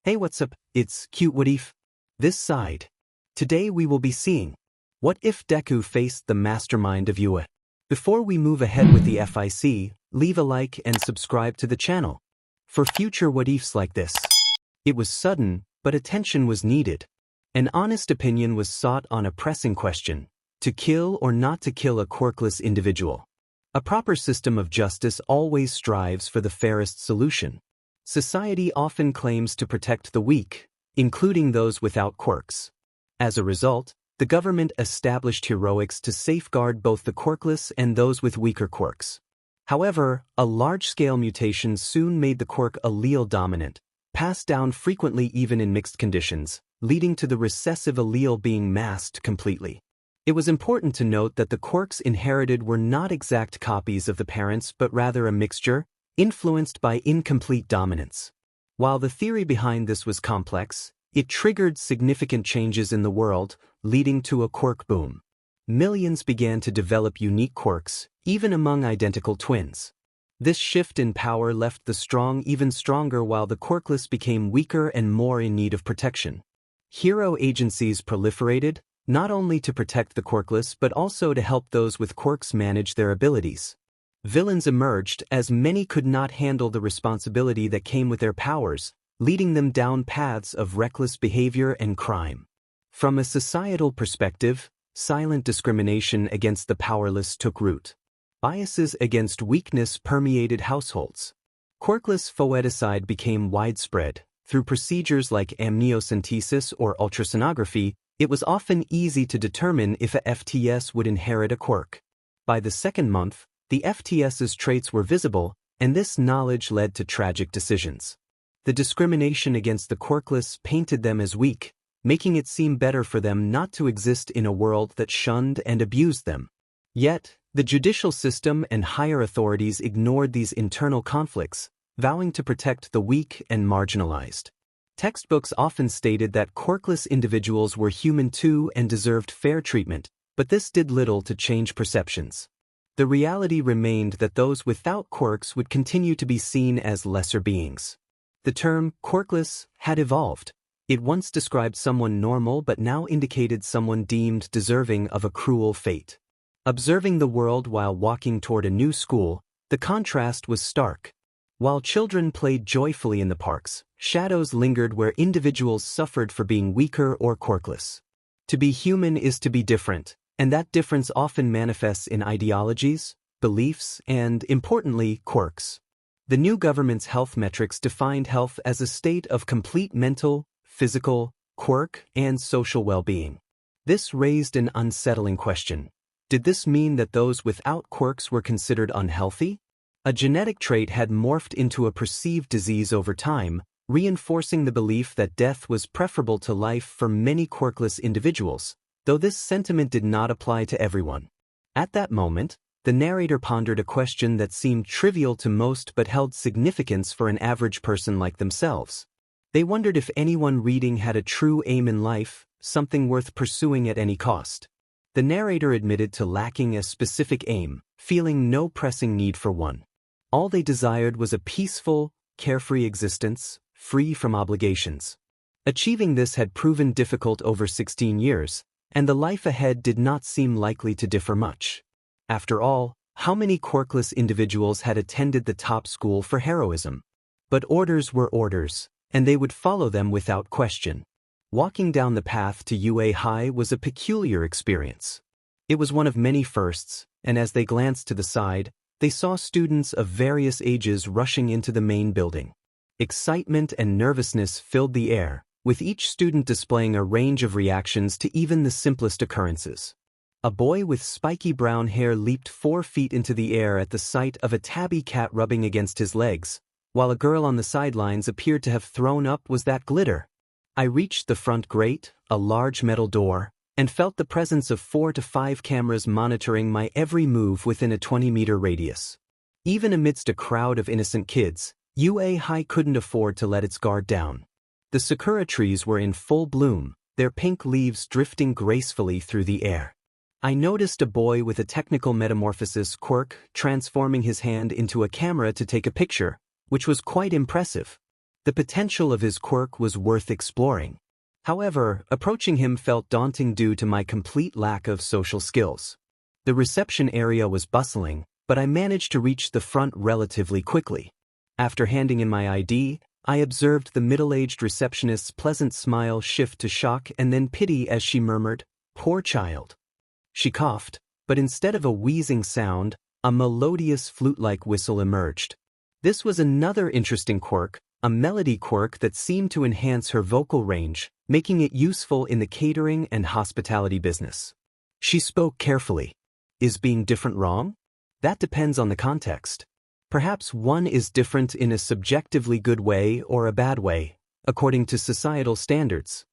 Hey, what's up? It's Cute What If. This side. Today we will be seeing what if Deku faced the mastermind of Yue. Before we move ahead with the FIC, leave a like and subscribe to the channel for future what ifs like this. It was sudden, but attention was needed. An honest opinion was sought on a pressing question: to kill or not to kill a quirkless individual. A proper system of justice always strives for the fairest solution. Society often claims to protect the weak, including those without quirks. As a result, the government established heroics to safeguard both the quirkless and those with weaker quirks. However, a large-scale mutation soon made the quirk allele dominant, passed down frequently even in mixed conditions, leading to the recessive allele being masked completely. It was important to note that the quirks inherited were not exact copies of the parents but rather a mixture, influenced by incomplete dominance. While the theory behind this was complex, it triggered significant changes in the world, leading to a quirk boom. Millions began to develop unique quirks, even among identical twins. This shift in power left the strong even stronger while the quirkless became weaker and more in need of protection. Hero agencies proliferated, not only to protect the quirkless but also to help those with quirks manage their abilities. Villains emerged as many could not handle the responsibility that came with their powers, leading them down paths of reckless behavior and crime. From a societal perspective, silent discrimination against the powerless took root. Biases against weakness permeated households. Quirkless foeticide became widespread. Through procedures like amniocentesis or ultrasonography, it was often easy to determine if a FTS would inherit a quirk. By the second month, the FTS's traits were visible, and this knowledge led to tragic decisions. The discrimination against the quirkless painted them as weak, making it seem better for them not to exist in a world that shunned and abused them. Yet, the judicial system and higher authorities ignored these internal conflicts, vowing to protect the weak and marginalized. Textbooks often stated that quirkless individuals were human too and deserved fair treatment, but this did little to change perceptions. The reality remained that those without quirks would continue to be seen as lesser beings. The term quirkless had evolved. It once described someone normal but now indicated someone deemed deserving of a cruel fate. Observing the world while walking toward a new school, the contrast was stark. While children played joyfully in the parks, shadows lingered where individuals suffered for being weaker or quirkless. To be human is to be different, and that difference often manifests in ideologies, beliefs, and, importantly, quirks. The new government's health metrics defined health as a state of complete mental, physical, quirk, and social well-being. This raised an unsettling question. Did this mean that those without quirks were considered unhealthy? A genetic trait had morphed into a perceived disease over time, reinforcing the belief that death was preferable to life for many quirkless individuals, though this sentiment did not apply to everyone. At that moment, the narrator pondered a question that seemed trivial to most but held significance for an average person like themselves. They wondered if anyone reading had a true aim in life, something worth pursuing at any cost. The narrator admitted to lacking a specific aim, feeling no pressing need for one. All they desired was a peaceful, carefree existence, free from obligations. Achieving this had proven difficult over 16 years, and the life ahead did not seem likely to differ much. After all, how many quirkless individuals had attended the top school for heroism? But orders were orders, and they would follow them without question. Walking down the path to UA High was a peculiar experience. It was one of many firsts, and as they glanced to the side, they saw students of various ages rushing into the main building. Excitement and nervousness filled the air, with each student displaying a range of reactions to even the simplest occurrences. A boy with spiky brown hair leaped 4 feet into the air at the sight of a tabby cat rubbing against his legs, while a girl on the sidelines appeared to have thrown up was that glitter. I reached the front grate, a large metal door, and felt the presence of 4 to 5 cameras monitoring my every move within a 20-meter radius. Even amidst a crowd of innocent kids, UA High couldn't afford to let its guard down. The sakura trees were in full bloom, their pink leaves drifting gracefully through the air. I noticed a boy with a technical metamorphosis quirk transforming his hand into a camera to take a picture, which was quite impressive. The potential of his quirk was worth exploring. However, approaching him felt daunting due to my complete lack of social skills. The reception area was bustling, but I managed to reach the front relatively quickly. After handing in my ID, I observed the middle-aged receptionist's pleasant smile shift to shock and then pity as she murmured, "Poor child." She coughed, but instead of a wheezing sound, a melodious flute-like whistle emerged. This was another interesting quirk, a melody quirk that seemed to enhance her vocal range, making it useful in the catering and hospitality business. She spoke carefully. Is being different wrong? That depends on the context. Perhaps one is different in a subjectively good way or a bad way, according to societal standards.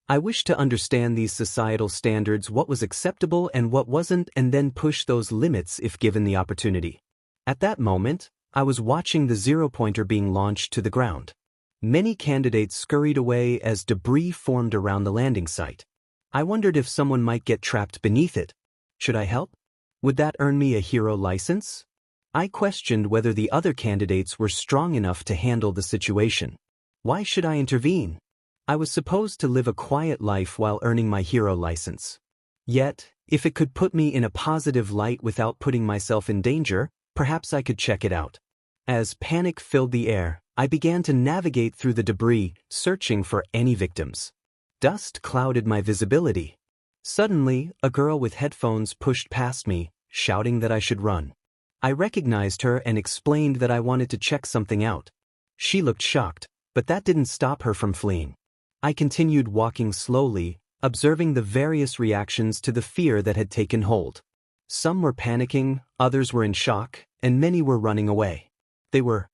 I wish to understand these societal standards, what was acceptable and what wasn't, and then push those limits if given the opportunity. At that moment, I was watching the zero-pointer being launched to the ground. Many candidates scurried away as debris formed around the landing site. I wondered if someone might get trapped beneath it. Should I help? Would that earn me a hero license? I questioned whether the other candidates were strong enough to handle the situation. Why should I intervene? I was supposed to live a quiet life while earning my hero license. Yet, if it could put me in a positive light without putting myself in danger, perhaps I could check it out. As panic filled the air, I began to navigate through the debris, searching for any victims. Dust clouded my visibility. Suddenly, a girl with headphones pushed past me, shouting that I should run. I recognized her and explained that I wanted to check something out. She looked shocked, but that didn't stop her from fleeing. I continued walking slowly, observing the various reactions to the fear that had taken hold. Some were panicking, others were in shock, and many were running away. They were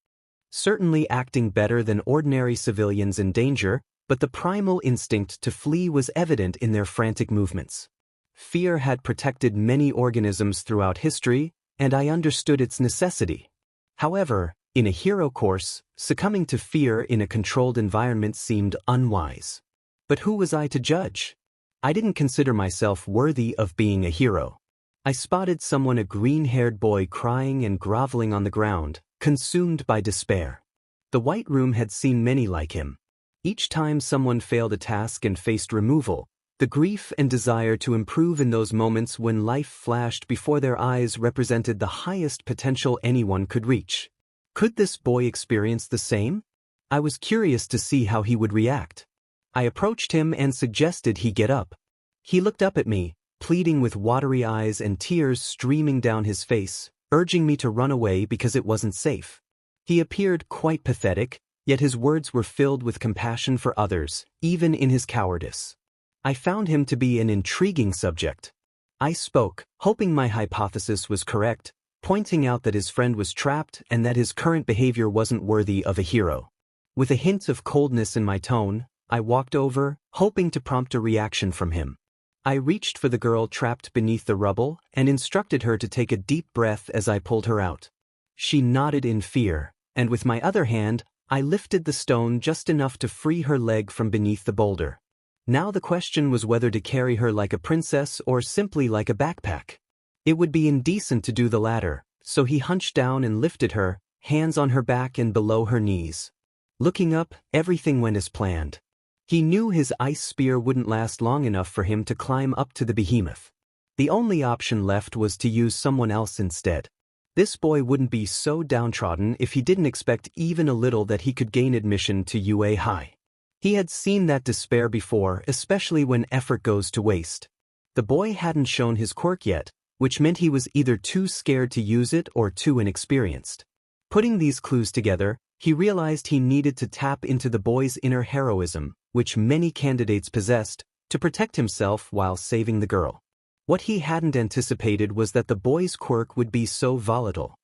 certainly acting better than ordinary civilians in danger, but the primal instinct to flee was evident in their frantic movements. Fear had protected many organisms throughout history, and I understood its necessity. However, in a hero course, succumbing to fear in a controlled environment seemed unwise. But who was I to judge? I didn't consider myself worthy of being a hero. I spotted someone, a green-haired boy, crying and groveling on the ground, consumed by despair. The White Room had seen many like him. Each time someone failed a task and faced removal, the grief and desire to improve in those moments when life flashed before their eyes represented the highest potential anyone could reach. Could this boy experience the same? I was curious to see how he would react. I approached him and suggested he get up. He looked up at me, pleading with watery eyes and tears streaming down his face, urging me to run away because it wasn't safe. He appeared quite pathetic, yet his words were filled with compassion for others, even in his cowardice. I found him to be an intriguing subject. I spoke, hoping my hypothesis was correct, pointing out that his friend was trapped and that his current behavior wasn't worthy of a hero. With a hint of coldness in my tone, I walked over, hoping to prompt a reaction from him. I reached for the girl trapped beneath the rubble and instructed her to take a deep breath as I pulled her out. She nodded in fear, and with my other hand, I lifted the stone just enough to free her leg from beneath the boulder. Now the question was whether to carry her like a princess or simply like a backpack. It would be indecent to do the latter, so he hunched down and lifted her, hands on her back and below her knees. Looking up, everything went as planned. He knew his ice spear wouldn't last long enough for him to climb up to the behemoth. The only option left was to use someone else instead. This boy wouldn't be so downtrodden if he didn't expect even a little that he could gain admission to UA High. He had seen that despair before, especially when effort goes to waste. The boy hadn't shown his quirk yet, which meant he was either too scared to use it or too inexperienced. Putting these clues together, he realized he needed to tap into the boy's inner heroism, which many candidates possessed, to protect himself while saving the girl. What he hadn't anticipated was that the boy's quirk would be so volatile.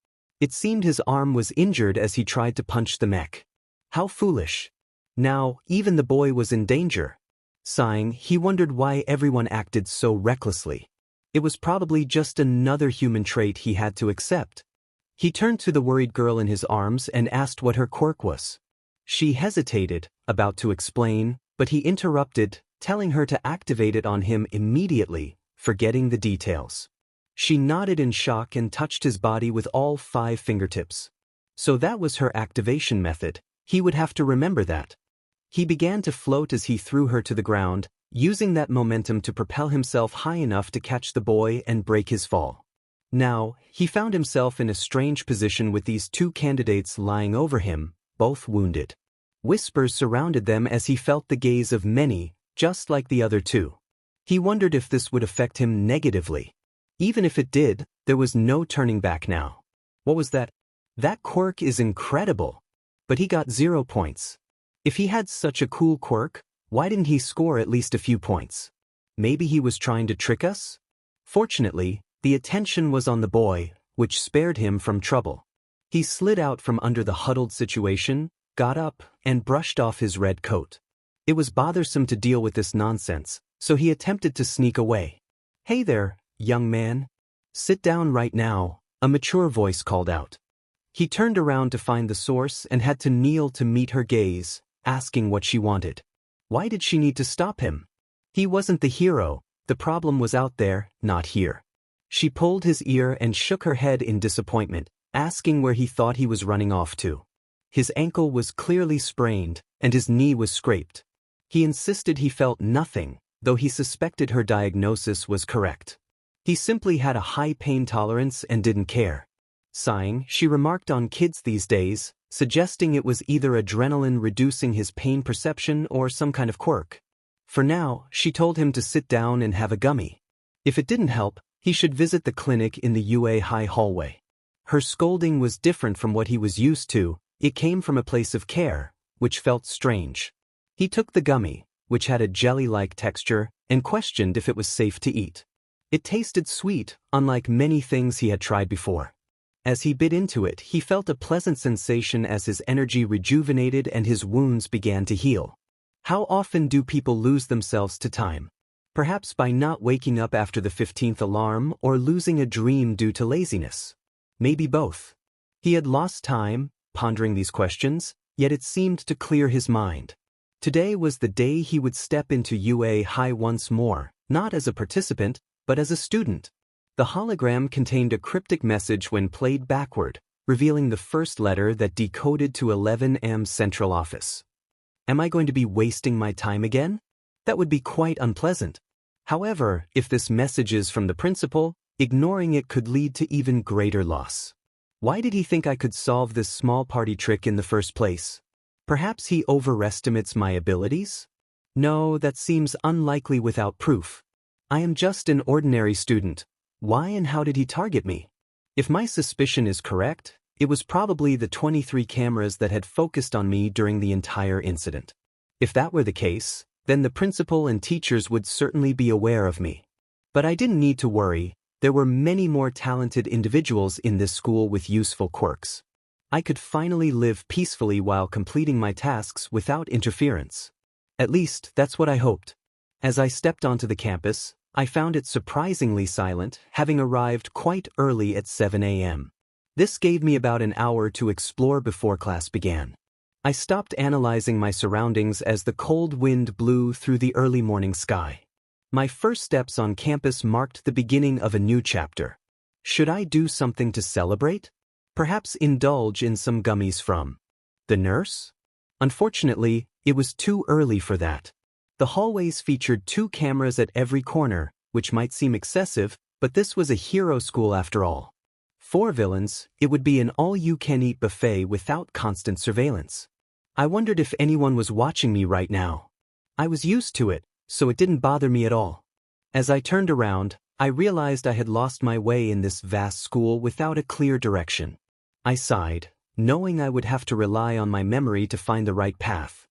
It seemed his arm was injured as he tried to punch the mech. How foolish. Now, even the boy was in danger. Sighing, he wondered why everyone acted so recklessly. It was probably just another human trait he had to accept. He turned to the worried girl in his arms and asked what her quirk was. She hesitated, about to explain, but he interrupted, telling her to activate it on him immediately, forgetting the details. She nodded in shock and touched his body with all 5 fingertips. So that was her activation method. He would have to remember that. He began to float as he threw her to the ground, using that momentum to propel himself high enough to catch the boy and break his fall. Now, he found himself in a strange position with these two candidates lying over him, both wounded. Whispers surrounded them as he felt the gaze of many, just like the other two. He wondered if this would affect him negatively. Even if it did, there was no turning back now. What was that? That quirk is incredible. But he got 0 points. If he had such a cool quirk, why didn't he score at least a few points? Maybe he was trying to trick us? Fortunately, the attention was on the boy, which spared him from trouble. He slid out from under the huddled situation, got up, and brushed off his red coat. It was bothersome to deal with this nonsense, so he attempted to sneak away. "Hey there, young man. Sit down right now," a mature voice called out. He turned around to find the source and had to kneel to meet her gaze, asking what she wanted. Why did she need to stop him? He wasn't the hero, the problem was out there, not here. She pulled his ear and shook her head in disappointment, asking where he thought he was running off to. His ankle was clearly sprained, and his knee was scraped. He insisted he felt nothing, though he suspected her diagnosis was correct. He simply had a high pain tolerance and didn't care. Sighing, she remarked on kids these days, suggesting it was either adrenaline reducing his pain perception or some kind of quirk. For now, she told him to sit down and have a gummy. If it didn't help, he should visit the clinic in the UA High hallway. Her scolding was different from what he was used to, it came from a place of care, which felt strange. He took the gummy, which had a jelly-like texture, and questioned if it was safe to eat. It tasted sweet, unlike many things he had tried before. As he bit into it, he felt a pleasant sensation as his energy rejuvenated and his wounds began to heal. How often do people lose themselves to time? Perhaps by not waking up after the 15th alarm or losing a dream due to laziness. Maybe both. He had lost time, pondering these questions, yet it seemed to clear his mind. Today was the day he would step into UA High once more, not as a participant, but as a student. The hologram contained a cryptic message when played backward, revealing the first letter that decoded to 11M Central Office. Am I going to be wasting my time again? That would be quite unpleasant. However, if this message is from the principal, ignoring it could lead to even greater loss. Why did he think I could solve this small party trick in the first place? Perhaps he overestimates my abilities? No, that seems unlikely without proof. I am just an ordinary student. Why and how did he target me? If my suspicion is correct, it was probably the 23 cameras that had focused on me during the entire incident. If that were the case, then the principal and teachers would certainly be aware of me. But I didn't need to worry, there were many more talented individuals in this school with useful quirks. I could finally live peacefully while completing my tasks without interference. At least, that's what I hoped. As I stepped onto the campus, I found it surprisingly silent, having arrived quite early at 7 a.m. This gave me about an hour to explore before class began. I stopped analyzing my surroundings as the cold wind blew through the early morning sky. My first steps on campus marked the beginning of a new chapter. Should I do something to celebrate? Perhaps indulge in some gummies from the nurse? Unfortunately, it was too early for that. The hallways featured 2 cameras at every corner, which might seem excessive, but this was a hero school after all. 4 villains, it would be an all-you-can-eat buffet without constant surveillance. I wondered if anyone was watching me right now. I was used to it, so it didn't bother me at all. As I turned around, I realized I had lost my way in this vast school without a clear direction. I sighed, knowing I would have to rely on my memory to find the right path.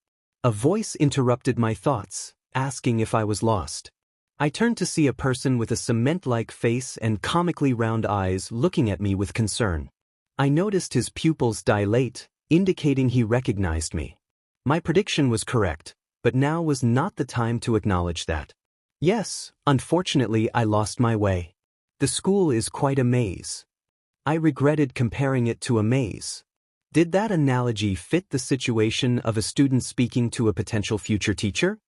A voice interrupted my thoughts, asking if I was lost. I turned to see a person with a cement-like face and comically round eyes looking at me with concern. I noticed his pupils dilate, indicating he recognized me. My prediction was correct, but now was not the time to acknowledge that. Yes, unfortunately I lost my way. The school is quite a maze. I regretted comparing it to a maze. Did that analogy fit the situation of a student speaking to a potential future teacher?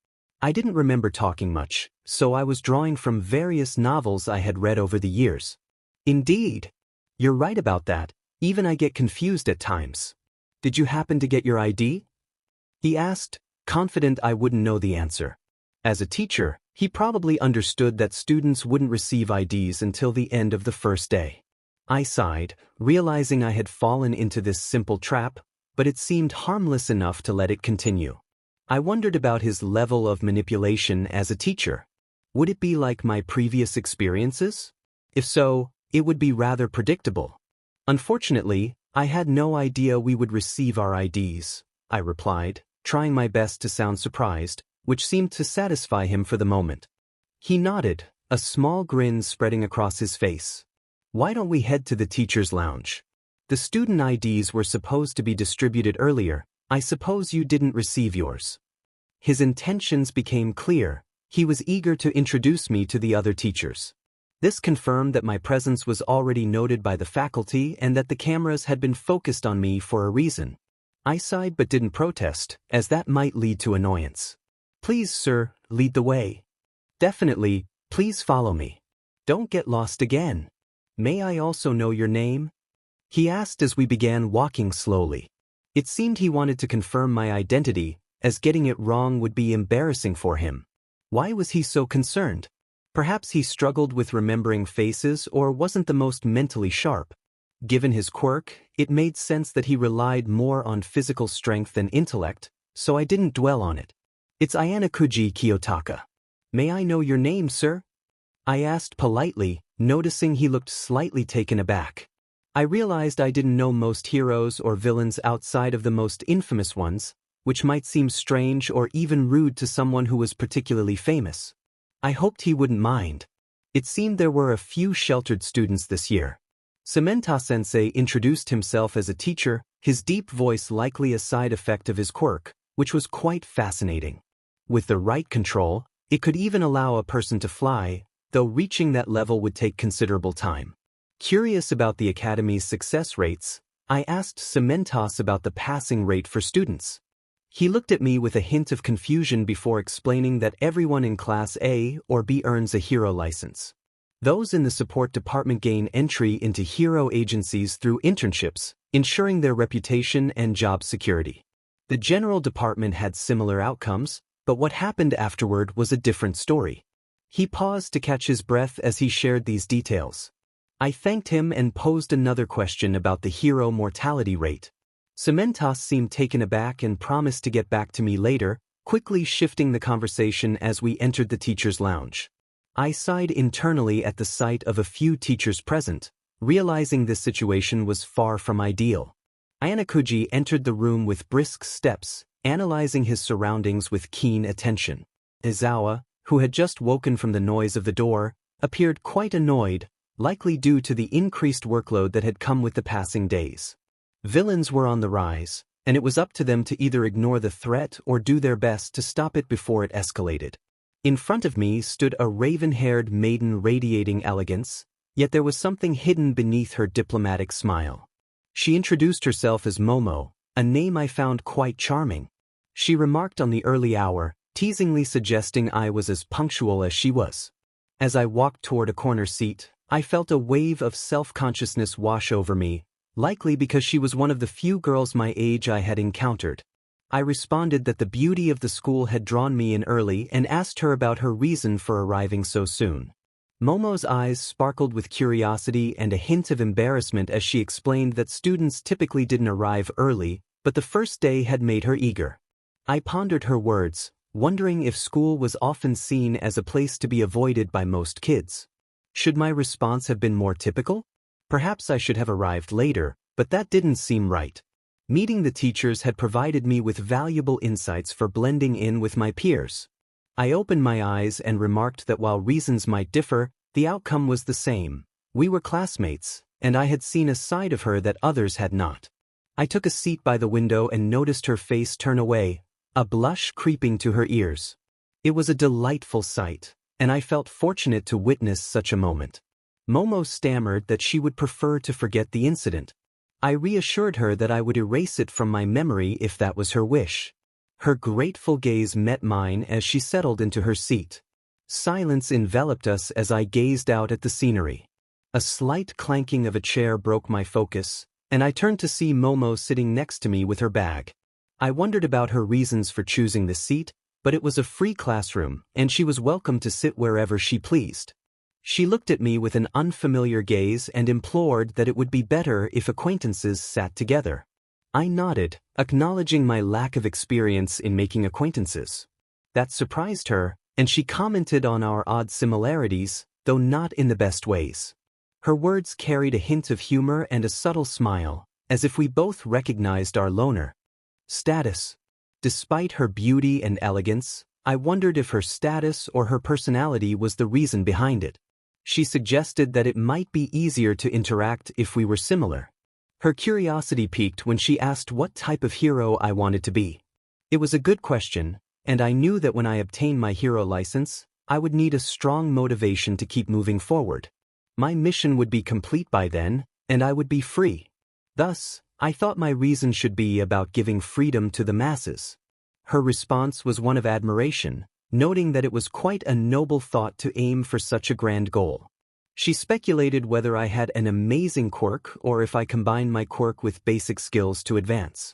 I didn't remember talking much, so I was drawing from various novels I had read over the years. Indeed. You're right about that, even I get confused at times. Did you happen to get your ID? He asked, confident I wouldn't know the answer. As a teacher, he probably understood that students wouldn't receive IDs until the end of the first day. I sighed, realizing I had fallen into this simple trap, but it seemed harmless enough to let it continue. I wondered about his level of manipulation as a teacher. Would it be like my previous experiences? If so, it would be rather predictable. Unfortunately, I had no idea we would receive our IDs, I replied, trying my best to sound surprised, which seemed to satisfy him for the moment. He nodded, a small grin spreading across his face. Why don't we head to the teacher's lounge? The student IDs were supposed to be distributed earlier. I suppose you didn't receive yours. His intentions became clear. He was eager to introduce me to the other teachers. This confirmed that my presence was already noted by the faculty and that the cameras had been focused on me for a reason. I sighed but didn't protest, as that might lead to annoyance. Please, sir, lead the way. Definitely, please follow me. Don't get lost again. May I also know your name? He asked as we began walking slowly. It seemed he wanted to confirm my identity, as getting it wrong would be embarrassing for him. Why was he so concerned? Perhaps he struggled with remembering faces or wasn't the most mentally sharp. Given his quirk, it made sense that he relied more on physical strength than intellect, so I didn't dwell on it. It's Ayanakuji Kiyotaka. May I know your name, sir? I asked politely, noticing he looked slightly taken aback. I realized I didn't know most heroes or villains outside of the most infamous ones, which might seem strange or even rude to someone who was particularly famous. I hoped he wouldn't mind. It seemed there were a few sheltered students this year. Samenta-sensei introduced himself as a teacher, his deep voice likely a side effect of his quirk, which was quite fascinating. With the right control, it could even allow a person to fly, though reaching that level would take considerable time. Curious about the Academy's success rates, I asked Cementos about the passing rate for students. He looked at me with a hint of confusion before explaining that everyone in Class A or B earns a hero license. Those in the support department gain entry into hero agencies through internships, ensuring their reputation and job security. The general department had similar outcomes, but what happened afterward was a different story. He paused to catch his breath as he shared these details. I thanked him and posed another question about the hero mortality rate. Cementos seemed taken aback and promised to get back to me later, quickly shifting the conversation as we entered the teacher's lounge. I sighed internally at the sight of a few teachers present, realizing this situation was far from ideal. Ayanakuji entered the room with brisk steps, analyzing his surroundings with keen attention. Izawa, who had just woken from the noise of the door, appeared quite annoyed, likely due to the increased workload that had come with the passing days. Villains were on the rise, and it was up to them to either ignore the threat or do their best to stop it before it escalated. In front of me stood a raven-haired maiden radiating elegance, yet there was something hidden beneath her diplomatic smile. She introduced herself as Momo, a name I found quite charming. She remarked on the early hour, teasingly suggesting I was as punctual as she was. As I walked toward a corner seat, I felt a wave of self-consciousness wash over me, likely because she was one of the few girls my age I had encountered. I responded that the beauty of the school had drawn me in early and asked her about her reason for arriving so soon. Momo's eyes sparkled with curiosity and a hint of embarrassment as she explained that students typically didn't arrive early, but the first day had made her eager. I pondered her words, wondering if school was often seen as a place to be avoided by most kids. Should my response have been more typical? Perhaps I should have arrived later, but that didn't seem right. Meeting the teachers had provided me with valuable insights for blending in with my peers. I opened my eyes and remarked that while reasons might differ, the outcome was the same. We were classmates, and I had seen a side of her that others had not. I took a seat by the window and noticed her face turn away, a blush creeping to her ears. It was a delightful sight, and I felt fortunate to witness such a moment. Momo stammered that she would prefer to forget the incident. I reassured her that I would erase it from my memory if that was her wish. Her grateful gaze met mine as she settled into her seat. Silence enveloped us as I gazed out at the scenery. A slight clanking of a chair broke my focus, and I turned to see Momo sitting next to me with her bag. I wondered about her reasons for choosing this seat, but it was a free classroom, and she was welcome to sit wherever she pleased. She looked at me with an unfamiliar gaze and implored that it would be better if acquaintances sat together. I nodded, acknowledging my lack of experience in making acquaintances. That surprised her, and she commented on our odd similarities, though not in the best ways. Her words carried a hint of humor and a subtle smile, as if we both recognized our loner status. Despite her beauty and elegance, I wondered if her status or her personality was the reason behind it. She suggested that it might be easier to interact if we were similar. Her curiosity piqued when she asked what type of hero I wanted to be. It was a good question, and I knew that when I obtained my hero license, I would need a strong motivation to keep moving forward. My mission would be complete by then, and I would be free. Thus, I thought my reason should be about giving freedom to the masses. Her response was one of admiration, noting that it was quite a noble thought to aim for such a grand goal. She speculated whether I had an amazing quirk or if I combined my quirk with basic skills to advance.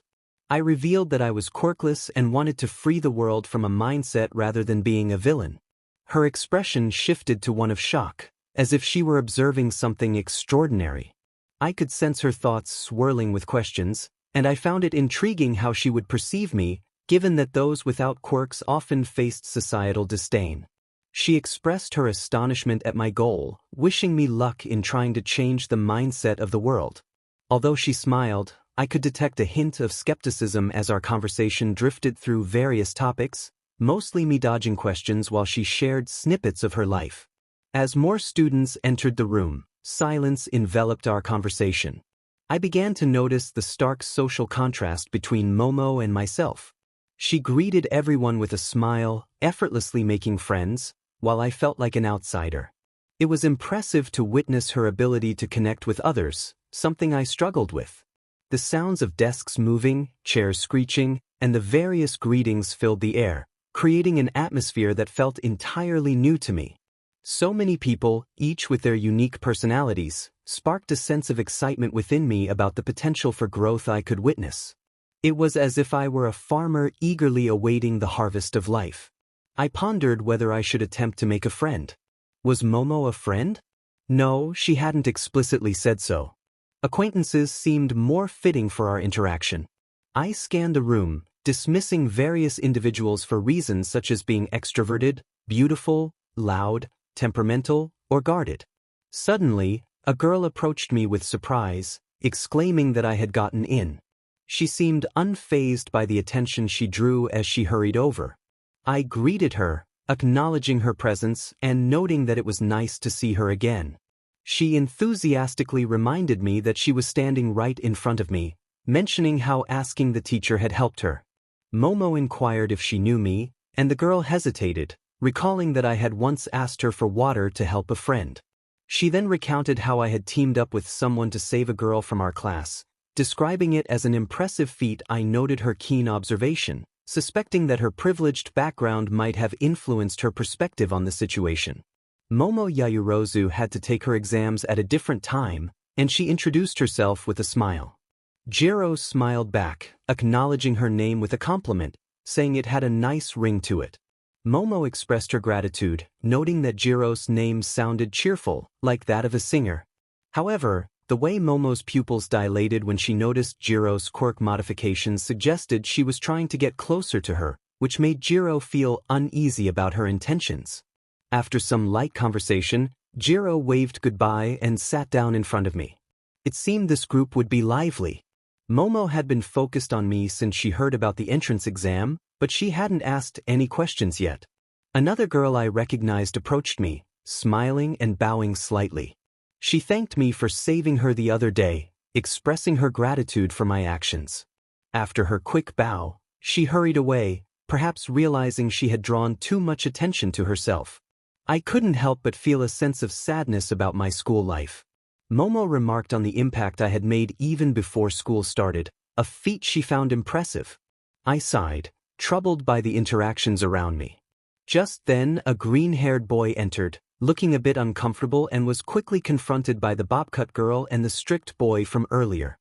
I revealed that I was quirkless and wanted to free the world from a mindset rather than being a villain. Her expression shifted to one of shock, as if she were observing something extraordinary. I could sense her thoughts swirling with questions, and I found it intriguing how she would perceive me, given that those without quirks often faced societal disdain. She expressed her astonishment at my goal, wishing me luck in trying to change the mindset of the world. Although she smiled, I could detect a hint of skepticism as our conversation drifted through various topics, mostly me dodging questions while she shared snippets of her life. As more students entered the room, silence enveloped our conversation. I began to notice the stark social contrast between Momo and myself. She greeted everyone with a smile, effortlessly making friends, while I felt like an outsider. It was impressive to witness her ability to connect with others, something I struggled with. The sounds of desks moving, chairs screeching, and the various greetings filled the air, creating an atmosphere that felt entirely new to me. So many people, each with their unique personalities, sparked a sense of excitement within me about the potential for growth I could witness. It was as if I were a farmer eagerly awaiting the harvest of life. I pondered whether I should attempt to make a friend. Was Momo a friend? No, she hadn't explicitly said so. Acquaintances seemed more fitting for our interaction. I scanned the room, dismissing various individuals for reasons such as being extroverted, beautiful, loud, temperamental, or guarded. Suddenly, a girl approached me with surprise, exclaiming that I had gotten in. She seemed unfazed by the attention she drew as she hurried over. I greeted her, acknowledging her presence and noting that it was nice to see her again. She enthusiastically reminded me that she was standing right in front of me, mentioning how asking the teacher had helped her. Momo inquired if she knew me, and the girl hesitated, recalling that I had once asked her for water to help a friend. She then recounted how I had teamed up with someone to save a girl from our class, describing it as an impressive feat. I noted her keen observation, suspecting that her privileged background might have influenced her perspective on the situation. Momo Yayurozu had to take her exams at a different time, and she introduced herself with a smile. Jiro smiled back, acknowledging her name with a compliment, saying it had a nice ring to it. Momo expressed her gratitude, noting that Jiro's name sounded cheerful, like that of a singer. However, the way Momo's pupils dilated when she noticed Jiro's quirk modifications suggested she was trying to get closer to her, which made Jiro feel uneasy about her intentions. After some light conversation, Jiro waved goodbye and sat down in front of me. It seemed this group would be lively. Momo had been focused on me since she heard about the entrance exam, but she hadn't asked any questions yet. Another girl I recognized approached me, smiling and bowing slightly. She thanked me for saving her the other day, expressing her gratitude for my actions. After her quick bow, she hurried away, perhaps realizing she had drawn too much attention to herself. I couldn't help but feel a sense of sadness about my school life. Momo remarked on the impact I had made even before school started, a feat she found impressive. I sighed, troubled by the interactions around me. Just then, a green-haired boy entered, looking a bit uncomfortable, and was quickly confronted by the bobcut girl and the strict boy from earlier.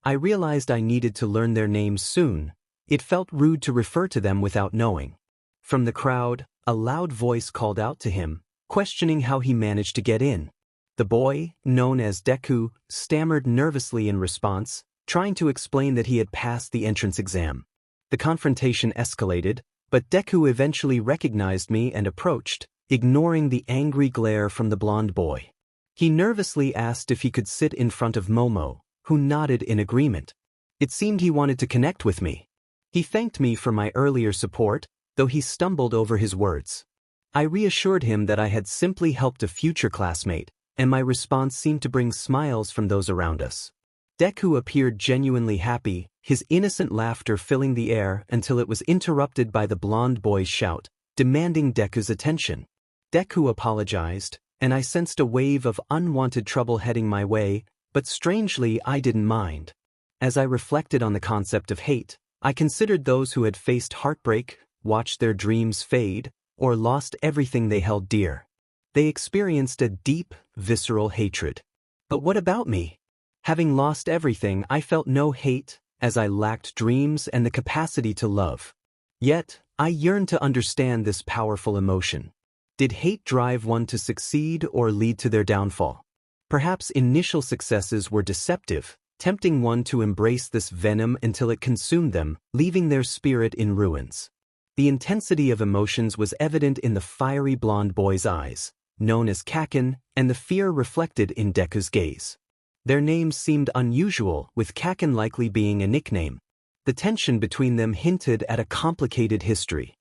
I realized I needed to learn their names soon. It felt rude to refer to them without knowing. From the crowd, a loud voice called out to him, questioning how he managed to get in. The boy, known as Deku, stammered nervously in response, trying to explain that he had passed the entrance exam. The confrontation escalated, but Deku eventually recognized me and approached, ignoring the angry glare from the blonde boy. He nervously asked if he could sit in front of Momo, who nodded in agreement. It seemed he wanted to connect with me. He thanked me for my earlier support, though he stumbled over his words. I reassured him that I had simply helped a future classmate, and my response seemed to bring smiles from those around us. Deku appeared genuinely happy, his innocent laughter filling the air until it was interrupted by the blonde boy's shout, demanding Deku's attention. Deku apologized, and I sensed a wave of unwanted trouble heading my way, but strangely I didn't mind. As I reflected on the concept of hate, I considered those who had faced heartbreak, watched their dreams fade, or lost everything they held dear. They experienced a deep, visceral hatred. But what about me? Having lost everything, I felt no hate, as I lacked dreams and the capacity to love. Yet, I yearned to understand this powerful emotion. Did hate drive one to succeed or lead to their downfall? Perhaps initial successes were deceptive, tempting one to embrace this venom until it consumed them, leaving their spirit in ruins. The intensity of emotions was evident in the fiery blonde boy's eyes, known as Kakin, and the fear reflected in Deku's gaze. Their names seemed unusual, with Kakin likely being a nickname. The tension between them hinted at a complicated history.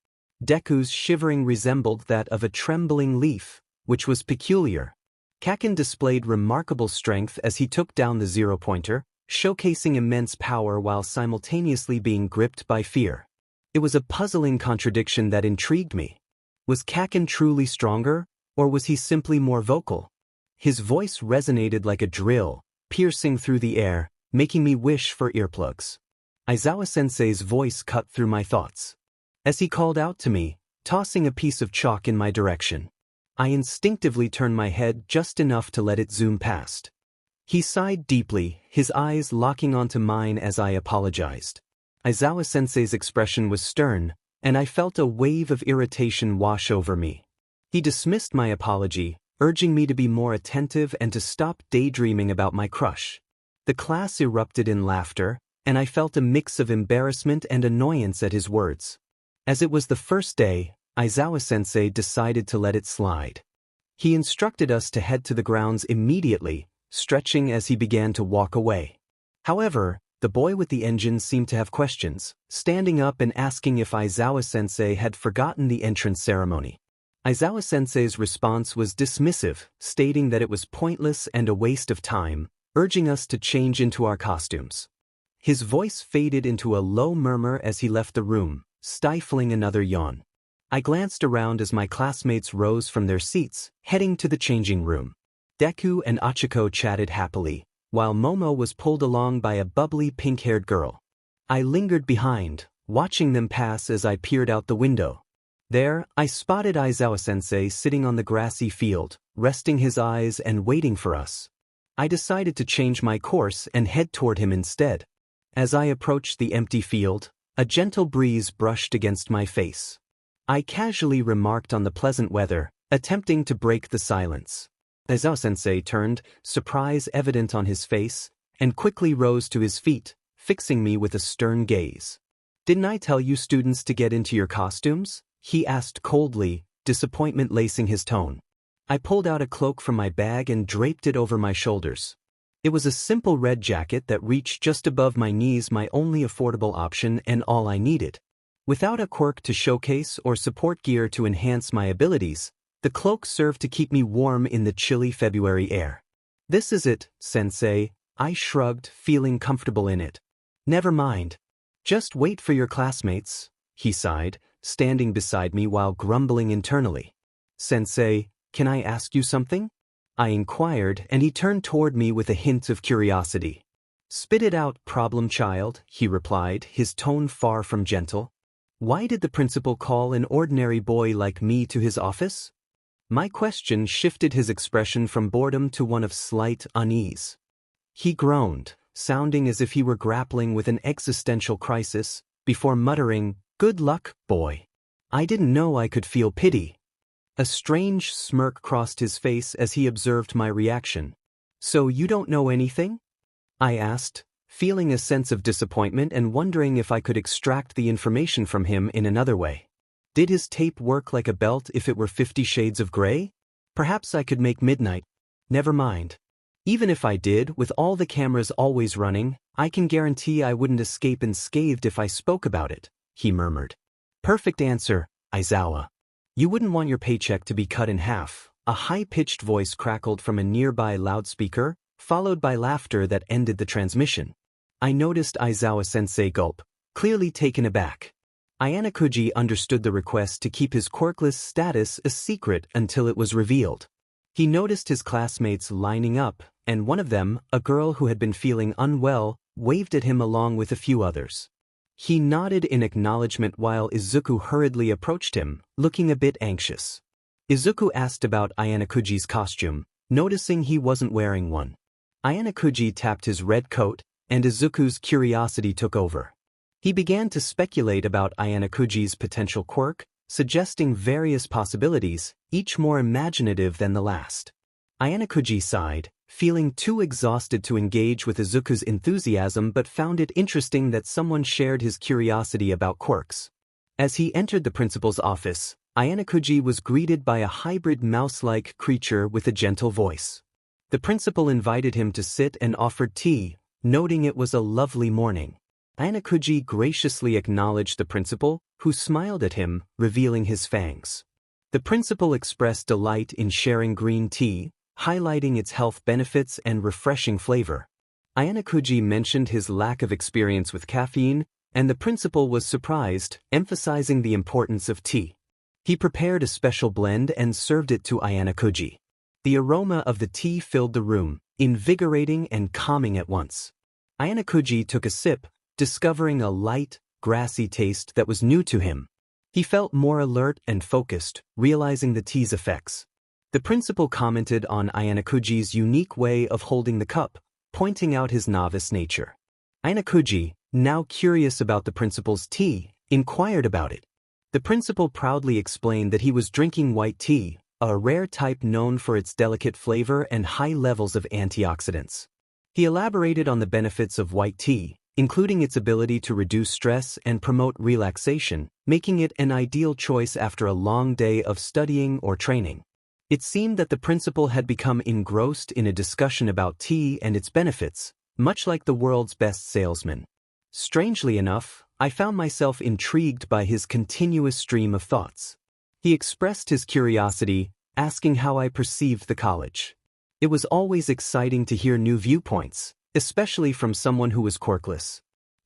Deku's shivering resembled that of a trembling leaf, which was peculiar. Kakin displayed remarkable strength as he took down the zero-pointer, showcasing immense power while simultaneously being gripped by fear. It was a puzzling contradiction that intrigued me. Was Kakin truly stronger, or was he simply more vocal? His voice resonated like a drill, piercing through the air, making me wish for earplugs. Aizawa-sensei's voice cut through my thoughts. As he called out to me, tossing a piece of chalk in my direction, I instinctively turned my head just enough to let it zoom past. He sighed deeply, his eyes locking onto mine as I apologized. Aizawa-sensei's expression was stern, and I felt a wave of irritation wash over me. He dismissed my apology, urging me to be more attentive and to stop daydreaming about my crush. The class erupted in laughter, and I felt a mix of embarrassment and annoyance at his words. As it was the first day, Aizawa-sensei decided to let it slide. He instructed us to head to the grounds immediately, stretching as he began to walk away. However, the boy with the engine seemed to have questions, standing up and asking if Aizawa-sensei had forgotten the entrance ceremony. Aizawa-sensei's response was dismissive, stating that it was pointless and a waste of time, urging us to change into our costumes. His voice faded into a low murmur as he left the room, stifling another yawn. I glanced around as my classmates rose from their seats, heading to the changing room. Deku and Achiko chatted happily, while Momo was pulled along by a bubbly pink-haired girl. I lingered behind, watching them pass as I peered out the window. There, I spotted Aizawa-sensei sitting on the grassy field, resting his eyes and waiting for us. I decided to change my course and head toward him instead. As I approached the empty field, a gentle breeze brushed against my face. I casually remarked on the pleasant weather, attempting to break the silence. Aizawa-sensei turned, surprise evident on his face, and quickly rose to his feet, fixing me with a stern gaze. "Didn't I tell you students to get into your costumes?" he asked coldly, disappointment lacing his tone. I pulled out a cloak from my bag and draped it over my shoulders. It was a simple red jacket that reached just above my knees, my only affordable option and all I needed. Without a quirk to showcase or support gear to enhance my abilities, the cloak served to keep me warm in the chilly February air. "This is it, sensei," I shrugged, feeling comfortable in it. "Never mind. Just wait for your classmates," he sighed, standing beside me while grumbling internally. "Sensei, can I ask you something?" I inquired, and he turned toward me with a hint of curiosity. "Spit it out, problem child," he replied, his tone far from gentle. "Why did the principal call an ordinary boy like me to his office?" My question shifted his expression from boredom to one of slight unease. He groaned, sounding as if he were grappling with an existential crisis, before muttering, "Good luck, boy." I didn't know I could feel pity. A strange smirk crossed his face as he observed my reaction. "So you don't know anything?" I asked, feeling a sense of disappointment and wondering if I could extract the information from him in another way. Did his tape work like a belt if it were 50 Shades of Grey? Perhaps I could make midnight. Never mind. Even if I did, with all the cameras always running, I can guarantee I wouldn't escape unscathed if I spoke about it, he murmured. Perfect answer, Aizawa. You wouldn't want your paycheck to be cut in half. A high-pitched voice crackled from a nearby loudspeaker, followed by laughter that ended the transmission. I noticed Aizawa-sensei gulp, clearly taken aback. Ayanokuji understood the request to keep his quirkless status a secret until it was revealed. He noticed his classmates lining up, and one of them, a girl who had been feeling unwell, waved at him along with a few others. He nodded in acknowledgement while Izuku hurriedly approached him, looking a bit anxious. Izuku asked about Ayanokuji's costume, noticing he wasn't wearing one. Ayanokuji tapped his red coat, and Izuku's curiosity took over. He began to speculate about Ayanokuji's potential quirk, suggesting various possibilities, each more imaginative than the last. Ayanokuji sighed, feeling too exhausted to engage with Izuku's enthusiasm but found it interesting that someone shared his curiosity about quirks. As he entered the principal's office, Ayanokuji was greeted by a hybrid mouse-like creature with a gentle voice. The principal invited him to sit and offered tea, noting it was a lovely morning. Ayanokuji graciously acknowledged the principal, who smiled at him, revealing his fangs. The principal expressed delight in sharing green tea, highlighting its health benefits and refreshing flavor. Ayanokuji mentioned his lack of experience with caffeine, and the principal was surprised, emphasizing the importance of tea. He prepared a special blend and served it to Ayanokuji. The aroma of the tea filled the room, invigorating and calming at once. Ayanokuji took a sip, discovering a light, grassy taste that was new to him. He felt more alert and focused, realizing the tea's effects. The principal commented on Ayanokuji's unique way of holding the cup, pointing out his novice nature. Ayanokuji, now curious about the principal's tea, inquired about it. The principal proudly explained that he was drinking white tea, a rare type known for its delicate flavor and high levels of antioxidants. He elaborated on the benefits of white tea, including its ability to reduce stress and promote relaxation, making it an ideal choice after a long day of studying or training. It seemed that the principal had become engrossed in a discussion about tea and its benefits, much like the world's best salesman. Strangely enough, I found myself intrigued by his continuous stream of thoughts. He expressed his curiosity, asking how I perceived the college. It was always exciting to hear new viewpoints, especially from someone who was quirkless.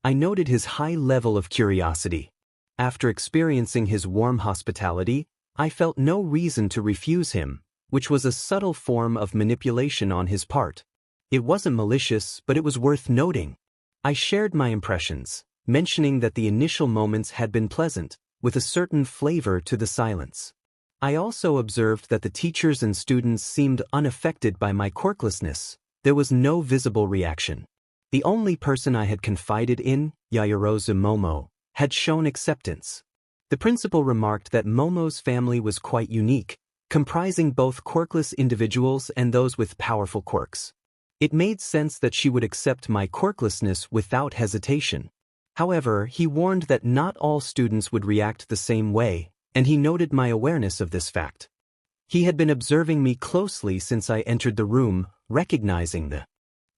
I noted his high level of curiosity. After experiencing his warm hospitality, I felt no reason to refuse him, which was a subtle form of manipulation on his part. It wasn't malicious, but it was worth noting. I shared my impressions, mentioning that the initial moments had been pleasant, with a certain flavor to the silence. I also observed that the teachers and students seemed unaffected by my quirklessness. There was no visible reaction. The only person I had confided in, Yaoyorozu Momo, had shown acceptance. The principal remarked that Momo's family was quite unique, comprising both quirkless individuals and those with powerful quirks. It made sense that she would accept my quirklessness without hesitation. However, he warned that not all students would react the same way, and he noted my awareness of this fact. He had been observing me closely since I entered the room, recognizing the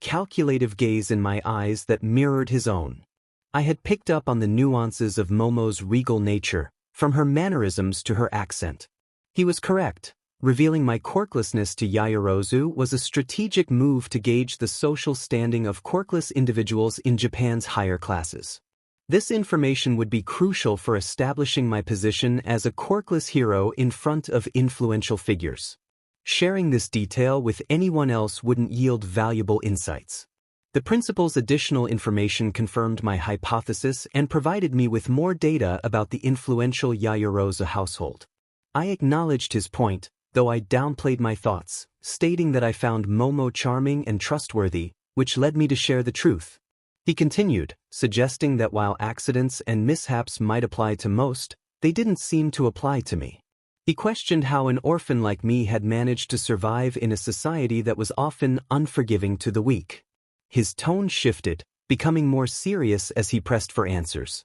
calculative gaze in my eyes that mirrored his own. I had picked up on the nuances of Momo's regal nature, from her mannerisms to her accent. He was correct. Revealing my quirklessness to Yaoyorozu was a strategic move to gauge the social standing of quirkless individuals in Japan's higher classes. This information would be crucial for establishing my position as a quirkless hero in front of influential figures. Sharing this detail with anyone else wouldn't yield valuable insights. The principal's additional information confirmed my hypothesis and provided me with more data about the influential Yaoyorozu household. I acknowledged his point, though I downplayed my thoughts, stating that I found Momo charming and trustworthy, which led me to share the truth. He continued, suggesting that while accidents and mishaps might apply to most, they didn't seem to apply to me. He questioned how an orphan like me had managed to survive in a society that was often unforgiving to the weak. His tone shifted, becoming more serious as he pressed for answers.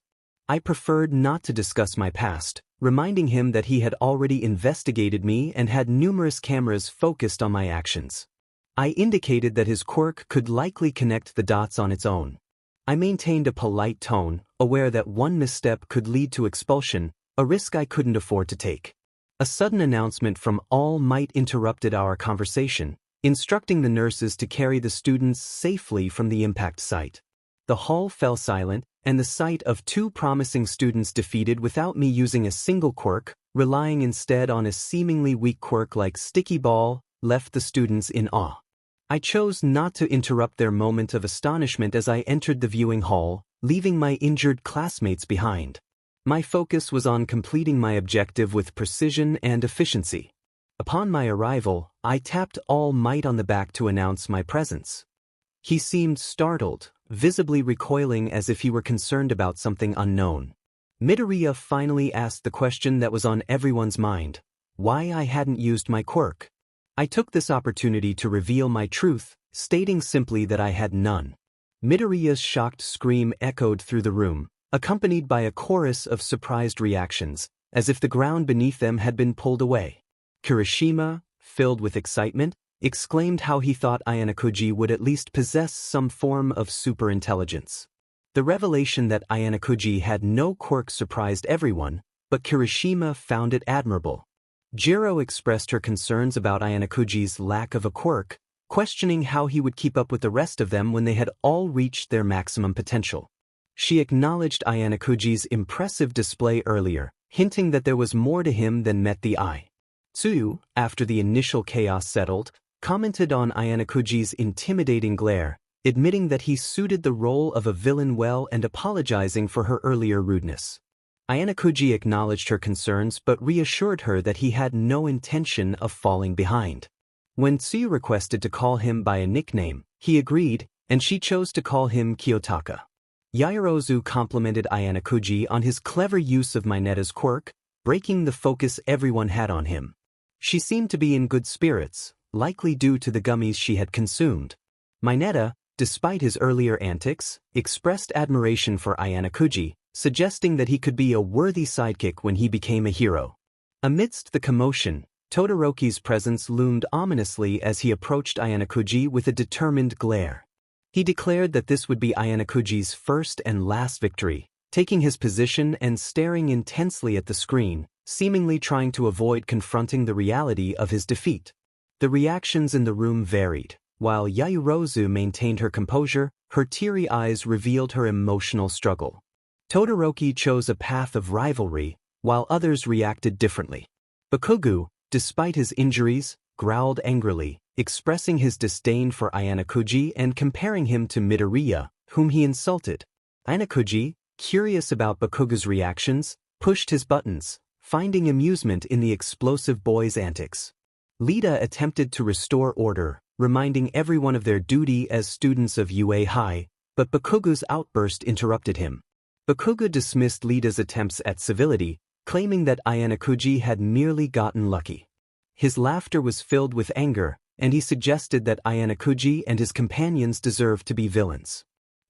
I preferred not to discuss my past, reminding him that he had already investigated me and had numerous cameras focused on my actions. I indicated that his quirk could likely connect the dots on its own. I maintained a polite tone, aware that one misstep could lead to expulsion, a risk I couldn't afford to take. A sudden announcement from All Might interrupted our conversation, instructing the nurses to carry the students safely from the impact site. The hall fell silent, and the sight of two promising students defeated without me using a single quirk, relying instead on a seemingly weak quirk like Sticky Ball, left the students in awe. I chose not to interrupt their moment of astonishment as I entered the viewing hall, leaving my injured classmates behind. My focus was on completing my objective with precision and efficiency. Upon my arrival, I tapped All Might on the back to announce my presence. He seemed startled, visibly recoiling as if he were concerned about something unknown. Midoriya finally asked the question that was on everyone's mind: why I hadn't used my quirk. I took this opportunity to reveal my truth, stating simply that I had none. Midoriya's shocked scream echoed through the room, accompanied by a chorus of surprised reactions, as if the ground beneath them had been pulled away. Kirishima, filled with excitement, exclaimed how he thought Ayanokuji would at least possess some form of superintelligence. The revelation that Ayanokuji had no quirk surprised everyone, but Kirishima found it admirable. Jiro expressed her concerns about Ayanokuji's lack of a quirk, questioning how he would keep up with the rest of them when they had all reached their maximum potential. She acknowledged Ayanokuji's impressive display earlier, hinting that there was more to him than met the eye. Tsuyu, after the initial chaos settled, commented on Ayanokuji's intimidating glare, admitting that he suited the role of a villain well and apologizing for her earlier rudeness. Ayanokuji acknowledged her concerns but reassured her that he had no intention of falling behind. When Tsuyu requested to call him by a nickname, he agreed, and she chose to call him Kiyotaka. Yaoyorozu complimented Ayanokuji on his clever use of Mineta's quirk, breaking the focus everyone had on him. She seemed to be in good spirits, likely due to the gummies she had consumed. Mineta, despite his earlier antics, expressed admiration for Ayanokuji, suggesting that he could be a worthy sidekick when he became a hero. Amidst the commotion, Todoroki's presence loomed ominously as he approached Ayanokuji with a determined glare. He declared that this would be Ayanokuji's first and last victory, taking his position and staring intensely at the screen, seemingly trying to avoid confronting the reality of his defeat. The reactions in the room varied. While Yaoyorozu maintained her composure, her teary eyes revealed her emotional struggle. Todoroki chose a path of rivalry, while others reacted differently. Bakugo, despite his injuries, growled angrily, expressing his disdain for Ayanokuji and comparing him to Midoriya, whom he insulted. Ayanokuji, curious about Bakugo's reactions, pushed his buttons, finding amusement in the explosive boy's antics. Lita attempted to restore order, reminding everyone of their duty as students of UA High, but Bakugo's outburst interrupted him. Bakugo dismissed Lita's attempts at civility, claiming that Ayanokuji had merely gotten lucky. His laughter was filled with anger, and he suggested that Ayanokuji and his companions deserved to be villains.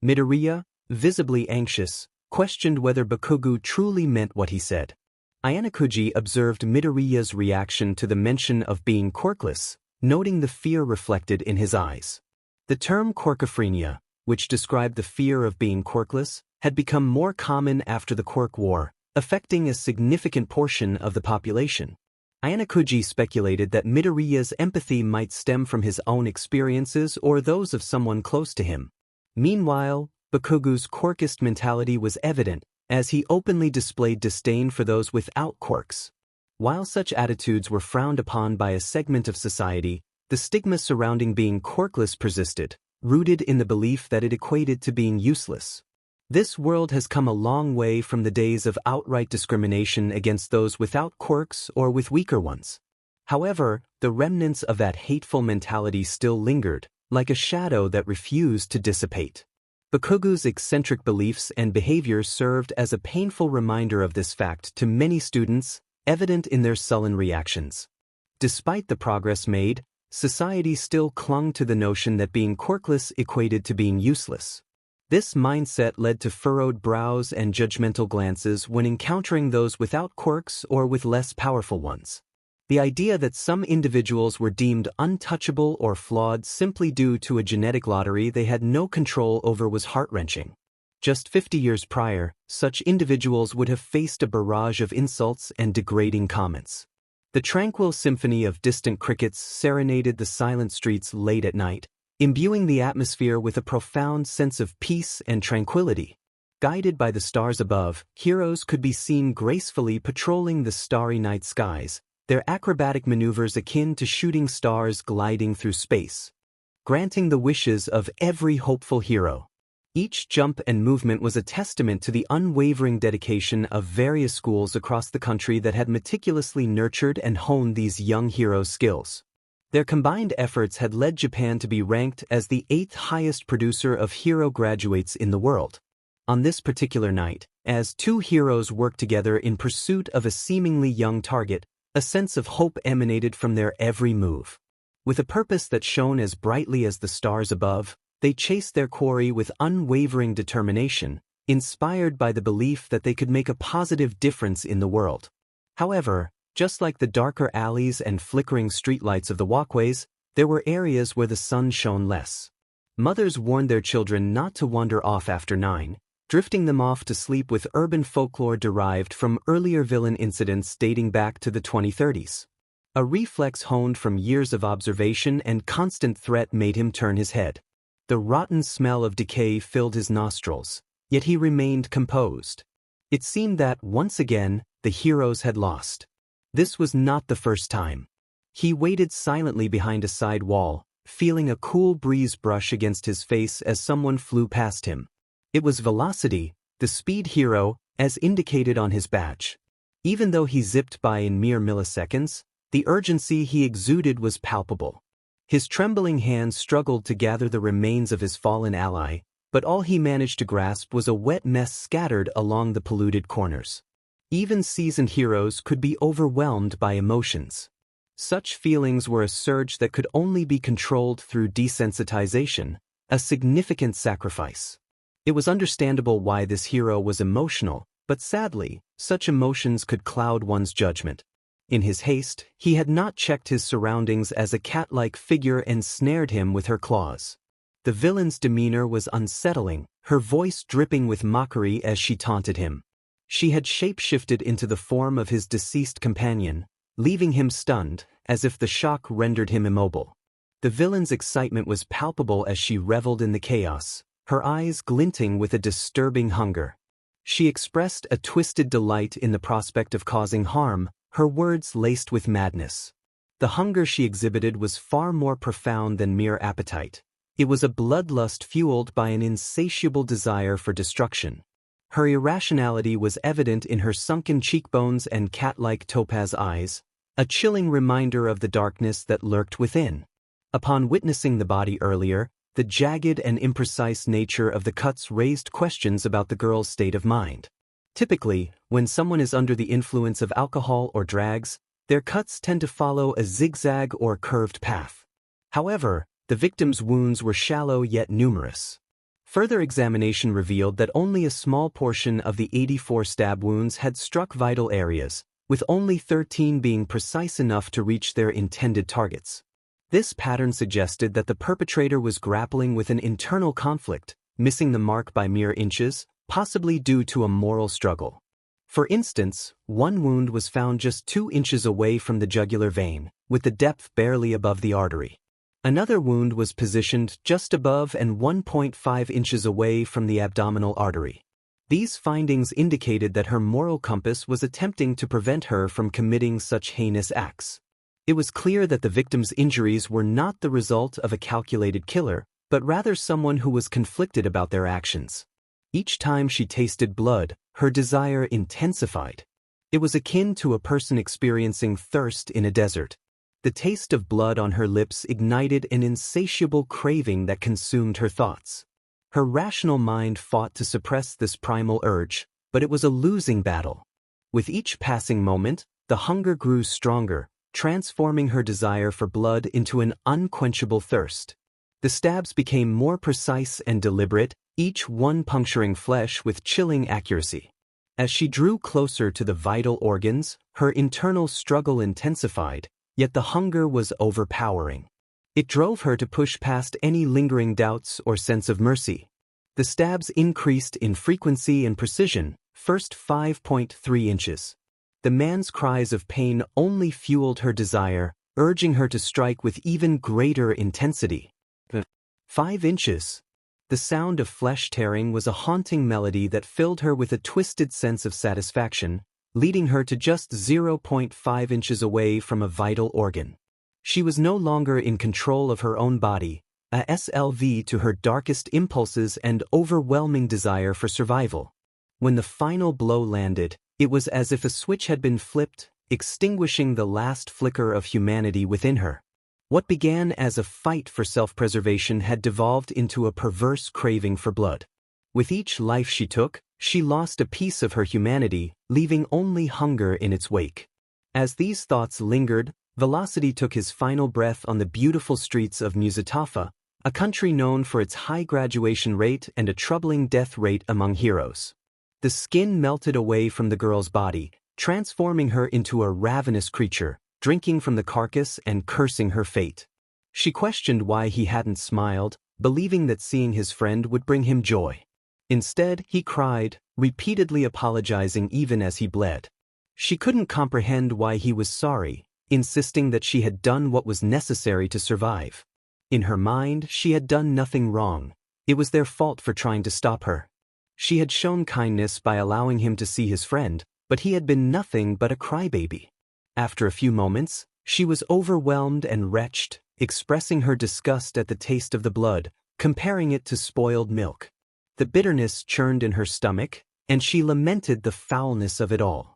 Midoriya, visibly anxious, questioned whether Bakugo truly meant what he said. Ayanokuji observed Midoriya's reaction to the mention of being quirkless, noting the fear reflected in his eyes. The term quirkophrenia, which described the fear of being quirkless, had become more common after the Quirk War, affecting a significant portion of the population. Ayanokuji speculated that Midoriya's empathy might stem from his own experiences or those of someone close to him. Meanwhile, Bakugo's quirkist mentality was evident, as he openly displayed disdain for those without quirks. While such attitudes were frowned upon by a segment of society, the stigma surrounding being quirkless persisted, rooted in the belief that it equated to being useless. This world has come a long way from the days of outright discrimination against those without quirks or with weaker ones. However, the remnants of that hateful mentality still lingered, like a shadow that refused to dissipate. Bakugu's eccentric beliefs and behavior served as a painful reminder of this fact to many students, evident in their sullen reactions. Despite the progress made, society still clung to the notion that being quirkless equated to being useless. This mindset led to furrowed brows and judgmental glances when encountering those without quirks or with less powerful ones. The idea that some individuals were deemed untouchable or flawed simply due to a genetic lottery they had no control over was heart-wrenching. Just 50 years prior, such individuals would have faced a barrage of insults and degrading comments. The tranquil symphony of distant crickets serenaded the silent streets late at night, imbuing the atmosphere with a profound sense of peace and tranquility. Guided by the stars above, heroes could be seen gracefully patrolling the starry night skies, their acrobatic maneuvers akin to shooting stars gliding through space, granting the wishes of every hopeful hero. Each jump and movement was a testament to the unwavering dedication of various schools across the country that had meticulously nurtured and honed these young heroes' skills. Their combined efforts had led Japan to be ranked as the 8th highest producer of hero graduates in the world. On this particular night, as two heroes worked together in pursuit of a seemingly young target, a sense of hope emanated from their every move. With a purpose that shone as brightly as the stars above, they chased their quarry with unwavering determination, inspired by the belief that they could make a positive difference in the world. However, just like the darker alleys and flickering streetlights of the walkways, there were areas where the sun shone less. Mothers warned their children not to wander off after 9, drifting them off to sleep with urban folklore derived from earlier villain incidents dating back to the 2030s. A reflex honed from years of observation and constant threat made him turn his head. The rotten smell of decay filled his nostrils, yet he remained composed. It seemed that, once again, the heroes had lost. This was not the first time. He waited silently behind a side wall, feeling a cool breeze brush against his face as someone flew past him. It was Velocity, the speed hero, as indicated on his badge. Even though he zipped by in mere milliseconds, the urgency he exuded was palpable. His trembling hands struggled to gather the remains of his fallen ally, but all he managed to grasp was a wet mess scattered along the polluted corners. Even seasoned heroes could be overwhelmed by emotions. Such feelings were a surge that could only be controlled through desensitization, a significant sacrifice. It was understandable why this hero was emotional, but sadly, such emotions could cloud one's judgment. In his haste, he had not checked his surroundings as a cat-like figure ensnared him with her claws. The villain's demeanor was unsettling, her voice dripping with mockery as she taunted him. She had shape-shifted into the form of his deceased companion, leaving him stunned, as if the shock rendered him immobile. The villain's excitement was palpable as she reveled in the chaos, her eyes glinting with a disturbing hunger. She expressed a twisted delight in the prospect of causing harm, her words laced with madness. The hunger she exhibited was far more profound than mere appetite. It was a bloodlust fueled by an insatiable desire for destruction. Her irrationality was evident in her sunken cheekbones and cat-like topaz eyes, a chilling reminder of the darkness that lurked within. Upon witnessing the body earlier, the jagged and imprecise nature of the cuts raised questions about the girl's state of mind. Typically, when someone is under the influence of alcohol or drugs, their cuts tend to follow a zigzag or curved path. However, the victim's wounds were shallow yet numerous. Further examination revealed that only a small portion of the 84 stab wounds had struck vital areas, with only 13 being precise enough to reach their intended targets. This pattern suggested that the perpetrator was grappling with an internal conflict, missing the mark by mere inches, possibly due to a moral struggle. For instance, one wound was found just 2 inches away from the jugular vein, with the depth barely above the artery. Another wound was positioned just above and 1.5 inches away from the abdominal artery. These findings indicated that her moral compass was attempting to prevent her from committing such heinous acts. It was clear that the victim's injuries were not the result of a calculated killer, but rather someone who was conflicted about their actions. Each time she tasted blood, her desire intensified. It was akin to a person experiencing thirst in a desert. The taste of blood on her lips ignited an insatiable craving that consumed her thoughts. Her rational mind fought to suppress this primal urge, but it was a losing battle. With each passing moment, the hunger grew stronger, transforming her desire for blood into an unquenchable thirst. The stabs became more precise and deliberate, each one puncturing flesh with chilling accuracy. As she drew closer to the vital organs, her internal struggle intensified, yet the hunger was overpowering. It drove her to push past any lingering doubts or sense of mercy. The stabs increased in frequency and precision, first 5.3 inches. The man's cries of pain only fueled her desire, urging her to strike with even greater intensity. 5 inches. The sound of flesh tearing was a haunting melody that filled her with a twisted sense of satisfaction, leading her to just 0.5 inches away from a vital organ. She was no longer in control of her own body, a SLV to her darkest impulses and overwhelming desire for survival. When the final blow landed, it was as if a switch had been flipped, extinguishing the last flicker of humanity within her. What began as a fight for self-preservation had devolved into a perverse craving for blood. With each life she took, she lost a piece of her humanity, leaving only hunger in its wake. As these thoughts lingered, Velocity took his final breath on the beautiful streets of Musitafa, a country known for its high graduation rate and a troubling death rate among heroes. The skin melted away from the girl's body, transforming her into a ravenous creature, drinking from the carcass and cursing her fate. She questioned why he hadn't smiled, believing that seeing his friend would bring him joy. Instead, he cried, repeatedly apologizing even as he bled. She couldn't comprehend why he was sorry, insisting that she had done what was necessary to survive. In her mind, she had done nothing wrong. It was their fault for trying to stop her. She had shown kindness by allowing him to see his friend, but he had been nothing but a crybaby. After a few moments, she was overwhelmed and wretched, expressing her disgust at the taste of the blood, comparing it to spoiled milk. The bitterness churned in her stomach, and she lamented the foulness of it all.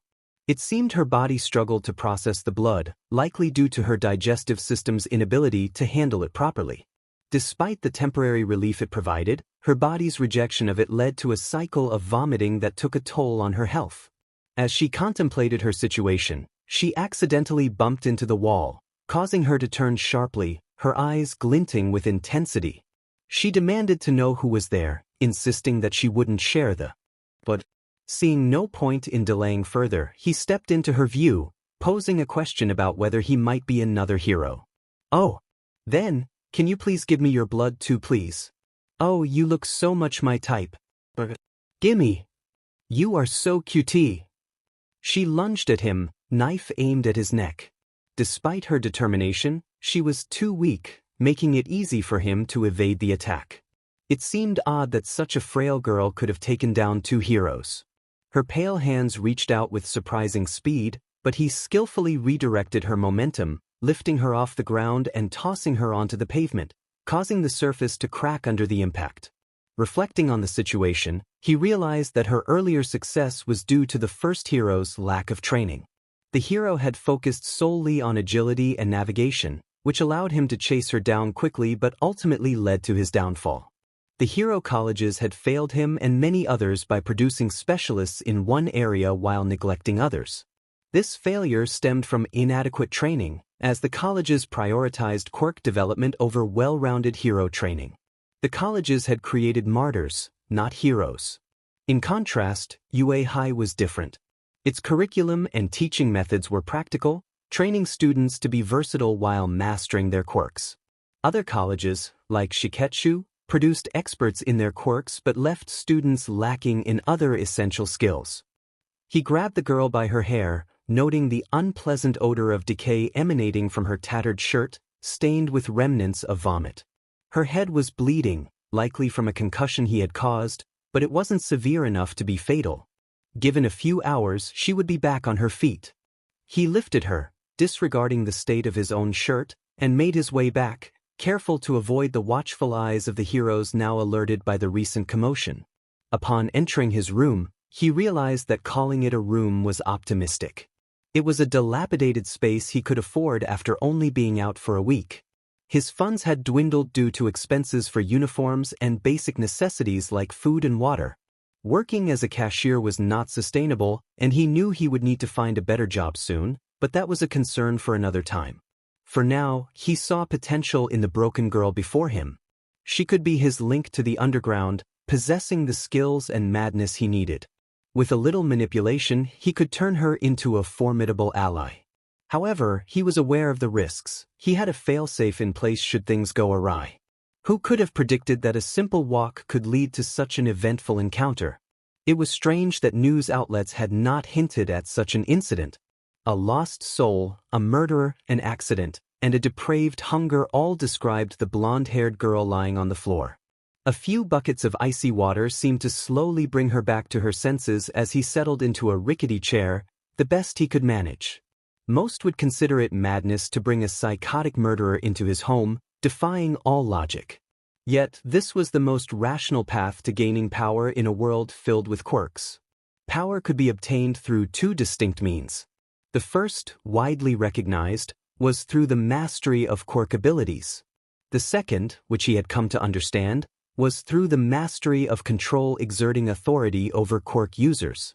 It seemed her body struggled to process the blood, likely due to her digestive system's inability to handle it properly. Despite the temporary relief it provided, her body's rejection of it led to a cycle of vomiting that took a toll on her health. As she contemplated her situation, she accidentally bumped into the wall, causing her to turn sharply, her eyes glinting with intensity. She demanded to know who was there, insisting that she wouldn't share but seeing no point in delaying further, he stepped into her view, posing a question about whether he might be another hero. "Oh, then, can you please give me your blood too, please? Oh, you look so much my type. Gimme. You are so cutie." She lunged at him, knife aimed at his neck. Despite her determination, she was too weak, making it easy for him to evade the attack. It seemed odd that such a frail girl could have taken down two heroes. Her pale hands reached out with surprising speed, but he skillfully redirected her momentum, lifting her off the ground and tossing her onto the pavement, causing the surface to crack under the impact. Reflecting on the situation, he realized that her earlier success was due to the first hero's lack of training. The hero had focused solely on agility and navigation, which allowed him to chase her down quickly but ultimately led to his downfall. The hero colleges had failed him and many others by producing specialists in one area while neglecting others. This failure stemmed from inadequate training, as the colleges prioritized quirk development over well-rounded hero training. The colleges had created martyrs, not heroes. In contrast, UA High was different. Its curriculum and teaching methods were practical, training students to be versatile while mastering their quirks. Other colleges, like Shiketsu, produced experts in their quirks but left students lacking in other essential skills. He grabbed the girl by her hair, noting the unpleasant odor of decay emanating from her tattered shirt, stained with remnants of vomit. Her head was bleeding, likely from a concussion he had caused, but it wasn't severe enough to be fatal. Given a few hours, she would be back on her feet. He lifted her, disregarding the state of his own shirt, and made his way back, careful to avoid the watchful eyes of the heroes now alerted by the recent commotion. Upon entering his room, he realized that calling it a room was optimistic. It was a dilapidated space he could afford after only being out for a week. His funds had dwindled due to expenses for uniforms and basic necessities like food and water. Working as a cashier was not sustainable, and he knew he would need to find a better job soon, but that was a concern for another time. For now, he saw potential in the broken girl before him. She could be his link to the underground, possessing the skills and madness he needed. With a little manipulation, he could turn her into a formidable ally. However, he was aware of the risks. He had a failsafe in place should things go awry. Who could have predicted that a simple walk could lead to such an eventful encounter? It was strange that news outlets had not hinted at such an incident. A lost soul, a murderer, an accident, and a depraved hunger all described the blonde-haired girl lying on the floor. A few buckets of icy water seemed to slowly bring her back to her senses as he settled into a rickety chair, the best he could manage. Most would consider it madness to bring a psychotic murderer into his home, defying all logic. Yet, this was the most rational path to gaining power in a world filled with quirks. Power could be obtained through two distinct means. The first, widely recognized, was through the mastery of quirk abilities. The second, which he had come to understand, was through the mastery of control exerting authority over quirk users.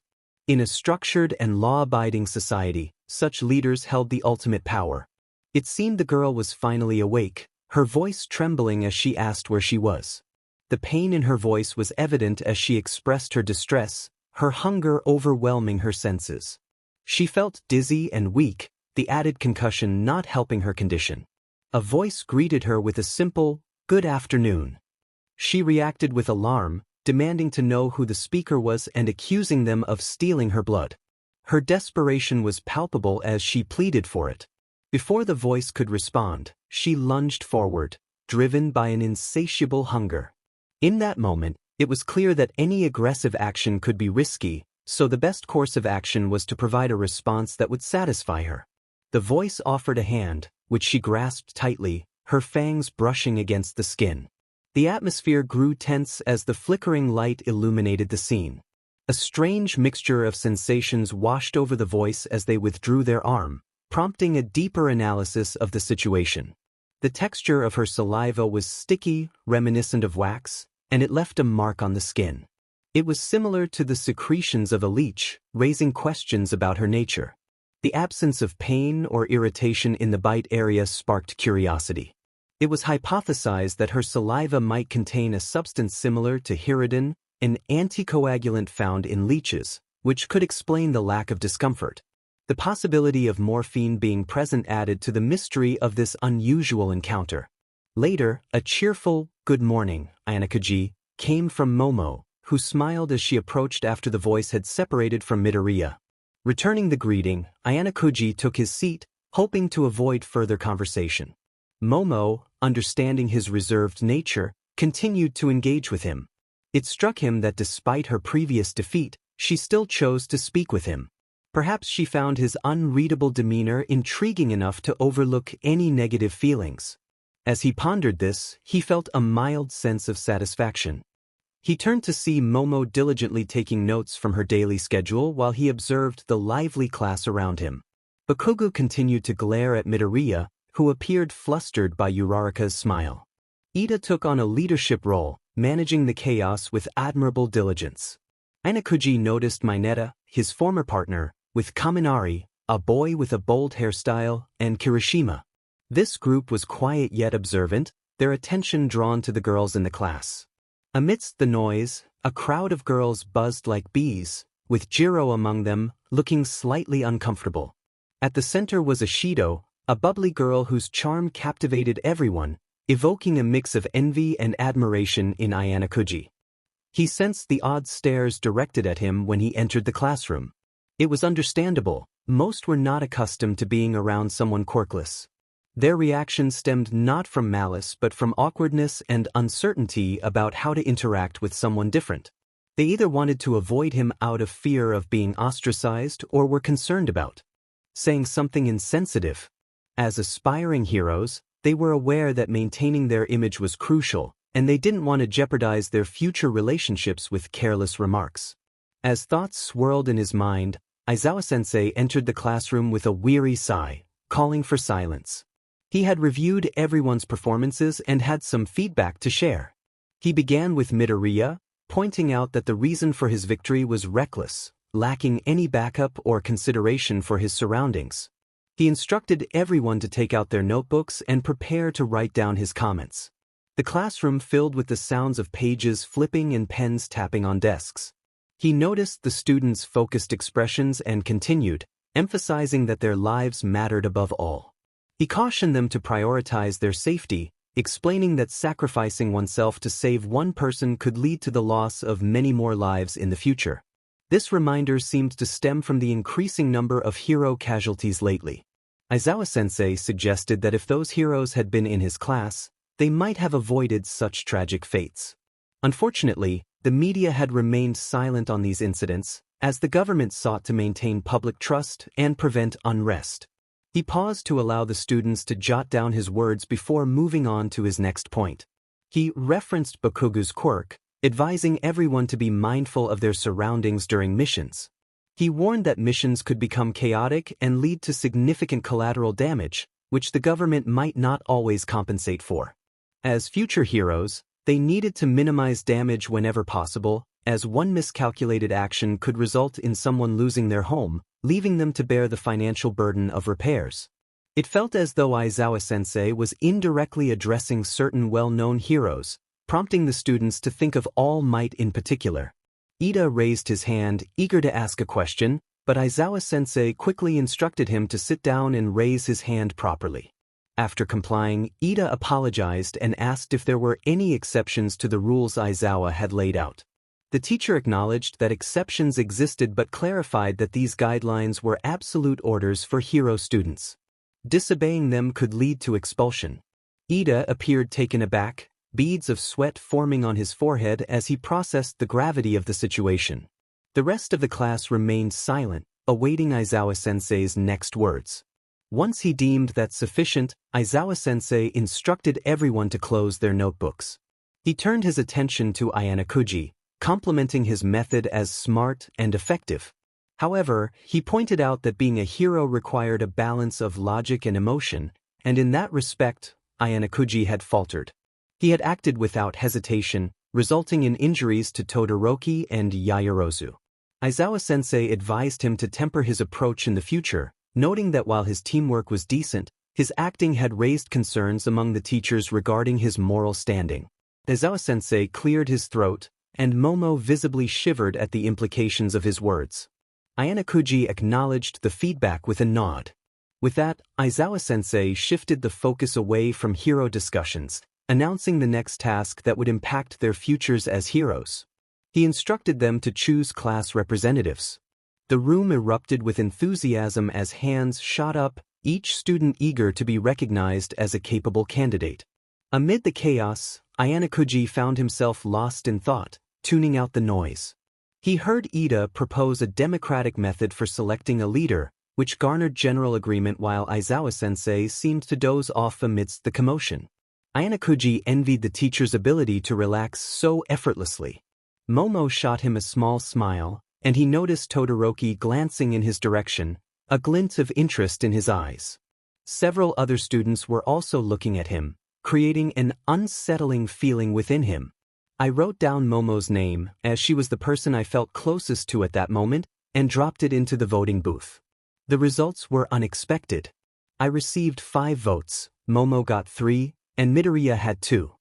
In a structured and law-abiding society, such leaders held the ultimate power. It seemed the girl was finally awake, her voice trembling as she asked where she was. The pain in her voice was evident as she expressed her distress, her hunger overwhelming her senses. She felt dizzy and weak, the added concussion not helping her condition. A voice greeted her with a simple, "Good afternoon." She reacted with alarm, demanding to know who the speaker was and accusing them of stealing her blood. Her desperation was palpable as she pleaded for it. Before the voice could respond, she lunged forward, driven by an insatiable hunger. In that moment, it was clear that any aggressive action could be risky, so the best course of action was to provide a response that would satisfy her. The voice offered a hand, which she grasped tightly, her fangs brushing against the skin. The atmosphere grew tense as the flickering light illuminated the scene. A strange mixture of sensations washed over the voice as they withdrew their arm, prompting a deeper analysis of the situation. The texture of her saliva was sticky, reminiscent of wax, and it left a mark on the skin. It was similar to the secretions of a leech, raising questions about her nature. The absence of pain or irritation in the bite area sparked curiosity. It was hypothesized that her saliva might contain a substance similar to hirudin, an anticoagulant found in leeches, which could explain the lack of discomfort. The possibility of morphine being present added to the mystery of this unusual encounter. Later, a cheerful, "Good morning, Ayanakuji," came from Momo, who smiled as she approached after the voice had separated from Midoriya. Returning the greeting, Ayanakuji took his seat, hoping to avoid further conversation. Momo, understanding his reserved nature, continued to engage with him. It struck him that despite her previous defeat, she still chose to speak with him. Perhaps she found his unreadable demeanor intriguing enough to overlook any negative feelings. As he pondered this, he felt a mild sense of satisfaction. He turned to see Momo diligently taking notes from her daily schedule while he observed the lively class around him. Bakugo continued to glare at Midoriya, who appeared flustered by Uraraka's smile. Ida took on a leadership role, managing the chaos with admirable diligence. Ayanakuji noticed Mineta, his former partner, with Kaminari, a boy with a bold hairstyle, and Kirishima. This group was quiet yet observant, their attention drawn to the girls in the class. Amidst the noise, a crowd of girls buzzed like bees, with Jiro among them, looking slightly uncomfortable. At the center was Ashido, a bubbly girl whose charm captivated everyone, evoking a mix of envy and admiration in Ayanakuji. He sensed the odd stares directed at him when he entered the classroom. It was understandable, most were not accustomed to being around someone quirkless. Their reaction stemmed not from malice but from awkwardness and uncertainty about how to interact with someone different. They either wanted to avoid him out of fear of being ostracized or were concerned about saying something insensitive. As aspiring heroes, they were aware that maintaining their image was crucial, and they didn't want to jeopardize their future relationships with careless remarks. As thoughts swirled in his mind, Aizawa-sensei entered the classroom with a weary sigh, calling for silence. He had reviewed everyone's performances and had some feedback to share. He began with Midoriya, pointing out that the reason for his victory was reckless, lacking any backup or consideration for his surroundings. He instructed everyone to take out their notebooks and prepare to write down his comments. The classroom filled with the sounds of pages flipping and pens tapping on desks. He noticed the students' focused expressions and continued, emphasizing that their lives mattered above all. He cautioned them to prioritize their safety, explaining that sacrificing oneself to save one person could lead to the loss of many more lives in the future. This reminder seemed to stem from the increasing number of hero casualties lately. Aizawa-sensei suggested that if those heroes had been in his class, they might have avoided such tragic fates. Unfortunately, the media had remained silent on these incidents, as the government sought to maintain public trust and prevent unrest. He paused to allow the students to jot down his words before moving on to his next point. He referenced Bakugo's quirk, advising everyone to be mindful of their surroundings during missions. He warned that missions could become chaotic and lead to significant collateral damage, which the government might not always compensate for. As future heroes, they needed to minimize damage whenever possible, as one miscalculated action could result in someone losing their home, leaving them to bear the financial burden of repairs. It felt as though Aizawa-sensei was indirectly addressing certain well-known heroes, prompting the students to think of All Might in particular. Ida raised his hand, eager to ask a question, but Aizawa-sensei quickly instructed him to sit down and raise his hand properly. After complying, Ida apologized and asked if there were any exceptions to the rules Aizawa had laid out. The teacher acknowledged that exceptions existed but clarified that these guidelines were absolute orders for hero students. Disobeying them could lead to expulsion. Ida appeared taken aback, beads of sweat forming on his forehead as he processed the gravity of the situation. The rest of the class remained silent, awaiting Aizawa-sensei's next words. Once he deemed that sufficient, Aizawa-sensei instructed everyone to close their notebooks. He turned his attention to Ayanokuji, complimenting his method as smart and effective. However, he pointed out that being a hero required a balance of logic and emotion, and in that respect, Ayanokuji had faltered. He had acted without hesitation, resulting in injuries to Todoroki and Yaoyorozu. Aizawa-sensei advised him to temper his approach in the future, noting that while his teamwork was decent, his acting had raised concerns among the teachers regarding his moral standing. Aizawa-sensei cleared his throat, and Momo visibly shivered at the implications of his words. Ayanokuji acknowledged the feedback with a nod. With that, Aizawa-sensei shifted the focus away from hero discussions, announcing the next task that would impact their futures as heroes. He instructed them to choose class representatives. The room erupted with enthusiasm as hands shot up, each student eager to be recognized as a capable candidate. Amid the chaos, Ayanokuji found himself lost in thought, tuning out the noise. He heard Ida propose a democratic method for selecting a leader, which garnered general agreement while Aizawa-sensei seemed to doze off amidst the commotion. Ayanokuji envied the teacher's ability to relax so effortlessly. Momo shot him a small smile, and he noticed Todoroki glancing in his direction, a glint of interest in his eyes. Several other students were also looking at him, creating an unsettling feeling within him. I wrote down Momo's name, as she was the person I felt closest to at that moment, and dropped it into the voting booth. The results were unexpected. I received 5 votes, Momo got 3, and Midoriya had 2.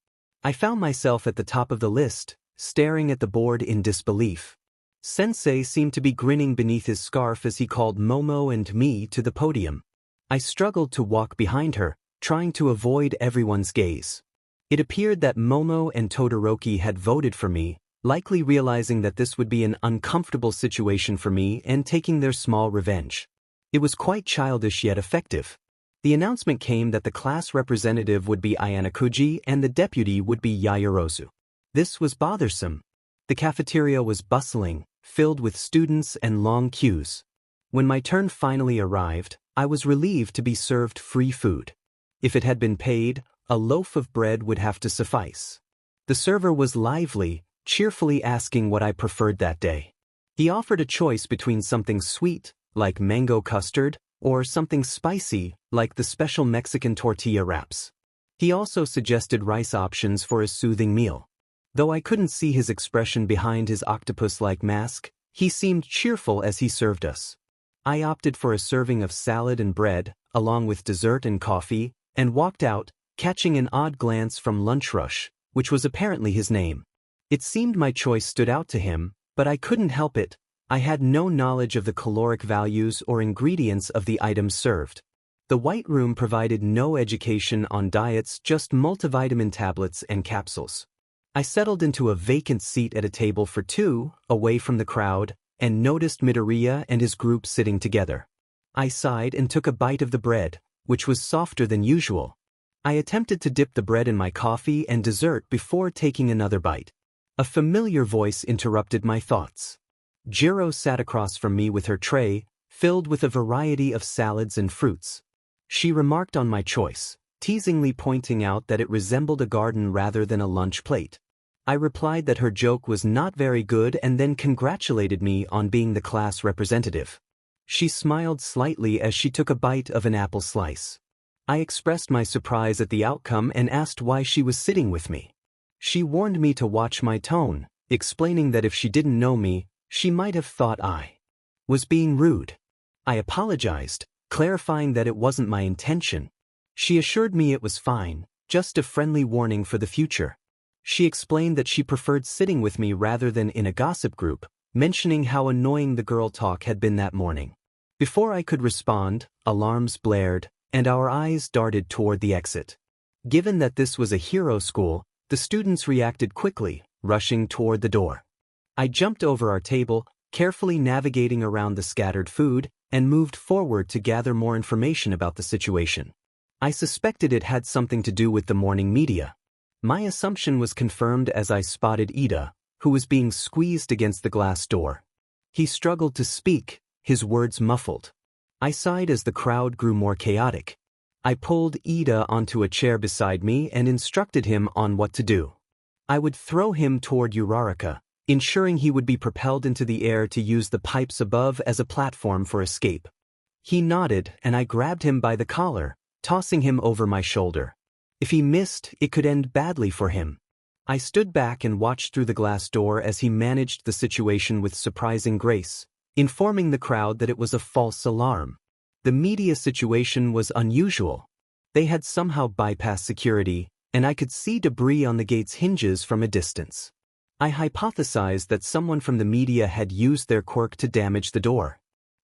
I found myself at the top of the list, staring at the board in disbelief. Sensei seemed to be grinning beneath his scarf as he called Momo and me to the podium. I struggled to walk behind her, trying to avoid everyone's gaze. It appeared that Momo and Todoroki had voted for me, likely realizing that this would be an uncomfortable situation for me and taking their small revenge. It was quite childish yet effective. The announcement came that the class representative would be Ayanokuji and the deputy would be Yaoyorozu. This was bothersome. The cafeteria was bustling, filled with students and long queues. When my turn finally arrived, I was relieved to be served free food. If it had been paid, a loaf of bread would have to suffice. The server was lively, cheerfully asking what I preferred that day. He offered a choice between something sweet, like mango custard, or something spicy, like the special Mexican tortilla wraps. He also suggested rice options for a soothing meal. Though I couldn't see his expression behind his octopus-like mask, he seemed cheerful as he served us. I opted for a serving of salad and bread, along with dessert and coffee, and walked out, catching an odd glance from Lunch Rush, which was apparently his name. It seemed my choice stood out to him, but I couldn't help it. I had no knowledge of the caloric values or ingredients of the items served. The White Room provided no education on diets, just multivitamin tablets and capsules. I settled into a vacant seat at a table for two, away from the crowd, and noticed Midoriya and his group sitting together. I sighed and took a bite of the bread, which was softer than usual. I attempted to dip the bread in my coffee and dessert before taking another bite. A familiar voice interrupted my thoughts. Jiro sat across from me with her tray, filled with a variety of salads and fruits. She remarked on my choice, teasingly pointing out that it resembled a garden rather than a lunch plate. I replied that her joke was not very good and then congratulated me on being the class representative. She smiled slightly as she took a bite of an apple slice. I expressed my surprise at the outcome and asked why she was sitting with me. She warned me to watch my tone, explaining that if she didn't know me, she might have thought I was being rude. I apologized, clarifying that it wasn't my intention. She assured me it was fine, just a friendly warning for the future. She explained that she preferred sitting with me rather than in a gossip group, mentioning how annoying the girl talk had been that morning. Before I could respond, alarms blared, and our eyes darted toward the exit. Given that this was a hero school, the students reacted quickly, rushing toward the door. I jumped over our table, carefully navigating around the scattered food, and moved forward to gather more information about the situation. I suspected it had something to do with the morning media. My assumption was confirmed as I spotted Ida, who was being squeezed against the glass door. He struggled to speak, his words muffled. I sighed as the crowd grew more chaotic. I pulled Ida onto a chair beside me and instructed him on what to do. I would throw him toward Uraraka, ensuring he would be propelled into the air to use the pipes above as a platform for escape. He nodded, and I grabbed him by the collar, tossing him over my shoulder. If he missed, it could end badly for him. I stood back and watched through the glass door as he managed the situation with surprising grace, informing the crowd that it was a false alarm. The media situation was unusual. They had somehow bypassed security, and I could see debris on the gate's hinges from a distance. I hypothesized that someone from the media had used their quirk to damage the door.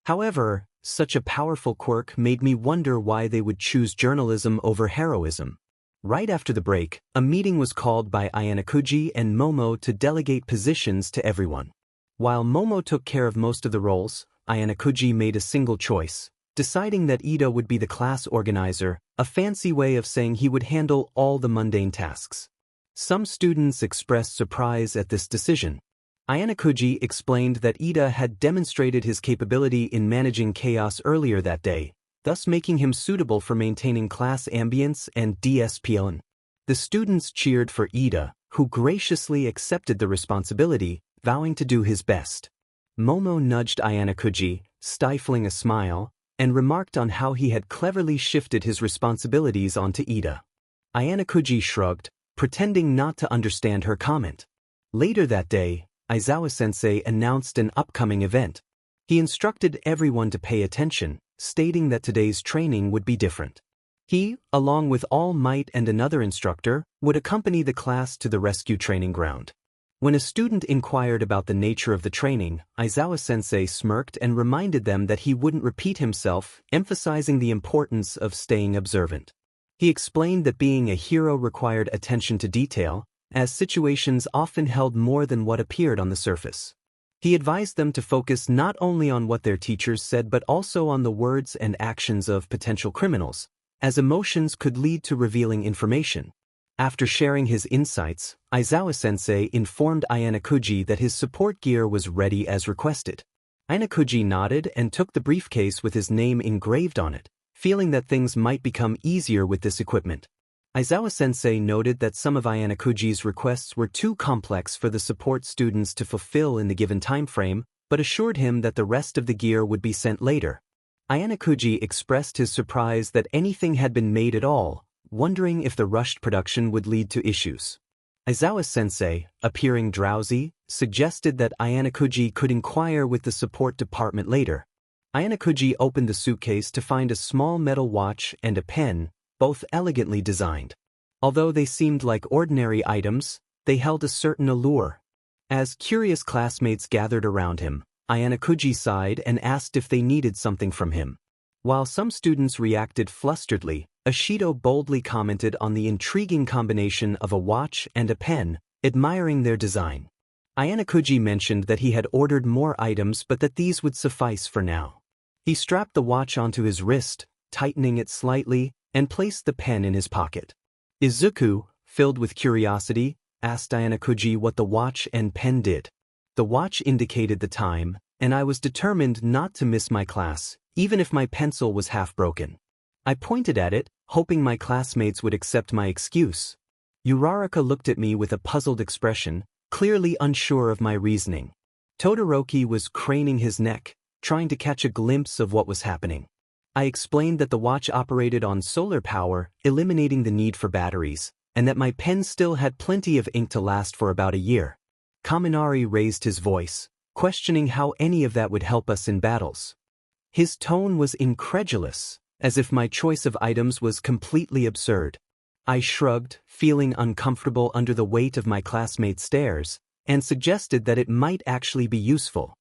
However, such a powerful quirk made me wonder why they would choose journalism over heroism. Right after the break, a meeting was called by Ayanakuji and Momo to delegate positions to everyone. While Momo took care of most of the roles, Ayanakuji made a single choice, deciding that Ida would be the class organizer, a fancy way of saying he would handle all the mundane tasks. Some students expressed surprise at this decision. Ayanakuji explained that Ida had demonstrated his capability in managing chaos earlier that day, thus making him suitable for maintaining class ambience and discipline. The students cheered for Ida, who graciously accepted the responsibility, vowing to do his best. Momo nudged Ayanakuji, stifling a smile, and remarked on how he had cleverly shifted his responsibilities onto Ida. Ayanakuji shrugged, pretending not to understand her comment. Later that day, Aizawa-sensei announced an upcoming event. He instructed everyone to pay attention, stating that today's training would be different. He, along with All Might and another instructor, would accompany the class to the rescue training ground. When a student inquired about the nature of the training, Aizawa-sensei smirked and reminded them that he wouldn't repeat himself, emphasizing the importance of staying observant. He explained that being a hero required attention to detail, as situations often held more than what appeared on the surface. He advised them to focus not only on what their teachers said but also on the words and actions of potential criminals, as emotions could lead to revealing information. After sharing his insights, Aizawa-sensei informed Ayanakuji that his support gear was ready as requested. Ayanakuji nodded and took the briefcase with his name engraved on it, feeling that things might become easier with this equipment. Aizawa-sensei noted that some of Ayanakuji's requests were too complex for the support students to fulfill in the given time frame, but assured him that the rest of the gear would be sent later. Ayanokuji expressed his surprise that anything had been made at all, wondering if the rushed production would lead to issues. Aizawa-sensei, appearing drowsy, suggested that Ayanokuji could inquire with the support department later. Ayanokuji opened the suitcase to find a small metal watch and a pen, both elegantly designed. Although they seemed like ordinary items, they held a certain allure. As curious classmates gathered around him, Ayanokuji sighed and asked if they needed something from him. While some students reacted flusteredly, Ashido boldly commented on the intriguing combination of a watch and a pen, admiring their design. Ayanokuji mentioned that he had ordered more items but that these would suffice for now. He strapped the watch onto his wrist, tightening it slightly, and placed the pen in his pocket. Izuku, filled with curiosity, asked Ayanokuji what the watch and pen did. The watch indicated the time, and I was determined not to miss my class, even if my pencil was half broken. I pointed at it, hoping my classmates would accept my excuse. Uraraka looked at me with a puzzled expression, clearly unsure of my reasoning. Todoroki was craning his neck, trying to catch a glimpse of what was happening. I explained that the watch operated on solar power, eliminating the need for batteries, and that my pen still had plenty of ink to last for about a year. Kaminari raised his voice, questioning how any of that would help us in battles. His tone was incredulous, as if my choice of items was completely absurd. I shrugged, feeling uncomfortable under the weight of my classmates' stares, and suggested that it might actually be useful.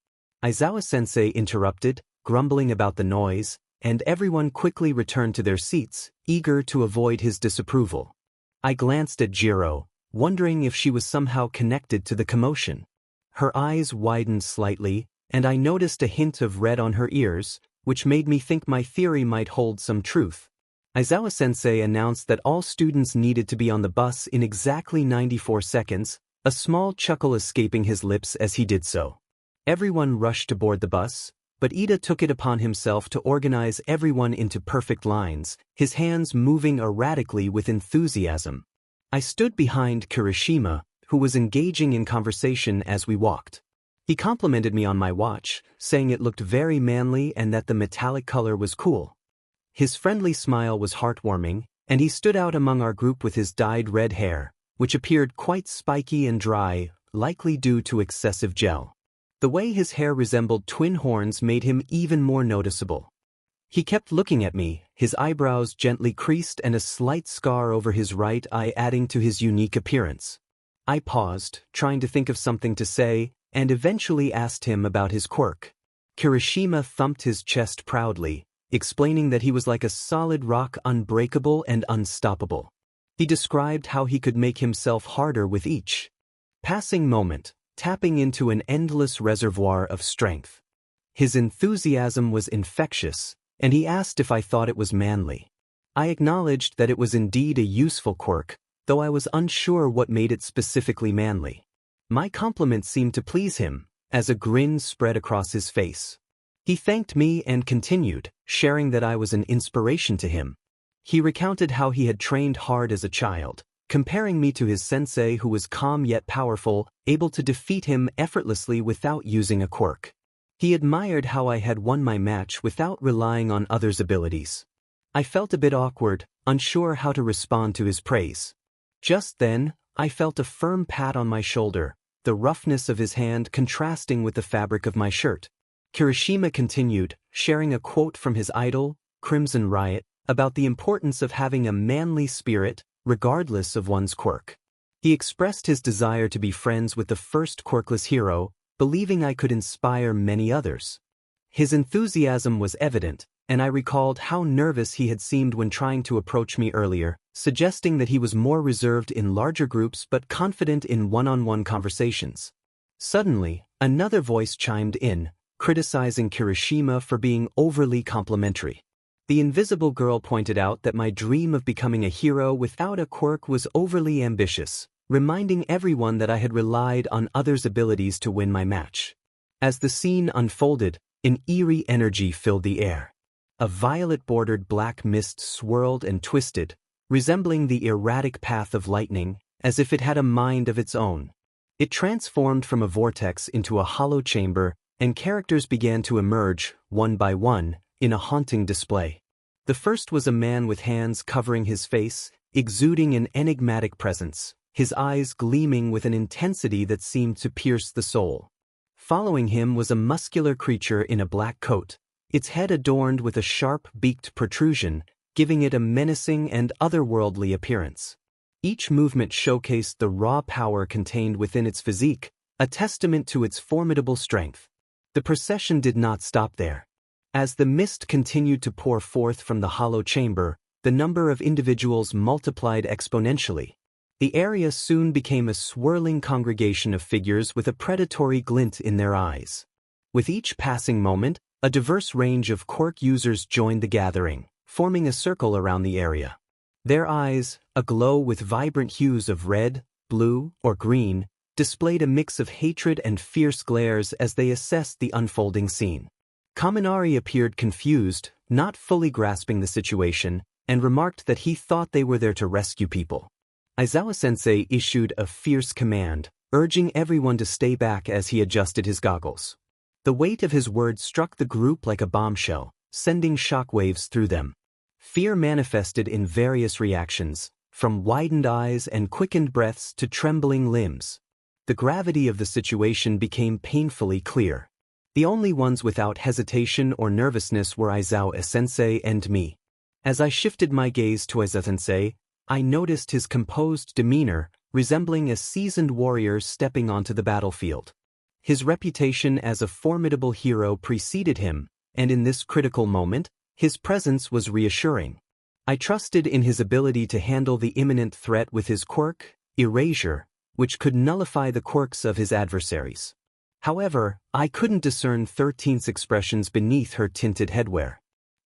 Aizawa-sensei interrupted, grumbling about the noise, and everyone quickly returned to their seats, eager to avoid his disapproval. I glanced at Jiro, wondering if she was somehow connected to the commotion. Her eyes widened slightly, and I noticed a hint of red on her ears, which made me think my theory might hold some truth. Aizawa-sensei announced that all students needed to be on the bus in exactly 94 seconds, a small chuckle escaping his lips as he did so. Everyone rushed to board the bus, but Ida took it upon himself to organize everyone into perfect lines, his hands moving erratically with enthusiasm. I stood behind Kirishima, who was engaging in conversation as we walked. He complimented me on my watch, saying it looked very manly and that the metallic color was cool. His friendly smile was heartwarming, and he stood out among our group with his dyed red hair, which appeared quite spiky and dry, likely due to excessive gel. The way his hair resembled twin horns made him even more noticeable. He kept looking at me, his eyebrows gently creased and a slight scar over his right eye adding to his unique appearance. I paused, trying to think of something to say, and eventually asked him about his quirk. Kirishima thumped his chest proudly, explaining that he was like a solid rock, unbreakable and unstoppable. He described how he could make himself harder with each passing moment, tapping into an endless reservoir of strength. His enthusiasm was infectious, and he asked if I thought it was manly. I acknowledged that it was indeed a useful quirk, though I was unsure what made it specifically manly. My compliment seemed to please him, as a grin spread across his face. He thanked me and continued, sharing that I was an inspiration to him. He recounted how he had trained hard as a child, comparing me to his sensei who was calm yet powerful, able to defeat him effortlessly without using a quirk. He admired how I had won my match without relying on others' abilities. I felt a bit awkward, unsure how to respond to his praise. Just then, I felt a firm pat on my shoulder, the roughness of his hand contrasting with the fabric of my shirt. Kirishima continued, sharing a quote from his idol, Crimson Riot, about the importance of having a manly spirit, regardless of one's quirk. He expressed his desire to be friends with the first quirkless hero, believing I could inspire many others. His enthusiasm was evident, and I recalled how nervous he had seemed when trying to approach me earlier, suggesting that he was more reserved in larger groups but confident in one-on-one conversations. Suddenly, another voice chimed in, criticizing Kirishima for being overly complimentary. The invisible girl pointed out that my dream of becoming a hero without a quirk was overly ambitious, reminding everyone that I had relied on others' abilities to win my match. As the scene unfolded, an eerie energy filled the air. A violet-bordered black mist swirled and twisted, resembling the erratic path of lightning, as if it had a mind of its own. It transformed from a vortex into a hollow chamber, and characters began to emerge, one by one, in a haunting display. The first was a man with hands covering his face, exuding an enigmatic presence, his eyes gleaming with an intensity that seemed to pierce the soul. Following him was a muscular creature in a black coat, its head adorned with a sharp-beaked protrusion, giving it a menacing and otherworldly appearance. Each movement showcased the raw power contained within its physique, a testament to its formidable strength. The procession did not stop there. As the mist continued to pour forth from the hollow chamber, the number of individuals multiplied exponentially. The area soon became a swirling congregation of figures with a predatory glint in their eyes. With each passing moment, a diverse range of quirk users joined the gathering, forming a circle around the area. Their eyes, aglow with vibrant hues of red, blue, or green, displayed a mix of hatred and fierce glares as they assessed the unfolding scene. Kaminari appeared confused, not fully grasping the situation, and remarked that he thought they were there to rescue people. Aizawa-sensei issued a fierce command, urging everyone to stay back as he adjusted his goggles. The weight of his words struck the group like a bombshell, sending shockwaves through them. Fear manifested in various reactions, from widened eyes and quickened breaths to trembling limbs. The gravity of the situation became painfully clear. The only ones without hesitation or nervousness were Aizawa-sensei and me. As I shifted my gaze to Aizawa-sensei, I noticed his composed demeanor, resembling a seasoned warrior stepping onto the battlefield. His reputation as a formidable hero preceded him, and in this critical moment, his presence was reassuring. I trusted in his ability to handle the imminent threat with his quirk, Erasure, which could nullify the quirks of his adversaries. However, I couldn't discern 13's expressions beneath her tinted headwear.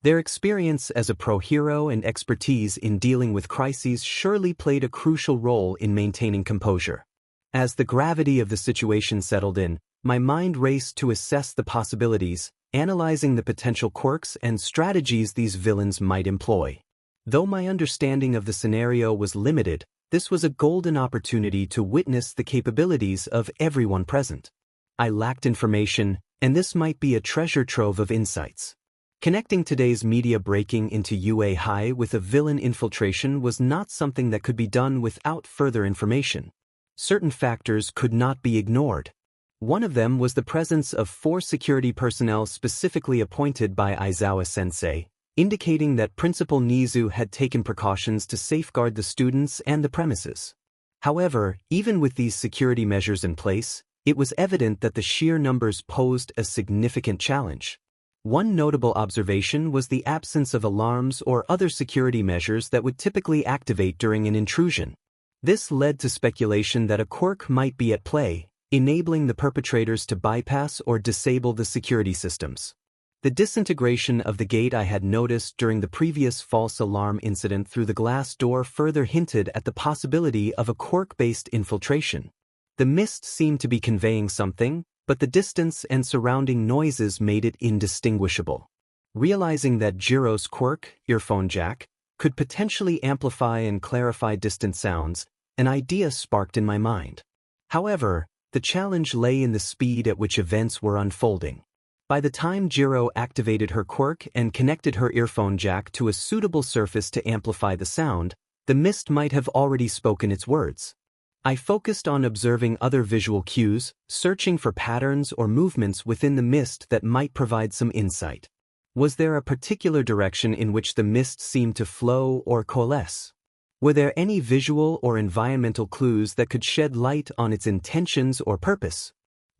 Their experience as a pro-hero and expertise in dealing with crises surely played a crucial role in maintaining composure. As the gravity of the situation settled in, my mind raced to assess the possibilities, analyzing the potential quirks and strategies these villains might employ. Though my understanding of the scenario was limited, this was a golden opportunity to witness the capabilities of everyone present. I lacked information, and this might be a treasure trove of insights. Connecting today's media breaking into UA High with a villain infiltration was not something that could be done without further information. Certain factors could not be ignored. One of them was the presence of 4 security personnel specifically appointed by Aizawa-sensei, indicating that Principal Nizu had taken precautions to safeguard the students and the premises. However, even with these security measures in place, it was evident that the sheer numbers posed a significant challenge. One notable observation was the absence of alarms or other security measures that would typically activate during an intrusion. This led to speculation that a quirk might be at play, enabling the perpetrators to bypass or disable the security systems. The disintegration of the gate I had noticed during the previous false alarm incident through the glass door further hinted at the possibility of a quirk-based infiltration. The mist seemed to be conveying something, but the distance and surrounding noises made it indistinguishable. Realizing that Jiro's quirk, earphone jack, could potentially amplify and clarify distant sounds, an idea sparked in my mind. However, the challenge lay in the speed at which events were unfolding. By the time Jiro activated her quirk and connected her earphone jack to a suitable surface to amplify the sound, the mist might have already spoken its words. I focused on observing other visual cues, searching for patterns or movements within the mist that might provide some insight. Was there a particular direction in which the mist seemed to flow or coalesce? Were there any visual or environmental clues that could shed light on its intentions or purpose?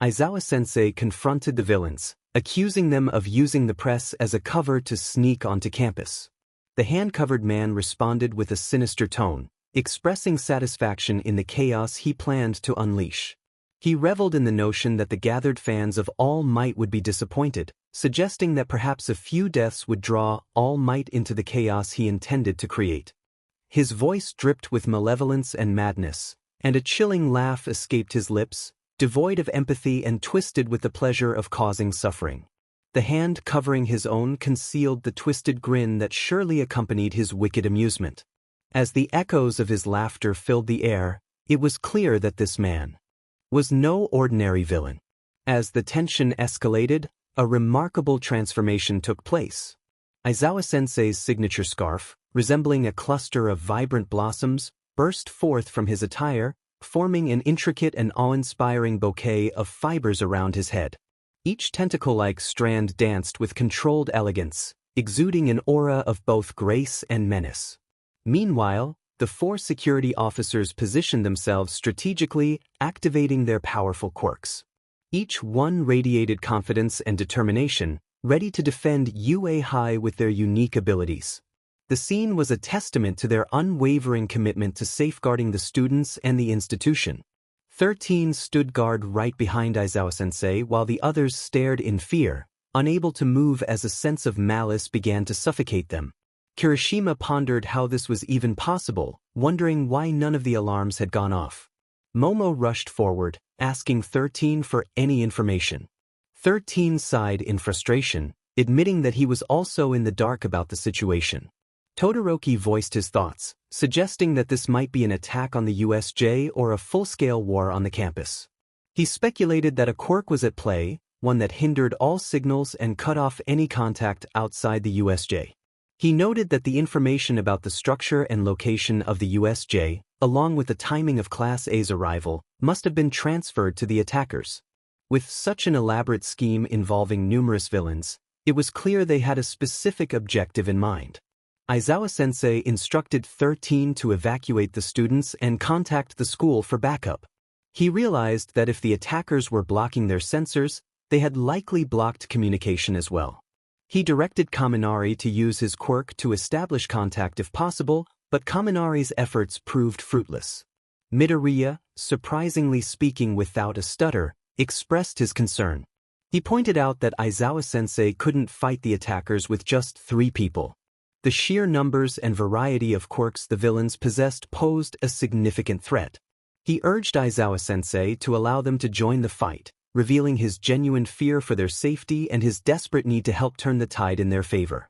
Aizawa-sensei confronted the villains, accusing them of using the press as a cover to sneak onto campus. The hand-covered man responded with a sinister tone, expressing satisfaction in the chaos he planned to unleash. He reveled in the notion that the gathered fans of All Might would be disappointed, suggesting that perhaps a few deaths would draw All Might into the chaos he intended to create. His voice dripped with malevolence and madness, and a chilling laugh escaped his lips, devoid of empathy and twisted with the pleasure of causing suffering. The hand covering his own concealed the twisted grin that surely accompanied his wicked amusement. As the echoes of his laughter filled the air, it was clear that this man was no ordinary villain. As the tension escalated, a remarkable transformation took place. Aizawa-sensei's signature scarf, resembling a cluster of vibrant blossoms, burst forth from his attire, forming an intricate and awe-inspiring bouquet of fibers around his head. Each tentacle-like strand danced with controlled elegance, exuding an aura of both grace and menace. Meanwhile, the 4 security officers positioned themselves strategically, activating their powerful quirks. Each one radiated confidence and determination, ready to defend UA High with their unique abilities. The scene was a testament to their unwavering commitment to safeguarding the students and the institution. 13 stood guard right behind Aizawa-sensei while the others stared in fear, unable to move as a sense of malice began to suffocate them. Kirishima pondered how this was even possible, wondering why none of the alarms had gone off. Momo rushed forward, asking 13 for any information. 13 sighed in frustration, admitting that he was also in the dark about the situation. Todoroki voiced his thoughts, suggesting that this might be an attack on the USJ or a full-scale war on the campus. He speculated that a quirk was at play, one that hindered all signals and cut off any contact outside the USJ. He noted that the information about the structure and location of the USJ, along with the timing of Class A's arrival, must have been transferred to the attackers. With such an elaborate scheme involving numerous villains, it was clear they had a specific objective in mind. Aizawa-sensei instructed 13 to evacuate the students and contact the school for backup. He realized that if the attackers were blocking their sensors, they had likely blocked communication as well. He directed Kaminari to use his quirk to establish contact if possible, but Kaminari's efforts proved fruitless. Midoriya, surprisingly speaking without a stutter, expressed his concern. He pointed out that Aizawa-sensei couldn't fight the attackers with just 3 people. The sheer numbers and variety of quirks the villains possessed posed a significant threat. He urged Aizawa-sensei to allow them to join the fight, revealing his genuine fear for their safety and his desperate need to help turn the tide in their favor.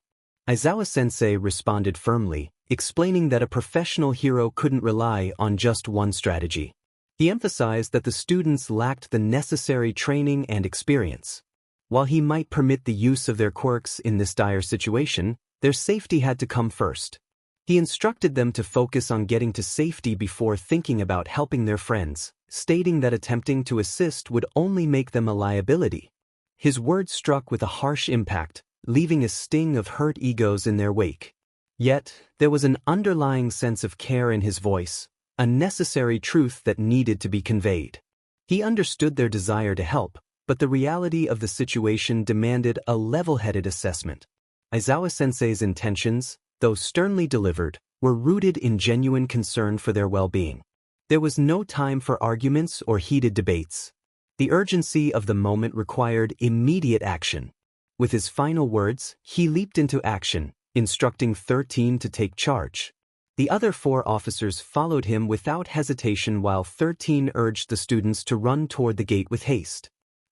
Aizawa-sensei responded firmly, explaining that a professional hero couldn't rely on just one strategy. He emphasized that the students lacked the necessary training and experience. While he might permit the use of their quirks in this dire situation, their safety had to come first. He instructed them to focus on getting to safety before thinking about helping their friends, stating that attempting to assist would only make them a liability. His words struck with a harsh impact, leaving a sting of hurt egos in their wake. Yet, there was an underlying sense of care in his voice, a necessary truth that needed to be conveyed. He understood their desire to help, but the reality of the situation demanded a level-headed assessment. Aizawa-sensei's intentions, though sternly delivered, were rooted in genuine concern for their well-being. There was no time for arguments or heated debates. The urgency of the moment required immediate action. With his final words, he leaped into action, instructing 13 to take charge. The other 4 officers followed him without hesitation while 13 urged the students to run toward the gate with haste.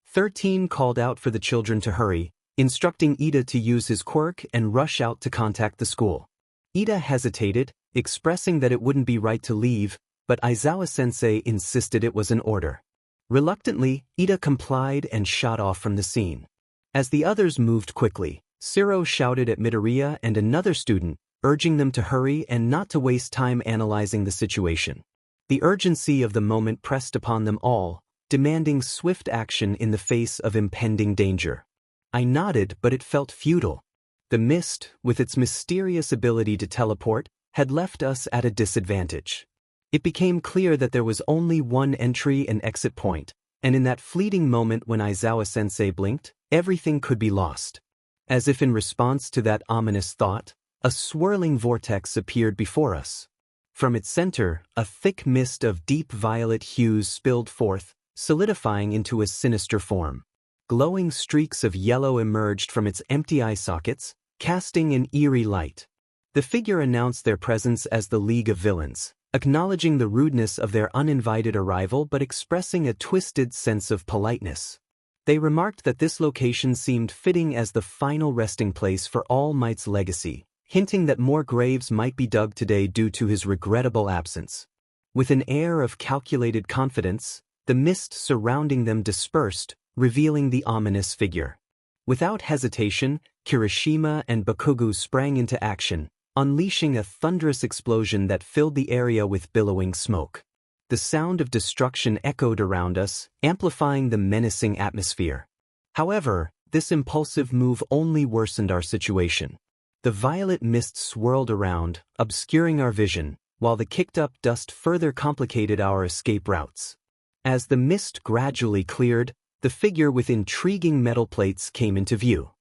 13 called out for the children to hurry, instructing Ida to use his quirk and rush out to contact the school. Ida hesitated, expressing that it wouldn't be right to leave, but Aizawa-sensei insisted it was an order. Reluctantly, Ida complied and shot off from the scene. As the others moved quickly, Shiro shouted at Midoriya and another student, urging them to hurry and not to waste time analyzing the situation. The urgency of the moment pressed upon them all, demanding swift action in the face of impending danger. I nodded, but it felt futile. The mist, with its mysterious ability to teleport, had left us at a disadvantage. It became clear that there was only one entry and exit point, and in that fleeting moment when Aizawa-sensei blinked, everything could be lost. As if in response to that ominous thought, a swirling vortex appeared before us. From its center, a thick mist of deep violet hues spilled forth, solidifying into a sinister form. Glowing streaks of yellow emerged from its empty eye sockets, casting an eerie light. The figure announced their presence as the League of Villains, acknowledging the rudeness of their uninvited arrival but expressing a twisted sense of politeness. They remarked that this location seemed fitting as the final resting place for All Might's legacy, hinting that more graves might be dug today due to his regrettable absence. With an air of calculated confidence, the mist surrounding them dispersed, revealing the ominous figure. Without hesitation, Kirishima and Bakugo sprang into action, unleashing a thunderous explosion that filled the area with billowing smoke. The sound of destruction echoed around us, amplifying the menacing atmosphere. However, this impulsive move only worsened our situation. The violet mist swirled around, obscuring our vision, while the kicked-up dust further complicated our escape routes. As the mist gradually cleared, the figure with intriguing metal plates came into view.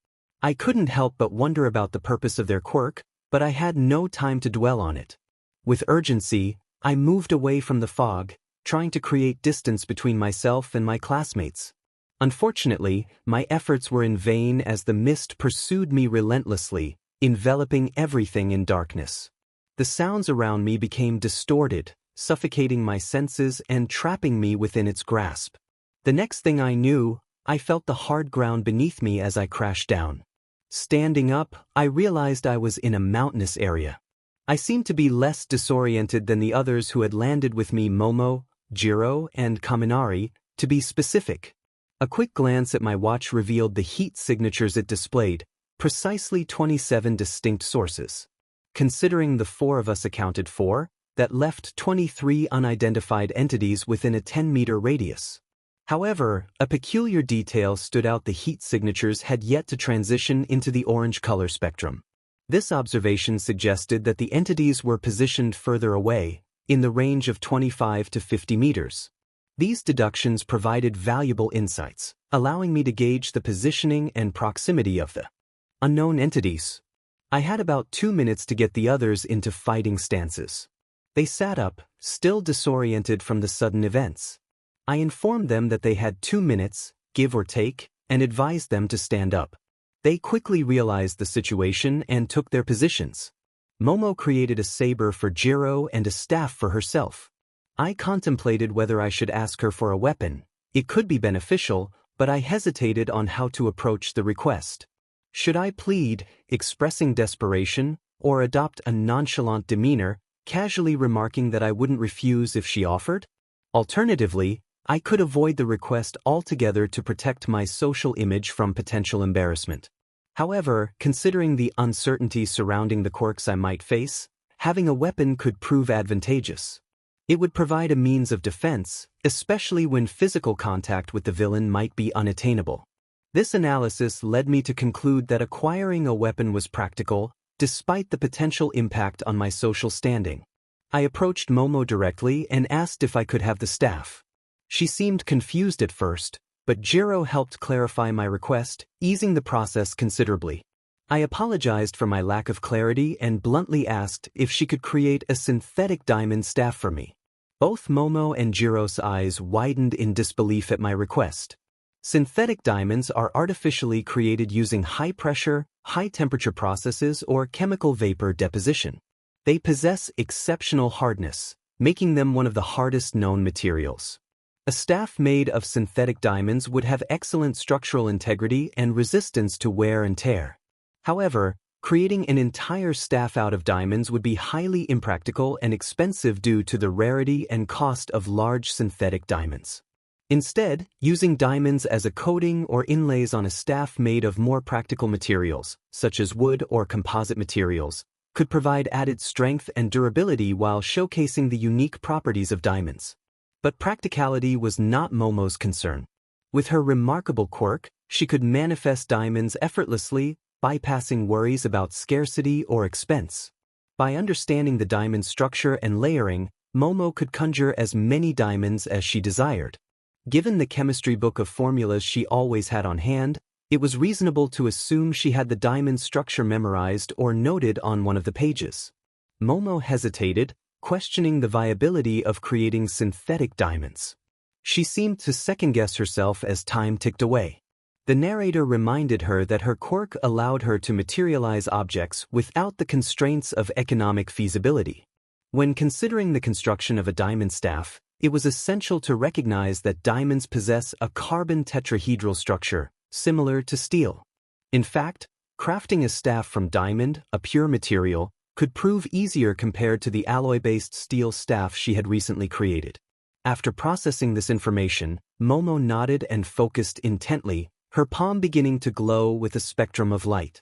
I couldn't help but wonder about the purpose of their quirk, but I had no time to dwell on it. With urgency, I moved away from the fog, trying to create distance between myself and my classmates. Unfortunately, my efforts were in vain as the mist pursued me relentlessly, enveloping everything in darkness. The sounds around me became distorted, suffocating my senses and trapping me within its grasp. The next thing I knew, I felt the hard ground beneath me as I crashed down. Standing up, I realized I was in a mountainous area. I seemed to be less disoriented than the others who had landed with me, Momo, Jiro, and Kaminari, to be specific. A quick glance at my watch revealed the heat signatures it displayed, precisely 27 distinct sources. Considering the 4 of us accounted for, that left 23 unidentified entities within a 10-meter radius. However, a peculiar detail stood out: the heat signatures had yet to transition into the orange color spectrum. This observation suggested that the entities were positioned further away, in the range of 25 to 50 meters. These deductions provided valuable insights, allowing me to gauge the positioning and proximity of the unknown entities. I had about 2 minutes to get the others into fighting stances. They sat up, still disoriented from the sudden events. I informed them that they had 2 minutes, give or take, and advised them to stand up. They quickly realized the situation and took their positions. Momo created a saber for Jiro and a staff for herself. I contemplated whether I should ask her for a weapon. It could be beneficial, but I hesitated on how to approach the request. Should I plead, expressing desperation, or adopt a nonchalant demeanor, casually remarking that I wouldn't refuse if she offered? Alternatively, I could avoid the request altogether to protect my social image from potential embarrassment. However, considering the uncertainty surrounding the quirks I might face, having a weapon could prove advantageous. It would provide a means of defense, especially when physical contact with the villain might be unattainable. This analysis led me to conclude that acquiring a weapon was practical, despite the potential impact on my social standing. I approached Momo directly and asked if I could have the staff. She seemed confused at first, but Jiro helped clarify my request, easing the process considerably. I apologized for my lack of clarity and bluntly asked if she could create a synthetic diamond staff for me. Both Momo and Jiro's eyes widened in disbelief at my request. Synthetic diamonds are artificially created using high-pressure, high-temperature processes or chemical vapor deposition. They possess exceptional hardness, making them one of the hardest known materials. A staff made of synthetic diamonds would have excellent structural integrity and resistance to wear and tear. However, creating an entire staff out of diamonds would be highly impractical and expensive due to the rarity and cost of large synthetic diamonds. Instead, using diamonds as a coating or inlays on a staff made of more practical materials, such as wood or composite materials, could provide added strength and durability while showcasing the unique properties of diamonds. But practicality was not Momo's concern. With her remarkable quirk, she could manifest diamonds effortlessly, bypassing worries about scarcity or expense. By understanding the diamond structure and layering, Momo could conjure as many diamonds as she desired. Given the chemistry book of formulas she always had on hand, it was reasonable to assume she had the diamond structure memorized or noted on one of the pages. Momo hesitated, questioning the viability of creating synthetic diamonds. She seemed to second-guess herself as time ticked away. The narrator reminded her that her quirk allowed her to materialize objects without the constraints of economic feasibility. When considering the construction of a diamond staff, it was essential to recognize that diamonds possess a carbon tetrahedral structure, similar to steel. In fact, crafting a staff from diamond, a pure material, could prove easier compared to the alloy-based steel staff she had recently created. After processing this information, Momo nodded and focused intently, her palm beginning to glow with a spectrum of light.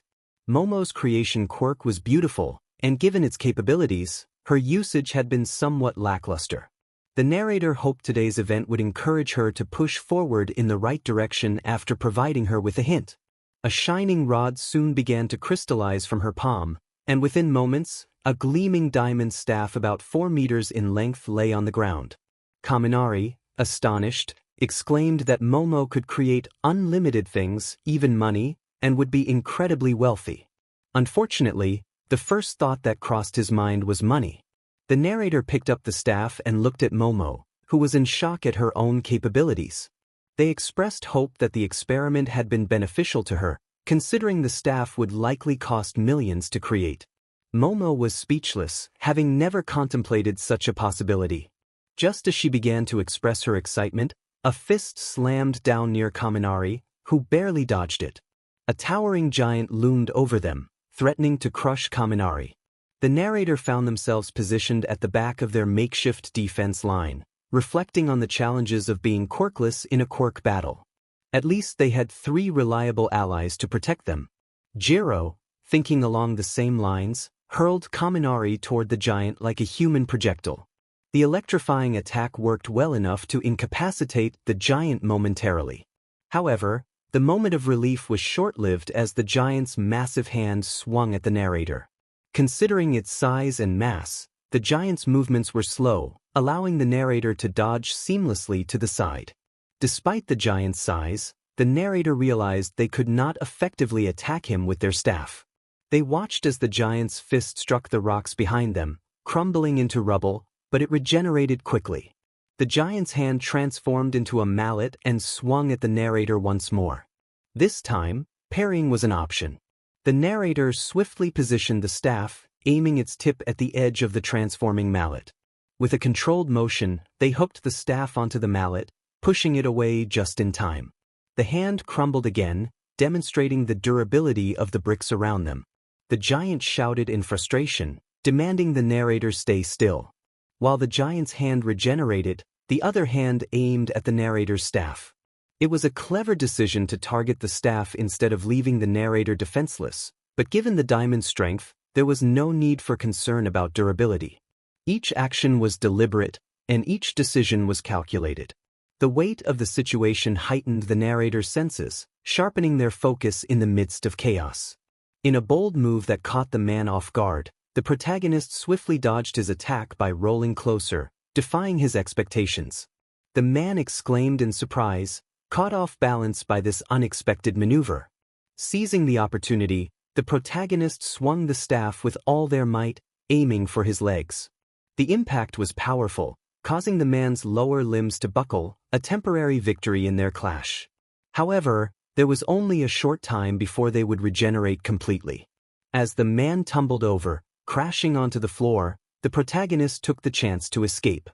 Momo's creation quirk was beautiful, and given its capabilities, her usage had been somewhat lackluster. The narrator hoped today's event would encourage her to push forward in the right direction after providing her with a hint. A shining rod soon began to crystallize from her palm, and within moments, a gleaming diamond staff about 4 meters in length lay on the ground. Kaminari, astonished, exclaimed that Momo could create unlimited things, even money, and would be incredibly wealthy. Unfortunately, the first thought that crossed his mind was money. The narrator picked up the staff and looked at Momo, who was in shock at her own capabilities. They expressed hope that the experiment had been beneficial to her, considering the staff would likely cost millions to create. Momo was speechless, having never contemplated such a possibility. Just as she began to express her excitement, a fist slammed down near Kaminari, who barely dodged it. A towering giant loomed over them, threatening to crush Kaminari. The narrator found themselves positioned at the back of their makeshift defense line, reflecting on the challenges of being quirkless in a quirk battle. At least they had 3 reliable allies to protect them. Jiro, thinking along the same lines, hurled Kaminari toward the giant like a human projectile. The electrifying attack worked well enough to incapacitate the giant momentarily. However, the moment of relief was short-lived as the giant's massive hand swung at the narrator. Considering its size and mass, the giant's movements were slow, allowing the narrator to dodge seamlessly to the side. Despite the giant's size, the narrator realized they could not effectively attack him with their staff. They watched as the giant's fist struck the rocks behind them, crumbling into rubble, but it regenerated quickly. The giant's hand transformed into a mallet and swung at the narrator once more. This time, parrying was an option. The narrator swiftly positioned the staff, aiming its tip at the edge of the transforming mallet. With a controlled motion, they hooked the staff onto the mallet, pushing it away just in time. The hand crumbled again, demonstrating the durability of the bricks around them. The giant shouted in frustration, demanding the narrator stay still. While the giant's hand regenerated, the other hand aimed at the narrator's staff. It was a clever decision to target the staff instead of leaving the narrator defenseless, but given the diamond's strength, there was no need for concern about durability. Each action was deliberate, and each decision was calculated. The weight of the situation heightened the narrator's senses, sharpening their focus in the midst of chaos. In a bold move that caught the man off guard, the protagonist swiftly dodged his attack by rolling closer, defying his expectations. The man exclaimed in surprise, caught off balance by this unexpected maneuver. Seizing the opportunity, the protagonist swung the staff with all their might, aiming for his legs. The impact was powerful, causing the man's lower limbs to buckle, a temporary victory in their clash. However, there was only a short time before they would regenerate completely. As the man tumbled over, crashing onto the floor, the protagonist took the chance to escape.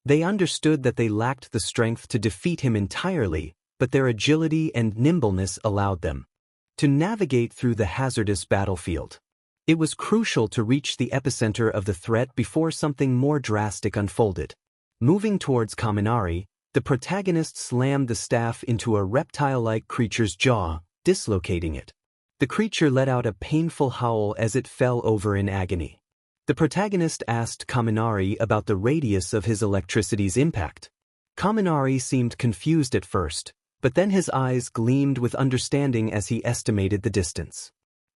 They understood that they lacked the strength to defeat him entirely, but their agility and nimbleness allowed them to navigate through the hazardous battlefield. It was crucial to reach the epicenter of the threat before something more drastic unfolded. Moving towards Kaminari, the protagonist slammed the staff into a reptile-like creature's jaw, dislocating it. The creature let out a painful howl as it fell over in agony. The protagonist asked Kaminari about the radius of his electricity's impact. Kaminari seemed confused at first, but then his eyes gleamed with understanding as he estimated the distance.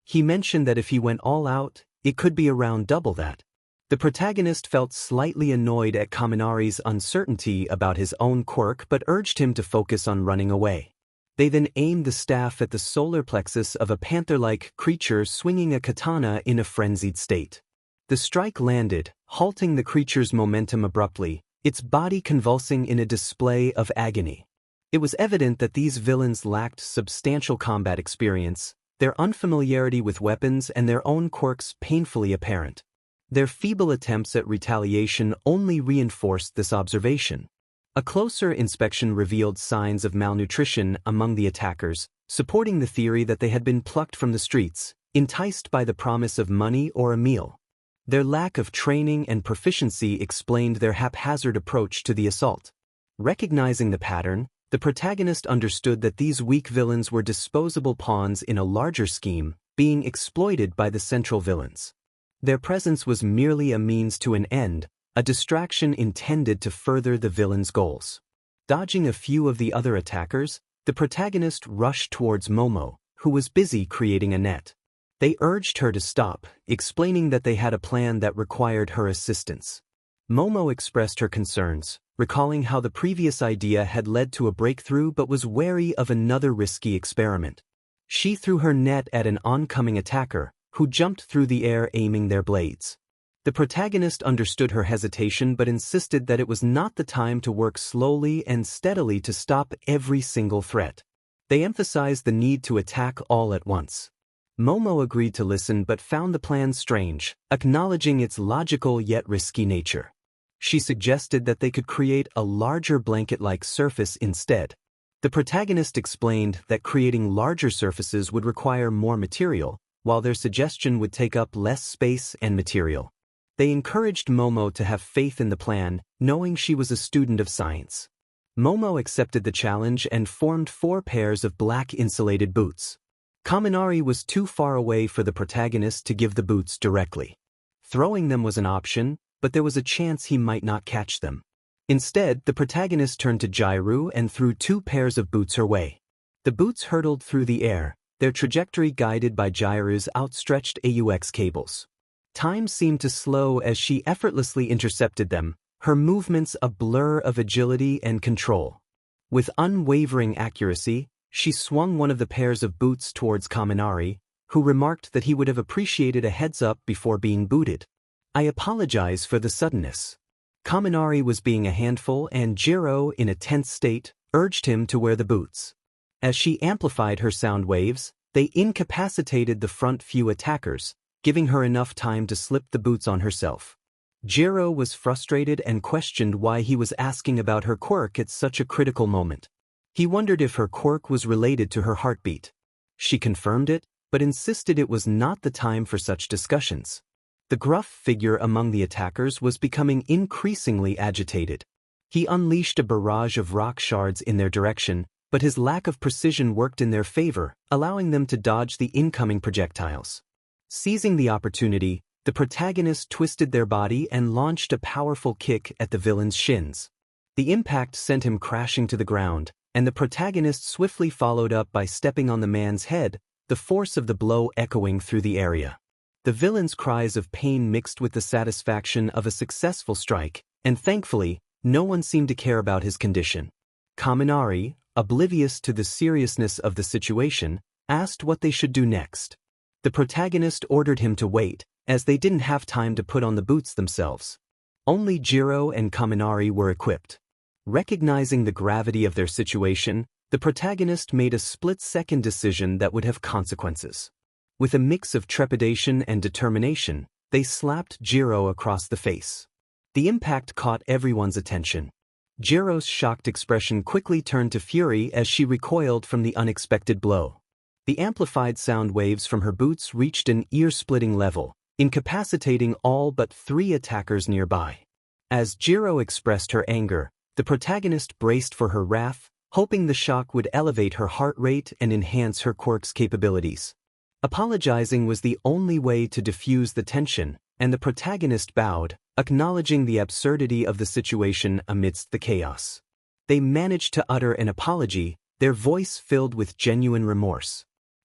He mentioned that if he went all out, it could be around double that. The protagonist felt slightly annoyed at Kaminari's uncertainty about his own quirk but urged him to focus on running away. They then aimed the staff at the solar plexus of a panther-like creature swinging a katana in a frenzied state. The strike landed, halting the creature's momentum abruptly, its body convulsing in a display of agony. It was evident that these villains lacked substantial combat experience, their unfamiliarity with weapons and their own quirks painfully apparent. Their feeble attempts at retaliation only reinforced this observation. A closer inspection revealed signs of malnutrition among the attackers, supporting the theory that they had been plucked from the streets, enticed by the promise of money or a meal. Their lack of training and proficiency explained their haphazard approach to the assault. Recognizing the pattern, the protagonist understood that these weak villains were disposable pawns in a larger scheme, being exploited by the central villains. Their presence was merely a means to an end, a distraction intended to further the villain's goals. Dodging a few of the other attackers, the protagonist rushed towards Momo, who was busy creating a net. They urged her to stop, explaining that they had a plan that required her assistance. Momo expressed her concerns, recalling how the previous idea had led to a breakthrough but was wary of another risky experiment. She threw her net at an oncoming attacker, who jumped through the air aiming their blades. The protagonist understood her hesitation but insisted that it was not the time to work slowly and steadily to stop every single threat. They emphasized the need to attack all at once. Momo agreed to listen but found the plan strange, acknowledging its logical yet risky nature. She suggested that they could create a larger blanket-like surface instead. The protagonist explained that creating larger surfaces would require more material, while their suggestion would take up less space and material. They encouraged Momo to have faith in the plan, knowing she was a student of science. Momo accepted the challenge and formed 4 pairs of black insulated boots. Kaminari was too far away for the protagonist to give the boots directly. Throwing them was an option, but there was a chance he might not catch them. Instead, the protagonist turned to Jairu and threw 2 pairs of boots her way. The boots hurtled through the air, their trajectory guided by Jairu's outstretched AUX cables. Time seemed to slow as she effortlessly intercepted them, her movements a blur of agility and control. With unwavering accuracy, she swung one of the pairs of boots towards Kaminari, who remarked that he would have appreciated a heads-up before being booted. "I apologize for the suddenness." Kaminari was being a handful and Jiro, in a tense state, urged him to wear the boots. As she amplified her sound waves, they incapacitated the front few attackers, giving her enough time to slip the boots on herself. Jiro was frustrated and questioned why he was asking about her quirk at such a critical moment. He wondered if her quirk was related to her heartbeat. She confirmed it, but insisted it was not the time for such discussions. The gruff figure among the attackers was becoming increasingly agitated. He unleashed a barrage of rock shards in their direction, but his lack of precision worked in their favor, allowing them to dodge the incoming projectiles. Seizing the opportunity, the protagonist twisted their body and launched a powerful kick at the villain's shins. The impact sent him crashing to the ground, and the protagonist swiftly followed up by stepping on the man's head, the force of the blow echoing through the area. The villain's cries of pain mixed with the satisfaction of a successful strike, and thankfully, no one seemed to care about his condition. Kaminari, oblivious to the seriousness of the situation, asked what they should do next. The protagonist ordered him to wait, as they didn't have time to put on the boots themselves. Only Jiro and Kaminari were equipped. Recognizing the gravity of their situation, the protagonist made a split-second decision that would have consequences. With a mix of trepidation and determination, they slapped Jiro across the face. The impact caught everyone's attention. Jiro's shocked expression quickly turned to fury as she recoiled from the unexpected blow. The amplified sound waves from her boots reached an ear-splitting level, incapacitating all but 3 attackers nearby. As Jiro expressed her anger, the protagonist braced for her wrath, hoping the shock would elevate her heart rate and enhance her quirk's capabilities. Apologizing was the only way to diffuse the tension, and the protagonist bowed, acknowledging the absurdity of the situation amidst the chaos. They managed to utter an apology, their voice filled with genuine remorse.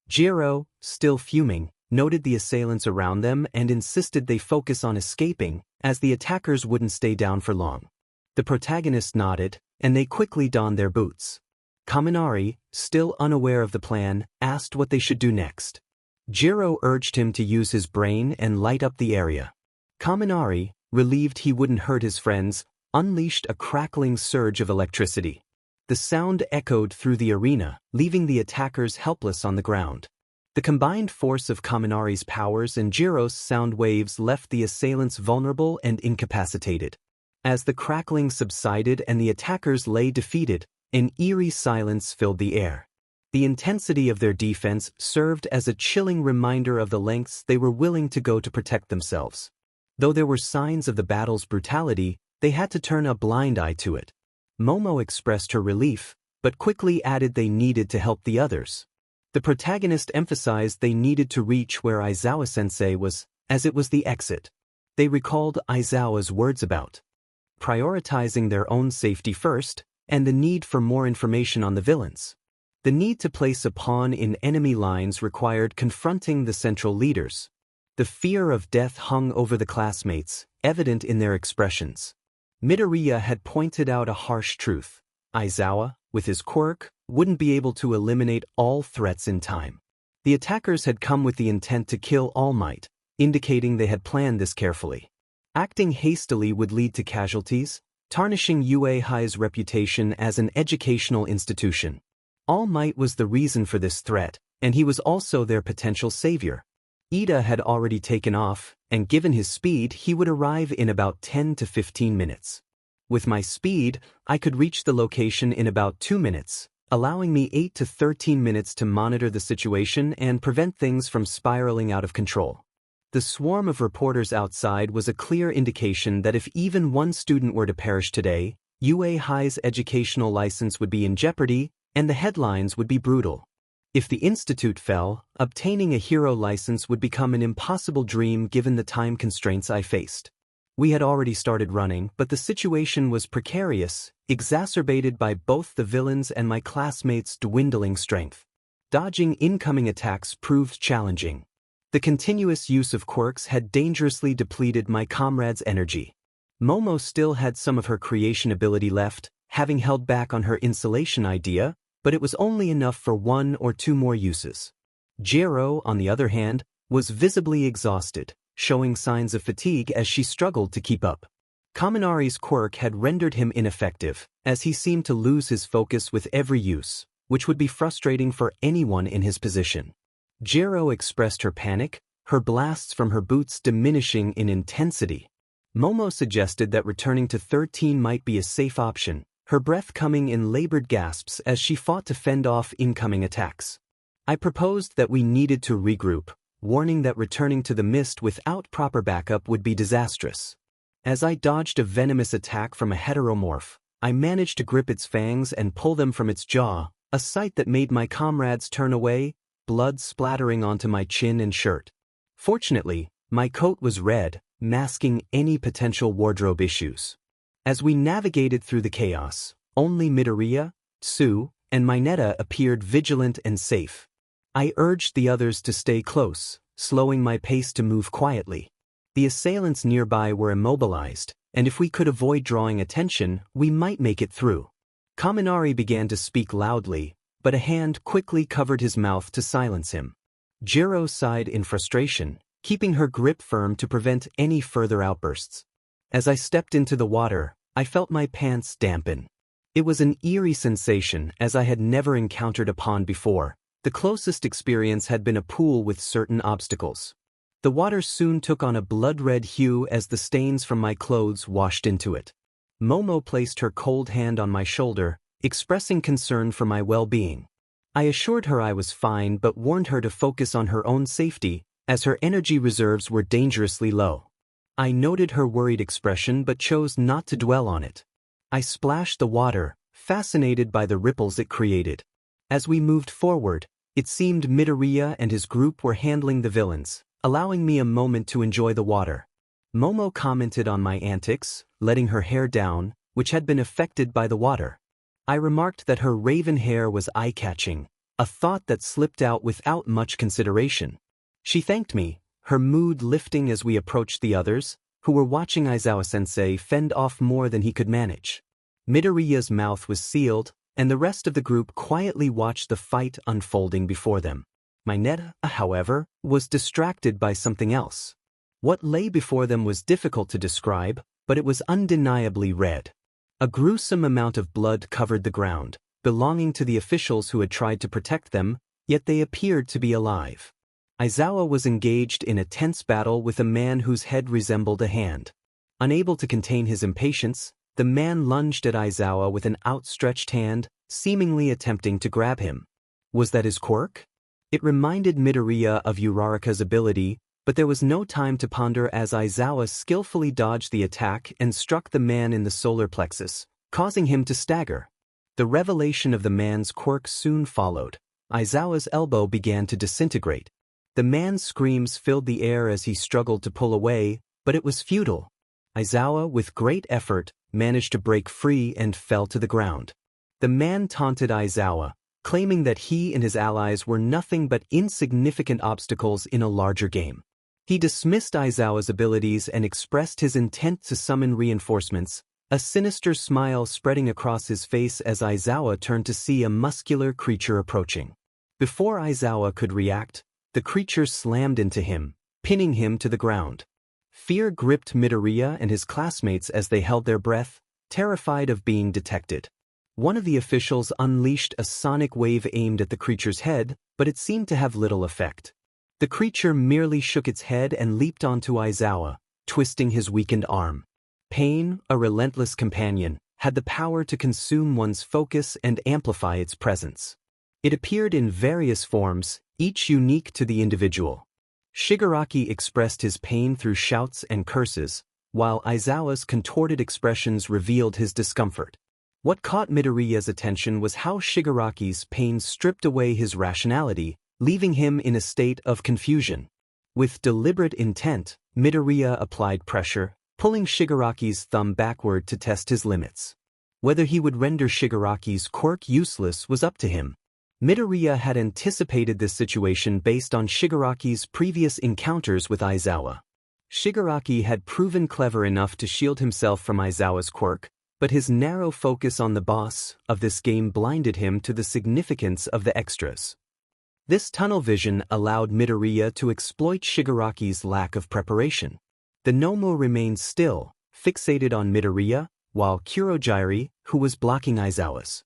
Jiro, still fuming, noted the assailants around them and insisted they focus on escaping, as the attackers wouldn't stay down for long. The protagonist nodded, and they quickly donned their boots. Kaminari, still unaware of the plan, asked what they should do next. Jiro urged him to use his brain and light up the area. Kaminari, relieved he wouldn't hurt his friends, unleashed a crackling surge of electricity. The sound echoed through the arena, leaving the attackers helpless on the ground. The combined force of Kaminari's powers and Jiro's sound waves left the assailants vulnerable and incapacitated. As the crackling subsided and the attackers lay defeated, an eerie silence filled the air. The intensity of their defense served as a chilling reminder of the lengths they were willing to go to protect themselves. Though there were signs of the battle's brutality, they had to turn a blind eye to it. Momo expressed her relief, but quickly added they needed to help the others. The protagonist emphasized they needed to reach where Aizawa-sensei was, as it was the exit. They recalled Aizawa's words about prioritizing their own safety first, and the need for more information on the villains. The need to place a pawn in enemy lines required confronting the central leaders. The fear of death hung over the classmates, evident in their expressions. Midoriya had pointed out a harsh truth. Aizawa, with his quirk, wouldn't be able to eliminate all threats in time. The attackers had come with the intent to kill All Might, indicating they had planned this carefully. Acting hastily would lead to casualties, tarnishing UA High's reputation as an educational institution. All Might was the reason for this threat, and he was also their potential savior. Ida had already taken off, and given his speed, he would arrive in about 10 to 15 minutes. With my speed, I could reach the location in about 2 minutes, allowing me 8 to 13 minutes to monitor the situation and prevent things from spiraling out of control. The swarm of reporters outside was a clear indication that if even one student were to perish today, UA High's educational license would be in jeopardy, and the headlines would be brutal. If the institute fell, obtaining a hero license would become an impossible dream given the time constraints I faced. We had already started running, but the situation was precarious, exacerbated by both the villains and my classmates' dwindling strength. Dodging incoming attacks proved challenging. The continuous use of quirks had dangerously depleted my comrades' energy. Momo still had some of her creation ability left, having held back on her insulation idea, but it was only enough for 1 or 2 more uses. Jiro, on the other hand, was visibly exhausted, showing signs of fatigue as she struggled to keep up. Kaminari's quirk had rendered him ineffective, as he seemed to lose his focus with every use, which would be frustrating for anyone in his position. Jiro expressed her panic, her blasts from her boots diminishing in intensity. Momo suggested that returning to 13 might be a safe option, her breath coming in labored gasps as she fought to fend off incoming attacks. I proposed that we needed to regroup, warning that returning to the mist without proper backup would be disastrous. As I dodged a venomous attack from a heteromorph, I managed to grip its fangs and pull them from its jaw, a sight that made my comrades turn away, blood splattering onto my chin and shirt. Fortunately, my coat was red, masking any potential wardrobe issues. As we navigated through the chaos, only Midoriya, Tsu, and Mineta appeared vigilant and safe. I urged the others to stay close, slowing my pace to move quietly. The assailants nearby were immobilized, and if we could avoid drawing attention, we might make it through. Kaminari began to speak loudly, but a hand quickly covered his mouth to silence him. Jiro sighed in frustration, keeping her grip firm to prevent any further outbursts. As I stepped into the water, I felt my pants dampen. It was an eerie sensation as I had never encountered a pond before. The closest experience had been a pool with certain obstacles. The water soon took on a blood-red hue as the stains from my clothes washed into it. Momo placed her cold hand on my shoulder, expressing concern for my well-being. I assured her I was fine but warned her to focus on her own safety, as her energy reserves were dangerously low. I noted her worried expression but chose not to dwell on it. I splashed the water, fascinated by the ripples it created. As we moved forward, it seemed Midoriya and his group were handling the villains, allowing me a moment to enjoy the water. Momo commented on my antics, letting her hair down, which had been affected by the water. I remarked that her raven hair was eye-catching, a thought that slipped out without much consideration. She thanked me, her mood lifting as we approached the others, who were watching Aizawa-sensei fend off more than he could manage. Midoriya's mouth was sealed, and the rest of the group quietly watched the fight unfolding before them. Mineta, however, was distracted by something else. What lay before them was difficult to describe, but it was undeniably red. A gruesome amount of blood covered the ground, belonging to the officials who had tried to protect them, yet they appeared to be alive. Aizawa was engaged in a tense battle with a man whose head resembled a hand. Unable to contain his impatience, the man lunged at Aizawa with an outstretched hand, seemingly attempting to grab him. Was that his quirk? It reminded Midoriya of Uraraka's ability, but there was no time to ponder as Aizawa skillfully dodged the attack and struck the man in the solar plexus, causing him to stagger. The revelation of the man's quirk soon followed. Aizawa's elbow began to disintegrate. The man's screams filled the air as he struggled to pull away, but it was futile. Aizawa, with great effort, managed to break free and fell to the ground. The man taunted Aizawa, claiming that he and his allies were nothing but insignificant obstacles in a larger game. He dismissed Aizawa's abilities and expressed his intent to summon reinforcements, a sinister smile spreading across his face as Aizawa turned to see a muscular creature approaching. Before Aizawa could react, the creature slammed into him, pinning him to the ground. Fear gripped Midoriya and his classmates as they held their breath, terrified of being detected. One of the officials unleashed a sonic wave aimed at the creature's head, but it seemed to have little effect. The creature merely shook its head and leaped onto Aizawa, twisting his weakened arm. Pain, a relentless companion, had the power to consume one's focus and amplify its presence. It appeared in various forms, each unique to the individual. Shigaraki expressed his pain through shouts and curses, while Aizawa's contorted expressions revealed his discomfort. What caught Midoriya's attention was how Shigaraki's pain stripped away his rationality, leaving him in a state of confusion. With deliberate intent, Midoriya applied pressure, pulling Shigaraki's thumb backward to test his limits. Whether he would render Shigaraki's quirk useless was up to him. Midoriya had anticipated this situation based on Shigaraki's previous encounters with Aizawa. Shigaraki had proven clever enough to shield himself from Aizawa's quirk, but his narrow focus on the boss of this game blinded him to the significance of the extras. This tunnel vision allowed Midoriya to exploit Shigaraki's lack of preparation. The Nomu remained still, fixated on Midoriya, while Kurogiri, who was blocking Aizawa's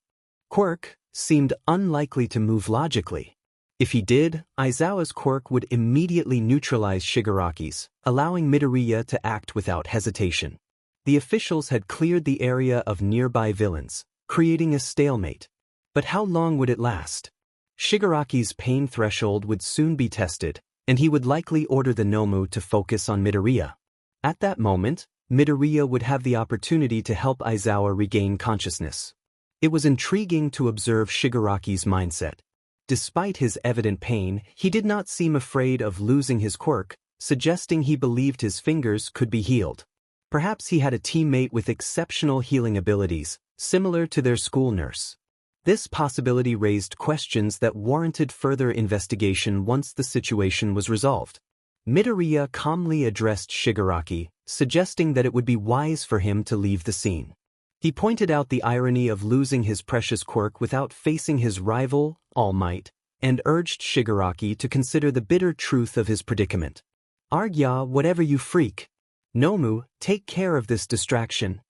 quirk, seemed unlikely to move logically. If he did, Aizawa's quirk would immediately neutralize Shigaraki's, allowing Midoriya to act without hesitation. The officials had cleared the area of nearby villains, creating a stalemate. But how long would it last? Shigaraki's pain threshold would soon be tested, and he would likely order the Nomu to focus on Midoriya. At that moment, Midoriya would have the opportunity to help Aizawa regain consciousness. It was intriguing to observe Shigaraki's mindset. Despite his evident pain, he did not seem afraid of losing his quirk, suggesting he believed his fingers could be healed. Perhaps he had a teammate with exceptional healing abilities, similar to their school nurse. This possibility raised questions that warranted further investigation once the situation was resolved. Midoriya calmly addressed Shigaraki, suggesting that it would be wise for him to leave the scene. He pointed out the irony of losing his precious quirk without facing his rival, All Might, and urged Shigaraki to consider the bitter truth of his predicament. "Argya, whatever you freak. Nomu, take care of this distraction."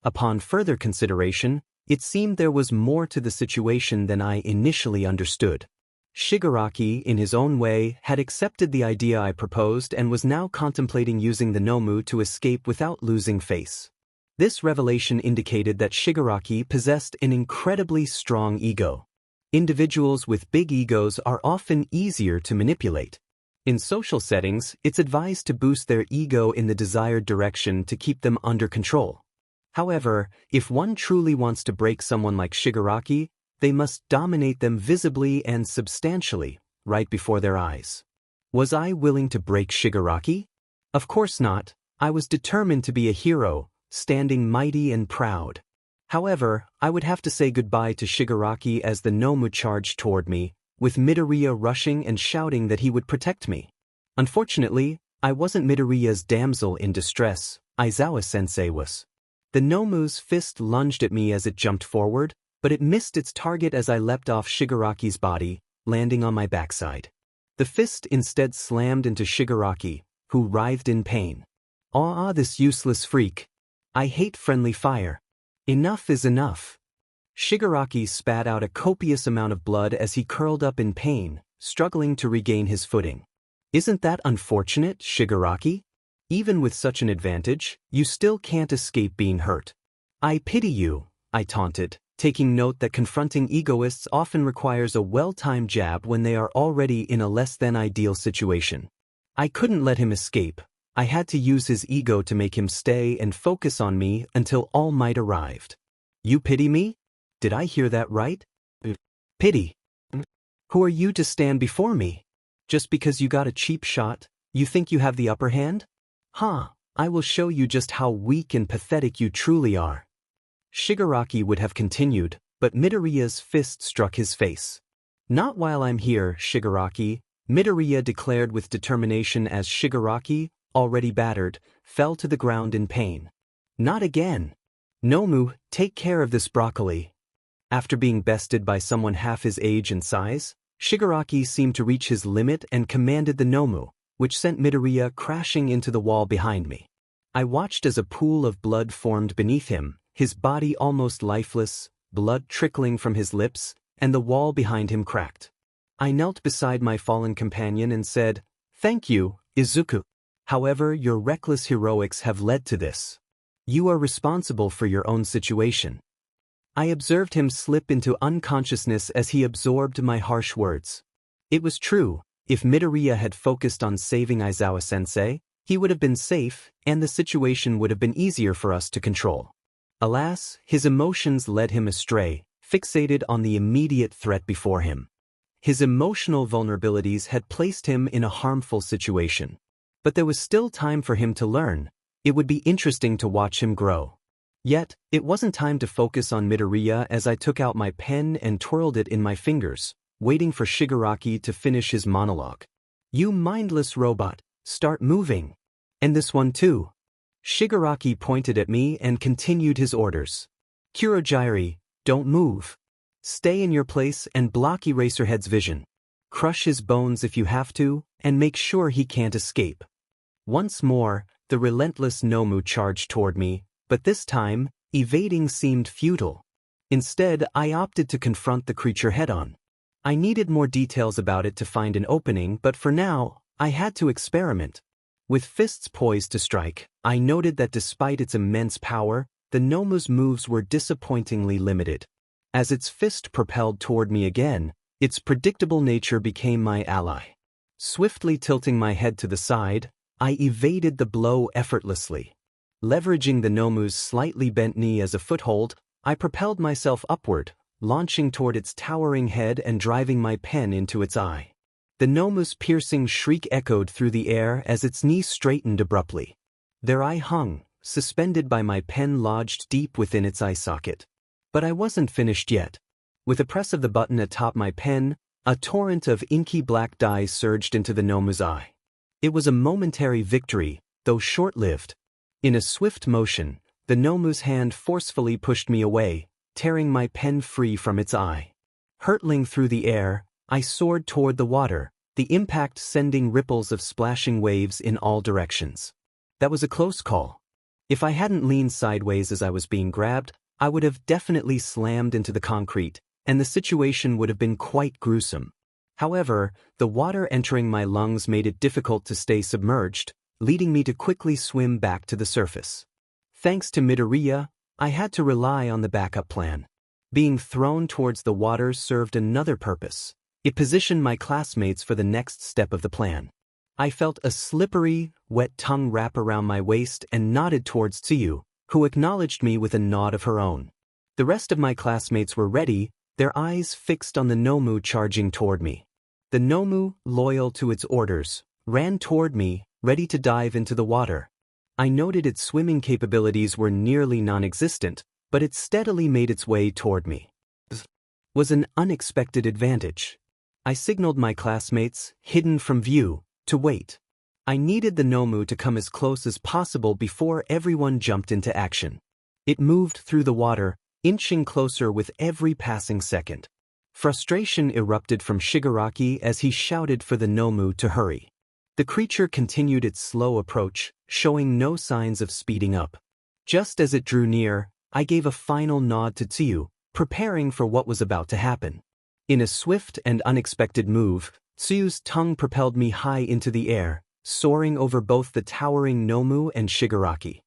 Upon further consideration, it seemed there was more to the situation than I initially understood. Shigaraki, in his own way, had accepted the idea I proposed and was now contemplating using the Nomu to escape without losing face. This revelation indicated that Shigaraki possessed an incredibly strong ego. Individuals with big egos are often easier to manipulate. In social settings, it's advised to boost their ego in the desired direction to keep them under control. However, if one truly wants to break someone like Shigaraki, they must dominate them visibly and substantially, right before their eyes. Was I willing to break Shigaraki? Of course not. I was determined to be a hero, standing mighty and proud. However, I would have to say goodbye to Shigaraki as the Nomu charged toward me, with Midoriya rushing and shouting that he would protect me. Unfortunately, I wasn't Midoriya's damsel in distress, Aizawa-sensei was. The Nomu's fist lunged at me as it jumped forward, but it missed its target as I leapt off Shigaraki's body, landing on my backside. The fist instead slammed into Shigaraki, who writhed in pain. "Ah, this useless freak. I hate friendly fire. Enough is enough." Shigaraki spat out a copious amount of blood as he curled up in pain, struggling to regain his footing. "Isn't that unfortunate, Shigaraki? Even with such an advantage, you still can't escape being hurt." "I pity you," I taunted, taking note that confronting egoists often requires a well-timed jab when they are already in a less-than-ideal situation. I couldn't let him escape. I had to use his ego to make him stay and focus on me until All Might arrived. You pity me? Did I hear that right? Pity. Who are you to stand before me? Just because you got a cheap shot, you think you have the upper hand? Huh, I will show you just how weak and pathetic you truly are. Shigaraki would have continued, but Midoriya's fist struck his face. Not while I'm here, Shigaraki, Midoriya declared with determination as Shigaraki, already battered, fell to the ground in pain. Not again. Nomu, take care of this broccoli. After being bested by someone half his age and size, Shigaraki seemed to reach his limit and commanded the Nomu, which sent Midoriya crashing into the wall behind me. I watched as a pool of blood formed beneath him, his body almost lifeless, blood trickling from his lips, and the wall behind him cracked. I knelt beside my fallen companion and said, "Thank you, Izuku. However, your reckless heroics have led to this. You are responsible for your own situation." I observed him slip into unconsciousness as he absorbed my harsh words. It was true, if Midoriya had focused on saving Aizawa-sensei, he would have been safe and the situation would have been easier for us to control. Alas, his emotions led him astray, fixated on the immediate threat before him. His emotional vulnerabilities had placed him in a harmful situation. But there was still time for him to learn. It would be interesting to watch him grow. Yet, it wasn't time to focus on Midoriya as I took out my pen and twirled it in my fingers, waiting for Shigaraki to finish his monologue. "You mindless robot, start moving. And this one too." Shigaraki pointed at me and continued his orders. "Kurogyri, don't move. Stay in your place and block Eraserhead's vision. Crush his bones if you have to, and make sure he can't escape." Once more, the relentless Nomu charged toward me, but this time, evading seemed futile. Instead, I opted to confront the creature head-on. I needed more details about it to find an opening, but for now, I had to experiment. With fists poised to strike, I noted that despite its immense power, the Nomu's moves were disappointingly limited. As its fist propelled toward me again, its predictable nature became my ally. Swiftly tilting my head to the side, I evaded the blow effortlessly. Leveraging the Nomu's slightly bent knee as a foothold, I propelled myself upward, launching toward its towering head and driving my pen into its eye. The Nomu's piercing shriek echoed through the air as its knee straightened abruptly. There I hung, suspended by my pen lodged deep within its eye socket. But I wasn't finished yet. With a press of the button atop my pen, a torrent of inky black dye surged into the Nomu's eye. It was a momentary victory, though short-lived. In a swift motion, the Nomu's hand forcefully pushed me away, tearing my pen free from its eye. Hurtling through the air, I soared toward the water, the impact sending ripples of splashing waves in all directions. That was a close call. If I hadn't leaned sideways as I was being grabbed, I would have definitely slammed into the concrete, and the situation would have been quite gruesome. However, the water entering my lungs made it difficult to stay submerged, leading me to quickly swim back to the surface. Thanks to Midoriya, I had to rely on the backup plan. Being thrown towards the water served another purpose. It positioned my classmates for the next step of the plan. I felt a slippery, wet tongue wrap around my waist and nodded towards Tsuyu, who acknowledged me with a nod of her own. The rest of my classmates were ready, their eyes fixed on the Nomu charging toward me. The Nomu, loyal to its orders, ran toward me, ready to dive into the water. I noted its swimming capabilities were nearly non-existent, but it steadily made its way toward me. It was an unexpected advantage. I signaled my classmates, hidden from view, to wait. I needed the Nomu to come as close as possible before everyone jumped into action. It moved through the water, inching closer with every passing second. Frustration erupted from Shigaraki as he shouted for the Nomu to hurry. The creature continued its slow approach, showing no signs of speeding up. Just as it drew near, I gave a final nod to Tsuyu, preparing for what was about to happen. In a swift and unexpected move, Tsuyu's tongue propelled me high into the air, soaring over both the towering Nomu and Shigaraki.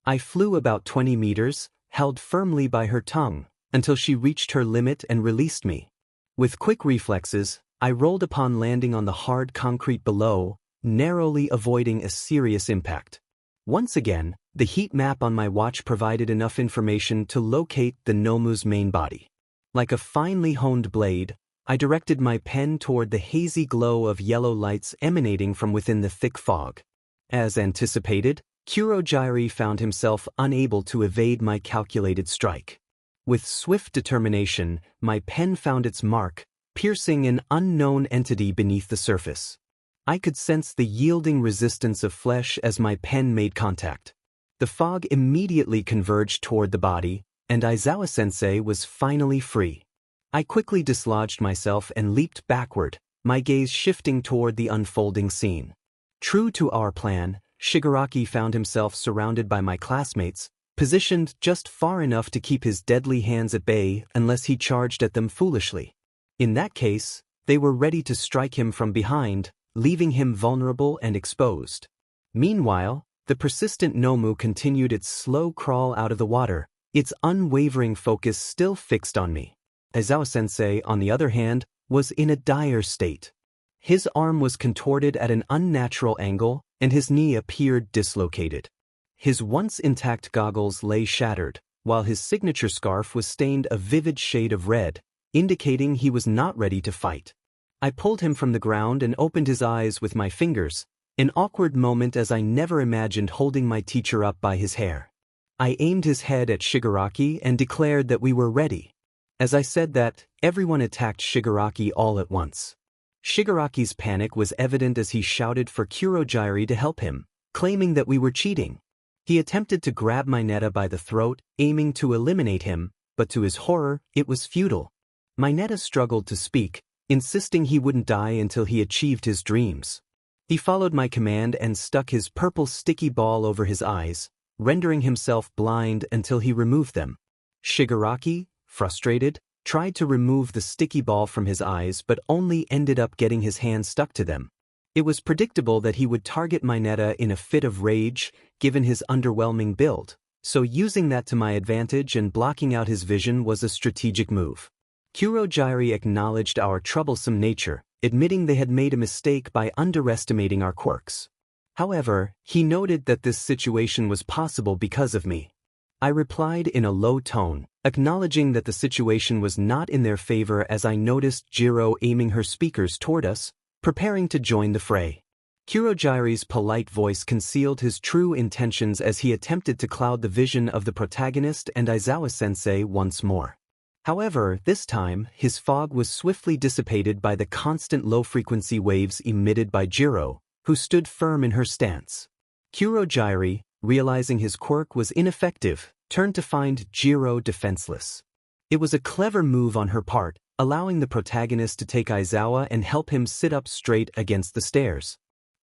I flew about 20 meters, held firmly by her tongue, until she reached her limit and released me. With quick reflexes, I rolled upon landing on the hard concrete below, narrowly avoiding a serious impact. Once again, the heat map on my watch provided enough information to locate the Nomu's main body. Like a finely honed blade, I directed my pen toward the hazy glow of yellow lights emanating from within the thick fog. As anticipated, Kurogyri found himself unable to evade my calculated strike. With swift determination, my pen found its mark, piercing an unknown entity beneath the surface. I could sense the yielding resistance of flesh as my pen made contact. The fog immediately converged toward the body, and Aizawa-sensei was finally free. I quickly dislodged myself and leaped backward, my gaze shifting toward the unfolding scene. True to our plan, Shigaraki found himself surrounded by my classmates, positioned just far enough to keep his deadly hands at bay unless he charged at them foolishly. In that case, they were ready to strike him from behind, leaving him vulnerable and exposed. Meanwhile, the persistent Nomu continued its slow crawl out of the water, its unwavering focus still fixed on me. Aizawa-sensei, on the other hand, was in a dire state. His arm was contorted at an unnatural angle, and his knee appeared dislocated. His once intact goggles lay shattered, while his signature scarf was stained a vivid shade of red, indicating he was not ready to fight. I pulled him from the ground and opened his eyes with my fingers, an awkward moment as I never imagined holding my teacher up by his hair. I aimed his head at Shigaraki and declared that we were ready. As I said that, everyone attacked Shigaraki all at once. Shigaraki's panic was evident as he shouted for Kurogyri to help him, claiming that we were cheating. He attempted to grab Mineta by the throat, aiming to eliminate him, but to his horror, it was futile. Mineta struggled to speak, insisting he wouldn't die until he achieved his dreams. He followed my command and stuck his purple sticky ball over his eyes, rendering himself blind until he removed them. Shigaraki, frustrated, tried to remove the sticky ball from his eyes but only ended up getting his hand stuck to them. It was predictable that he would target Mineta in a fit of rage, given his underwhelming build, so using that to my advantage and blocking out his vision was a strategic move. Kurogyri acknowledged our troublesome nature, admitting they had made a mistake by underestimating our quirks. However, he noted that this situation was possible because of me. I replied in a low tone, acknowledging that the situation was not in their favor as I noticed Jiro aiming her speakers toward us, preparing to join the fray. Kurogyri's polite voice concealed his true intentions as he attempted to cloud the vision of the protagonist and Aizawa-sensei once more. However, this time, his fog was swiftly dissipated by the constant low-frequency waves emitted by Jiro, who stood firm in her stance. Kurogyri, realizing his quirk was ineffective, turned to find Jiro defenseless. It was a clever move on her part, allowing the protagonist to take Aizawa and help him sit up straight against the stairs.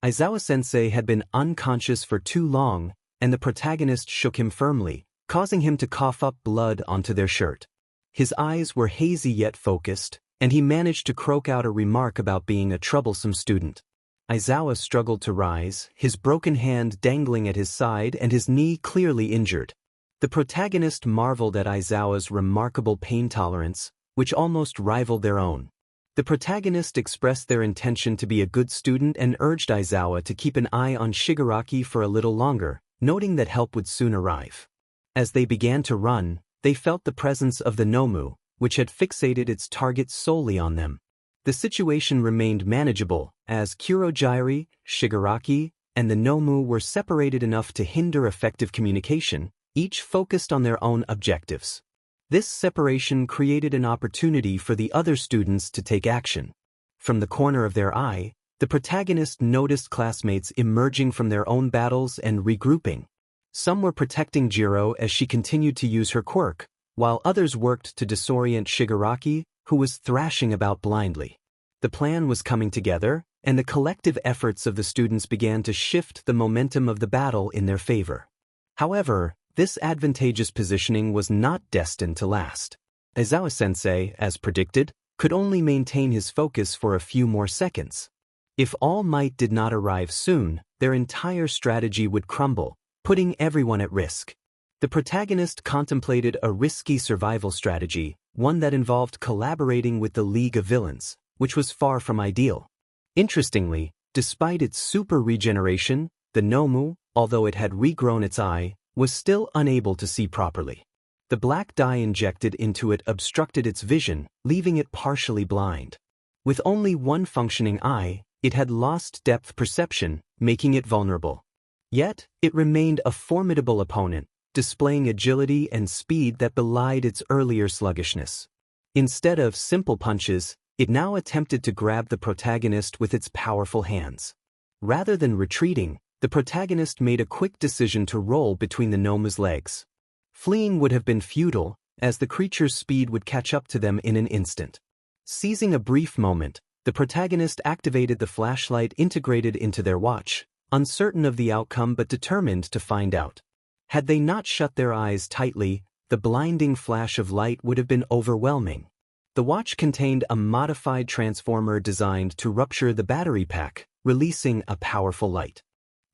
Aizawa-sensei had been unconscious for too long, and the protagonist shook him firmly, causing him to cough up blood onto their shirt. His eyes were hazy yet focused, and he managed to croak out a remark about being a troublesome student. Aizawa struggled to rise, his broken hand dangling at his side and his knee clearly injured. The protagonist marveled at Aizawa's remarkable pain tolerance, which almost rivaled their own. The protagonist expressed their intention to be a good student and urged Aizawa to keep an eye on Shigaraki for a little longer, noting that help would soon arrive. As they began to run, they felt the presence of the Nomu, which had fixated its target solely on them. The situation remained manageable, as Kurogyri, Shigaraki, and the Nomu were separated enough to hinder effective communication, each focused on their own objectives. This separation created an opportunity for the other students to take action. From the corner of their eye, the protagonist noticed classmates emerging from their own battles and regrouping. Some were protecting Jiro as she continued to use her quirk, while others worked to disorient Shigaraki, who was thrashing about blindly. The plan was coming together, and the collective efforts of the students began to shift the momentum of the battle in their favor. However, this advantageous positioning was not destined to last. Aizawa-sensei, as predicted, could only maintain his focus for a few more seconds. If All Might did not arrive soon, their entire strategy would crumble, putting everyone at risk. The protagonist contemplated a risky survival strategy, one that involved collaborating with the League of Villains, which was far from ideal. Interestingly, despite its super regeneration, the Nomu, although it had regrown its eye, was still unable to see properly. The black dye injected into it obstructed its vision, leaving it partially blind. With only one functioning eye, it had lost depth perception, making it vulnerable. Yet, it remained a formidable opponent, displaying agility and speed that belied its earlier sluggishness. Instead of simple punches, it now attempted to grab the protagonist with its powerful hands. Rather than retreating, the protagonist made a quick decision to roll between the Nomu's legs. Fleeing would have been futile, as the creature's speed would catch up to them in an instant. Seizing a brief moment, the protagonist activated the flashlight integrated into their watch, uncertain of the outcome but determined to find out. Had they not shut their eyes tightly, the blinding flash of light would have been overwhelming. The watch contained a modified transformer designed to rupture the battery pack, releasing a powerful light,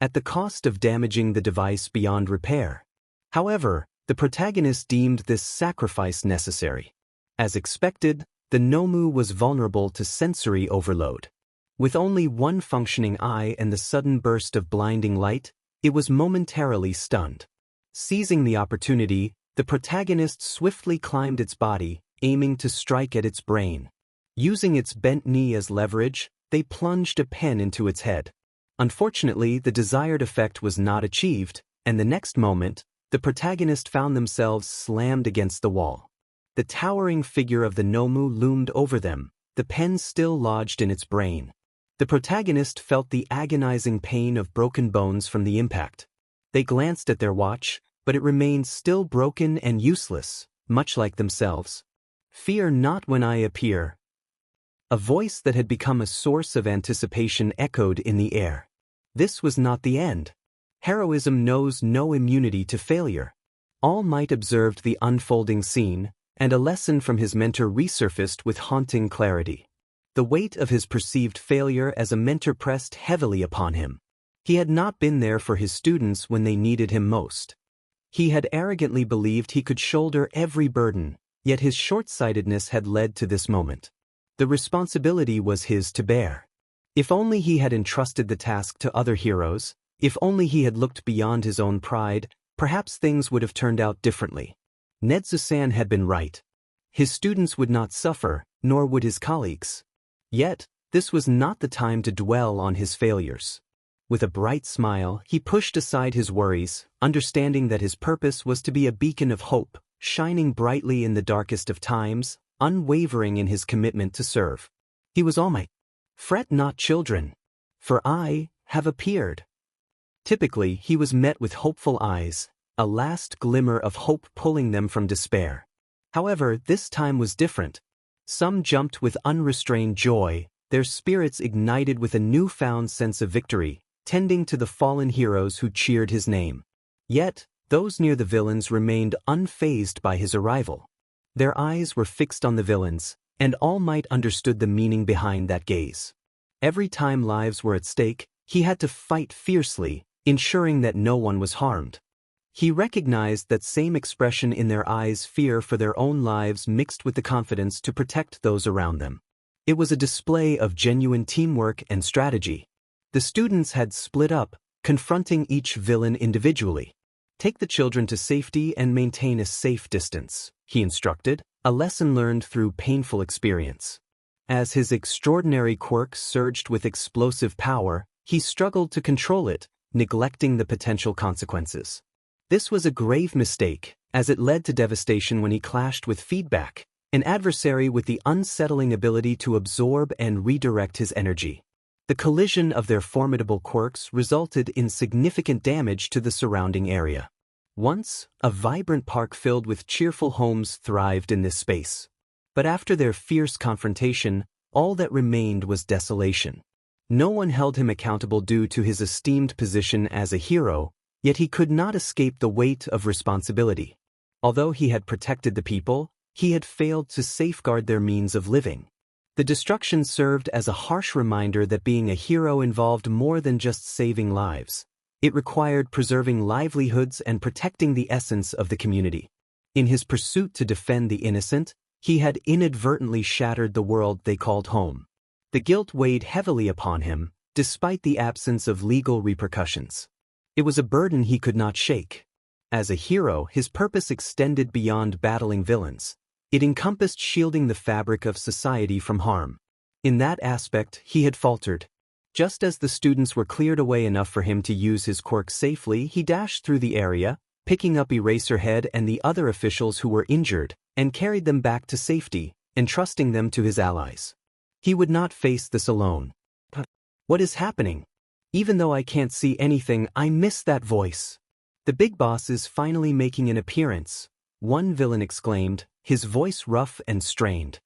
at the cost of damaging the device beyond repair. However, the protagonist deemed this sacrifice necessary. As expected, the Nomu was vulnerable to sensory overload. With only one functioning eye and the sudden burst of blinding light, it was momentarily stunned. Seizing the opportunity, the protagonist swiftly climbed its body, aiming to strike at its brain. Using its bent knee as leverage, they plunged a pen into its head. Unfortunately, the desired effect was not achieved, and the next moment, the protagonist found themselves slammed against the wall. The towering figure of the Nomu loomed over them, the pen still lodged in its brain. The protagonist felt the agonizing pain of broken bones from the impact. They glanced at their watch, but it remained still broken and useless, much like themselves. "Fear not when I appear." A voice that had become a source of anticipation echoed in the air. This was not the end. Heroism knows no immunity to failure. All Might observed the unfolding scene, and a lesson from his mentor resurfaced with haunting clarity. The weight of his perceived failure as a mentor pressed heavily upon him. He had not been there for his students when they needed him most. He had arrogantly believed he could shoulder every burden, yet his short-sightedness had led to this moment. The responsibility was his to bear. If only he had entrusted the task to other heroes, if only he had looked beyond his own pride, perhaps things would have turned out differently. Netsu-san had been right. His students would not suffer, nor would his colleagues. Yet, this was not the time to dwell on his failures. With a bright smile, he pushed aside his worries, understanding that his purpose was to be a beacon of hope, shining brightly in the darkest of times, unwavering in his commitment to serve. He was All Might. "Fret not, children, for I have appeared." Typically, he was met with hopeful eyes, a last glimmer of hope pulling them from despair. However, this time was different. Some jumped with unrestrained joy, their spirits ignited with a newfound sense of victory, tending to the fallen heroes who cheered his name. Yet, those near the villains remained unfazed by his arrival. Their eyes were fixed on the villains, and All Might understood the meaning behind that gaze. Every time lives were at stake, he had to fight fiercely, ensuring that no one was harmed. He recognized that same expression in their eyes, fear for their own lives mixed with the confidence to protect those around them. It was a display of genuine teamwork and strategy. The students had split up, confronting each villain individually. "Take the children to safety and maintain a safe distance," he instructed, a lesson learned through painful experience. As his extraordinary quirks surged with explosive power, he struggled to control it, neglecting the potential consequences. This was a grave mistake, as it led to devastation when he clashed with feedback, an adversary with the unsettling ability to absorb and redirect his energy. The collision of their formidable quirks resulted in significant damage to the surrounding area. Once, a vibrant park filled with cheerful homes thrived in this space. But after their fierce confrontation, all that remained was desolation. No one held him accountable due to his esteemed position as a hero, yet he could not escape the weight of responsibility. Although he had protected the people, he had failed to safeguard their means of living. The destruction served as a harsh reminder that being a hero involved more than just saving lives. It required preserving livelihoods and protecting the essence of the community. In his pursuit to defend the innocent, he had inadvertently shattered the world they called home. The guilt weighed heavily upon him, despite the absence of legal repercussions. It was a burden he could not shake. As a hero, his purpose extended beyond battling villains. It encompassed shielding the fabric of society from harm. In that aspect, he had faltered. Just as the students were cleared away enough for him to use his quirk safely, he dashed through the area, picking up Eraserhead and the other officials who were injured, and carried them back to safety, entrusting them to his allies. He would not face this alone. What is happening? Even though I can't see anything, I miss that voice. The big boss is finally making an appearance, one villain exclaimed, his voice rough and strained.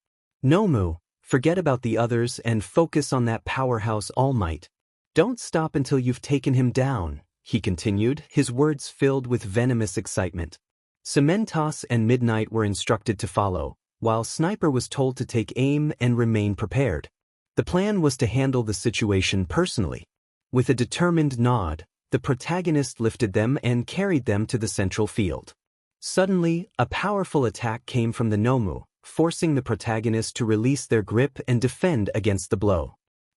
Nomu, forget about the others and focus on that powerhouse All Might. Don't stop until you've taken him down, he continued, his words filled with venomous excitement. Cementos and Midnight were instructed to follow, while Sniper was told to take aim and remain prepared. The plan was to handle the situation personally. With a determined nod, the protagonist lifted them and carried them to the central field. Suddenly, a powerful attack came from the Nomu, forcing the protagonist to release their grip and defend against the blow.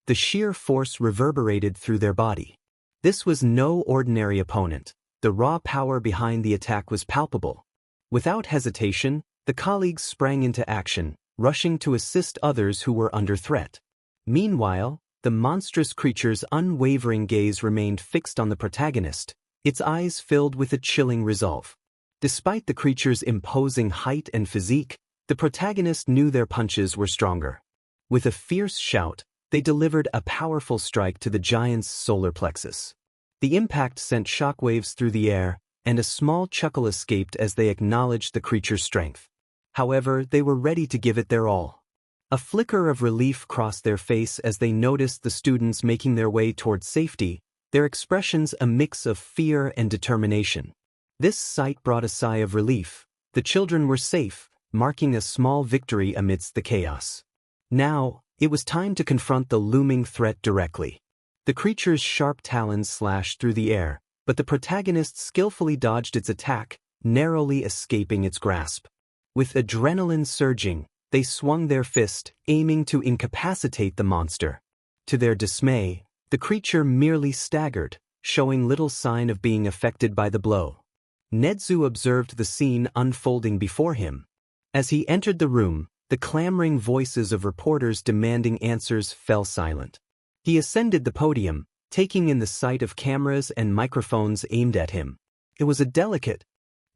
The sheer force reverberated through their body. This was no ordinary opponent. The raw power behind the attack was palpable. Without hesitation, the colleagues sprang into action, rushing to assist others who were under threat. Meanwhile, the monstrous creature's unwavering gaze remained fixed on the protagonist, its eyes filled with a chilling resolve. Despite the creature's imposing height and physique, the protagonist knew their punches were stronger. With a fierce shout, they delivered a powerful strike to the giant's solar plexus. The impact sent shockwaves through the air, and a small chuckle escaped as they acknowledged the creature's strength. However, they were ready to give it their all. A flicker of relief crossed their face as they noticed the students making their way towards safety, their expressions a mix of fear and determination. This sight brought a sigh of relief. The children were safe, marking a small victory amidst the chaos. Now, it was time to confront the looming threat directly. The creature's sharp talons slashed through the air, but the protagonist skillfully dodged its attack, narrowly escaping its grasp. With adrenaline surging, they swung their fist, aiming to incapacitate the monster. To their dismay, the creature merely staggered, showing little sign of being affected by the blow. Nedzu observed the scene unfolding before him. As he entered the room, the clamoring voices of reporters demanding answers fell silent. He ascended the podium, taking in the sight of cameras and microphones aimed at him. It was a delicate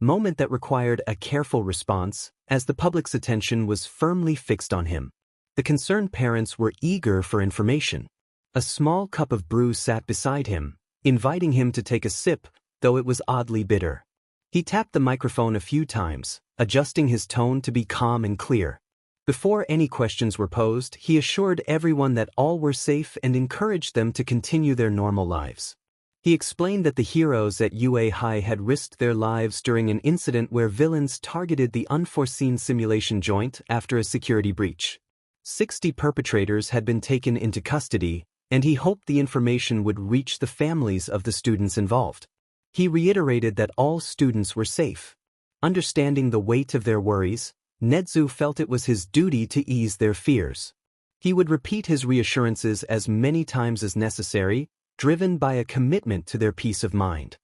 moment that required a careful response, as the public's attention was firmly fixed on him. The concerned parents were eager for information. A small cup of brew sat beside him, inviting him to take a sip, though it was oddly bitter. He tapped the microphone a few times, adjusting his tone to be calm and clear. Before any questions were posed, he assured everyone that all were safe and encouraged them to continue their normal lives. He explained that the heroes at UA High had risked their lives during an incident where villains targeted the unforeseen simulation joint after a security breach. 60 perpetrators had been taken into custody, and he hoped the information would reach the families of the students involved. He reiterated that all students were safe. Understanding the weight of their worries, Nedzu felt it was his duty to ease their fears. He would repeat his reassurances as many times as necessary, driven by a commitment to their peace of mind.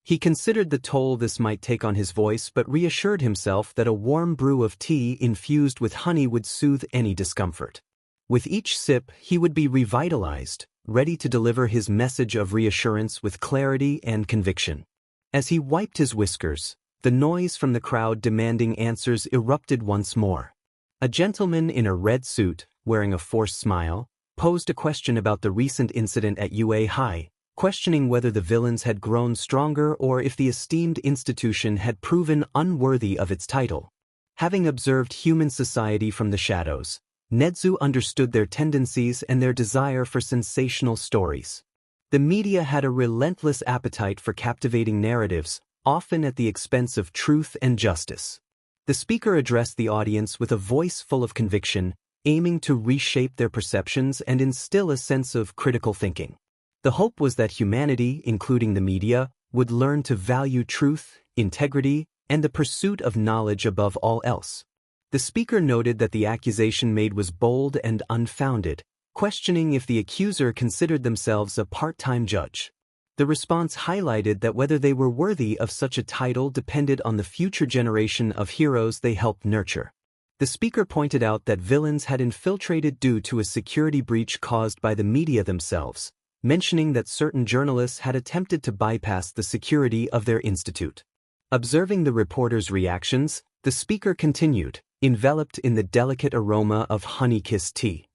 He considered the toll this might take on his voice but reassured himself that a warm brew of tea infused with honey would soothe any discomfort. With each sip, he would be revitalized, ready to deliver his message of reassurance with clarity and conviction. As he wiped his whiskers, the noise from the crowd demanding answers erupted once more. A gentleman in a red suit, wearing a forced smile, posed a question about the recent incident at UA High, questioning whether the villains had grown stronger or if the esteemed institution had proven unworthy of its title. Having observed human society from the shadows, Nedzu understood their tendencies and their desire for sensational stories. The media had a relentless appetite for captivating narratives, often at the expense of truth and justice. The speaker addressed the audience with a voice full of conviction, aiming to reshape their perceptions and instill a sense of critical thinking. The hope was that humanity, including the media, would learn to value truth, integrity, and the pursuit of knowledge above all else. The speaker noted that the accusation made was bold and unfounded, questioning if the accuser considered themselves a part-time judge. The response highlighted that whether they were worthy of such a title depended on the future generation of heroes they helped nurture. The speaker pointed out that villains had infiltrated due to a security breach caused by the media themselves, mentioning that certain journalists had attempted to bypass the security of their institute. Observing the reporters' reactions, the speaker continued, enveloped in the delicate aroma of honey-kissed tea.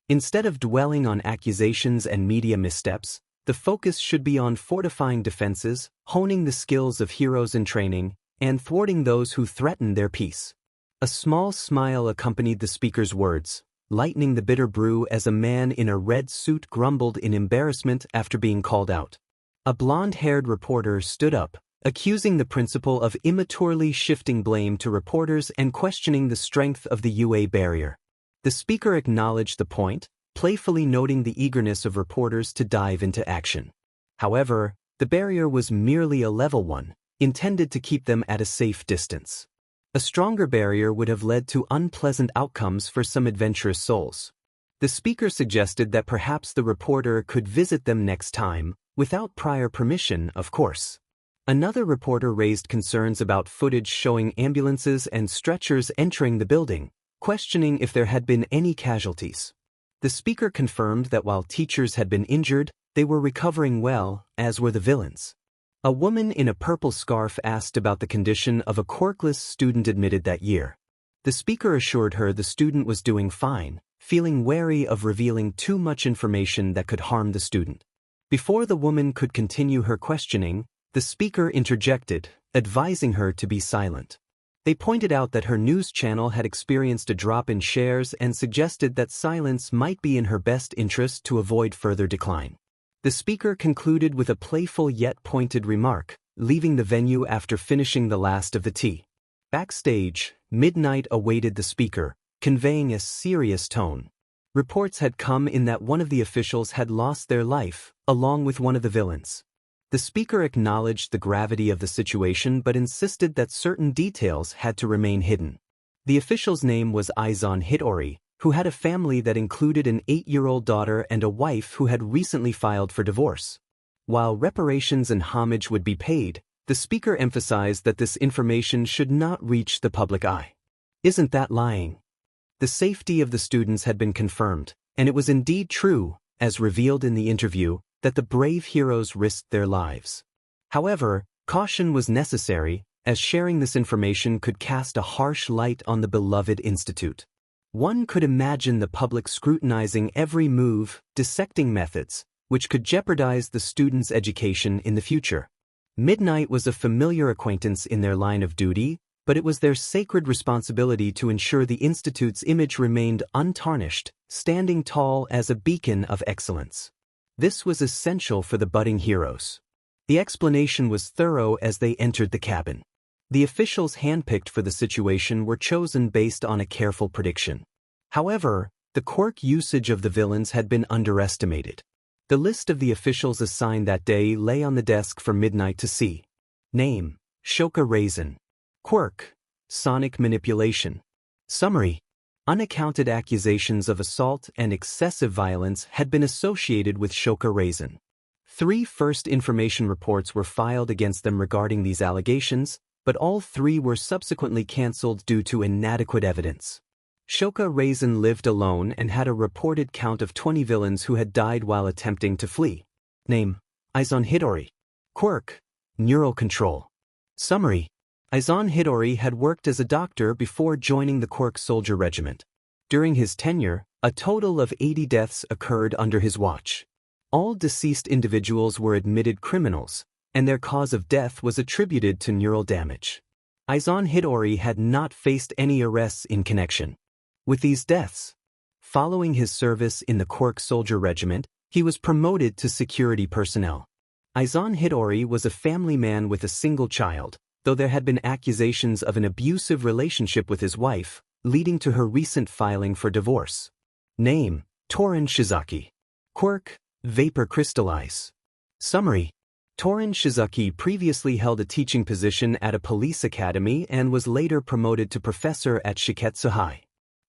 Instead of dwelling on accusations and media missteps, the focus should be on fortifying defenses, honing the skills of heroes in training, and thwarting those who threaten their peace. A small smile accompanied the speaker's words, lightening the bitter brew as a man in a red suit grumbled in embarrassment after being called out. A blonde-haired reporter stood up, accusing the principal of immaturely shifting blame to reporters and questioning the strength of the UA barrier. The speaker acknowledged the point, playfully noting the eagerness of reporters to dive into action. However, the barrier was merely a level one, intended to keep them at a safe distance. A stronger barrier would have led to unpleasant outcomes for some adventurous souls. The speaker suggested that perhaps the reporter could visit them next time, without prior permission, of course. Another reporter raised concerns about footage showing ambulances and stretchers entering the building, questioning if there had been any casualties. The speaker confirmed that while teachers had been injured, they were recovering well, as were the villains. A woman in a purple scarf asked about the condition of a quirkless student admitted that year. The speaker assured her the student was doing fine, feeling wary of revealing too much information that could harm the student. Before the woman could continue her questioning, the speaker interjected, advising her to be silent. They pointed out that her news channel had experienced a drop in shares and suggested that silence might be in her best interest to avoid further decline. The speaker concluded with a playful yet pointed remark, leaving the venue after finishing the last of the tea. Backstage, Midnight awaited the speaker, conveying a serious tone. Reports had come in that one of the officials had lost their life, along with one of the villains. The speaker acknowledged the gravity of the situation but insisted that certain details had to remain hidden. The official's name was Aizan Hitori, who had a family that included an 8-year-old daughter and a wife who had recently filed for divorce. While reparations and homage would be paid, the speaker emphasized that this information should not reach the public eye. Isn't that lying? The safety of the students had been confirmed, and it was indeed true, as revealed in the interview, that the brave heroes risked their lives. However, caution was necessary, as sharing this information could cast a harsh light on the beloved institute. One could imagine the public scrutinizing every move, dissecting methods, which could jeopardize the students' education in the future. Midnight was a familiar acquaintance in their line of duty, but it was their sacred responsibility to ensure the institute's image remained untarnished, standing tall as a beacon of excellence. This was essential for the budding heroes. The explanation was thorough as they entered the cabin. The officials handpicked for the situation were chosen based on a careful prediction. However, the quirk usage of the villains had been underestimated. The list of the officials assigned that day lay on the desk for Midnight to see. Name: Shoka Raisin. Quirk: Sonic Manipulation. Summary: unaccounted accusations of assault and excessive violence had been associated with Shoka Raisin. 3 first information reports were filed against them regarding these allegations, but all 3 were subsequently cancelled due to inadequate evidence. Shoka Raisin lived alone and had a reported count of 20 villains who had died while attempting to flee. Name: Aizan Hitori. Quirk: Neural Control. Summary: Aizan Hitori had worked as a doctor before joining the Quirk Soldier Regiment. During his tenure, a total of 80 deaths occurred under his watch. All deceased individuals were admitted criminals, and their cause of death was attributed to neural damage. Aizan Hitori had not faced any arrests in connection with these deaths. Following his service in the Quirk Soldier Regiment, he was promoted to security personnel. Aizan Hitori was a family man with a single child, though there had been accusations of an abusive relationship with his wife, leading to her recent filing for divorce. Name: Torin Shizaki. Quirk: Vapor Crystallize. Summary: Torin Shizaki previously held a teaching position at a police academy and was later promoted to professor at Shiketsu High.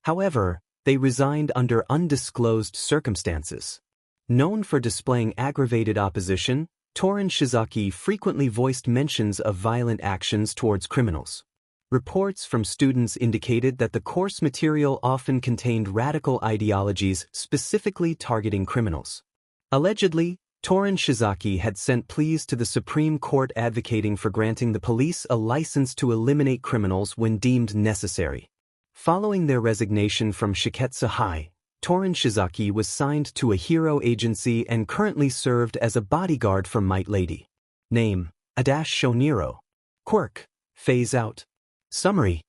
However, they resigned under undisclosed circumstances. Known for displaying aggravated opposition, Torin Shizaki frequently voiced mentions of violent actions towards criminals. Reports from students indicated that the course material often contained radical ideologies specifically targeting criminals. Allegedly, Torin Shizaki had sent pleas to the Supreme Court advocating for granting the police a license to eliminate criminals when deemed necessary. Following their resignation from Shiketsu High, Torin Shizaki was signed to a hero agency and currently served as a bodyguard for Might Lady. Name: Adash Shoniro. Quirk: Phase Out. Summary: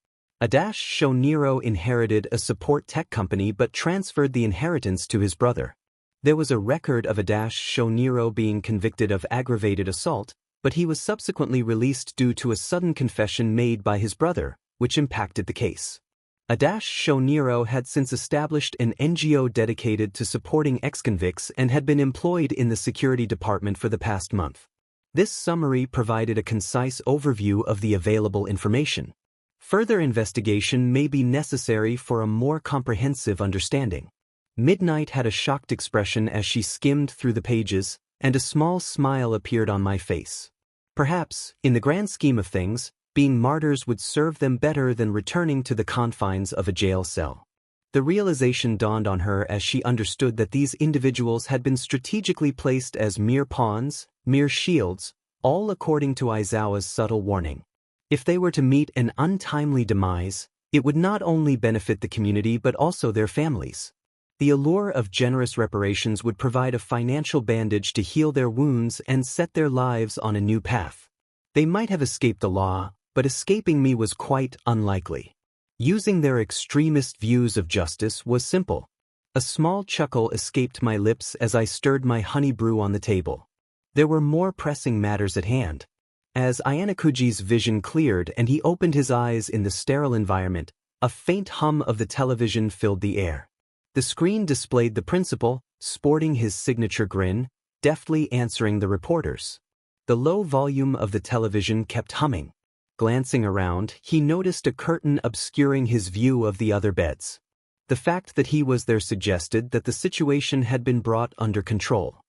Adash Shoniro inherited a support tech company but transferred the inheritance to his brother. There was a record of Adash Shoniro being convicted of aggravated assault, but he was subsequently released due to a sudden confession made by his brother, which impacted the case. Adash Shoniro had since established an NGO dedicated to supporting ex-convicts and had been employed in the security department for the past month. This summary provided a concise overview of the available information. Further investigation may be necessary for a more comprehensive understanding. Midnight had a shocked expression as she skimmed through the pages, and a small smile appeared on my face. Perhaps, in the grand scheme of things, being martyrs would serve them better than returning to the confines of a jail cell. The realization dawned on her as she understood that these individuals had been strategically placed as mere pawns, mere shields, all according to Aizawa's subtle warning. If they were to meet an untimely demise, it would not only benefit the community but also their families. The allure of generous reparations would provide a financial bandage to heal their wounds and set their lives on a new path. They might have escaped the law, but escaping me was quite unlikely. Using their extremist views of justice was simple. A small chuckle escaped my lips as I stirred my honey brew on the table. There were more pressing matters at hand. As Ayanakuji's vision cleared and he opened his eyes in the sterile environment, a faint hum of the television filled the air. The screen displayed the principal, sporting his signature grin, deftly answering the reporters. The low volume of the television kept humming. Glancing around, he noticed a curtain obscuring his view of the other beds. The fact that he was there suggested that the situation had been brought under control.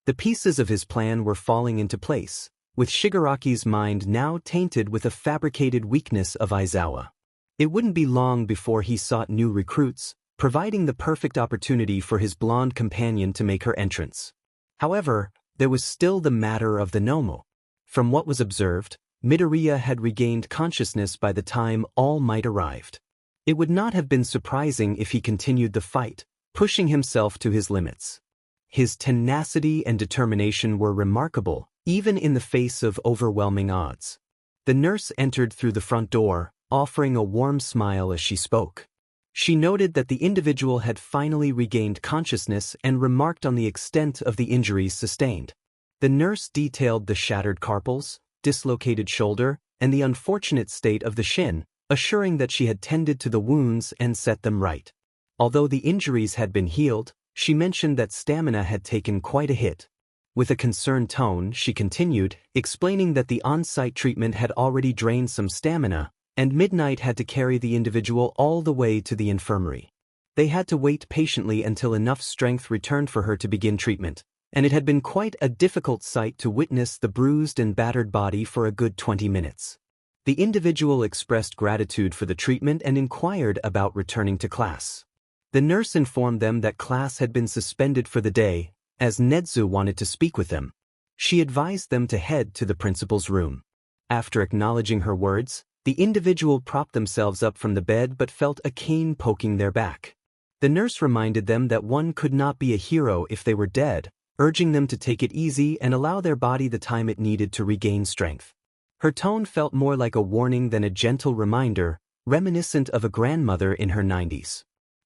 The pieces of his plan were falling into place, with Shigaraki's mind now tainted with a fabricated weakness of Aizawa. It wouldn't be long before he sought new recruits, providing the perfect opportunity for his blonde companion to make her entrance. However, there was still the matter of the Nomo. From what was observed, Midoriya had regained consciousness by the time All Might arrived. It would not have been surprising if he continued the fight, pushing himself to his limits. His tenacity and determination were remarkable, even in the face of overwhelming odds. The nurse entered through the front door, offering a warm smile as she spoke. She noted that the individual had finally regained consciousness and remarked on the extent of the injuries sustained. The nurse detailed the shattered carpals, dislocated shoulder, and the unfortunate state of the shin, assuring that she had tended to the wounds and set them right. Although the injuries had been healed, she mentioned that stamina had taken quite a hit. With a concerned tone, she continued, explaining that the on-site treatment had already drained some stamina, and Midnight had to carry the individual all the way to the infirmary. They had to wait patiently until enough strength returned for her to begin treatment, and it had been quite a difficult sight to witness the bruised and battered body for a good 20 minutes. The individual expressed gratitude for the treatment and inquired about returning to class. The nurse informed them that class had been suspended for the day, as Nedzu wanted to speak with them. She advised them to head to the principal's room. After acknowledging her words, the individual propped themselves up from the bed but felt a cane poking their back. The nurse reminded them that one could not be a hero if they were dead, urging them to take it easy and allow their body the time it needed to regain strength. Her tone felt more like a warning than a gentle reminder, reminiscent of a grandmother in her 90s.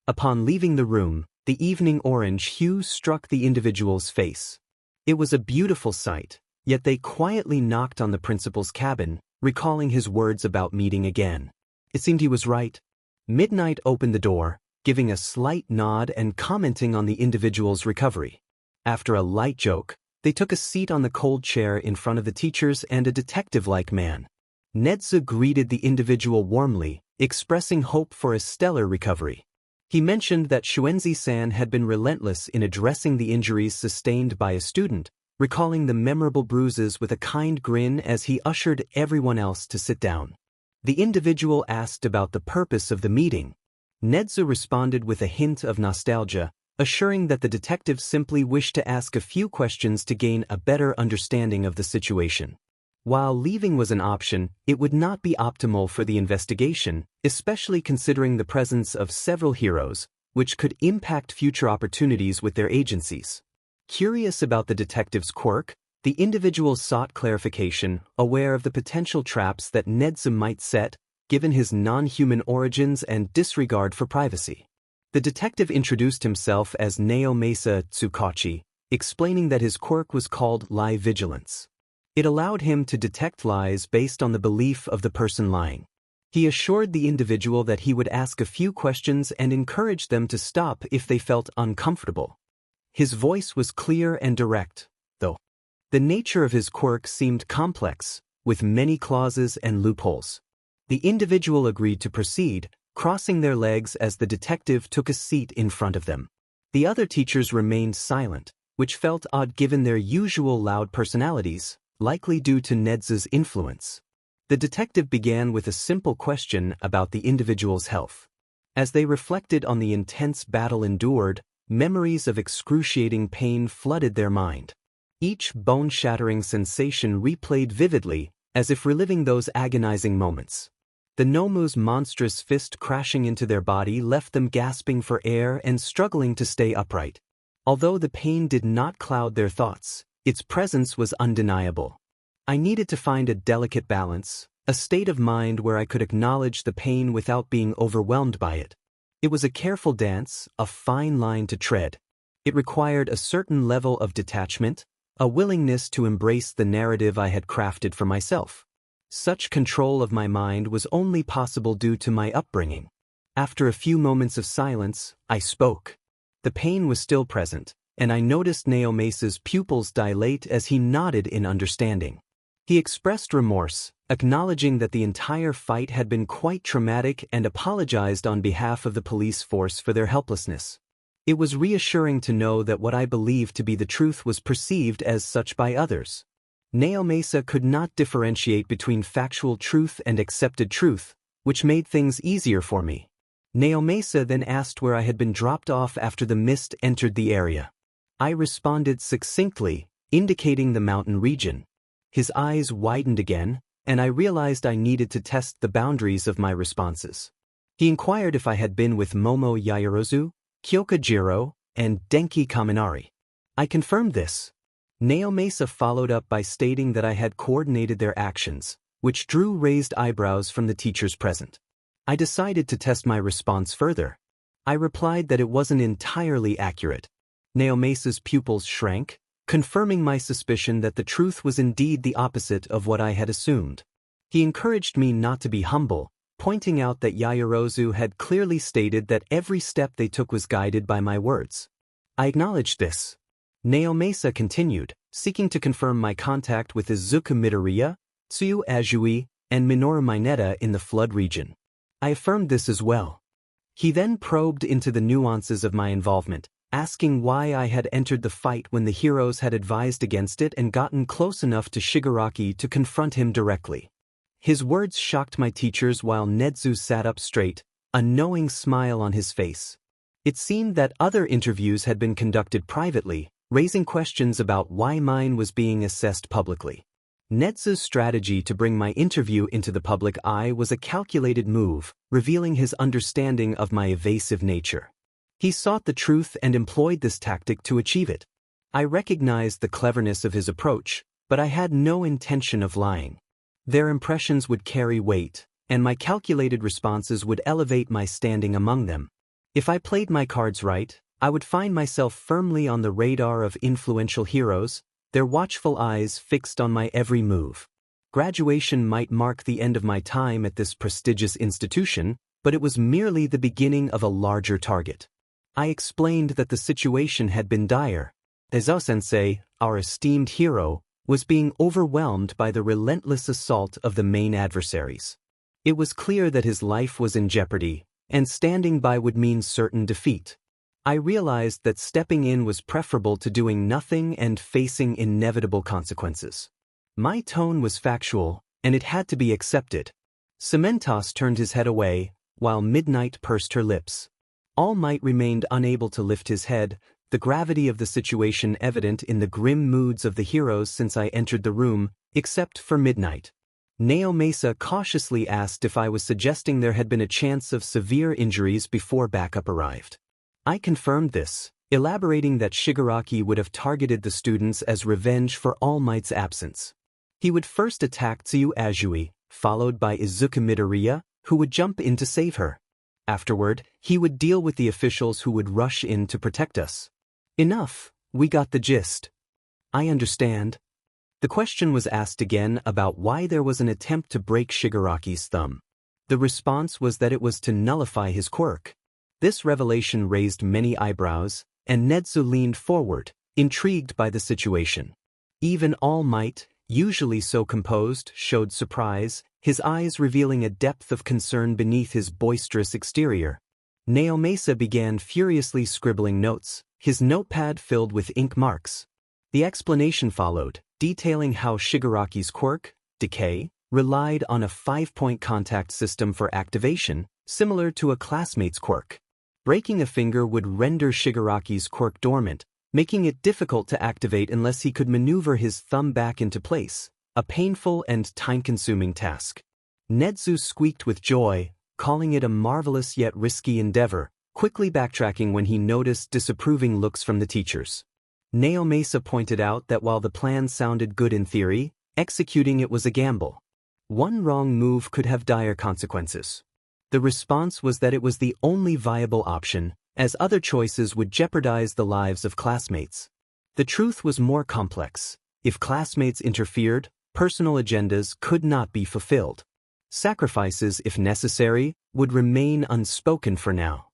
Upon leaving the room, the evening orange hue struck the individual's face. It was a beautiful sight, yet they quietly knocked on the principal's cabin, recalling his words about meeting again. It seemed he was right. Midnight opened the door, giving a slight nod and commenting on the individual's recovery. After a light joke, they took a seat on the cold chair in front of the teachers and a detective-like man. Nedzu greeted the individual warmly, expressing hope for a stellar recovery. He mentioned that Shuenzi-san had been relentless in addressing the injuries sustained by a student, recalling the memorable bruises with a kind grin as he ushered everyone else to sit down. The individual asked about the purpose of the meeting. Nedzu responded with a hint of nostalgia, assuring that the detective simply wished to ask a few questions to gain a better understanding of the situation. While leaving was an option, it would not be optimal for the investigation, especially considering the presence of several heroes, which could impact future opportunities with their agencies. Curious about the detective's quirk, the individual sought clarification, aware of the potential traps that Nedzu might set, given his non-human origins and disregard for privacy. The detective introduced himself as Naomasa Tsukachi, explaining that his quirk was called lie vigilance. It allowed him to detect lies based on the belief of the person lying. He assured the individual that he would ask a few questions and encourage them to stop if they felt uncomfortable. His voice was clear and direct, though. The nature of his quirk seemed complex, with many clauses and loopholes. The individual agreed to proceed, crossing their legs as the detective took a seat in front of them. The other teachers remained silent, which felt odd given their usual loud personalities, likely due to Nedzu's influence. The detective began with a simple question about the individual's health. As they reflected on the intense battle endured, memories of excruciating pain flooded their mind. Each bone-shattering sensation replayed vividly, as if reliving those agonizing moments. The Nomu's monstrous fist crashing into their body left them gasping for air and struggling to stay upright. Although the pain did not cloud their thoughts, its presence was undeniable. I needed to find a delicate balance, a state of mind where I could acknowledge the pain without being overwhelmed by it. It was a careful dance, a fine line to tread. It required a certain level of detachment, a willingness to embrace the narrative I had crafted for myself. Such control of my mind was only possible due to my upbringing. After a few moments of silence, I spoke. The pain was still present, and I noticed Naomasa's pupils dilate as he nodded in understanding. He expressed remorse, acknowledging that the entire fight had been quite traumatic and apologized on behalf of the police force for their helplessness. It was reassuring to know that what I believed to be the truth was perceived as such by others. Naomasa could not differentiate between factual truth and accepted truth, which made things easier for me. Naomasa then asked where I had been dropped off after the mist entered the area. I responded succinctly, indicating the mountain region. His eyes widened again, and I realized I needed to test the boundaries of my responses. He inquired if I had been with Momo Yaoyorozu, Kyokujiro, and Denki Kaminari. I confirmed this. Naomasa followed up by stating that I had coordinated their actions, which drew raised eyebrows from the teachers present. I decided to test my response further. I replied that it wasn't entirely accurate. Naomasa's pupils shrank, confirming my suspicion that the truth was indeed the opposite of what I had assumed. He encouraged me not to be humble, pointing out that Yaoyorozu had clearly stated that every step they took was guided by my words. I acknowledged this. Naomasa continued, seeking to confirm my contact with Izuku Midoriya, Tsuyu Ajui, and Minoru Mineta in the flood region. I affirmed this as well. He then probed into the nuances of my involvement, asking why I had entered the fight when the heroes had advised against it and gotten close enough to Shigaraki to confront him directly. His words shocked my teachers while Nedzu sat up straight, a knowing smile on his face. It seemed that other interviews had been conducted privately, raising questions about why mine was being assessed publicly. Nedzu's strategy to bring my interview into the public eye was a calculated move, revealing his understanding of my evasive nature. He sought the truth and employed this tactic to achieve it. I recognized the cleverness of his approach, but I had no intention of lying. Their impressions would carry weight, and my calculated responses would elevate my standing among them. If I played my cards right, I would find myself firmly on the radar of influential heroes, their watchful eyes fixed on my every move. Graduation might mark the end of my time at this prestigious institution, but it was merely the beginning of a larger target. I explained that the situation had been dire. Ezo-sensei, our esteemed hero, was being overwhelmed by the relentless assault of the main adversaries. It was clear that his life was in jeopardy, and standing by would mean certain defeat. I realized that stepping in was preferable to doing nothing and facing inevitable consequences. My tone was factual, and it had to be accepted. Cementos turned his head away, while Midnight pursed her lips. All Might remained unable to lift his head, the gravity of the situation evident in the grim moods of the heroes since I entered the room, except for Midnight. Mesa cautiously asked if I was suggesting there had been a chance of severe injuries before backup arrived. I confirmed this, elaborating that Shigaraki would have targeted the students as revenge for All Might's absence. He would first attack Tsuyu Azui, followed by Izuku Midoriya, who would jump in to save her. Afterward, he would deal with the officials who would rush in to protect us. Enough, we got the gist. I understand. The question was asked again about why there was an attempt to break Shigaraki's thumb. The response was that it was to nullify his quirk. This revelation raised many eyebrows, and Netsu leaned forward, intrigued by the situation. Even All Might, usually so composed, showed surprise, his eyes revealing a depth of concern beneath his boisterous exterior. Mesa began furiously scribbling notes, his notepad filled with ink marks. The explanation followed, detailing how Shigaraki's quirk, Decay, relied on a 5-point contact system for activation, similar to a classmate's quirk. Breaking a finger would render Shigaraki's quirk dormant, making it difficult to activate unless he could maneuver his thumb back into place, a painful and time-consuming task. Netsu squeaked with joy, calling it a marvelous yet risky endeavor, quickly backtracking when he noticed disapproving looks from the teachers. Mesa pointed out that while the plan sounded good in theory, executing it was a gamble. One wrong move could have dire consequences. The response was that it was the only viable option, as other choices would jeopardize the lives of classmates. The truth was more complex. If classmates interfered, personal agendas could not be fulfilled. Sacrifices, if necessary, would remain unspoken for now.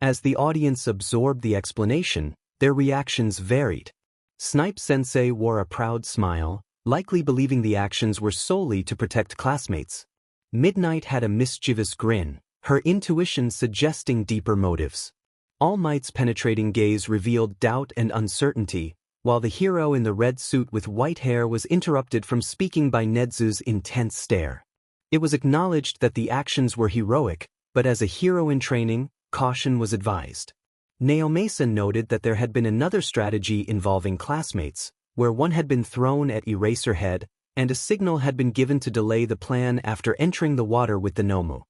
As the audience absorbed the explanation, their reactions varied. Snipe Sensei wore a proud smile, likely believing the actions were solely to protect classmates. Midnight had a mischievous grin, her intuition suggesting deeper motives. All Might's penetrating gaze revealed doubt and uncertainty, while the hero in the red suit with white hair was interrupted from speaking by Netsu's intense stare. It was acknowledged that the actions were heroic, but as a hero in training, caution was advised. Mesa noted that there had been another strategy involving classmates, where one had been thrown at Eraserhead, and a signal had been given to delay the plan after entering the water with the Nomu.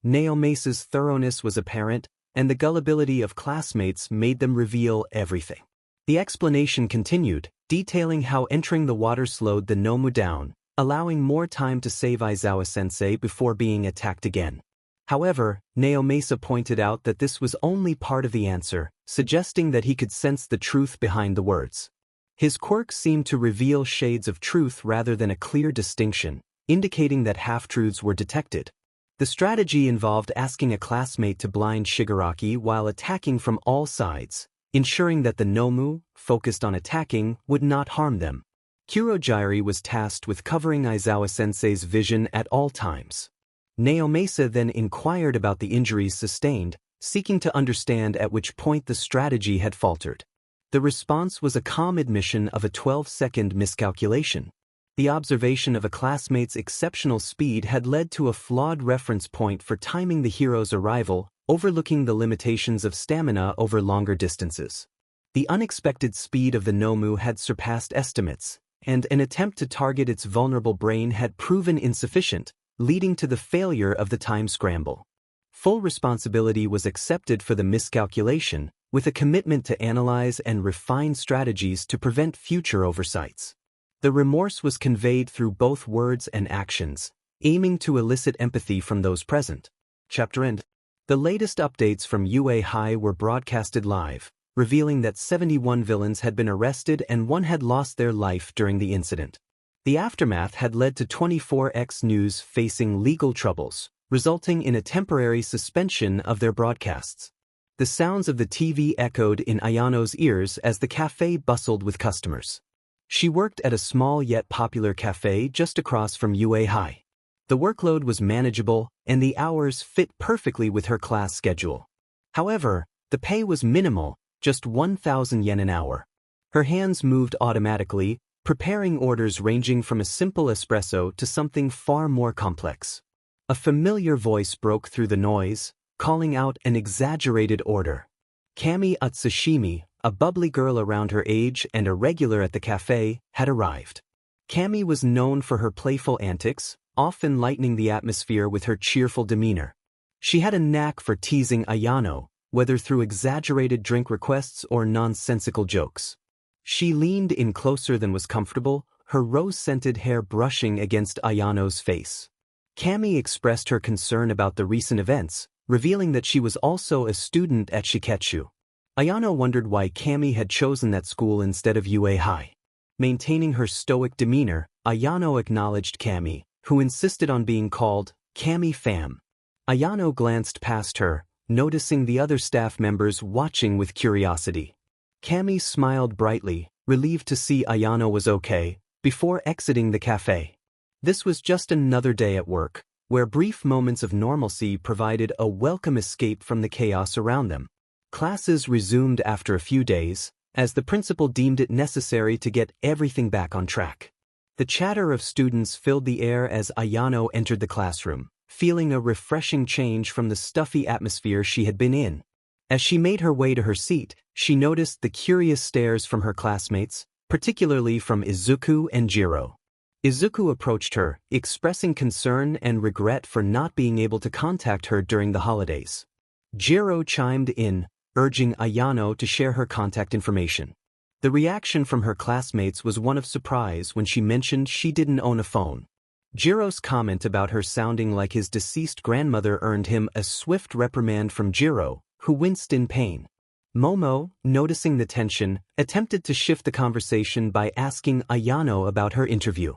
Mesa's thoroughness was apparent, and the gullibility of classmates made them reveal everything. The explanation continued, detailing how entering the water slowed the Nomu down, allowing more time to save Aizawa-sensei before being attacked again. However, Mesa pointed out that this was only part of the answer, suggesting that he could sense the truth behind the words. His quirk seemed to reveal shades of truth rather than a clear distinction, indicating that half-truths were detected. The strategy involved asking a classmate to blind Shigaraki while attacking from all sides, ensuring that the Nomu, focused on attacking, would not harm them. Kurogiri was tasked with covering Aizawa-sensei's vision at all times. Mesa then inquired about the injuries sustained, seeking to understand at which point the strategy had faltered. The response was a calm admission of a 12-second miscalculation. The observation of a classmate's exceptional speed had led to a flawed reference point for timing the hero's arrival, overlooking the limitations of stamina over longer distances. The unexpected speed of the Nomu had surpassed estimates, and an attempt to target its vulnerable brain had proven insufficient, leading to the failure of the time scramble. Full responsibility was accepted for the miscalculation, with a commitment to analyze and refine strategies to prevent future oversights. The remorse was conveyed through both words and actions, aiming to elicit empathy from those present. Chapter end. The latest updates from UA High were broadcasted live, revealing that 71 villains had been arrested and one had lost their life during the incident. The aftermath had led to 24X News facing legal troubles, resulting in a temporary suspension of their broadcasts. The sounds of the TV echoed in Ayano's ears as the cafe bustled with customers. She worked at a small yet popular cafe just across from UA High. The workload was manageable, and the hours fit perfectly with her class schedule. However, the pay was minimal, just 1,000 yen an hour. Her hands moved automatically, preparing orders ranging from a simple espresso to something far more complex. A familiar voice broke through the noise, calling out an exaggerated order. Kami Utsushimi, a bubbly girl around her age and a regular at the cafe, had arrived. Kami was known for her playful antics, often lightening the atmosphere with her cheerful demeanor. She had a knack for teasing Ayano, whether through exaggerated drink requests or nonsensical jokes. She leaned in closer than was comfortable, her rose-scented hair brushing against Ayano's face. Kami expressed her concern about the recent events, revealing that she was also a student at Shiketsu. Ayano wondered why Kami had chosen that school instead of UA High. Maintaining her stoic demeanor, Ayano acknowledged Kami, who insisted on being called Kami Fam. Ayano glanced past her, noticing the other staff members watching with curiosity. Kami smiled brightly, relieved to see Ayano was okay, before exiting the cafe. This was just another day at work, where brief moments of normalcy provided a welcome escape from the chaos around them. Classes resumed after a few days, as the principal deemed it necessary to get everything back on track. The chatter of students filled the air as Ayano entered the classroom, feeling a refreshing change from the stuffy atmosphere she had been in. As she made her way to her seat, she noticed the curious stares from her classmates, particularly from Izuku and Jiro. Izuku approached her, expressing concern and regret for not being able to contact her during the holidays. Jiro chimed in, urging Ayano to share her contact information. The reaction from her classmates was one of surprise when she mentioned she didn't own a phone. Jiro's comment about her sounding like his deceased grandmother earned him a swift reprimand from Jiro, who winced in pain. Momo, noticing the tension, attempted to shift the conversation by asking Ayano about her interview.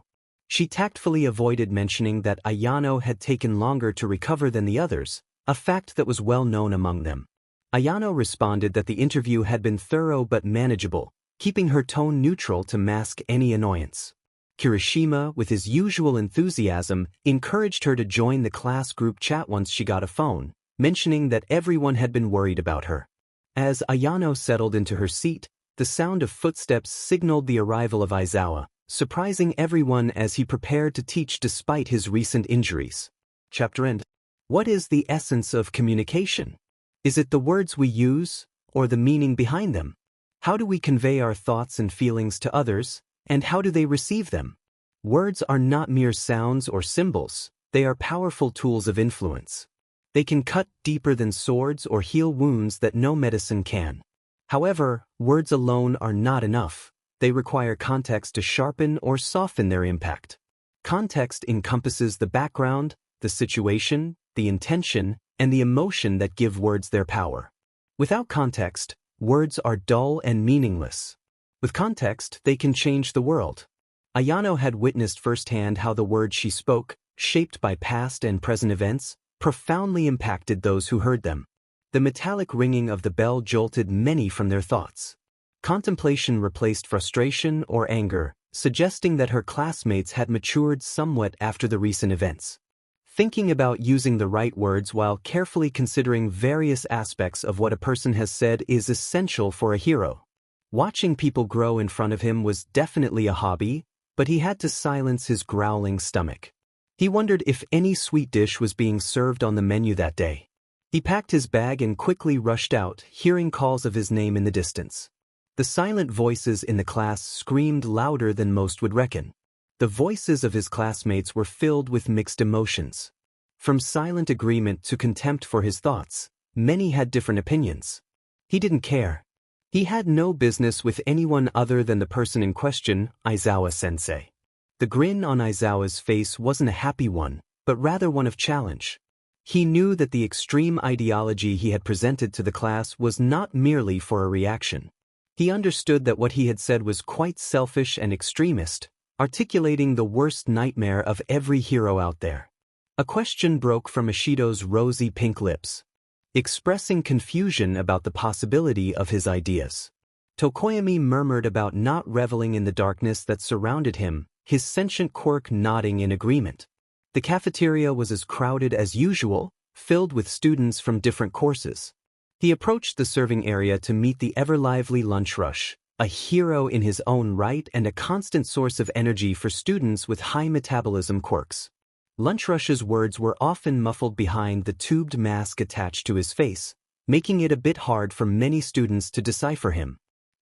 She tactfully avoided mentioning that Ayano had taken longer to recover than the others, a fact that was well known among them. Ayano responded that the interview had been thorough but manageable, keeping her tone neutral to mask any annoyance. Kirishima, with his usual enthusiasm, encouraged her to join the class group chat once she got a phone, mentioning that everyone had been worried about her. As Ayano settled into her seat, the sound of footsteps signaled the arrival of Aizawa, surprising everyone as he prepared to teach despite his recent injuries. Chapter End. What is the essence of communication? Is it the words we use, or the meaning behind them? How do we convey our thoughts and feelings to others, and how do they receive them? Words are not mere sounds or symbols, they are powerful tools of influence. They can cut deeper than swords or heal wounds that no medicine can. However, words alone are not enough. They require context to sharpen or soften their impact. Context encompasses the background, the situation, the intention, and the emotion that give words their power. Without context, words are dull and meaningless. With context, they can change the world. Ayano had witnessed firsthand how the words she spoke, shaped by past and present events, profoundly impacted those who heard them. The metallic ringing of the bell jolted many from their thoughts. Contemplation replaced frustration or anger, suggesting that her classmates had matured somewhat after the recent events. Thinking about using the right words while carefully considering various aspects of what a person has said is essential for a hero. Watching people grow in front of him was definitely a hobby, but he had to silence his growling stomach. He wondered if any sweet dish was being served on the menu that day. He packed his bag and quickly rushed out, hearing calls of his name in the distance. The silent voices in the class screamed louder than most would reckon. The voices of his classmates were filled with mixed emotions. From silent agreement to contempt for his thoughts, many had different opinions. He didn't care. He had no business with anyone other than the person in question, Aizawa-sensei. The grin on Aizawa's face wasn't a happy one, but rather one of challenge. He knew that the extreme ideology he had presented to the class was not merely for a reaction. He understood that what he had said was quite selfish and extremist, articulating the worst nightmare of every hero out there. A question broke from Ishido's rosy pink lips, expressing confusion about the possibility of his ideas. Tokoyami murmured about not reveling in the darkness that surrounded him, his sentient quirk nodding in agreement. The cafeteria was as crowded as usual, filled with students from different courses. He approached the serving area to meet the ever-lively lunch rush, a hero in his own right and a constant source of energy for students with high metabolism quirks. Lunch Rush's words were often muffled behind the tubed mask attached to his face, making it a bit hard for many students to decipher him.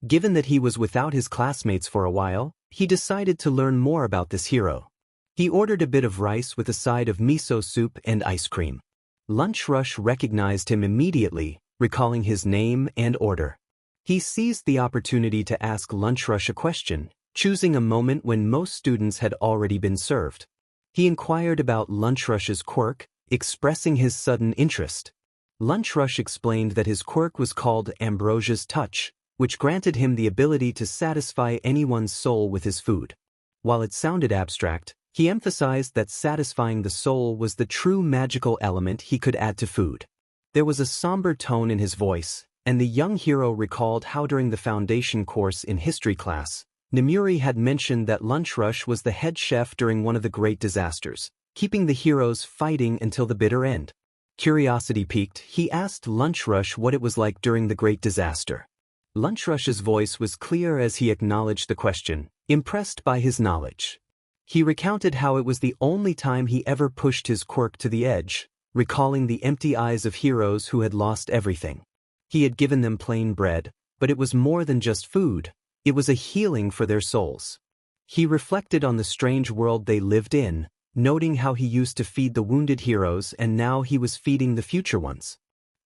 Given that he was without his classmates for a while, he decided to learn more about this hero. He ordered a bit of rice with a side of miso soup and ice cream. Lunch Rush recognized him immediately, recalling his name and order. He seized the opportunity to ask Lunch Rush a question, choosing a moment when most students had already been served. He inquired about Lunch Rush's quirk, expressing his sudden interest. Lunch Rush explained that his quirk was called Ambrosia's Touch, which granted him the ability to satisfy anyone's soul with his food. While it sounded abstract, he emphasized that satisfying the soul was the true magical element he could add to food. There was a somber tone in his voice, and the young hero recalled how during the foundation course in history class, Nemuri had mentioned that Lunch Rush was the head chef during one of the great disasters, keeping the heroes fighting until the bitter end. Curiosity piqued, he asked Lunch Rush what it was like during the great disaster. Lunch Rush's voice was clear as he acknowledged the question, impressed by his knowledge. He recounted how it was the only time he ever pushed his quirk to the edge, recalling the empty eyes of heroes who had lost everything. He had given them plain bread, but it was more than just food, it was a healing for their souls. He reflected on the strange world they lived in, noting how he used to feed the wounded heroes and now he was feeding the future ones.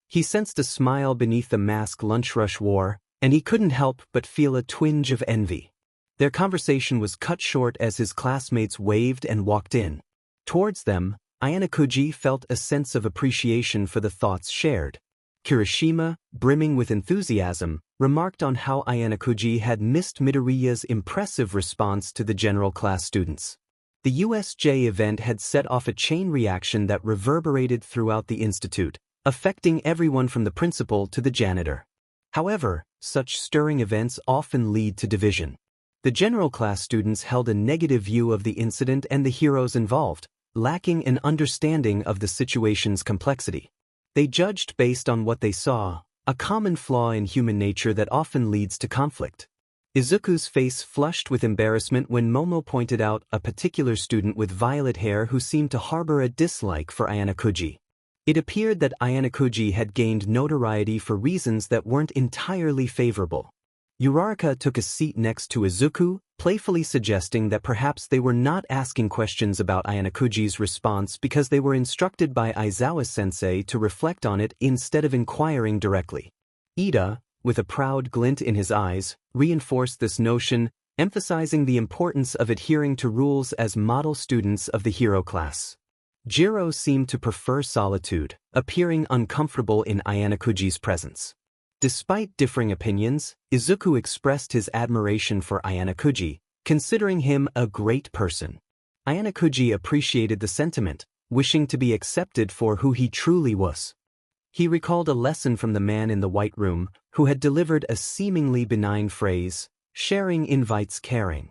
He sensed a smile beneath the mask Lunch Rush wore, and he couldn't help but feel a twinge of envy. Their conversation was cut short as his classmates waved and walked in. Towards them, Ayanokuji felt a sense of appreciation for the thoughts shared. Kirishima, brimming with enthusiasm, remarked on how Ayanokuji had missed Midoriya's impressive response to the general class students. The USJ event had set off a chain reaction that reverberated throughout the institute, affecting everyone from the principal to the janitor. However, such stirring events often lead to division. The general class students held a negative view of the incident and the heroes involved, lacking an understanding of the situation's complexity. They judged based on what they saw, a common flaw in human nature that often leads to conflict. Izuku's face flushed with embarrassment when Momo pointed out a particular student with violet hair who seemed to harbor a dislike for Ayanokuji. It appeared that Ayanokuji had gained notoriety for reasons that weren't entirely favorable. Uraraka took a seat next to Izuku, playfully suggesting that perhaps they were not asking questions about Ayanokuji's response because they were instructed by Aizawa-sensei to reflect on it instead of inquiring directly. Ida, with a proud glint in his eyes, reinforced this notion, emphasizing the importance of adhering to rules as model students of the hero class. Jiro seemed to prefer solitude, appearing uncomfortable in Ayanokuji's presence. Despite differing opinions, Izuku expressed his admiration for Ayanokuji, considering him a great person. Ayanokuji appreciated the sentiment, wishing to be accepted for who he truly was. He recalled a lesson from the man in the white room, who had delivered a seemingly benign phrase, "Sharing invites caring."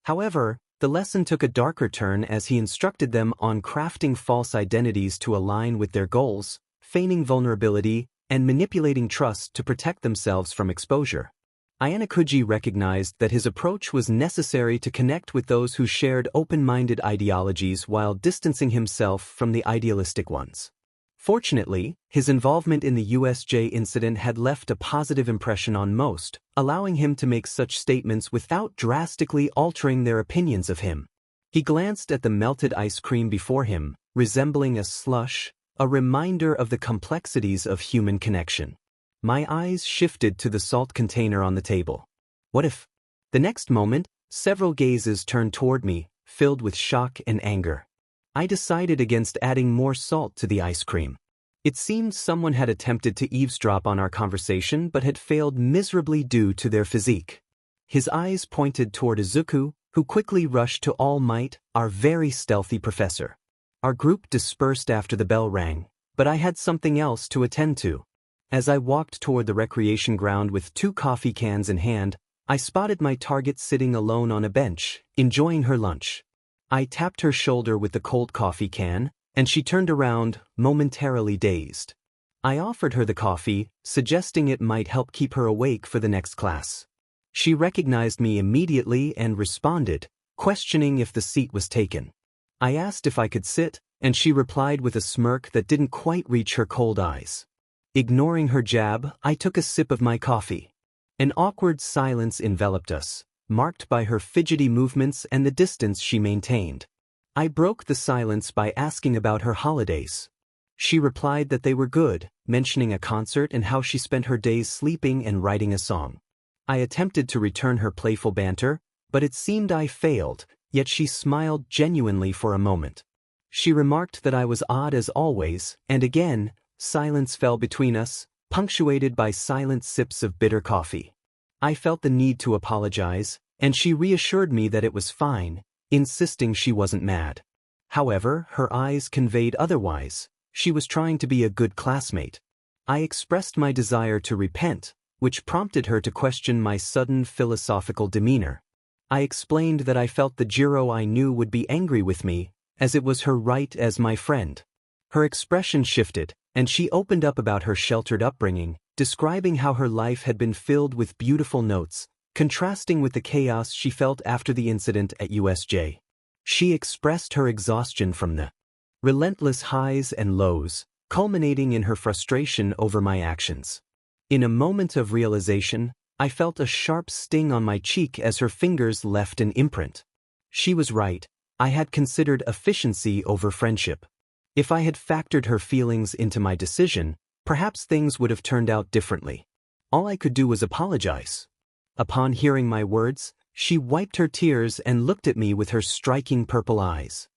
However, the lesson took a darker turn as he instructed them on crafting false identities to align with their goals, feigning vulnerability, and manipulating trust to protect themselves from exposure. Ayanokuji recognized that his approach was necessary to connect with those who shared open-minded ideologies while distancing himself from the idealistic ones. Fortunately, his involvement in the USJ incident had left a positive impression on most, allowing him to make such statements without drastically altering their opinions of him. He glanced at the melted ice cream before him, resembling a slush, a reminder of the complexities of human connection. My eyes shifted to the salt container on the table. What if? The next moment, several gazes turned toward me, filled with shock and anger. I decided against adding more salt to the ice cream. It seemed someone had attempted to eavesdrop on our conversation but had failed miserably due to their physique. His eyes pointed toward Izuku, who quickly rushed to All Might, our very stealthy professor. Our group dispersed after the bell rang, but I had something else to attend to. As I walked toward the recreation ground with 2 coffee cans in hand, I spotted my target sitting alone on a bench, enjoying her lunch. I tapped her shoulder with the cold coffee can, and she turned around, momentarily dazed. I offered her the coffee, suggesting it might help keep her awake for the next class. She recognized me immediately and responded, questioning if the seat was taken. I asked if I could sit, and she replied with a smirk that didn't quite reach her cold eyes. Ignoring her jab, I took a sip of my coffee. An awkward silence enveloped us, marked by her fidgety movements and the distance she maintained. I broke the silence by asking about her holidays. She replied that they were good, mentioning a concert and how she spent her days sleeping and writing a song. I attempted to return her playful banter, but it seemed I failed, yet she smiled genuinely for a moment. She remarked that I was odd as always, and again, silence fell between us, punctuated by silent sips of bitter coffee. I felt the need to apologize, and she reassured me that it was fine, insisting she wasn't mad. However, her eyes conveyed otherwise. She was trying to be a good classmate. I expressed my desire to repent, which prompted her to question my sudden philosophical demeanor. I explained that I felt the Jiro I knew would be angry with me, as it was her right as my friend. Her expression shifted, and she opened up about her sheltered upbringing, describing how her life had been filled with beautiful notes, contrasting with the chaos she felt after the incident at USJ. She expressed her exhaustion from the relentless highs and lows, culminating in her frustration over my actions. In a moment of realization, I felt a sharp sting on my cheek as her fingers left an imprint. She was right. I had considered efficiency over friendship. If I had factored her feelings into my decision, perhaps things would have turned out differently. All I could do was apologize. Upon hearing my words, she wiped her tears and looked at me with her striking purple eyes.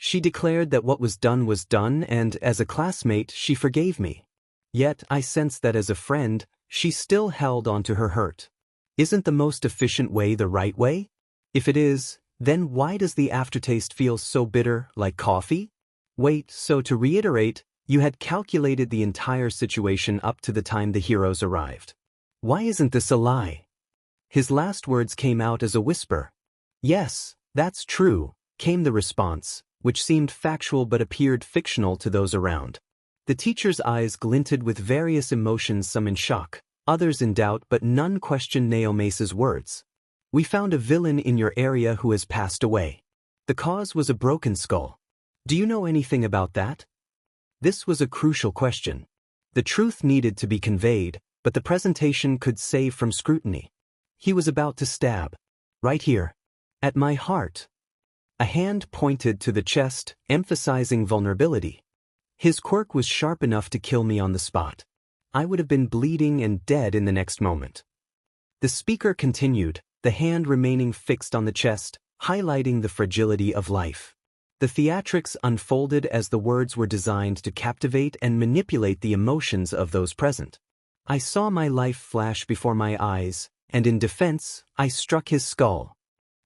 She declared that what was done, and as a classmate, she forgave me. Yet, I sensed that as a friend, she still held onto her hurt. Isn't the most efficient way the right way? If it is, then why does the aftertaste feel so bitter, like coffee? Wait, so to reiterate, you had calculated the entire situation up to the time the heroes arrived. Why isn't this a lie? His last words came out as a whisper. Yes, that's true, came the response, which seemed factual but appeared fictional to those around. The teacher's eyes glinted with various emotions, some in shock, others in doubt, but none questioned Naomesa's words. We found a villain in your area who has passed away. The cause was a broken skull. Do you know anything about that? This was a crucial question. The truth needed to be conveyed, but the presentation could save from scrutiny. He was about to stab. Right here. At my heart. A hand pointed to the chest, emphasizing vulnerability. His quirk was sharp enough to kill me on the spot. I would have been bleeding and dead in the next moment. The speaker continued, the hand remaining fixed on the chest, highlighting the fragility of life. The theatrics unfolded as the words were designed to captivate and manipulate the emotions of those present. I saw my life flash before my eyes, and in defense, I struck his skull.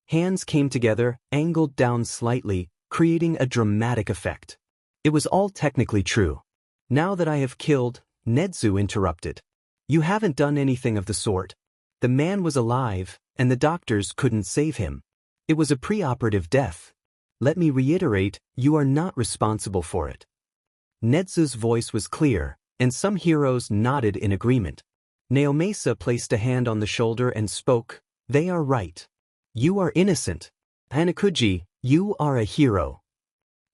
Hands came together, angled down slightly, creating a dramatic effect. It was all technically true. Now that I have killed, Nedzu interrupted. You haven't done anything of the sort. The man was alive, and the doctors couldn't save him. It was a preoperative death. Let me reiterate, you are not responsible for it. Nedzu's voice was clear, and some heroes nodded in agreement. Naomesa placed a hand on the shoulder and spoke, they are right. You are innocent. Hanakuji, you are a hero.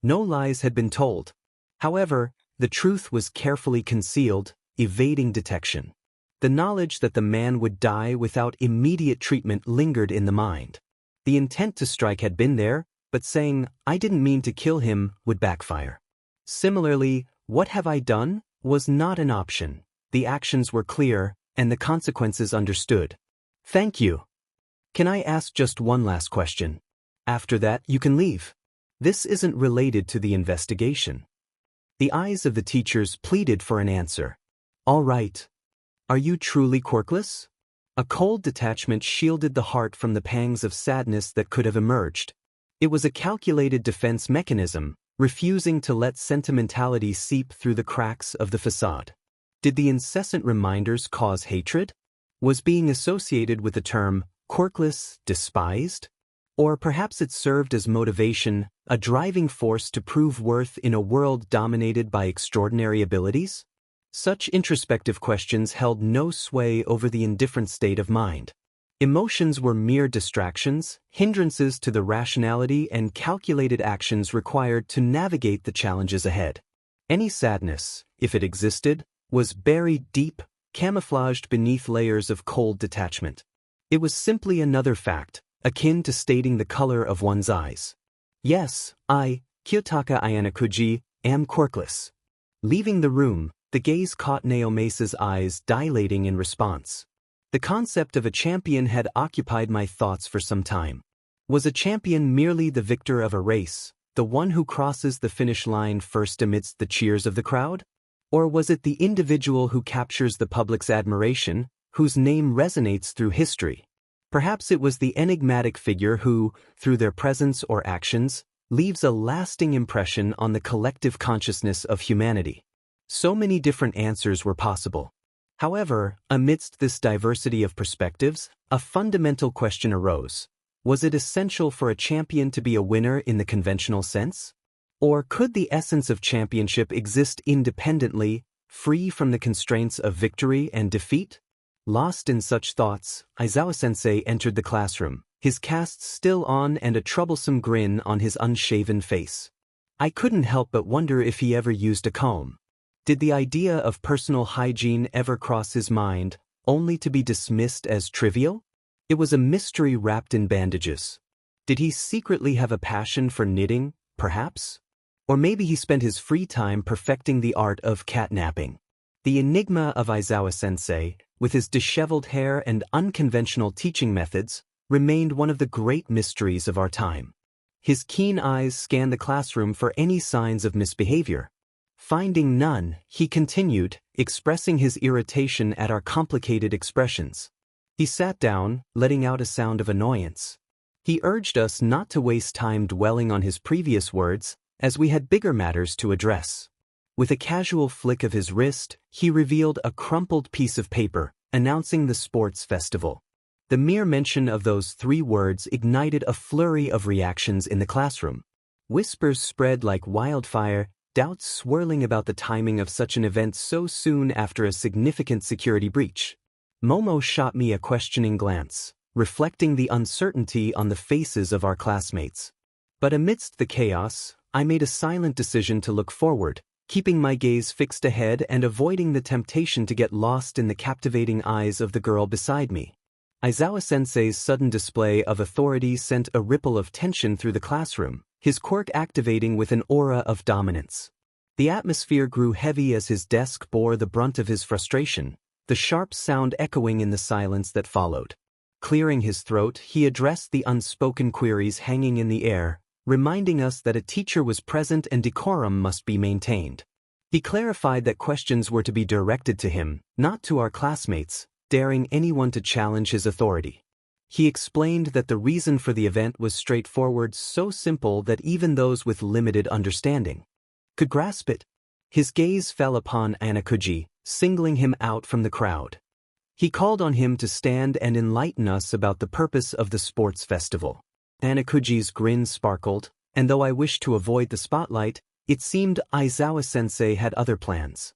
No lies had been told. However, the truth was carefully concealed, evading detection. The knowledge that the man would die without immediate treatment lingered in the mind. The intent to strike had been there, but saying, I didn't mean to kill him, would backfire. Similarly, what have I done, was not an option. The actions were clear, and the consequences understood. Thank you. Can I ask just one last question? After that, you can leave. This isn't related to the investigation. The eyes of the teachers pleaded for an answer. All right. Are you truly quirkless? A cold detachment shielded the heart from the pangs of sadness that could have emerged. It was a calculated defense mechanism, refusing to let sentimentality seep through the cracks of the facade. Did the incessant reminders cause hatred? Was being associated with the term quirkless despised? Or perhaps it served as motivation, a driving force to prove worth in a world dominated by extraordinary abilities? Such introspective questions held no sway over the indifferent state of mind. Emotions were mere distractions, hindrances to the rationality and calculated actions required to navigate the challenges ahead. Any sadness, if it existed, was buried deep, camouflaged beneath layers of cold detachment. It was simply another fact, akin to stating the color of one's eyes. Yes, I, Kyotaka Ayanakuji, am quirkless. Leaving the room, the gaze caught Naomesa's eyes dilating in response. The concept of a champion had occupied my thoughts for some time. Was a champion merely the victor of a race, the one who crosses the finish line first amidst the cheers of the crowd? Or was it the individual who captures the public's admiration, whose name resonates through history? Perhaps it was the enigmatic figure who, through their presence or actions, leaves a lasting impression on the collective consciousness of humanity. So many different answers were possible. However, amidst this diversity of perspectives, a fundamental question arose. Was it essential for a champion to be a winner in the conventional sense? Or could the essence of championship exist independently, free from the constraints of victory and defeat? Lost in such thoughts, Aizawa-sensei entered the classroom, his cast still on and a troublesome grin on his unshaven face. I couldn't help but wonder if he ever used a comb. Did the idea of personal hygiene ever cross his mind, only to be dismissed as trivial? It was a mystery wrapped in bandages. Did he secretly have a passion for knitting, perhaps? Or maybe he spent his free time perfecting the art of catnapping. The enigma of Aizawa-sensei, with his disheveled hair and unconventional teaching methods, remained one of the great mysteries of our time. His keen eyes scanned the classroom for any signs of misbehavior. Finding none, he continued, expressing his irritation at our complicated expressions. He sat down, letting out a sound of annoyance. He urged us not to waste time dwelling on his previous words, as we had bigger matters to address. With a casual flick of his wrist, he revealed a crumpled piece of paper, announcing the sports festival. The mere mention of those 3 words ignited a flurry of reactions in the classroom. Whispers spread like wildfire, doubts swirling about the timing of such an event so soon after a significant security breach. Momo shot me a questioning glance, reflecting the uncertainty on the faces of our classmates. But amidst the chaos, I made a silent decision to look forward, keeping my gaze fixed ahead and avoiding the temptation to get lost in the captivating eyes of the girl beside me. Aizawa-sensei's sudden display of authority sent a ripple of tension through the classroom, his quirk activating with an aura of dominance. The atmosphere grew heavy as his desk bore the brunt of his frustration, the sharp sound echoing in the silence that followed. Clearing his throat, he addressed the unspoken queries hanging in the air, reminding us that a teacher was present and decorum must be maintained. He clarified that questions were to be directed to him, not to our classmates, daring anyone to challenge his authority. He explained that the reason for the event was straightforward, so simple that even those with limited understanding could grasp it. His gaze fell upon Anakuji, singling him out from the crowd. He called on him to stand and enlighten us about the purpose of the sports festival. Anakuji's grin sparkled, and though I wished to avoid the spotlight, it seemed Aizawa-sensei had other plans.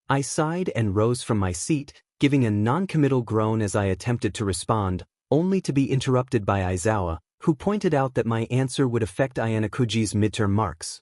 I sighed and rose from my seat, giving a non-committal groan as I attempted to respond, only to be interrupted by Aizawa, who pointed out that my answer would affect Ayanakuji's midterm marks.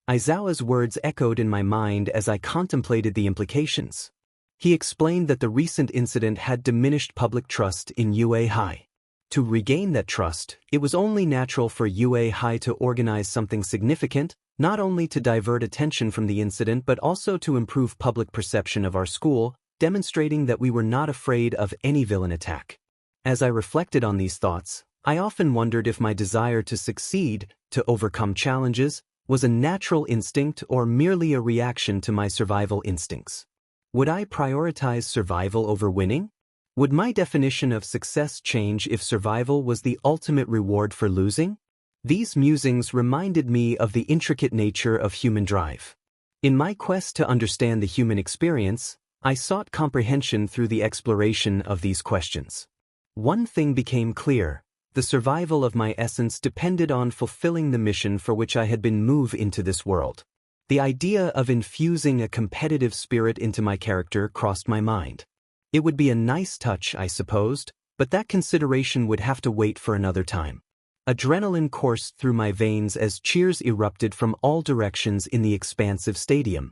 Aizawa's words echoed in my mind as I contemplated the implications. He explained that the recent incident had diminished public trust in UA High. To regain that trust, it was only natural for UA High to organize something significant, not only to divert attention from the incident but also to improve public perception of our school, demonstrating that we were not afraid of any villain attack. As I reflected on these thoughts, I often wondered if my desire to succeed, to overcome challenges, was a natural instinct or merely a reaction to my survival instincts. Would I prioritize survival over winning? Would my definition of success change if survival was the ultimate reward for losing? These musings reminded me of the intricate nature of human drive. In my quest to understand the human experience, I sought comprehension through the exploration of these questions. One thing became clear: the survival of my essence depended on fulfilling the mission for which I had been moved into this world. The idea of infusing a competitive spirit into my character crossed my mind. It would be a nice touch, I supposed, but that consideration would have to wait for another time. Adrenaline coursed through my veins as cheers erupted from all directions in the expansive stadium.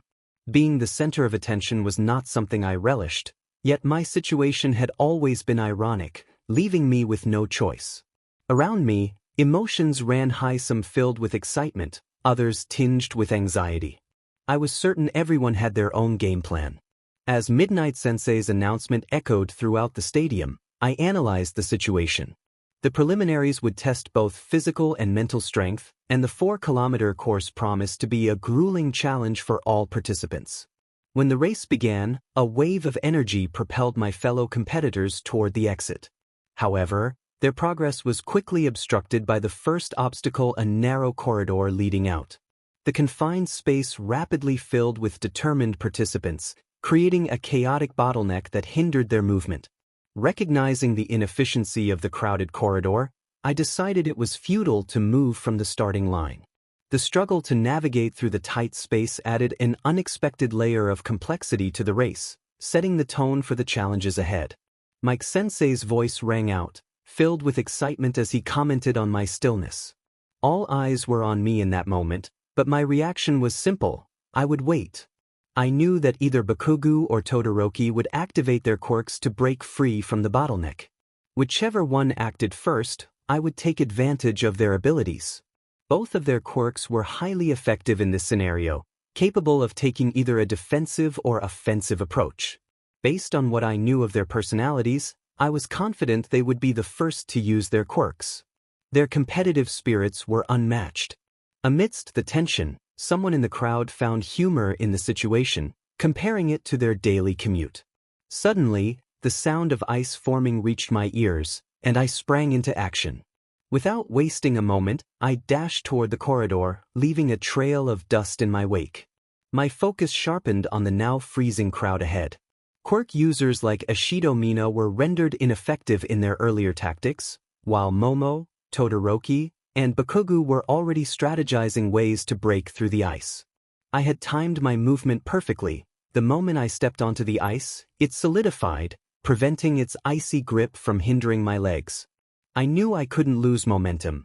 Being the center of attention was not something I relished, yet my situation had always been ironic, leaving me with no choice. Around me, emotions ran high, some filled with excitement, others tinged with anxiety. I was certain everyone had their own game plan. As Midnight Sensei's announcement echoed throughout the stadium, I analyzed the situation. The preliminaries would test both physical and mental strength, and the 4-kilometer course promised to be a grueling challenge for all participants. When the race began, a wave of energy propelled my fellow competitors toward the exit. However, their progress was quickly obstructed by the first obstacle, a narrow corridor leading out. The confined space rapidly filled with determined participants, creating a chaotic bottleneck that hindered their movement. Recognizing the inefficiency of the crowded corridor, I decided it was futile to move from the starting line. The struggle to navigate through the tight space added an unexpected layer of complexity to the race, setting the tone for the challenges ahead. Mike Sensei's voice rang out, filled with excitement as he commented on my stillness. All eyes were on me in that moment, but my reaction was simple: I would wait. I knew that either Bakugo or Todoroki would activate their quirks to break free from the bottleneck. Whichever one acted first, I would take advantage of their abilities. Both of their quirks were highly effective in this scenario, capable of taking either a defensive or offensive approach. Based on what I knew of their personalities, I was confident they would be the first to use their quirks. Their competitive spirits were unmatched. Amidst the tension, someone in the crowd found humor in the situation, comparing it to their daily commute. Suddenly, the sound of ice forming reached my ears, and I sprang into action. Without wasting a moment, I dashed toward the corridor, leaving a trail of dust in my wake. My focus sharpened on the now freezing crowd ahead. Quirk users like Ashido Mina were rendered ineffective in their earlier tactics, while Momo, Todoroki, and Bakugo were already strategizing ways to break through the ice. I had timed my movement perfectly. The moment I stepped onto the ice, it solidified, preventing its icy grip from hindering my legs. I knew I couldn't lose momentum.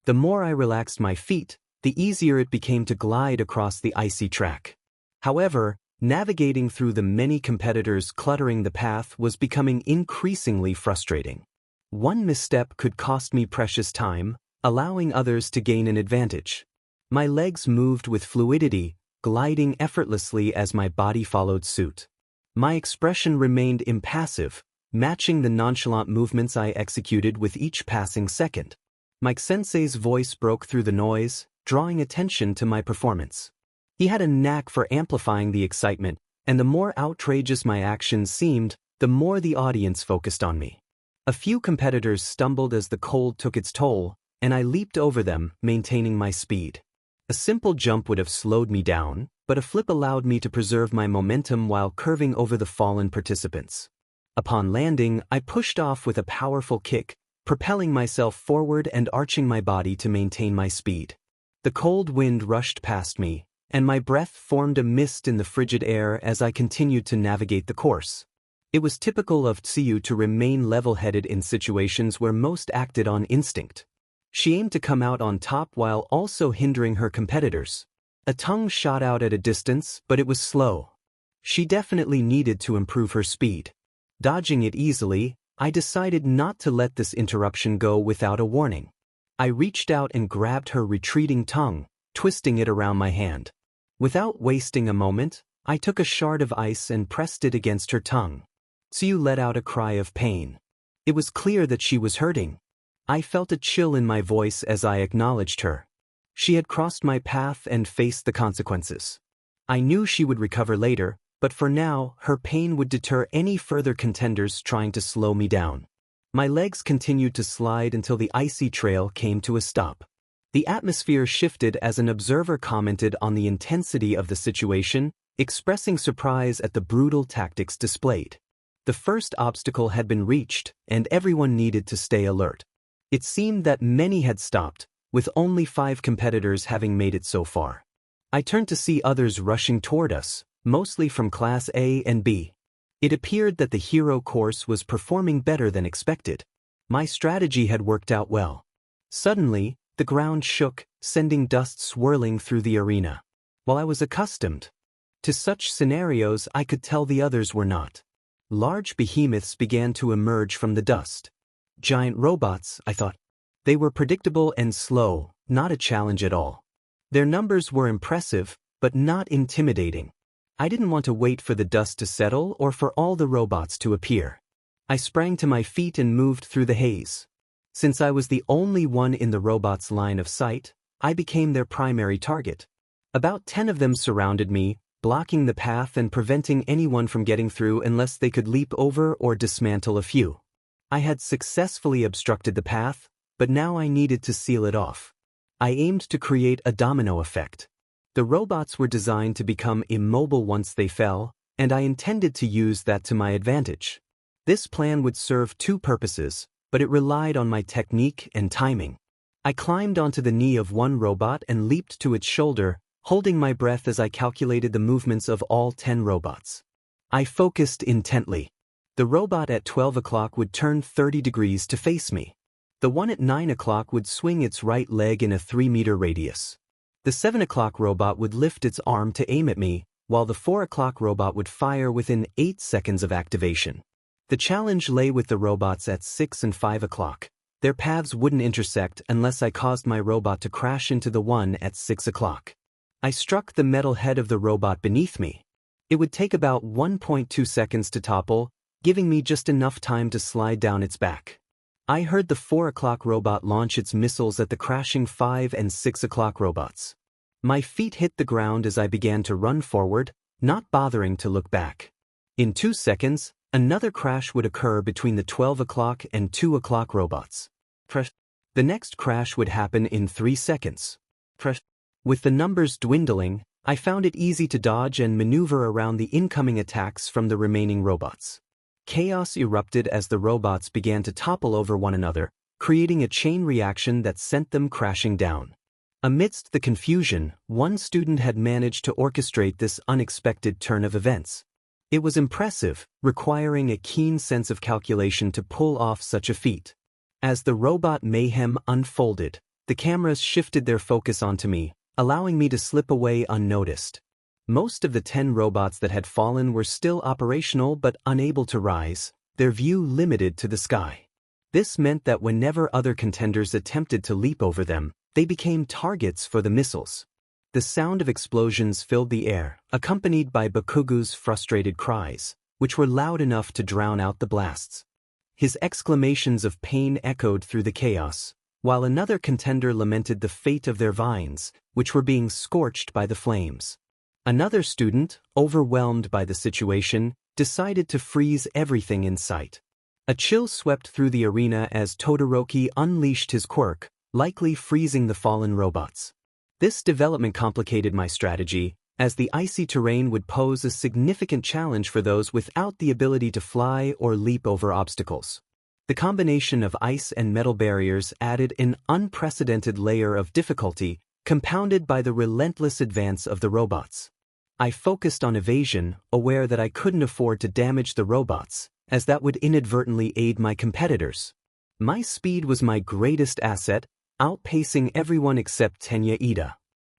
The more I relaxed my feet, the easier it became to glide across the icy track. However, navigating through the many competitors cluttering the path was becoming increasingly frustrating. One misstep could cost me precious time, allowing others to gain an advantage. My legs moved with fluidity, gliding effortlessly as my body followed suit. My expression remained impassive, matching the nonchalant movements I executed with each passing second. Mike Sensei's voice broke through the noise, drawing attention to my performance. He had a knack for amplifying the excitement, and the more outrageous my actions seemed, the more the audience focused on me. A few competitors stumbled as the cold took its toll, and I leaped over them, maintaining my speed. A simple jump would have slowed me down, but a flip allowed me to preserve my momentum while curving over the fallen participants. Upon landing, I pushed off with a powerful kick, propelling myself forward and arching my body to maintain my speed. The cold wind rushed past me, and my breath formed a mist in the frigid air as I continued to navigate the course. It was typical of Tsuyu to remain level-headed in situations where most acted on instinct. She aimed to come out on top while also hindering her competitors. A tongue shot out at a distance, but it was slow. She definitely needed to improve her speed. Dodging it easily, I decided not to let this interruption go without a warning. I reached out and grabbed her retreating tongue, twisting it around my hand. Without wasting a moment, I took a shard of ice and pressed it against her tongue. Tsuyu let out a cry of pain. It was clear that she was hurting. I felt a chill in my voice as I acknowledged her. She had crossed my path and faced the consequences. I knew she would recover later, but for now, her pain would deter any further contenders trying to slow me down. My legs continued to slide until the icy trail came to a stop. The atmosphere shifted as an observer commented on the intensity of the situation, expressing surprise at the brutal tactics displayed. The first obstacle had been reached, and everyone needed to stay alert. It seemed that many had stopped, with only 5 competitors having made it so far. I turned to see others rushing toward us, mostly from Class A and B. It appeared that the hero course was performing better than expected. My strategy had worked out well. Suddenly, the ground shook, sending dust swirling through the arena. While I was accustomed to such scenarios, I could tell the others were not. Large behemoths began to emerge from the dust. Giant robots, I thought. They were predictable and slow, not a challenge at all. Their numbers were impressive, but not intimidating. I didn't want to wait for the dust to settle or for all the robots to appear. I sprang to my feet and moved through the haze. Since I was the only one in the robots' line of sight, I became their primary target. About 10 of them surrounded me, blocking the path and preventing anyone from getting through unless they could leap over or dismantle a few. I had successfully obstructed the path, but now I needed to seal it off. I aimed to create a domino effect. The robots were designed to become immobile once they fell, and I intended to use that to my advantage. This plan would serve two purposes, but it relied on my technique and timing. I climbed onto the knee of one robot and leaped to its shoulder, holding my breath as I calculated the movements of all 10 robots. I focused intently. The robot at 12 o'clock would turn 30 degrees to face me. The one at 9 o'clock would swing its right leg in a 3-meter radius. The 7 o'clock robot would lift its arm to aim at me, while the 4 o'clock robot would fire within 8 seconds of activation. The challenge lay with the robots at 6 and 5 o'clock. Their paths wouldn't intersect unless I caused my robot to crash into the one at 6 o'clock. I struck the metal head of the robot beneath me. It would take about 1.2 seconds to topple, giving me just enough time to slide down its back. I heard the 4 o'clock robot launch its missiles at the crashing 5 and 6 o'clock robots. My feet hit the ground as I began to run forward, not bothering to look back. In 2 seconds, another crash would occur between the 12 o'clock and 2 o'clock robots. The next crash would happen in 3 seconds. With the numbers dwindling, I found it easy to dodge and maneuver around the incoming attacks from the remaining robots. Chaos erupted as the robots began to topple over one another, creating a chain reaction that sent them crashing down. Amidst the confusion, one student had managed to orchestrate this unexpected turn of events. It was impressive, requiring a keen sense of calculation to pull off such a feat. As the robot mayhem unfolded, the cameras shifted their focus onto me, allowing me to slip away unnoticed. Most of the 10 robots that had fallen were still operational but unable to rise, their view limited to the sky. This meant that whenever other contenders attempted to leap over them, they became targets for the missiles. The sound of explosions filled the air, accompanied by Bakugu's frustrated cries, which were loud enough to drown out the blasts. His exclamations of pain echoed through the chaos, while another contender lamented the fate of their vines, which were being scorched by the flames. Another student, overwhelmed by the situation, decided to freeze everything in sight. A chill swept through the arena as Todoroki unleashed his quirk, likely freezing the fallen robots. This development complicated my strategy, as the icy terrain would pose a significant challenge for those without the ability to fly or leap over obstacles. The combination of ice and metal barriers added an unprecedented layer of difficulty, compounded by the relentless advance of the robots. I focused on evasion, aware that I couldn't afford to damage the robots, as that would inadvertently aid my competitors. My speed was my greatest asset, outpacing everyone except Tenya Ida.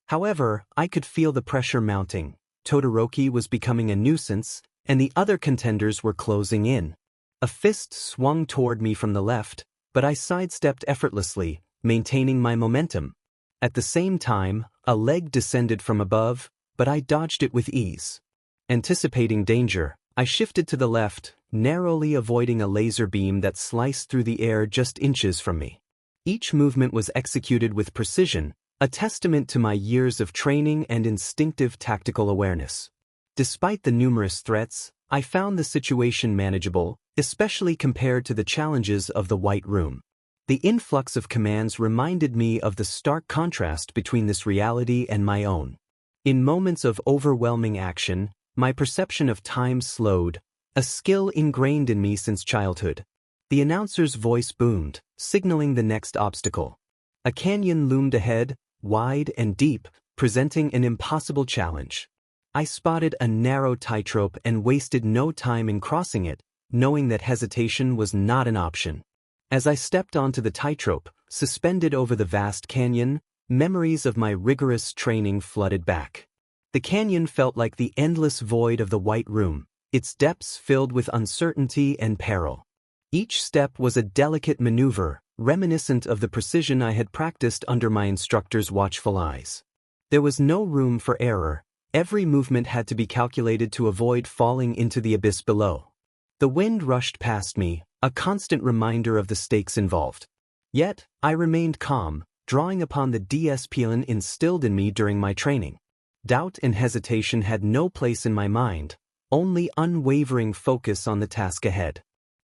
However, I could feel the pressure mounting. Todoroki was becoming a nuisance, and the other contenders were closing in. A fist swung toward me from the left, but I sidestepped effortlessly, maintaining my momentum. At the same time, a leg descended from above, but I dodged it with ease. Anticipating danger, I shifted to the left, narrowly avoiding a laser beam that sliced through the air just inches from me. Each movement was executed with precision, a testament to my years of training and instinctive tactical awareness. Despite the numerous threats, I found the situation manageable, especially compared to the challenges of the White Room. The influx of commands reminded me of the stark contrast between this reality and my own. In moments of overwhelming action, my perception of time slowed, a skill ingrained in me since childhood. The announcer's voice boomed, signaling the next obstacle. A canyon loomed ahead, wide and deep, presenting an impossible challenge. I spotted a narrow tightrope and wasted no time in crossing it, knowing that hesitation was not an option. As I stepped onto the tightrope, suspended over the vast canyon, memories of my rigorous training flooded back. The canyon felt like the endless void of the White Room, its depths filled with uncertainty and peril. Each step was a delicate maneuver, reminiscent of the precision I had practiced under my instructor's watchful eyes. There was no room for error. Every movement had to be calculated to avoid falling into the abyss below. The wind rushed past me, a constant reminder of the stakes involved. Yet, I remained calm, drawing upon the discipline instilled in me during my training. Doubt and hesitation had no place in my mind, only unwavering focus on the task ahead.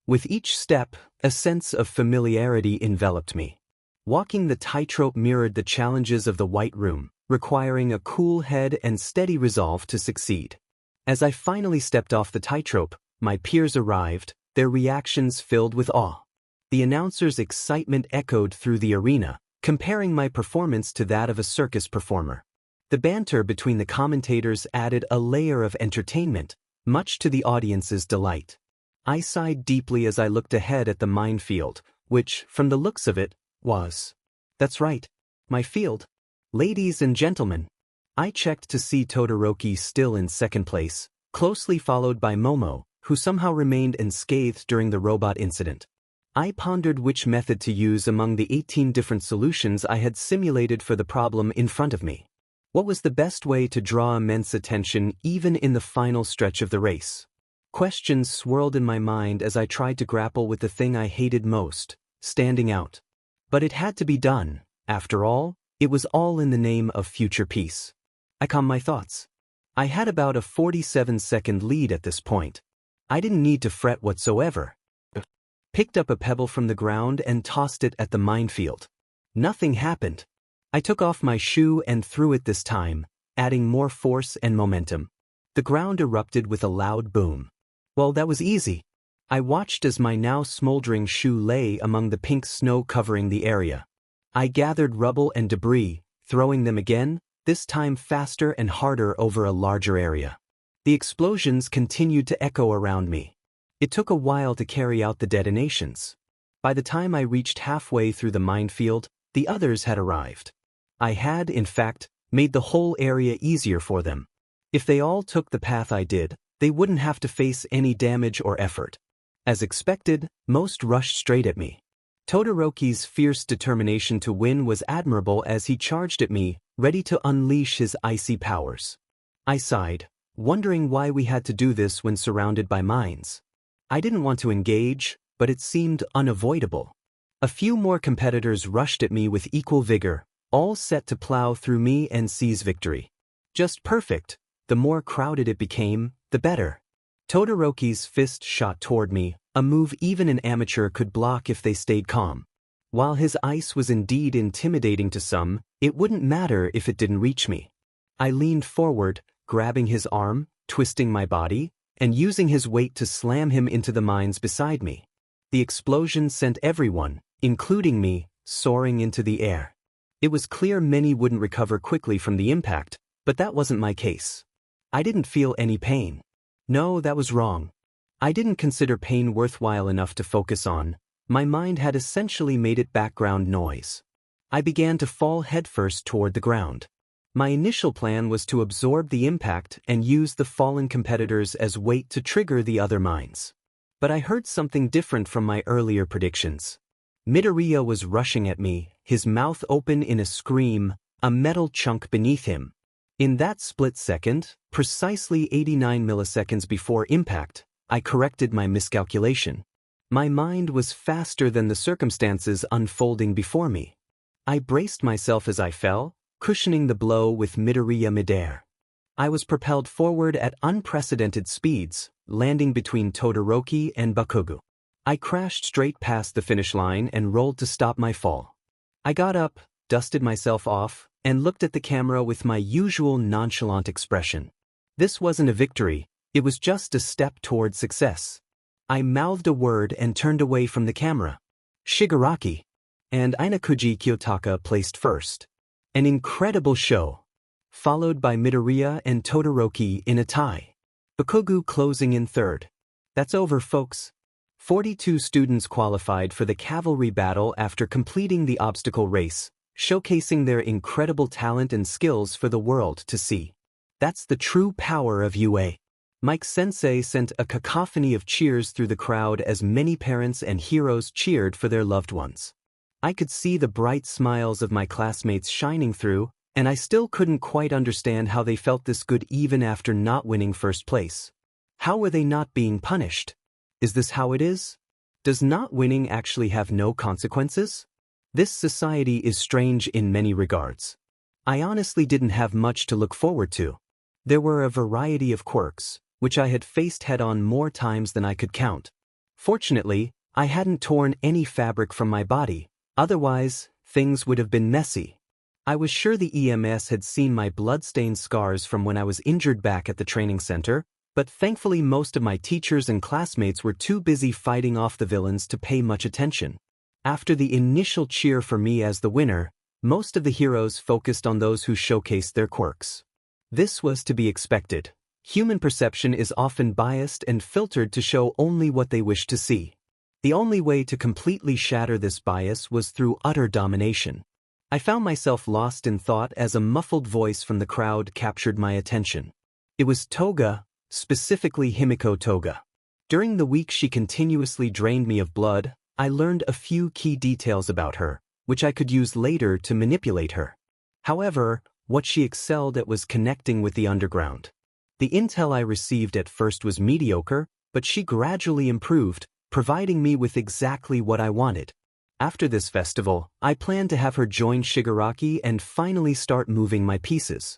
With each step, a sense of familiarity enveloped me. Walking the tightrope mirrored the challenges of the White Room, requiring a cool head and steady resolve to succeed. As I finally stepped off the tightrope, my peers arrived, their reactions filled with awe. The announcer's excitement echoed through the arena, comparing my performance to that of a circus performer. The banter between the commentators added a layer of entertainment, much to the audience's delight. I sighed deeply as I looked ahead at the minefield, which, from the looks of it, was. That's right, my field. Ladies and gentlemen. I checked to see Todoroki still in second place, closely followed by Momo, who somehow remained unscathed during the robot incident. I pondered which method to use among the 18 different solutions I had simulated for the problem in front of me. What was the best way to draw immense attention even in the final stretch of the race? Questions swirled in my mind as I tried to grapple with the thing I hated most, standing out. But it had to be done. After all, it was all in the name of future peace. I calmed my thoughts. I had about a 47-second lead at this point. I didn't need to fret whatsoever. Picked up a pebble from the ground and tossed it at the minefield. Nothing happened. I took off my shoe and threw it this time, adding more force and momentum. The ground erupted with a loud boom. Well, that was easy. I watched as my now smoldering shoe lay among the pink snow covering the area. I gathered rubble and debris, throwing them again, this time faster and harder over a larger area. The explosions continued to echo around me. It took a while to carry out the detonations. By the time I reached halfway through the minefield, the others had arrived. I had, in fact, made the whole area easier for them. If they all took the path I did, they wouldn't have to face any damage or effort. As expected, most rushed straight at me. Todoroki's fierce determination to win was admirable as he charged at me, ready to unleash his icy powers. I sighed, wondering why we had to do this when surrounded by mines. I didn't want to engage, but it seemed unavoidable. A few more competitors rushed at me with equal vigor, all set to plow through me and seize victory. Just perfect. The more crowded it became, the better. Todoroki's fist shot toward me, a move even an amateur could block if they stayed calm. While his ice was indeed intimidating to some, it wouldn't matter if it didn't reach me. I leaned forward, grabbing his arm, twisting my body, and using his weight to slam him into the mines beside me. The explosion sent everyone, including me, soaring into the air. It was clear many wouldn't recover quickly from the impact, but that wasn't my case. I didn't feel any pain. No, that was wrong. I didn't consider pain worthwhile enough to focus on. My mind had essentially made it background noise. I began to fall headfirst toward the ground. My initial plan was to absorb the impact and use the fallen competitors as weight to trigger the other mines. But I heard something different from my earlier predictions. Midoriya was rushing at me, his mouth open in a scream, a metal chunk beneath him. In that split second, precisely 89 milliseconds before impact, I corrected my miscalculation. My mind was faster than the circumstances unfolding before me. I braced myself as I fell, cushioning the blow with Midoriya midair. I was propelled forward at unprecedented speeds, landing between Todoroki and Bakugo. I crashed straight past the finish line and rolled to stop my fall. I got up, dusted myself off, and looked at the camera with my usual nonchalant expression. This wasn't a victory, it was just a step toward success. I mouthed a word and turned away from the camera. Shigaraki and Inakuji Kiyotaka placed first. An incredible show. followed by Midoriya and Todoroki in a tie. Bakugo closing in third. That's over, folks. 42 students qualified for the cavalry battle after completing the obstacle race, showcasing their incredible talent and skills for the world to see. That's the true power of UA. Mike Sensei sent a cacophony of cheers through the crowd as many parents and heroes cheered for their loved ones. I could see the bright smiles of my classmates shining through, and I still couldn't quite understand how they felt this good even after not winning first place. How were they not being punished? Is this how it is? Does not winning actually have no consequences? This society is strange in many regards. I honestly didn't have much to look forward to. There were a variety of quirks, which I had faced head-on more times than I could count. Fortunately, I hadn't torn any fabric from my body, otherwise, things would have been messy. I was sure the EMS had seen my blood-stained scars from when I was injured back at the training center, but thankfully most of my teachers and classmates were too busy fighting off the villains to pay much attention. After the initial cheer for me as the winner, most of the heroes focused on those who showcased their quirks. This was to be expected. Human perception is often biased and filtered to show only what they wish to see. The only way to completely shatter this bias was through utter domination. I found myself lost in thought as a muffled voice from the crowd captured my attention. It was Toga, specifically Himiko Toga. During the week she continuously drained me of blood, I learned a few key details about her, which I could use later to manipulate her. However, what she excelled at was connecting with the underground. The intel I received at first was mediocre, but she gradually improved, providing me with exactly what I wanted. After this festival, I planned to have her join Shigaraki and finally start moving my pieces.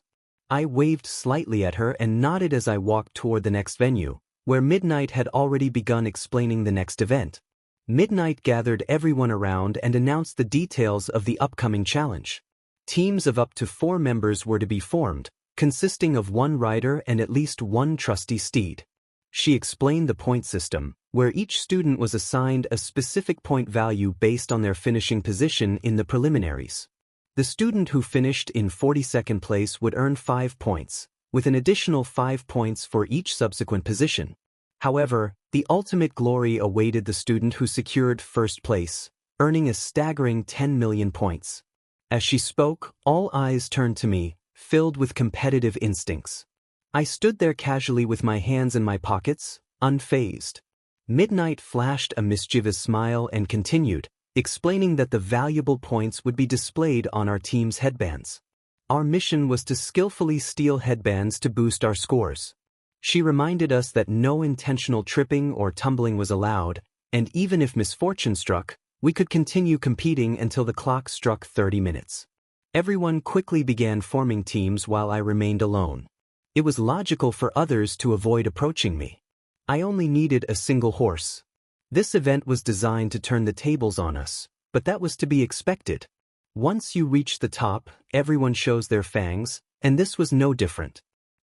I waved slightly at her and nodded as I walked toward the next venue, where Midnight had already begun explaining the next event. Midnight gathered everyone around and announced the details of the upcoming challenge. Teams of up to 4 members were to be formed, consisting of 1 rider and at least 1 trusty steed. She explained the point system, where each student was assigned a specific point value based on their finishing position in the preliminaries. The student who finished in 42nd place would earn 5 points, with an additional 5 points for each subsequent position. However, the ultimate glory awaited the student who secured first place, earning a staggering 10 million points. As she spoke, all eyes turned to me, filled with competitive instincts. I stood there casually with my hands in my pockets, unfazed. Midnight flashed a mischievous smile and continued, explaining that the valuable points would be displayed on our team's headbands. Our mission was to skillfully steal headbands to boost our scores. She reminded us that no intentional tripping or tumbling was allowed, and even if misfortune struck, we could continue competing until the clock struck 30 minutes. Everyone quickly began forming teams while I remained alone. It was logical for others to avoid approaching me. I only needed a single horse. This event was designed to turn the tables on us, but that was to be expected. Once you reach the top, everyone shows their fangs, and this was no different.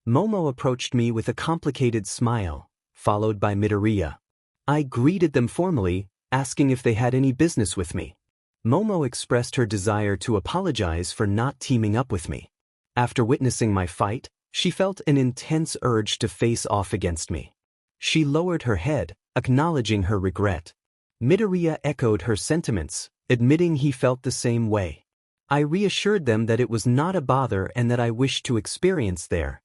Momo approached me with a complicated smile, followed by Midoriya. I greeted them formally, asking if they had any business with me. Momo expressed her desire to apologize for not teaming up with me. After witnessing my fight, she felt an intense urge to face off against me. She lowered her head, acknowledging her regret. Midoriya echoed her sentiments, admitting he felt the same way. I reassured them that it was not a bother and that I wished to experience their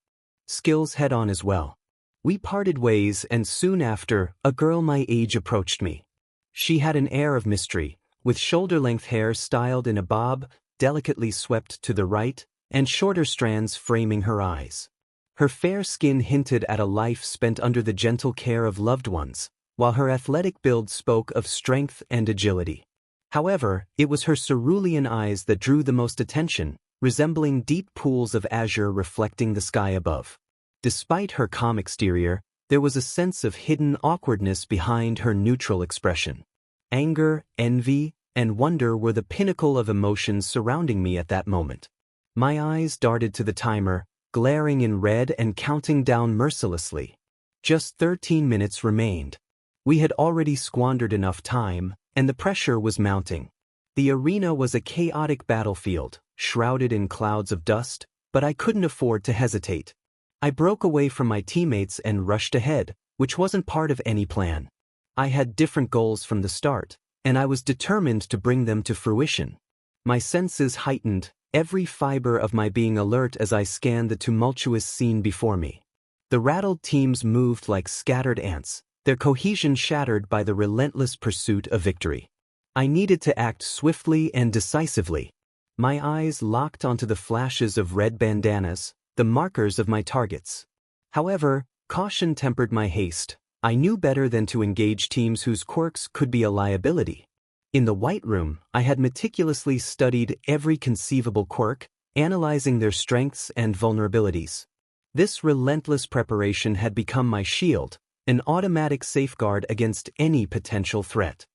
skills head-on as well. We parted ways and soon after, a girl my age approached me. She had an air of mystery, with shoulder-length hair styled in a bob, delicately swept to the right, and shorter strands framing her eyes. Her fair skin hinted at a life spent under the gentle care of loved ones, while her athletic build spoke of strength and agility. However, it was her cerulean eyes that drew the most attention, resembling deep pools of azure reflecting the sky above. Despite her calm exterior, there was a sense of hidden awkwardness behind her neutral expression. Anger, envy, and wonder were the pinnacle of emotions surrounding me at that moment. My eyes darted to the timer, glaring in red and counting down mercilessly. Just 13 minutes remained. We had already squandered enough time, and the pressure was mounting. The arena was a chaotic battlefield, shrouded in clouds of dust, but I couldn't afford to hesitate. I broke away from my teammates and rushed ahead, which wasn't part of any plan. I had different goals from the start, and I was determined to bring them to fruition. My senses heightened, every fiber of my being alert as I scanned the tumultuous scene before me. The rattled teams moved like scattered ants, their cohesion shattered by the relentless pursuit of victory. I needed to act swiftly and decisively. My eyes locked onto the flashes of red bandanas, the markers of my targets. However, caution tempered my haste. I knew better than to engage teams whose quirks could be a liability. In the White Room, I had meticulously studied every conceivable quirk, analyzing their strengths and vulnerabilities. This relentless preparation had become my shield, an automatic safeguard against any potential threat.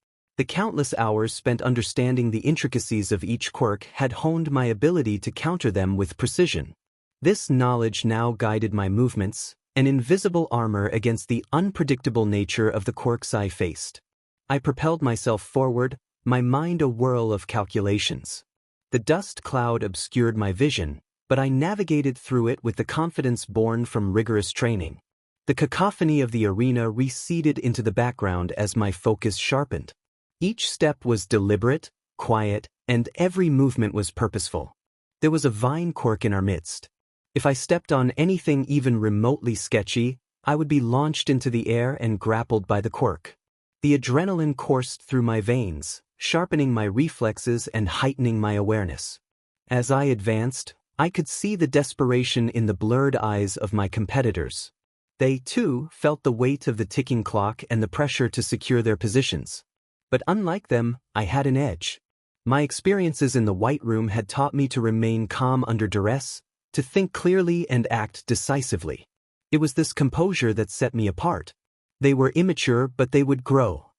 The countless hours spent understanding the intricacies of each quirk had honed my ability to counter them with precision. This knowledge now guided my movements, an invisible armor against the unpredictable nature of the quirks I faced. I propelled myself forward, my mind a whirl of calculations. The dust cloud obscured my vision, but I navigated through it with the confidence born from rigorous training. The cacophony of the arena receded into the background as my focus sharpened. Each step was deliberate, quiet, and every movement was purposeful. There was a vine quirk in our midst. If I stepped on anything even remotely sketchy, I would be launched into the air and grappled by the quirk. The adrenaline coursed through my veins, sharpening my reflexes and heightening my awareness. As I advanced, I could see the desperation in the blurred eyes of my competitors. They, too, felt the weight of the ticking clock and the pressure to secure their positions. But unlike them, I had an edge. My experiences in the White Room had taught me to remain calm under duress, to think clearly and act decisively. It was this composure that set me apart. They were immature, but they would grow.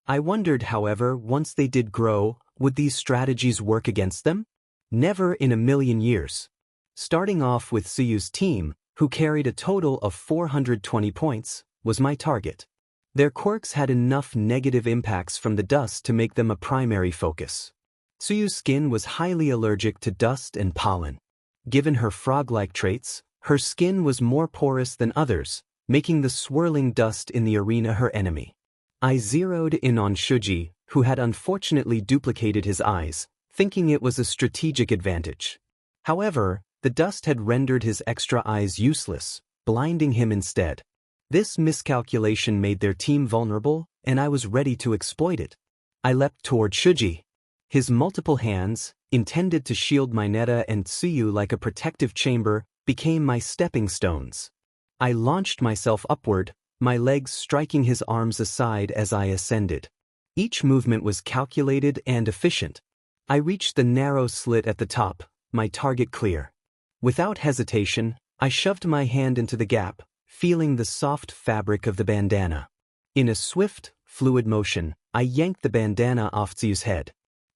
I wondered, however, once they did grow, would these strategies work against them? Never in a million years. Starting off with Suyu's team, who carried a total of 420 points, was my target. Their quirks had enough negative impacts from the dust to make them a primary focus. Suyu's skin was highly allergic to dust and pollen. Given her frog-like traits, her skin was more porous than others, making the swirling dust in the arena her enemy. I zeroed in on Shuji, who had unfortunately duplicated his eyes, thinking it was a strategic advantage. However, the dust had rendered his extra eyes useless, blinding him instead. This miscalculation made their team vulnerable, and I was ready to exploit it. I leapt toward Shuji. His multiple hands, intended to shield Mineta and Tsuyu like a protective chamber, became my stepping stones. I launched myself upward, my legs striking his arms aside as I ascended. Each movement was calculated and efficient. I reached the narrow slit at the top, my target clear. Without hesitation, I shoved my hand into the gap, feeling the soft fabric of the bandana. In a swift, fluid motion, I yanked the bandana off Tsuyu's head.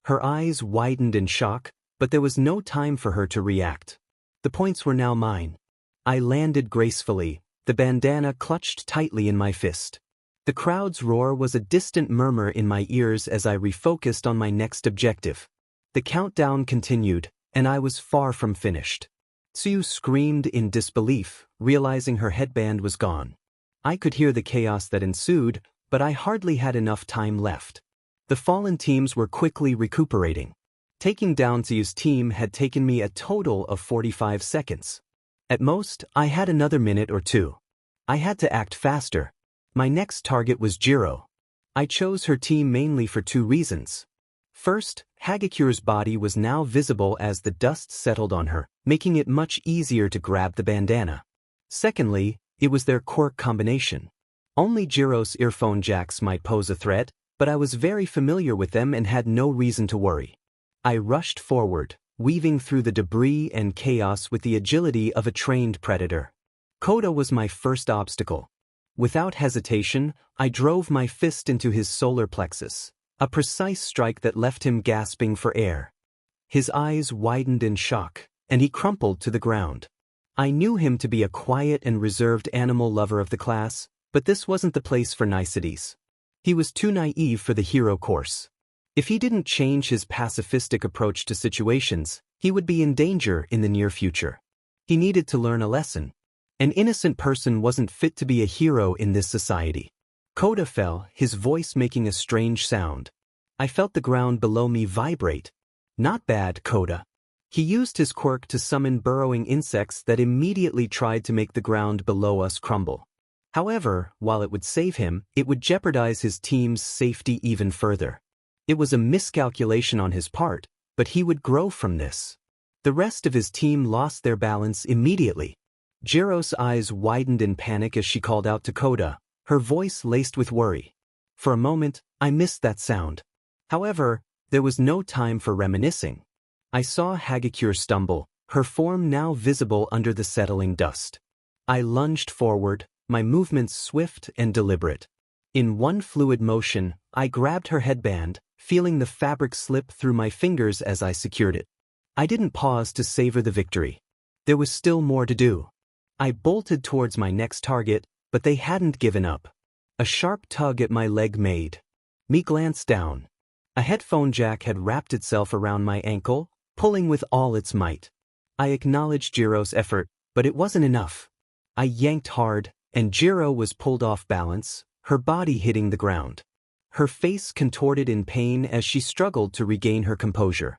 Her eyes widened in shock, but there was no time for her to react. The points were now mine. I landed gracefully, the bandana clutched tightly in my fist. The crowd's roar was a distant murmur in my ears as I refocused on my next objective. The countdown continued, and I was far from finished. Tsuyu screamed in disbelief, realizing her headband was gone. I could hear the chaos that ensued, but I hardly had enough time left. The fallen teams were quickly recuperating. Taking down Tsuyu's team had taken me a total of 45 seconds. At most, I had another minute or two. I had to act faster. My next target was Jiro. I chose her team mainly for two reasons. First, Hagakure's body was now visible as the dust settled on her, making it much easier to grab the bandana. Secondly, it was their quirk combination. Only Jiro's earphone jacks might pose a threat, but I was very familiar with them and had no reason to worry. I rushed forward, weaving through the debris and chaos with the agility of a trained predator. Koda was my first obstacle. Without hesitation, I drove my fist into his solar plexus, a precise strike that left him gasping for air. His eyes widened in shock, and he crumpled to the ground. I knew him to be a quiet and reserved animal lover of the class, but this wasn't the place for niceties. He was too naive for the hero course. If he didn't change his pacifistic approach to situations, he would be in danger in the near future. He needed to learn a lesson. An innocent person wasn't fit to be a hero in this society. Koda fell, his voice making a strange sound. I felt the ground below me vibrate. Not bad, Koda. He used his quirk to summon burrowing insects that immediately tried to make the ground below us crumble. However, while it would save him, it would jeopardize his team's safety even further. It was a miscalculation on his part, but he would grow from this. The rest of his team lost their balance immediately. Jiro's eyes widened in panic as she called out to Koda, her voice laced with worry. For a moment, I missed that sound. However, there was no time for reminiscing. I saw Hagakure stumble, her form now visible under the settling dust. I lunged forward, my movements swift and deliberate. In one fluid motion, I grabbed her headband, feeling the fabric slip through my fingers as I secured it. I didn't pause to savor the victory. There was still more to do. I bolted towards my next target, but they hadn't given up. A sharp tug at my leg made me glance down. A headphone jack had wrapped itself around my ankle, pulling with all its might. I acknowledged Jiro's effort, but it wasn't enough. I yanked hard, and Jiro was pulled off balance, her body hitting the ground. Her face contorted in pain as she struggled to regain her composure.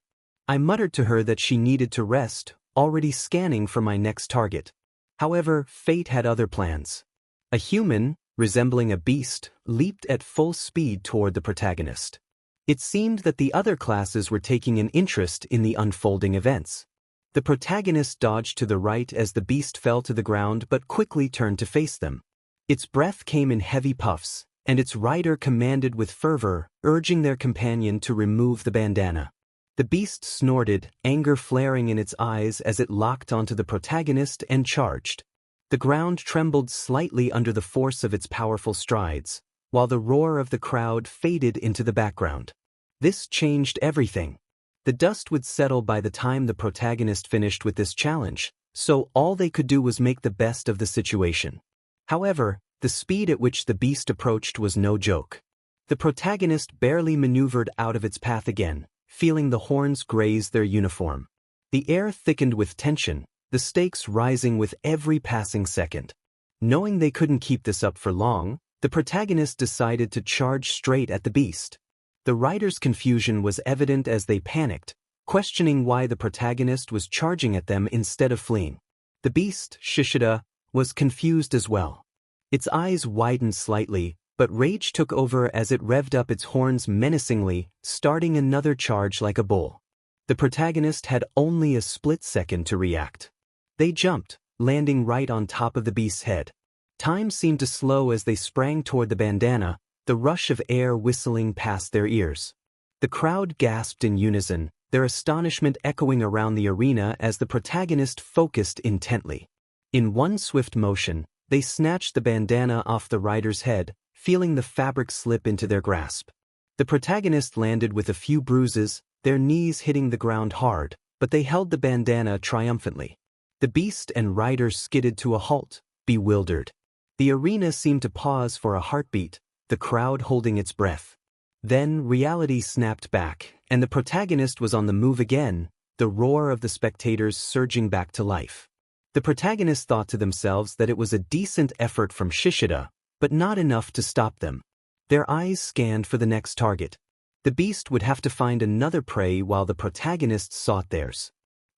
I muttered to her that she needed to rest, already scanning for my next target. However, fate had other plans. A human, resembling a beast, leaped at full speed toward the protagonist. It seemed that the other classes were taking an interest in the unfolding events. The protagonist dodged to the right as the beast fell to the ground but quickly turned to face them. Its breath came in heavy puffs, and its rider commanded with fervor, urging their companion to remove the bandana. The beast snorted, anger flaring in its eyes as it locked onto the protagonist and charged. The ground trembled slightly under the force of its powerful strides, while the roar of the crowd faded into the background. This changed everything. The dust would settle by the time the protagonist finished with this challenge, so all they could do was make the best of the situation. However, the speed at which the beast approached was no joke. The protagonist barely maneuvered out of its path again, feeling the horns graze their uniform. The air thickened with tension, the stakes rising with every passing second. Knowing they couldn't keep this up for long, the protagonist decided to charge straight at the beast. The riders' confusion was evident as they panicked, questioning why the protagonist was charging at them instead of fleeing. The beast, Shishida, was confused as well. Its eyes widened slightly, but rage took over as it revved up its horns menacingly, starting another charge like a bull. The protagonist had only a split second to react. They jumped, landing right on top of the beast's head. Time seemed to slow as they sprang toward the bandana, the rush of air whistling past their ears. The crowd gasped in unison, their astonishment echoing around the arena as the protagonist focused intently. In one swift motion, they snatched the bandana off the rider's head, feeling the fabric slip into their grasp. The protagonist landed with a few bruises, their knees hitting the ground hard, but they held the bandana triumphantly. The beast and rider skidded to a halt, bewildered. The arena seemed to pause for a heartbeat, the crowd holding its breath. Then reality snapped back, and the protagonist was on the move again, the roar of the spectators surging back to life. The protagonists thought to themselves that it was a decent effort from Shishida, but not enough to stop them. Their eyes scanned for the next target. The beast would have to find another prey while the protagonists sought theirs.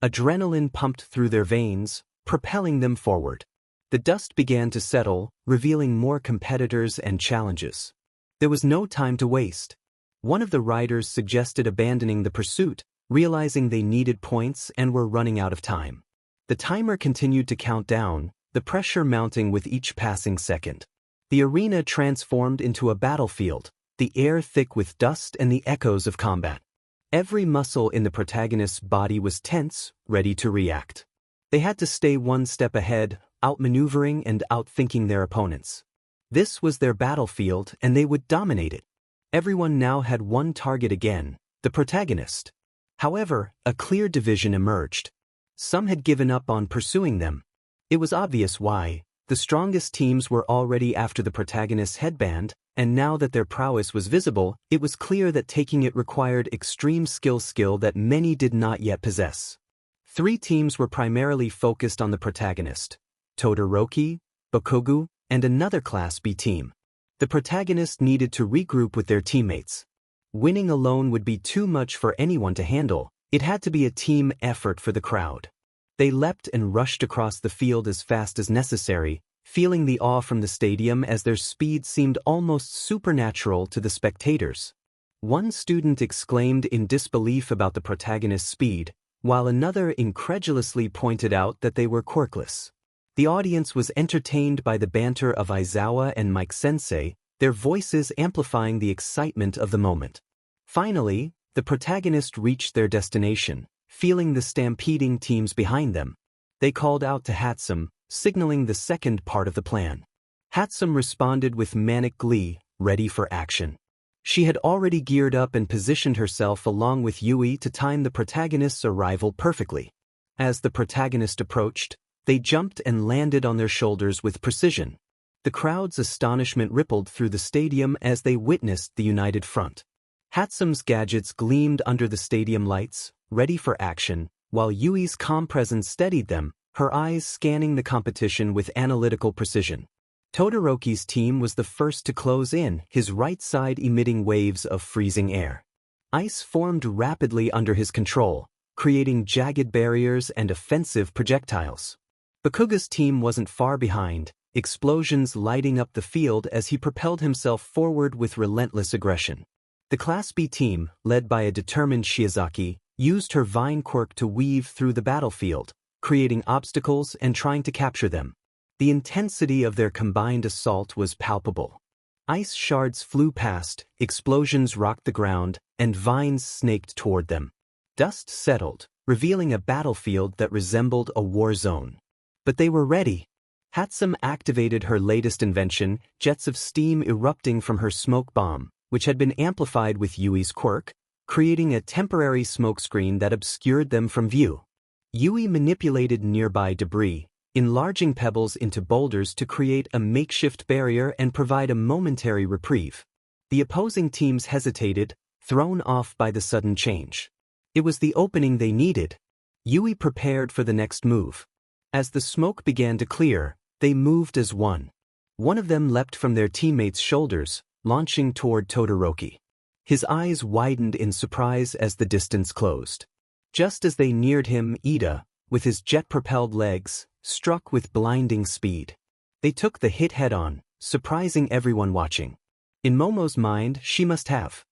Adrenaline pumped through their veins, propelling them forward. The dust began to settle, revealing more competitors and challenges. There was no time to waste. One of the riders suggested abandoning the pursuit, realizing they needed points and were running out of time. The timer continued to count down, the pressure mounting with each passing second. The arena transformed into a battlefield, the air thick with dust and the echoes of combat. Every muscle in the protagonist's body was tense, ready to react. They had to stay one step ahead, outmaneuvering and outthinking their opponents. This was their battlefield and they would dominate it. Everyone now had one target again, the protagonist. However, a clear division emerged. Some had given up on pursuing them. It was obvious why. The strongest teams were already after the protagonist's headband, and now that their prowess was visible, it was clear that taking it required extreme skill that many did not yet possess. Three teams were primarily focused on the protagonist, Todoroki, Bakugo, and another Class B team. The protagonist needed to regroup with their teammates. Winning alone would be too much for anyone to handle. It had to be a team effort for the crowd. They leapt and rushed across the field as fast as necessary, feeling the awe from the stadium as their speed seemed almost supernatural to the spectators. One student exclaimed in disbelief about the protagonist's speed, while another incredulously pointed out that they were quirkless. The audience was entertained by the banter of Aizawa and Mike Sensei, their voices amplifying the excitement of the moment. Finally, the protagonist reached their destination, feeling the stampeding teams behind them. They called out to Hatsum, signaling the second part of the plan. Hatsum responded with manic glee, ready for action. She had already geared up and positioned herself along with Yui to time the protagonist's arrival perfectly. As the protagonist approached, they jumped and landed on their shoulders with precision. The crowd's astonishment rippled through the stadium as they witnessed the united front. Hatsum's gadgets gleamed under the stadium lights, ready for action, while Yui's calm presence steadied them, her eyes scanning the competition with analytical precision. Todoroki's team was the first to close in, his right side emitting waves of freezing air. Ice formed rapidly under his control, creating jagged barriers and offensive projectiles. Bakugo's team wasn't far behind, explosions lighting up the field as he propelled himself forward with relentless aggression. The Class B team, led by a determined Shiozaki, used her vine quirk to weave through the battlefield, creating obstacles and trying to capture them. The intensity of their combined assault was palpable. Ice shards flew past, explosions rocked the ground, and vines snaked toward them. Dust settled, revealing a battlefield that resembled a war zone. But they were ready. Hatsum activated her latest invention, jets of steam erupting from her smoke bomb, which had been amplified with Yui's quirk, creating a temporary smokescreen that obscured them from view. Yui manipulated nearby debris, enlarging pebbles into boulders to create a makeshift barrier and provide a momentary reprieve. The opposing teams hesitated, thrown off by the sudden change. It was the opening they needed. Yui prepared for the next move. As the smoke began to clear, they moved as one. One of them leapt from their teammates' shoulders, launching toward Todoroki. His eyes widened in surprise as the distance closed. Just as they neared him, Ida, with his jet-propelled legs, struck with blinding speed. They took the hit head-on, surprising everyone watching. In Momo's mind, she must have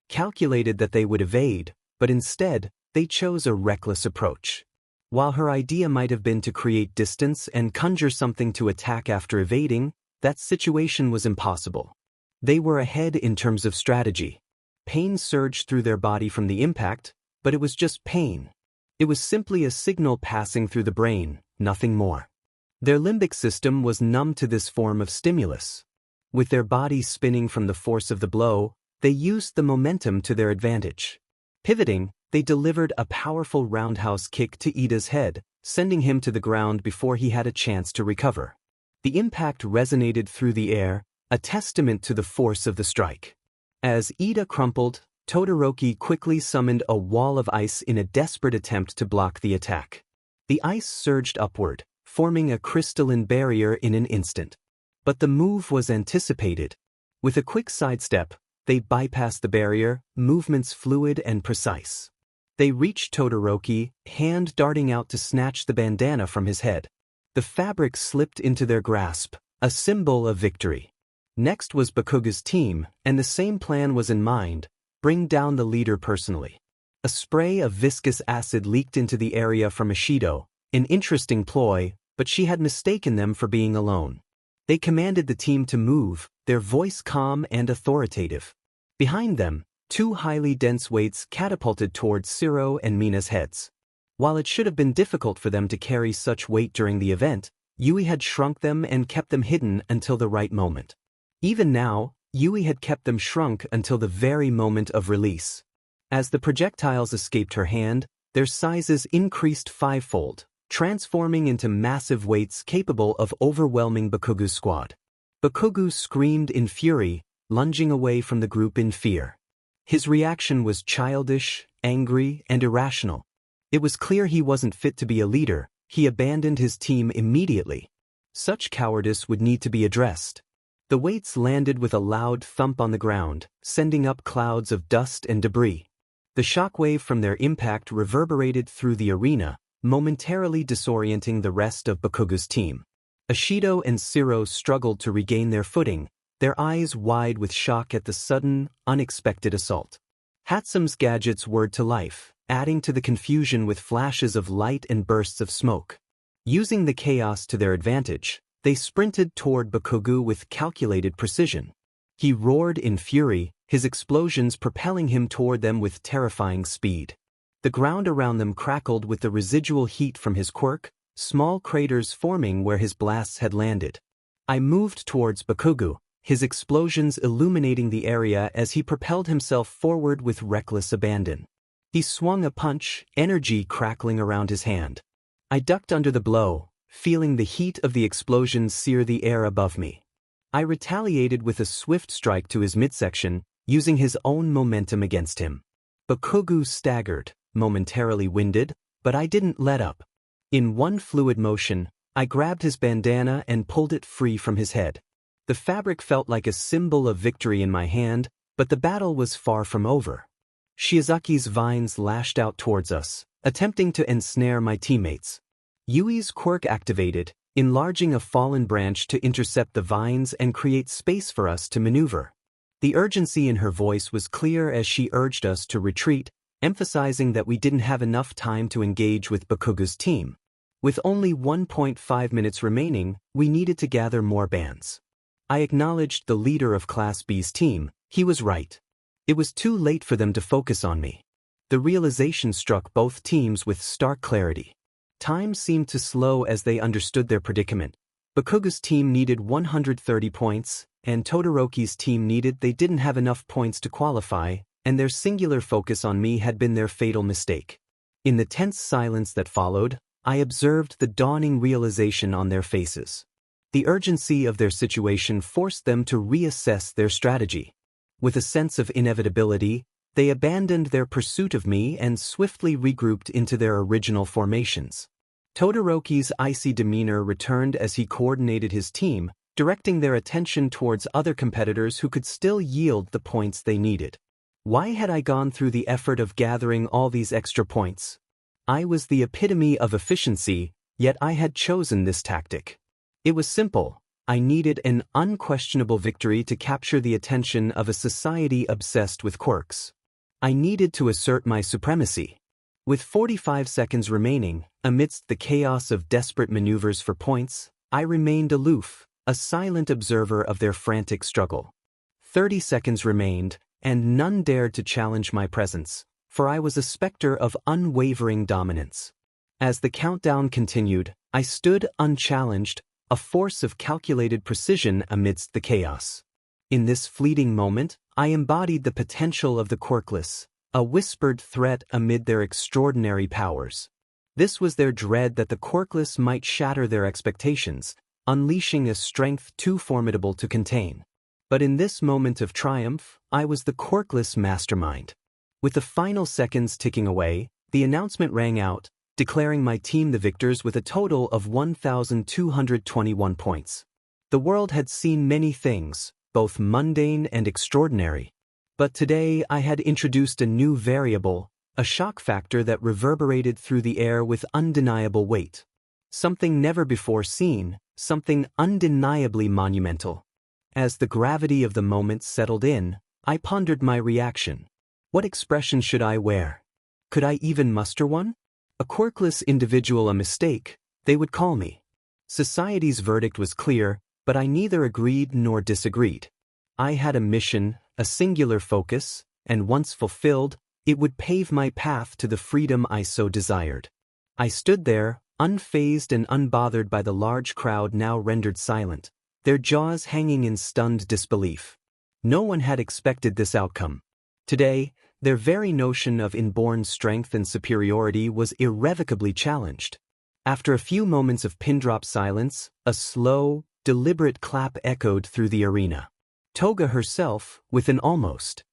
calculated that they would evade, but instead, they chose a reckless approach. While her idea might have been to create distance and conjure something to attack after evading, that situation was impossible. They were ahead in terms of strategy. Pain surged through their body from the impact, but it was just pain. It was simply a signal passing through the brain, nothing more. Their limbic system was numb to this form of stimulus. With their bodies spinning from the force of the blow, they used the momentum to their advantage. Pivoting, they delivered a powerful roundhouse kick to Ida's head, sending him to the ground before he had a chance to recover. The impact resonated through the air, a testament to the force of the strike. As Ida crumpled, Todoroki quickly summoned a wall of ice in a desperate attempt to block the attack. The ice surged upward, forming a crystalline barrier in an instant. But the move was anticipated. With a quick sidestep, they bypassed the barrier, movements fluid and precise. They reached Todoroki, hand darting out to snatch the bandana from his head. The fabric slipped into their grasp, a symbol of victory. Next was Bakugo's team, and the same plan was in mind: bring down the leader personally. A spray of viscous acid leaked into the area from Ishido, an interesting ploy, but she had mistaken them for being alone. They commanded the team to move, their voice calm and authoritative. Behind them, two highly dense weights catapulted towards Siro and Mina's heads. While it should have been difficult for them to carry such weight during the event, Yui had shrunk them and kept them hidden until the right moment. Even now, Yui had kept them shrunk until the very moment of release. As the projectiles escaped her hand, their sizes increased fivefold, transforming into massive weights capable of overwhelming Bakugo's squad. Bakugo screamed in fury, lunging away from the group in fear. His reaction was childish, angry, and irrational. It was clear he wasn't fit to be a leader. He abandoned his team immediately. Such cowardice would need to be addressed. The weights landed with a loud thump on the ground, sending up clouds of dust and debris. The shockwave from their impact reverberated through the arena, momentarily disorienting the rest of Bakugu's team. Ashido and Siro struggled to regain their footing, their eyes wide with shock at the sudden, unexpected assault. Hatsume's gadgets whirred to life, adding to the confusion with flashes of light and bursts of smoke. Using the chaos to their advantage, they sprinted toward Bakugu with calculated precision. He roared in fury, his explosions propelling him toward them with terrifying speed. The ground around them crackled with the residual heat from his quirk, small craters forming where his blasts had landed. I moved towards Bakugu, his explosions illuminating the area as he propelled himself forward with reckless abandon. He swung a punch, energy crackling around his hand. I ducked under the blow, feeling the heat of the explosion sear the air above me. I retaliated with a swift strike to his midsection, using his own momentum against him. Bakugu staggered, momentarily winded, but I didn't let up. In one fluid motion, I grabbed his bandana and pulled it free from his head. The fabric felt like a symbol of victory in my hand, but the battle was far from over. Shiozaki's vines lashed out towards us, attempting to ensnare my teammates. Yui's quirk activated, enlarging a fallen branch to intercept the vines and create space for us to maneuver. The urgency in her voice was clear as she urged us to retreat, emphasizing that we didn't have enough time to engage with Bakugu's team. With only 1.5 minutes remaining, we needed to gather more bands. I acknowledged the leader of Class B's team. He was right. It was too late for them to focus on me. The realization struck both teams with stark clarity. Time seemed to slow as they understood their predicament. Bakugu's team needed 130 points, and Todoroki's team they didn't have enough points to qualify, and their singular focus on me had been their fatal mistake. In the tense silence that followed, I observed the dawning realization on their faces. The urgency of their situation forced them to reassess their strategy. With a sense of inevitability, they abandoned their pursuit of me and swiftly regrouped into their original formations. Todoroki's icy demeanor returned as he coordinated his team, directing their attention towards other competitors who could still yield the points they needed. Why had I gone through the effort of gathering all these extra points? I was the epitome of efficiency, yet I had chosen this tactic. It was simple. I needed an unquestionable victory to capture the attention of a society obsessed with quirks. I needed to assert my supremacy. With 45 seconds remaining, amidst the chaos of desperate maneuvers for points, I remained aloof, a silent observer of their frantic struggle. 30 seconds remained, and none dared to challenge my presence, for I was a specter of unwavering dominance. As the countdown continued, I stood unchallenged, a force of calculated precision amidst the chaos. In this fleeting moment, I embodied the potential of the quirkless, a whispered threat amid their extraordinary powers. This was their dread that the quirkless might shatter their expectations, unleashing a strength too formidable to contain. But in this moment of triumph, I was the Quirkless Mastermind. With the final seconds ticking away, the announcement rang out, declaring my team the victors with a total of 1,221 points. The world had seen many things, both mundane and extraordinary. But today I had introduced a new variable, a shock factor that reverberated through the air with undeniable weight. Something never before seen, something undeniably monumental. As the gravity of the moment settled in, I pondered my reaction. What expression should I wear? Could I even muster one? A quirkless individual, a mistake, they would call me. Society's verdict was clear, but I neither agreed nor disagreed. I had a mission, a singular focus, and once fulfilled, it would pave my path to the freedom I so desired. I stood there, unfazed and unbothered by the large crowd now rendered silent, their jaws hanging in stunned disbelief. No one had expected this outcome. Today, their very notion of inborn strength and superiority was irrevocably challenged. After a few moments of pin-drop silence, a slow, deliberate clap echoed through the arena. Toga herself, with an almost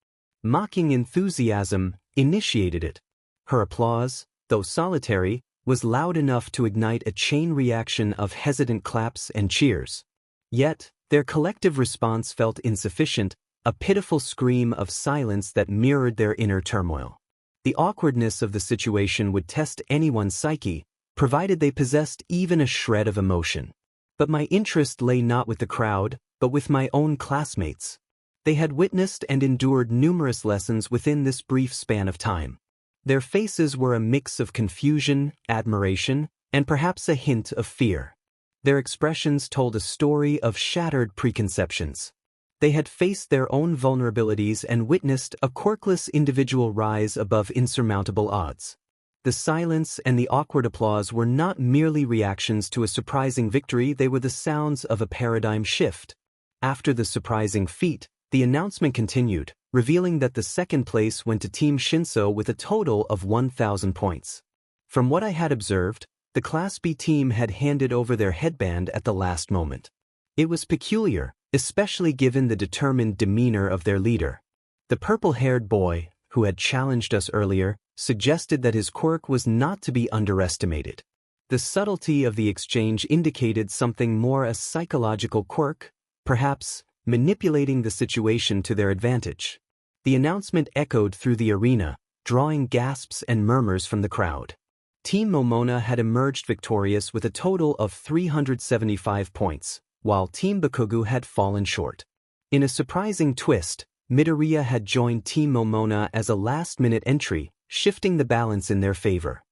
mocking enthusiasm, initiated it. Her applause, though solitary, was loud enough to ignite a chain reaction of hesitant claps and cheers. Yet, their collective response felt insufficient, a pitiful scream of silence that mirrored their inner turmoil. The awkwardness of the situation would test anyone's psyche, provided they possessed even a shred of emotion. But my interest lay not with the crowd, but with my own classmates. They had witnessed and endured numerous lessons within this brief span of time. Their faces were a mix of confusion, admiration, and perhaps a hint of fear. Their expressions told a story of shattered preconceptions. They had faced their own vulnerabilities and witnessed a quirkless individual rise above insurmountable odds. The silence and the awkward applause were not merely reactions to a surprising victory, they were the sounds of a paradigm shift. After the surprising feat, the announcement continued, revealing that the second place went to Team Shinso with a total of 1,000 points. From what I had observed, the Class B team had handed over their headband at the last moment. It was peculiar, especially given the determined demeanor of their leader. The purple-haired boy, who had challenged us earlier, suggested that his quirk was not to be underestimated. The subtlety of the exchange indicated something more: a psychological quirk, perhaps manipulating the situation to their advantage. The announcement echoed through the arena, drawing gasps and murmurs from the crowd. Team Momona had emerged victorious with a total of 375 points, while Team Bakugo had fallen short. In a surprising twist, Midoriya had joined Team Momona as a last-minute entry, shifting the balance in their favor.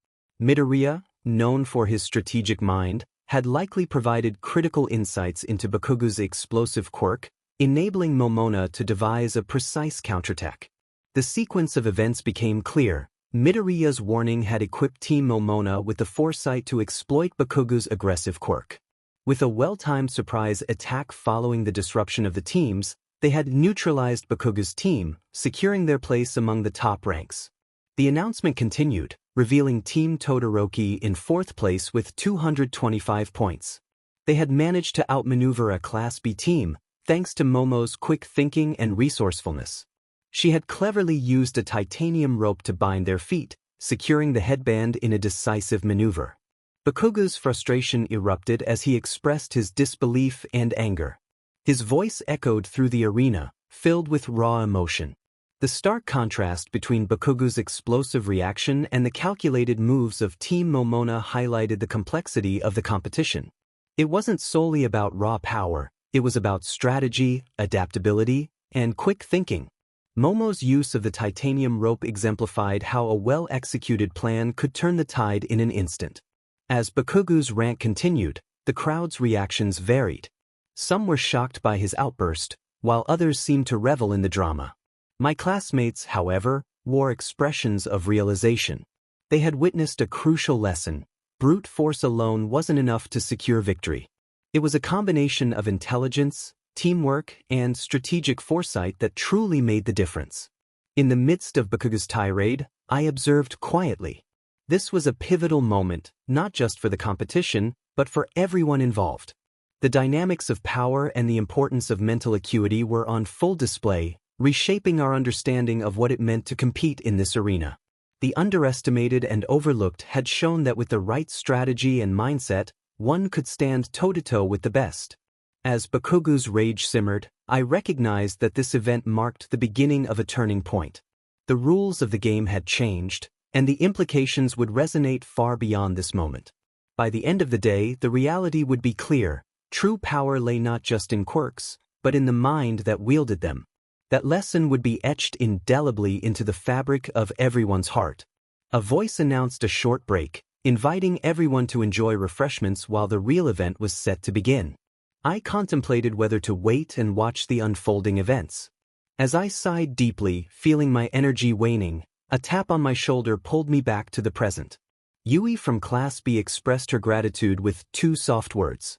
Midoriya, known for his strategic mind, had likely provided critical insights into Bakugo's explosive quirk, enabling Momona to devise a precise counterattack. The sequence of events became clear. Midoriya's warning had equipped Team Momona with the foresight to exploit Bakugo's aggressive quirk. With a well-timed surprise attack following the disruption of the teams, they had neutralized Bakugo's team, securing their place among the top ranks. The announcement continued, revealing Team Todoroki in fourth place with 225 points. They had managed to outmaneuver a Class B team, thanks to Momo's quick thinking and resourcefulness. She had cleverly used a titanium rope to bind their feet, securing the headband in a decisive maneuver. Bakugo's frustration erupted as he expressed his disbelief and anger. His voice echoed through the arena, filled with raw emotion. The stark contrast between Bakugo's explosive reaction and the calculated moves of Team Momona highlighted the complexity of the competition. It wasn't solely about raw power, it was about strategy, adaptability, and quick thinking. Momo's use of the titanium rope exemplified how a well-executed plan could turn the tide in an instant. As Bakugo's rant continued, the crowd's reactions varied. Some were shocked by his outburst, while others seemed to revel in the drama. My classmates, however, wore expressions of realization. They had witnessed a crucial lesson: brute force alone wasn't enough to secure victory. It was a combination of intelligence, teamwork, and strategic foresight that truly made the difference. In the midst of Bakugo's tirade, I observed quietly. This was a pivotal moment, not just for the competition, but for everyone involved. The dynamics of power and the importance of mental acuity were on full display, reshaping our understanding of what it meant to compete in this arena. The underestimated and overlooked had shown that with the right strategy and mindset, one could stand toe-to-toe with the best. As Bakugo's rage simmered, I recognized that this event marked the beginning of a turning point. The rules of the game had changed, and the implications would resonate far beyond this moment. By the end of the day, the reality would be clear. True power lay not just in quirks, but in the mind that wielded them. That lesson would be etched indelibly into the fabric of everyone's heart. A voice announced a short break, inviting everyone to enjoy refreshments while the real event was set to begin. I contemplated whether to wait and watch the unfolding events. As I sighed deeply, feeling my energy waning, a tap on my shoulder pulled me back to the present. Yui from Class B expressed her gratitude with 2 soft words.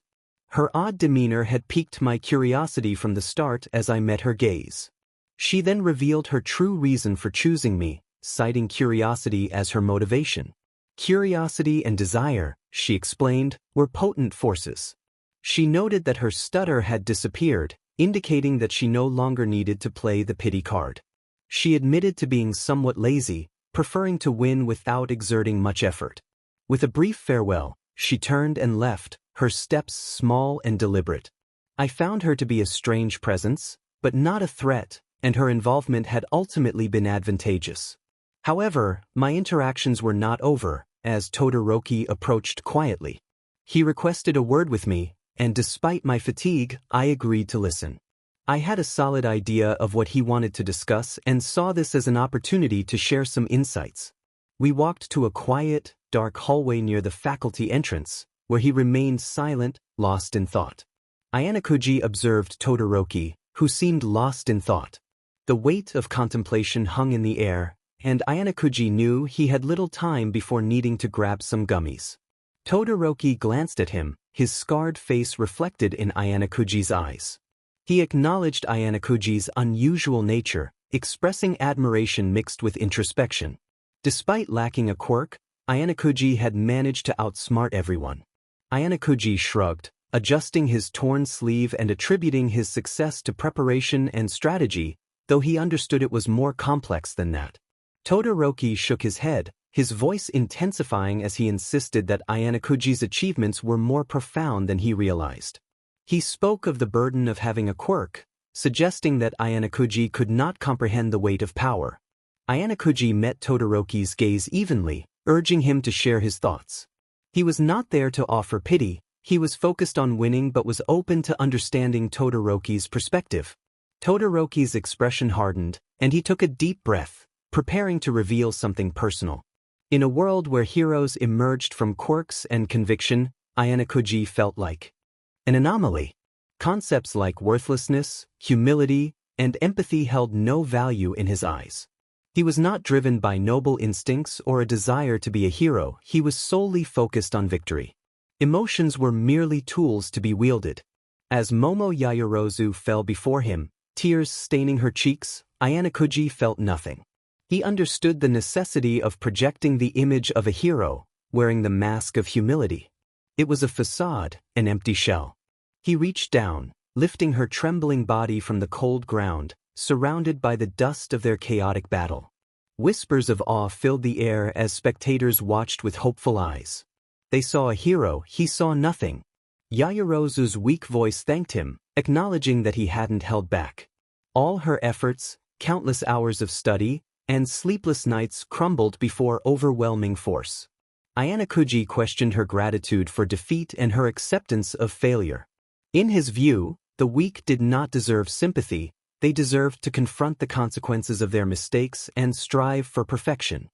Her odd demeanor had piqued my curiosity from the start as I met her gaze. She then revealed her true reason for choosing me, citing curiosity as her motivation. Curiosity and desire, she explained, were potent forces. She noted that her stutter had disappeared, indicating that she no longer needed to play the pity card. She admitted to being somewhat lazy, preferring to win without exerting much effort. With a brief farewell, she turned and left, her steps small and deliberate. I found her to be a strange presence, but not a threat, and her involvement had ultimately been advantageous. However, my interactions were not over, as Todoroki approached quietly. He requested a word with me, and despite my fatigue, I agreed to listen. I had a solid idea of what he wanted to discuss and saw this as an opportunity to share some insights. We walked to a quiet, dark hallway near the faculty entrance, where he remained silent, lost in thought. Ayanokuji observed Todoroki, who seemed lost in thought. The weight of contemplation hung in the air, and Ayanokuji knew he had little time before needing to grab some gummies. Todoroki glanced at him, his scarred face reflected in Ayanokuji's eyes. He acknowledged Ayanokuji's unusual nature, expressing admiration mixed with introspection. Despite lacking a quirk, Ayanokuji had managed to outsmart everyone. Ayanokuji shrugged, adjusting his torn sleeve and attributing his success to preparation and strategy, though he understood it was more complex than that. Todoroki shook his head, his voice intensifying as he insisted that Ayanokuji's achievements were more profound than he realized. He spoke of the burden of having a quirk, suggesting that Ayanokuji could not comprehend the weight of power. Ayanokuji met Todoroki's gaze evenly, urging him to share his thoughts. He was not there to offer pity, he was focused on winning but was open to understanding Todoroki's perspective. Todoroki's expression hardened, and he took a deep breath, preparing to reveal something personal. In a world where heroes emerged from quirks and conviction, Ayanokuji felt like an anomaly. Concepts like worthlessness, humility, and empathy held no value in his eyes. He was not driven by noble instincts or a desire to be a hero, he was solely focused on victory. Emotions were merely tools to be wielded. As Momo Yaoyorozu fell before him, tears staining her cheeks, Ayanokuji felt nothing. He understood the necessity of projecting the image of a hero, wearing the mask of humility. It was a facade, an empty shell. He reached down, lifting her trembling body from the cold ground, surrounded by the dust of their chaotic battle. Whispers of awe filled the air as spectators watched with hopeful eyes. They saw a hero, he saw nothing. Yaoyorozu's weak voice thanked him, acknowledging that he hadn't held back. All her efforts, countless hours of study, and sleepless nights crumbled before overwhelming force. Ayanokuji questioned her gratitude for defeat and her acceptance of failure. In his view, the weak did not deserve sympathy, they deserved to confront the consequences of their mistakes and strive for perfection.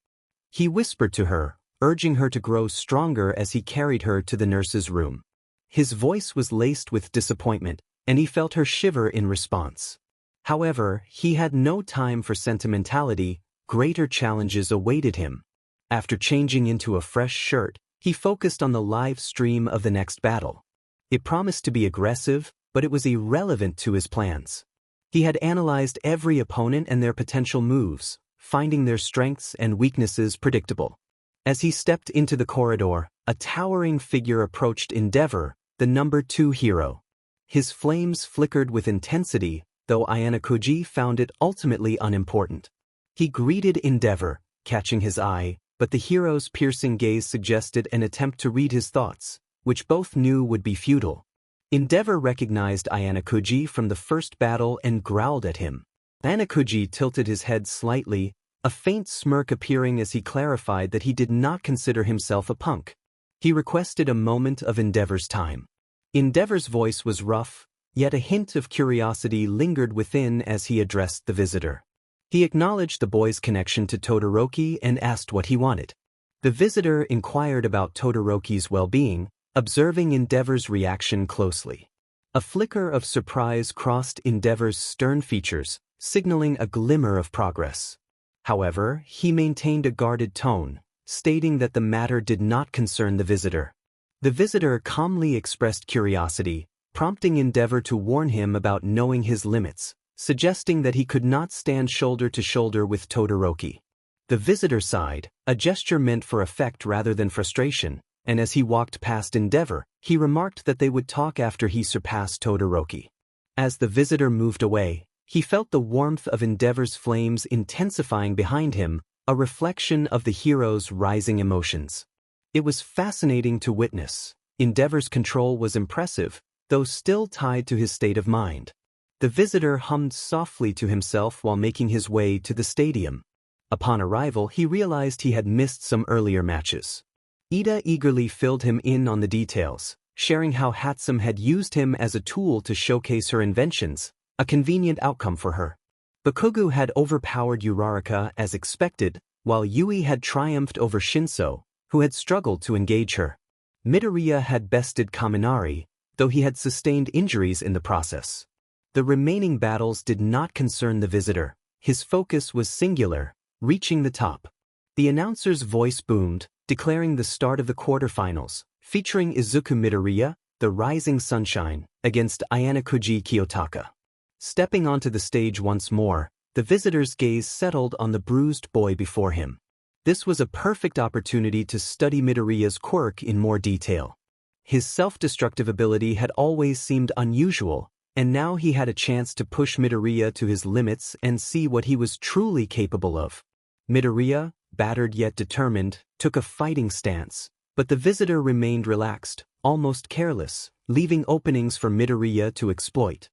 He whispered to her, urging her to grow stronger as he carried her to the nurse's room. His voice was laced with disappointment, and he felt her shiver in response. However, he had no time for sentimentality, greater challenges awaited him. After changing into a fresh shirt, he focused on the live stream of the next battle. It promised to be aggressive, but it was irrelevant to his plans. He had analyzed every opponent and their potential moves, finding their strengths and weaknesses predictable. As he stepped into the corridor, a towering figure approached Endeavor, the number 2 hero. His flames flickered with intensity, though Ayanokuji found it ultimately unimportant. He greeted Endeavor, catching his eye, but the hero's piercing gaze suggested an attempt to read his thoughts, which both knew would be futile. Endeavor recognized Ayanokuji from the first battle and growled at him. Ayanokuji tilted his head slightly, a faint smirk appearing as he clarified that he did not consider himself a punk. He requested a moment of Endeavor's time. Endeavor's voice was rough, yet a hint of curiosity lingered within as he addressed the visitor. He acknowledged the boy's connection to Todoroki and asked what he wanted. The visitor inquired about Todoroki's well-being, observing Endeavor's reaction closely. A flicker of surprise crossed Endeavor's stern features, signaling a glimmer of progress. However, he maintained a guarded tone, stating that the matter did not concern the visitor. The visitor calmly expressed curiosity, prompting Endeavor to warn him about knowing his limits, suggesting that he could not stand shoulder to shoulder with Todoroki. The visitor sighed, a gesture meant for effect rather than frustration, and as he walked past Endeavor, he remarked that they would talk after he surpassed Todoroki. As the visitor moved away, he felt the warmth of Endeavor's flames intensifying behind him, a reflection of the hero's rising emotions. It was fascinating to witness. Endeavor's control was impressive, though still tied to his state of mind. The visitor hummed softly to himself while making his way to the stadium. Upon arrival, he realized he had missed some earlier matches. Ida eagerly filled him in on the details, sharing how Hatsum had used him as a tool to showcase her inventions, a convenient outcome for her. Bakugu had overpowered Uraraka as expected, while Yui had triumphed over Shinso, who had struggled to engage her. Midoriya had bested Kaminari, though he had sustained injuries in the process. The remaining battles did not concern the visitor. His focus was singular, reaching the top. The announcer's voice boomed, declaring the start of the quarterfinals, featuring Izuku Midoriya, the rising sunshine, against Ayanokuji Kiyotaka. Stepping onto the stage once more, the visitor's gaze settled on the bruised boy before him. This was a perfect opportunity to study Midoriya's quirk in more detail. His self-destructive ability had always seemed unusual, and now he had a chance to push Midoriya to his limits and see what he was truly capable of. Midoriya, battered yet determined, took a fighting stance, but the visitor remained relaxed, almost careless, leaving openings for Midoriya to exploit.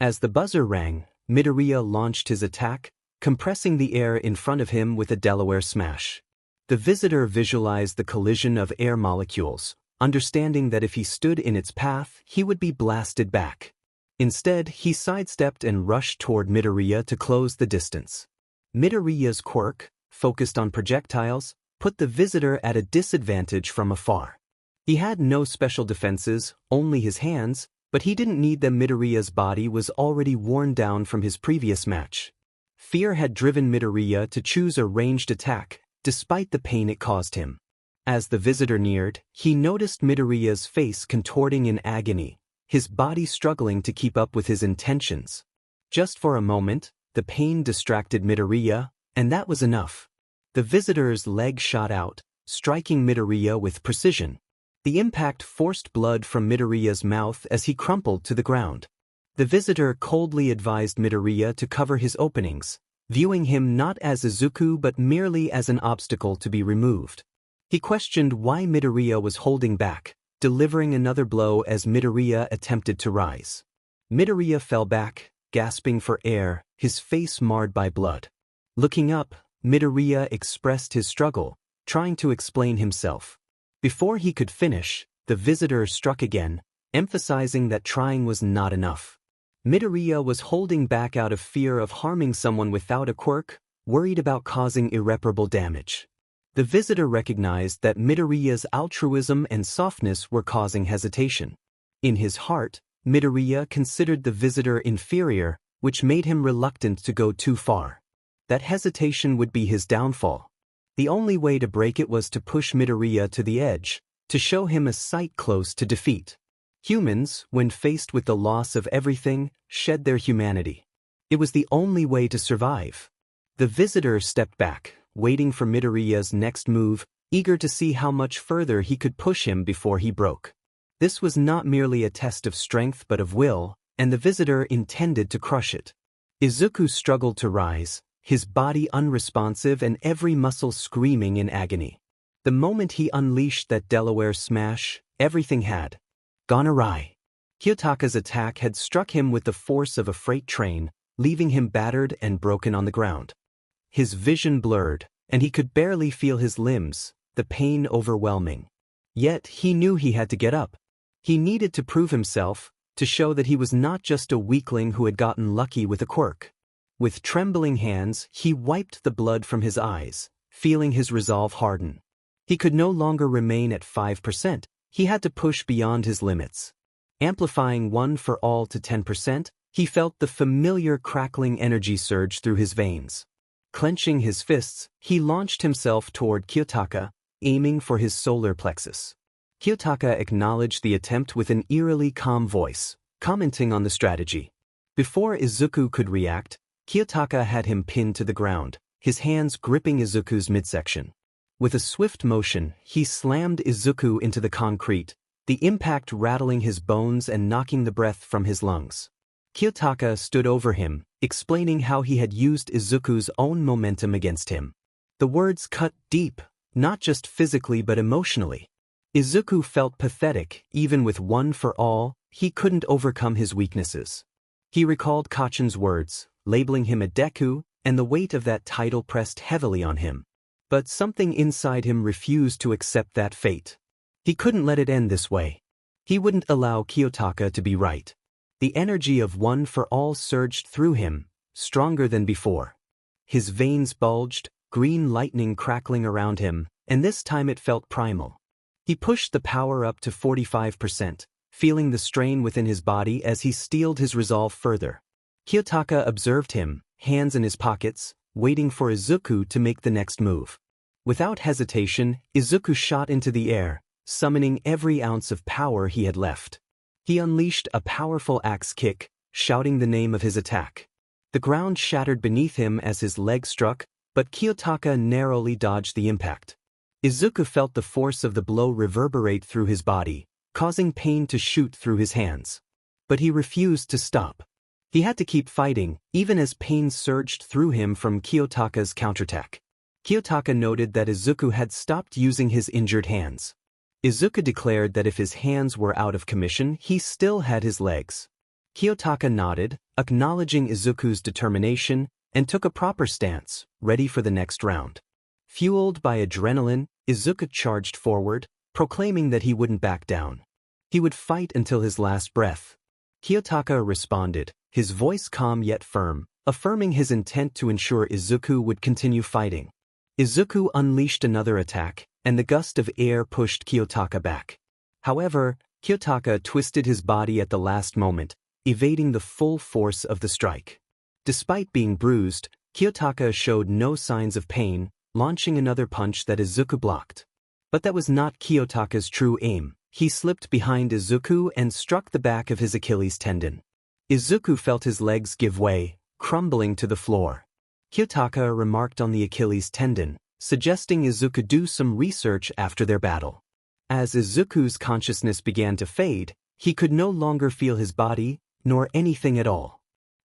As the buzzer rang, Midoriya launched his attack, compressing the air in front of him with a Delaware smash. The visitor visualized the collision of air molecules, understanding that if he stood in its path, he would be blasted back. Instead, he sidestepped and rushed toward Midoriya to close the distance. Midoriya's quirk, focused on projectiles, put the visitor at a disadvantage from afar. He had no special defenses, only his hands, but he didn't need them. Midoriya's body was already worn down from his previous match. Fear had driven Midoriya to choose a ranged attack, despite the pain it caused him. As the visitor neared, he noticed Midoriya's face contorting in agony, his body struggling to keep up with his intentions. Just for a moment, the pain distracted Midoriya, and that was enough. The visitor's leg shot out, striking Midoriya with precision. The impact forced blood from Midoriya's mouth as he crumpled to the ground. The visitor coldly advised Midoriya to cover his openings, viewing him not as Izuku but merely as an obstacle to be removed. He questioned why Midoriya was holding back, delivering another blow as Midoriya attempted to rise. Midoriya fell back, gasping for air, his face marred by blood. Looking up, Midoriya expressed his struggle, trying to explain himself. Before he could finish, the visitor struck again, emphasizing that trying was not enough. Midoriya was holding back out of fear of harming someone without a quirk, worried about causing irreparable damage. The visitor recognized that Midoriya's altruism and softness were causing hesitation. In his heart, Midoriya considered the visitor inferior, which made him reluctant to go too far. That hesitation would be his downfall. The only way to break it was to push Midoriya to the edge, to show him a sight close to defeat. Humans, when faced with the loss of everything, shed their humanity. It was the only way to survive. The visitor stepped back, waiting for Midoriya's next move, eager to see how much further he could push him before he broke. This was not merely a test of strength but of will, and the visitor intended to crush it. Izuku struggled to rise, his body unresponsive and every muscle screaming in agony. The moment he unleashed that Delaware smash, everything had gone awry. Kiyotaka's attack had struck him with the force of a freight train, leaving him battered and broken on the ground. His vision blurred, and he could barely feel his limbs, the pain overwhelming. Yet he knew he had to get up. He needed to prove himself, to show that he was not just a weakling who had gotten lucky with a quirk. With trembling hands, he wiped the blood from his eyes, feeling his resolve harden. He could no longer remain at 5%, he had to push beyond his limits. Amplifying 1 for all to 10%, he felt the familiar crackling energy surge through his veins. Clenching his fists, he launched himself toward Kiyotaka, aiming for his solar plexus. Kiyotaka acknowledged the attempt with an eerily calm voice, commenting on the strategy. Before Izuku could react, Kiyotaka had him pinned to the ground, his hands gripping Izuku's midsection. With a swift motion, he slammed Izuku into the concrete, the impact rattling his bones and knocking the breath from his lungs. Kiyotaka stood over him, explaining how he had used Izuku's own momentum against him. The words cut deep, not just physically but emotionally. Izuku felt pathetic. Even with one for all, he couldn't overcome his weaknesses. He recalled Kachan's words, labeling him a Deku, and the weight of that title pressed heavily on him. But something inside him refused to accept that fate. He couldn't let it end this way. He wouldn't allow Kiyotaka to be right. The energy of one for all surged through him, stronger than before. His veins bulged, green lightning crackling around him, and this time it felt primal. He pushed the power up to 45%, feeling the strain within his body as he steeled his resolve further. Kiyotaka observed him, hands in his pockets, waiting for Izuku to make the next move. Without hesitation, Izuku shot into the air, summoning every ounce of power he had left. He unleashed a powerful axe kick, shouting the name of his attack. The ground shattered beneath him as his leg struck, but Kiyotaka narrowly dodged the impact. Izuku felt the force of the blow reverberate through his body, causing pain to shoot through his hands. But he refused to stop. He had to keep fighting, even as pain surged through him from Kiyotaka's counterattack. Kiyotaka noted that Izuku had stopped using his injured hands. Izuku declared that if his hands were out of commission, he still had his legs. Kiyotaka nodded, acknowledging Izuku's determination, and took a proper stance, ready for the next round. Fueled by adrenaline, Izuku charged forward, proclaiming that he wouldn't back down. He would fight until his last breath. Kiyotaka responded, his voice calm yet firm, affirming his intent to ensure Izuku would continue fighting. Izuku unleashed another attack, and the gust of air pushed Kiyotaka back. However, Kiyotaka twisted his body at the last moment, evading the full force of the strike. Despite being bruised, Kiyotaka showed no signs of pain, launching another punch that Izuku blocked. But that was not Kiyotaka's true aim. He slipped behind Izuku and struck the back of his Achilles tendon. Izuku felt his legs give way, crumbling to the floor. Kiyotaka remarked on the Achilles tendon, suggesting Izuku do some research after their battle. As Izuku's consciousness began to fade, he could no longer feel his body, nor anything at all.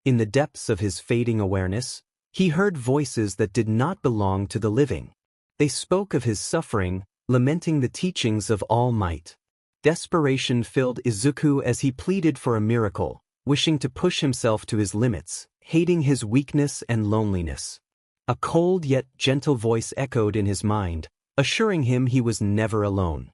In the depths of his fading awareness, he heard voices that did not belong to the living. They spoke of his suffering, lamenting the teachings of All Might. Desperation filled Izuku as he pleaded for a miracle, wishing to push himself to his limits, hating his weakness and loneliness. A cold yet gentle voice echoed in his mind, assuring him he was never alone.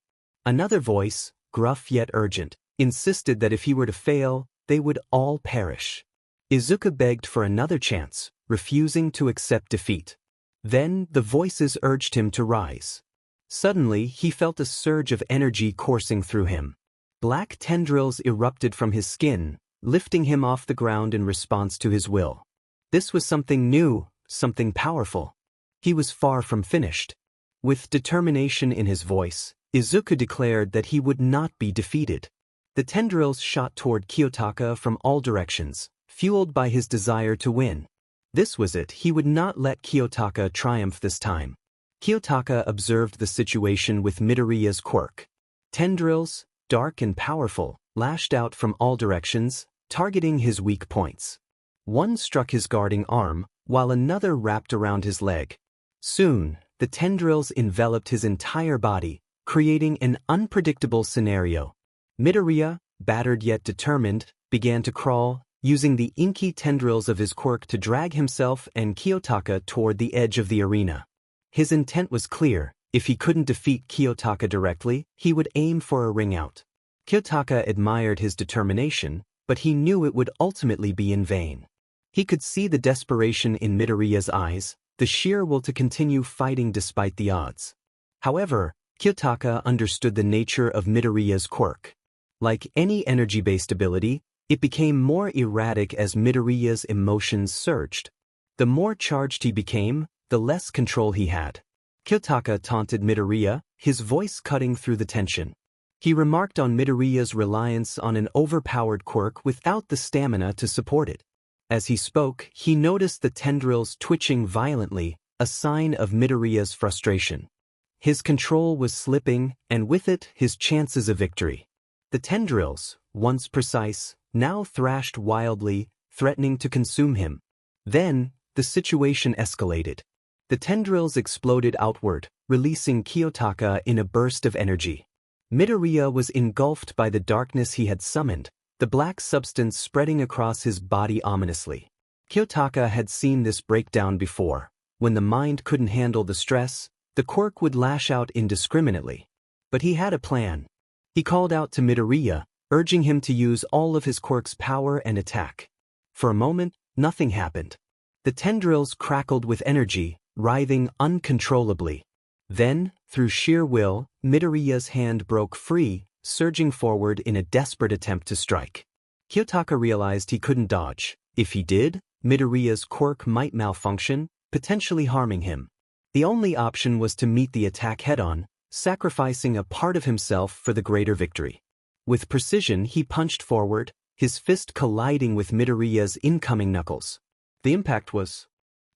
Another voice, gruff yet urgent, insisted that if he were to fail, they would all perish. Izuku begged for another chance, refusing to accept defeat. Then the voices urged him to rise. Suddenly, he felt a surge of energy coursing through him. Black tendrils erupted from his skin, lifting him off the ground in response to his will. This was something new, something powerful. He was far from finished. With determination in his voice, Izuku declared that he would not be defeated. The tendrils shot toward Kiyotaka from all directions, fueled by his desire to win. This was it, he would not let Kiyotaka triumph this time. Kiyotaka observed the situation with Midoriya's quirk. Tendrils, dark and powerful, lashed out from all directions, targeting his weak points. One struck his guarding arm, while another wrapped around his leg. Soon, the tendrils enveloped his entire body, creating an unpredictable scenario. Midoriya, battered yet determined, began to crawl, using the inky tendrils of his quirk to drag himself and Kiyotaka toward the edge of the arena. His intent was clear: if he couldn't defeat Kiyotaka directly, he would aim for a ring out. Kiyotaka admired his determination, but he knew it would ultimately be in vain. He could see the desperation in Midoriya's eyes, the sheer will to continue fighting despite the odds. However, Kiyotaka understood the nature of Midoriya's quirk. Like any energy-based ability, it became more erratic as Midoriya's emotions surged. The more charged he became, the less control he had. Kiyotaka taunted Midoriya, his voice cutting through the tension. He remarked on Midoriya's reliance on an overpowered quirk without the stamina to support it. As he spoke, he noticed the tendrils twitching violently, a sign of Midoriya's frustration. His control was slipping, and with it, his chances of victory. The tendrils, once precise, now thrashed wildly, threatening to consume him. Then, the situation escalated. The tendrils exploded outward, releasing Kiyotaka in a burst of energy. Midoriya was engulfed by the darkness he had summoned, the black substance spreading across his body ominously. Kiyotaka had seen this breakdown before. When the mind couldn't handle the stress, the quirk would lash out indiscriminately. But he had a plan. He called out to Midoriya, urging him to use all of his quirk's power and attack. For a moment, nothing happened. The tendrils crackled with energy, writhing uncontrollably. Then, through sheer will, Midoriya's hand broke free, surging forward in a desperate attempt to strike. Kiyotaka realized he couldn't dodge. If he did, Midoriya's quirk might malfunction, potentially harming him. The only option was to meet the attack head-on, sacrificing a part of himself for the greater victory. With precision, he punched forward, his fist colliding with Midoriya's incoming knuckles. The impact was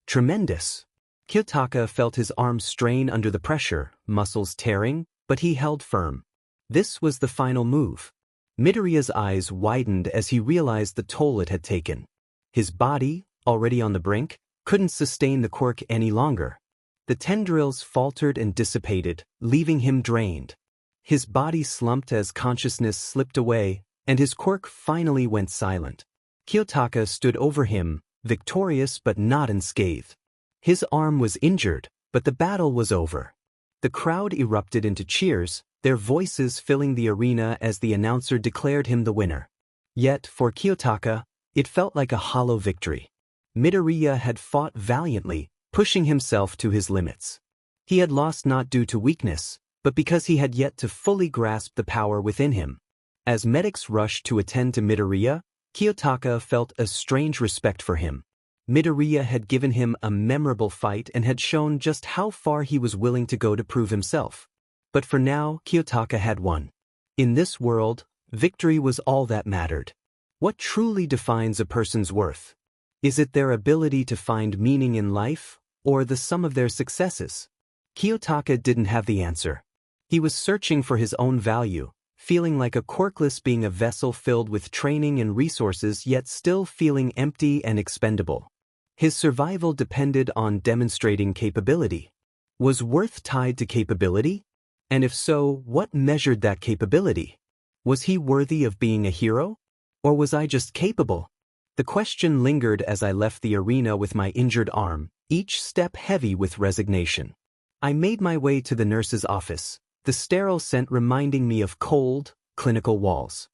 tremendous. Kiyotaka felt his arms strain under the pressure, muscles tearing, but he held firm. This was the final move. Midoriya's eyes widened as he realized the toll it had taken. His body, already on the brink, couldn't sustain the quirk any longer. The tendrils faltered and dissipated, leaving him drained. His body slumped as consciousness slipped away, and his quirk finally went silent. Kiyotaka stood over him, victorious but not unscathed. His arm was injured, but the battle was over. The crowd erupted into cheers, their voices filling the arena as the announcer declared him the winner. Yet, for Kiyotaka, it felt like a hollow victory. Midoriya had fought valiantly, pushing himself to his limits. He had lost not due to weakness, but because he had yet to fully grasp the power within him. As medics rushed to attend to Midoriya, Kiyotaka felt a strange respect for him. Midoriya had given him a memorable fight and had shown just how far he was willing to go to prove himself. But for now, Kiyotaka had won. In this world, victory was all that mattered. What truly defines a person's worth? Is it their ability to find meaning in life, or the sum of their successes? Kiyotaka didn't have the answer. He was searching for his own value, feeling like a quirkless being, a vessel filled with training and resources yet still feeling empty and expendable. His survival depended on demonstrating capability. Was worth tied to capability? And if so, what measured that capability? Was he worthy of being a hero? Or was I just capable? The question lingered as I left the arena with my injured arm, each step heavy with resignation. I made my way to the nurse's office, the sterile scent reminding me of cold, clinical walls.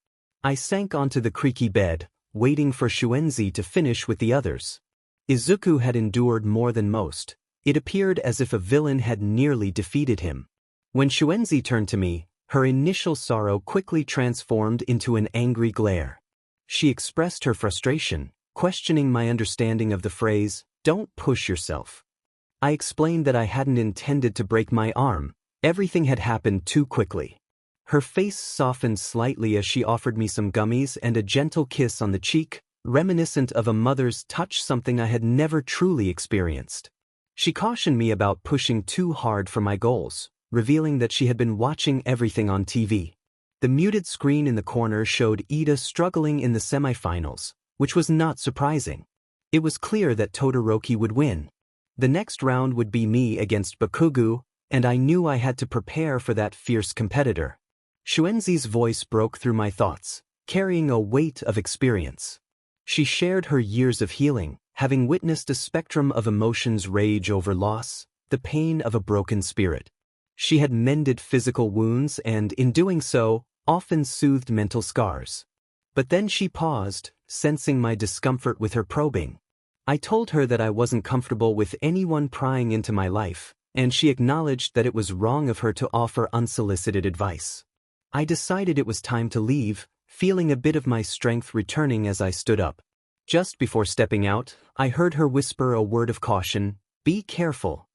I sank onto the creaky bed, waiting for Shuenzi to finish with the others. Izuku had endured more than most. It appeared as if a villain had nearly defeated him. When Shuenzi turned to me, her initial sorrow quickly transformed into an angry glare. She expressed her frustration, questioning my understanding of the phrase, "Don't push yourself." I explained that I hadn't intended to break my arm. Everything had happened too quickly. Her face softened slightly as she offered me some gummies and a gentle kiss on the cheek, reminiscent of a mother's touch, something I had never truly experienced. She cautioned me about pushing too hard for my goals, revealing that she had been watching everything on TV. The muted screen in the corner showed Ida struggling in the semifinals, which was not surprising. It was clear that Todoroki would win. The next round would be me against Bakugo, and I knew I had to prepare for that fierce competitor. Shuenzi's voice broke through my thoughts, carrying a weight of experience. She shared her years of healing, having witnessed a spectrum of emotions rage over loss, the pain of a broken spirit. She had mended physical wounds and, in doing so, often soothed mental scars. But then she paused, sensing my discomfort with her probing. I told her that I wasn't comfortable with anyone prying into my life, and she acknowledged that it was wrong of her to offer unsolicited advice. I decided it was time to leave, feeling a bit of my strength returning as I stood up. Just before stepping out, I heard her whisper a word of caution, "Be careful."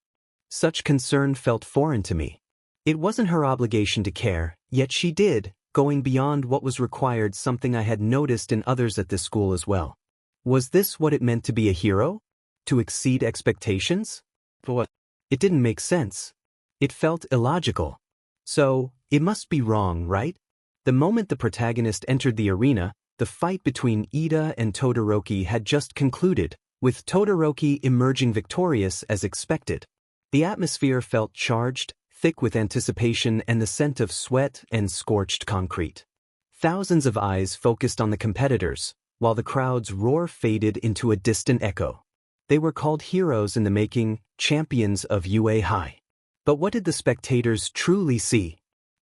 Such concern felt foreign to me. It wasn't her obligation to care, yet she did, going beyond what was required, something I had noticed in others at this school as well. Was this what it meant to be a hero? To exceed expectations? But it didn't make sense. It felt illogical. So, it must be wrong, right? The moment the protagonist entered the arena, the fight between Ida and Todoroki had just concluded, with Todoroki emerging victorious as expected. The atmosphere felt charged, thick with anticipation and the scent of sweat and scorched concrete. Thousands of eyes focused on the competitors, while the crowd's roar faded into a distant echo. They were called heroes in the making, champions of UA High. But what did the spectators truly see?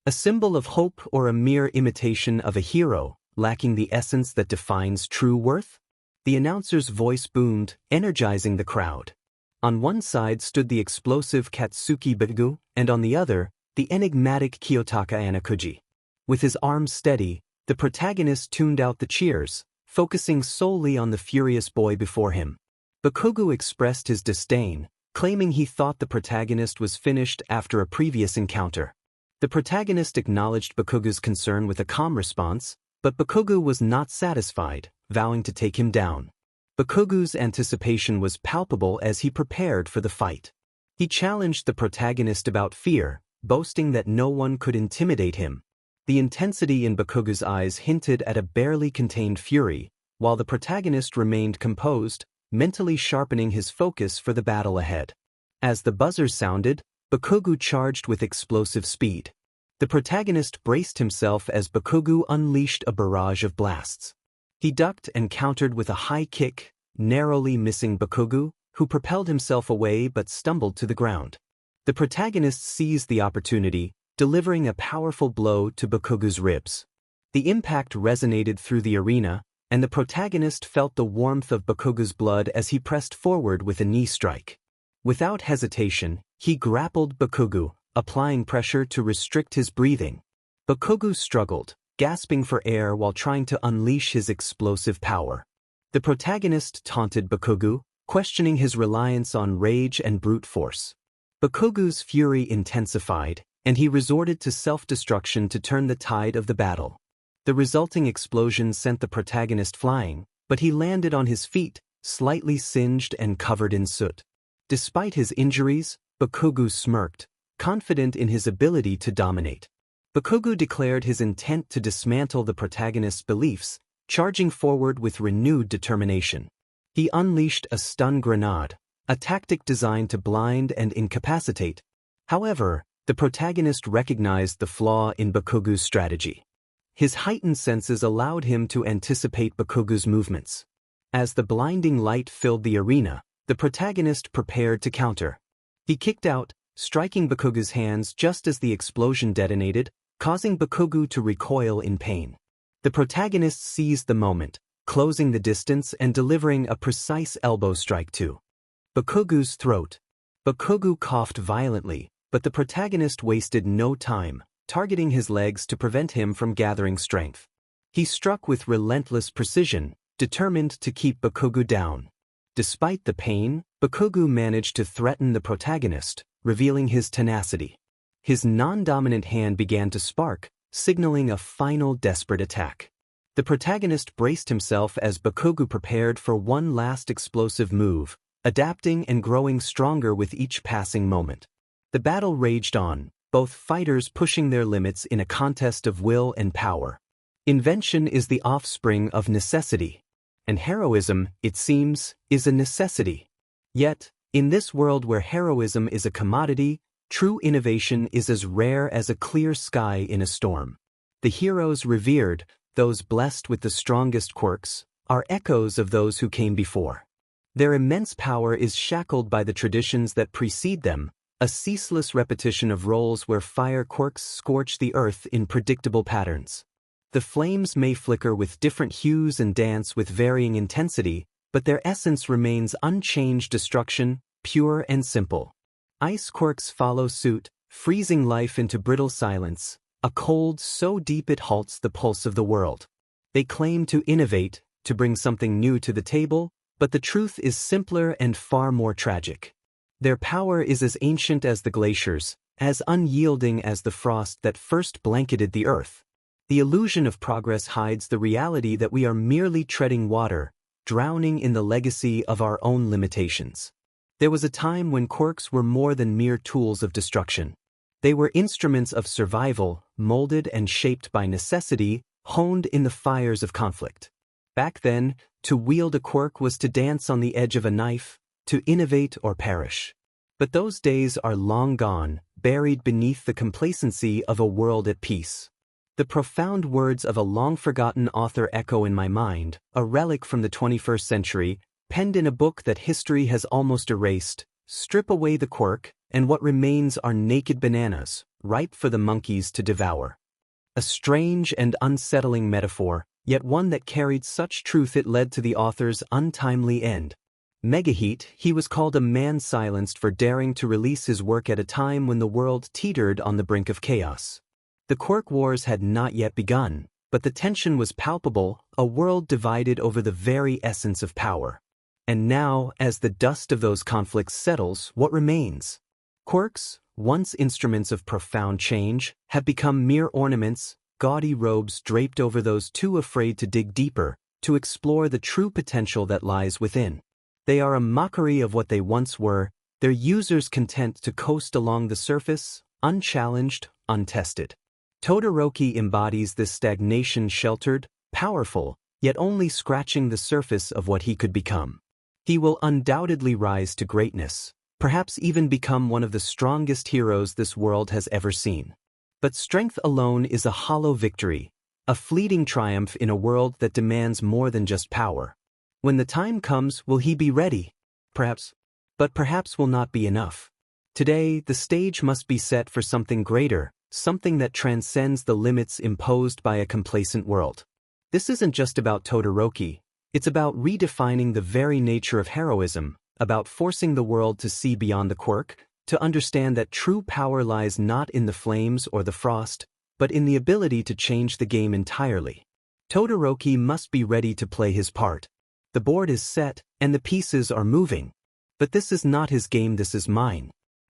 A symbol of hope or a mere imitation of a hero, lacking the essence that defines true worth? The announcer's voice boomed, energizing the crowd. On one side stood the explosive Katsuki Deku, and on the other, the enigmatic Kiyotaka Anakuji. With his arms steady, the protagonist tuned out the cheers, focusing solely on the furious boy before him. Bakugu expressed his disdain, claiming he thought the protagonist was finished after a previous encounter. The protagonist acknowledged Bakugu's concern with a calm response, but Bakugu was not satisfied, vowing to take him down. Bakugu's anticipation was palpable as he prepared for the fight. He challenged the protagonist about fear, boasting that no one could intimidate him. The intensity in Bakugu's eyes hinted at a barely contained fury, while the protagonist remained composed, mentally sharpening his focus for the battle ahead. As the buzzer sounded, Bakugu charged with explosive speed. The protagonist braced himself as Bakugu unleashed a barrage of blasts. He ducked and countered with a high kick, narrowly missing Bakugu, who propelled himself away but stumbled to the ground. The protagonist seized the opportunity, delivering a powerful blow to Bakugu's ribs. The impact resonated through the arena, and the protagonist felt the warmth of Bakugu's blood as he pressed forward with a knee strike. Without hesitation, he grappled Bakugu, applying pressure to restrict his breathing. Bakugu struggled, gasping for air while trying to unleash his explosive power. The protagonist taunted Bakugu, questioning his reliance on rage and brute force. Bakugu's fury intensified, and he resorted to self-destruction to turn the tide of the battle. The resulting explosion sent the protagonist flying, but he landed on his feet, slightly singed and covered in soot. Despite his injuries, Bakugu smirked, confident in his ability to dominate. Bakugu declared his intent to dismantle the protagonist's beliefs, charging forward with renewed determination. He unleashed a stun grenade, a tactic designed to blind and incapacitate. However, the protagonist recognized the flaw in Bakugu's strategy. His heightened senses allowed him to anticipate Bakugu's movements. As the blinding light filled the arena, the protagonist prepared to counter. He kicked out, striking Bakugu's hands just as the explosion detonated, causing Bakugu to recoil in pain. The protagonist seized the moment, closing the distance and delivering a precise elbow strike to Bakugu's throat. Bakugu coughed violently, but the protagonist wasted no time, targeting his legs to prevent him from gathering strength. He struck with relentless precision, determined to keep Bakugu down. Despite the pain, Bakugu managed to threaten the protagonist, revealing his tenacity. His non-dominant hand began to spark, signaling a final desperate attack. The protagonist braced himself as Bakugu prepared for one last explosive move, adapting and growing stronger with each passing moment. The battle raged on, both fighters pushing their limits in a contest of will and power. Invention is the offspring of necessity. And heroism, it seems, is a necessity. Yet, in this world where heroism is a commodity, true innovation is as rare as a clear sky in a storm. The heroes revered, those blessed with the strongest quirks, are echoes of those who came before. Their immense power is shackled by the traditions that precede them, a ceaseless repetition of roles where fire quirks scorch the earth in predictable patterns. The flames may flicker with different hues and dance with varying intensity, but their essence remains unchanged: destruction, pure and simple. Ice quirks follow suit, freezing life into brittle silence, a cold so deep it halts the pulse of the world. They claim to innovate, to bring something new to the table, but the truth is simpler and far more tragic. Their power is as ancient as the glaciers, as unyielding as the frost that first blanketed the earth. The illusion of progress hides the reality that we are merely treading water, drowning in the legacy of our own limitations. There was a time when quirks were more than mere tools of destruction. They were instruments of survival, molded and shaped by necessity, honed in the fires of conflict. Back then, to wield a quirk was to dance on the edge of a knife, to innovate or perish. But those days are long gone, buried beneath the complacency of a world at peace. The profound words of a long-forgotten author echo in my mind, a relic from the 21st century, penned in a book that history has almost erased. Strip away the quirk, and what remains are naked bananas, ripe for the monkeys to devour. A strange and unsettling metaphor, yet one that carried such truth it led to the author's untimely end. Megaheat, he was called a man silenced for daring to release his work at a time when the world teetered on the brink of chaos. The quirk wars had not yet begun, but the tension was palpable, a world divided over the very essence of power. And now, as the dust of those conflicts settles, what remains? Quirks, once instruments of profound change, have become mere ornaments, gaudy robes draped over those too afraid to dig deeper, to explore the true potential that lies within. They are a mockery of what they once were, their users content to coast along the surface, unchallenged, untested. Todoroki embodies this stagnation, sheltered, powerful, yet only scratching the surface of what he could become. He will undoubtedly rise to greatness, perhaps even become one of the strongest heroes this world has ever seen. But strength alone is a hollow victory, a fleeting triumph in a world that demands more than just power. When the time comes, will he be ready? Perhaps. But perhaps will not be enough. Today, the stage must be set for something greater, something that transcends the limits imposed by a complacent world. This isn't just about Todoroki, it's about redefining the very nature of heroism, about forcing the world to see beyond the quirk, to understand that true power lies not in the flames or the frost, but in the ability to change the game entirely. Todoroki must be ready to play his part. The board is set, and the pieces are moving. But this is not his game, this is mine.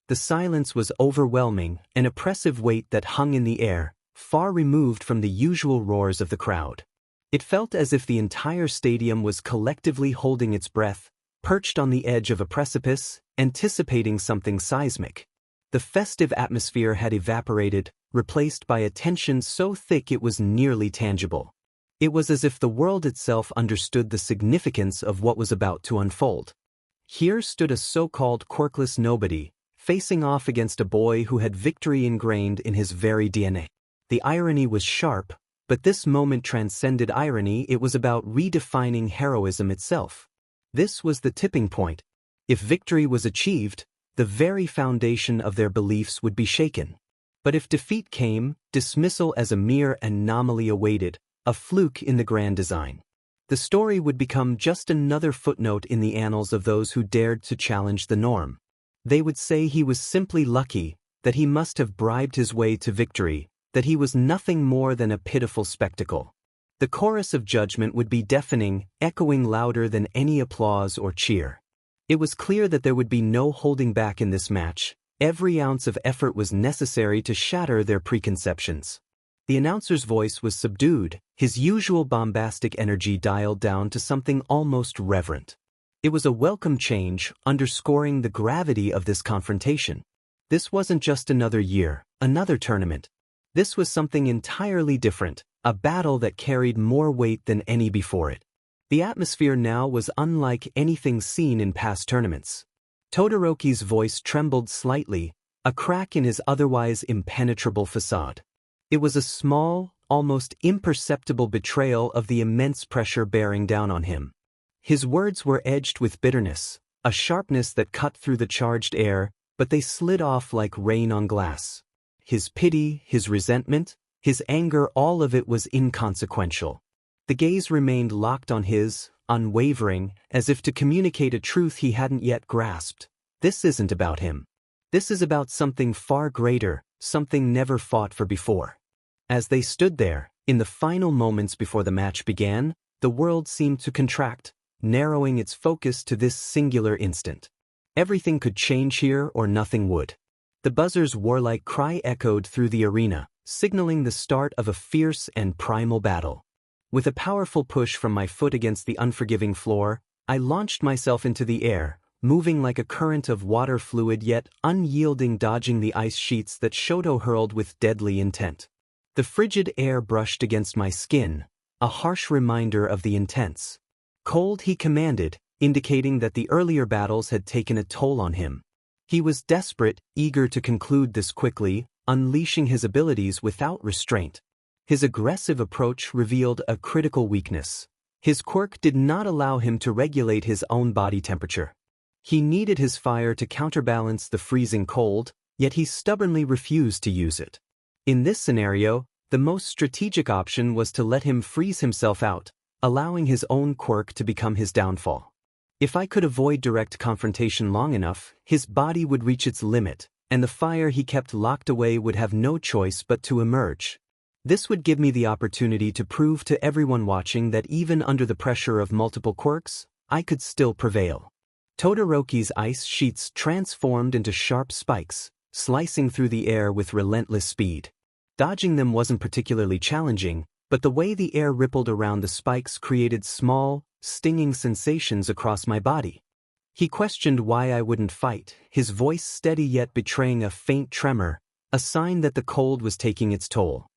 The silence was overwhelming, an oppressive weight that hung in the air, far removed from the usual roars of the crowd. It felt as if the entire stadium was collectively holding its breath, perched on the edge of a precipice, anticipating something seismic. The festive atmosphere had evaporated, replaced by a tension so thick it was nearly tangible. It was as if the world itself understood the significance of what was about to unfold. Here stood a so-called quirkless nobody, facing off against a boy who had victory ingrained in his very DNA. The irony was sharp, but this moment transcended irony, it was about redefining heroism itself. This was the tipping point. If victory was achieved, the very foundation of their beliefs would be shaken. But if defeat came, dismissal as a mere anomaly awaited, a fluke in the grand design. The story would become just another footnote in the annals of those who dared to challenge the norm. They would say he was simply lucky, that he must have bribed his way to victory, that he was nothing more than a pitiful spectacle. The chorus of judgment would be deafening, echoing louder than any applause or cheer. It was clear that there would be no holding back in this match. Every ounce of effort was necessary to shatter their preconceptions. The announcer's voice was subdued, his usual bombastic energy dialed down to something almost reverent. It was a welcome change, underscoring the gravity of this confrontation. This wasn't just another year, another tournament. This was something entirely different, a battle that carried more weight than any before it. The atmosphere now was unlike anything seen in past tournaments. Todoroki's voice trembled slightly, a crack in his otherwise impenetrable facade. It was a small, almost imperceptible betrayal of the immense pressure bearing down on him. His words were edged with bitterness, a sharpness that cut through the charged air, but they slid off like rain on glass. His pity, his resentment, his anger, all of it was inconsequential. The gaze remained locked on his, unwavering, as if to communicate a truth he hadn't yet grasped. This isn't about him. This is about something far greater, something never fought for before. As they stood there, in the final moments before the match began, the world seemed to contract, narrowing its focus to this singular instant. Everything could change here or nothing would. The buzzer's warlike cry echoed through the arena, signaling the start of a fierce and primal battle. With a powerful push from my foot against the unforgiving floor, I launched myself into the air, moving like a current of water fluid yet unyielding, dodging the ice sheets that Shoto hurled with deadly intent. The frigid air brushed against my skin, a harsh reminder of the intense cold he commanded, indicating that the earlier battles had taken a toll on him. He was desperate, eager to conclude this quickly, unleashing his abilities without restraint. His aggressive approach revealed a critical weakness. His quirk did not allow him to regulate his own body temperature. He needed his fire to counterbalance the freezing cold, yet he stubbornly refused to use it. In this scenario, the most strategic option was to let him freeze himself out, allowing his own quirk to become his downfall. If I could avoid direct confrontation long enough, his body would reach its limit, and the fire he kept locked away would have no choice but to emerge. This would give me the opportunity to prove to everyone watching that even under the pressure of multiple quirks, I could still prevail. Todoroki's ice sheets transformed into sharp spikes, slicing through the air with relentless speed. Dodging them wasn't particularly challenging, but the way the air rippled around the spikes created small, stinging sensations across my body. He questioned why I wouldn't fight, his voice steady yet betraying a faint tremor, a sign that the cold was taking its toll.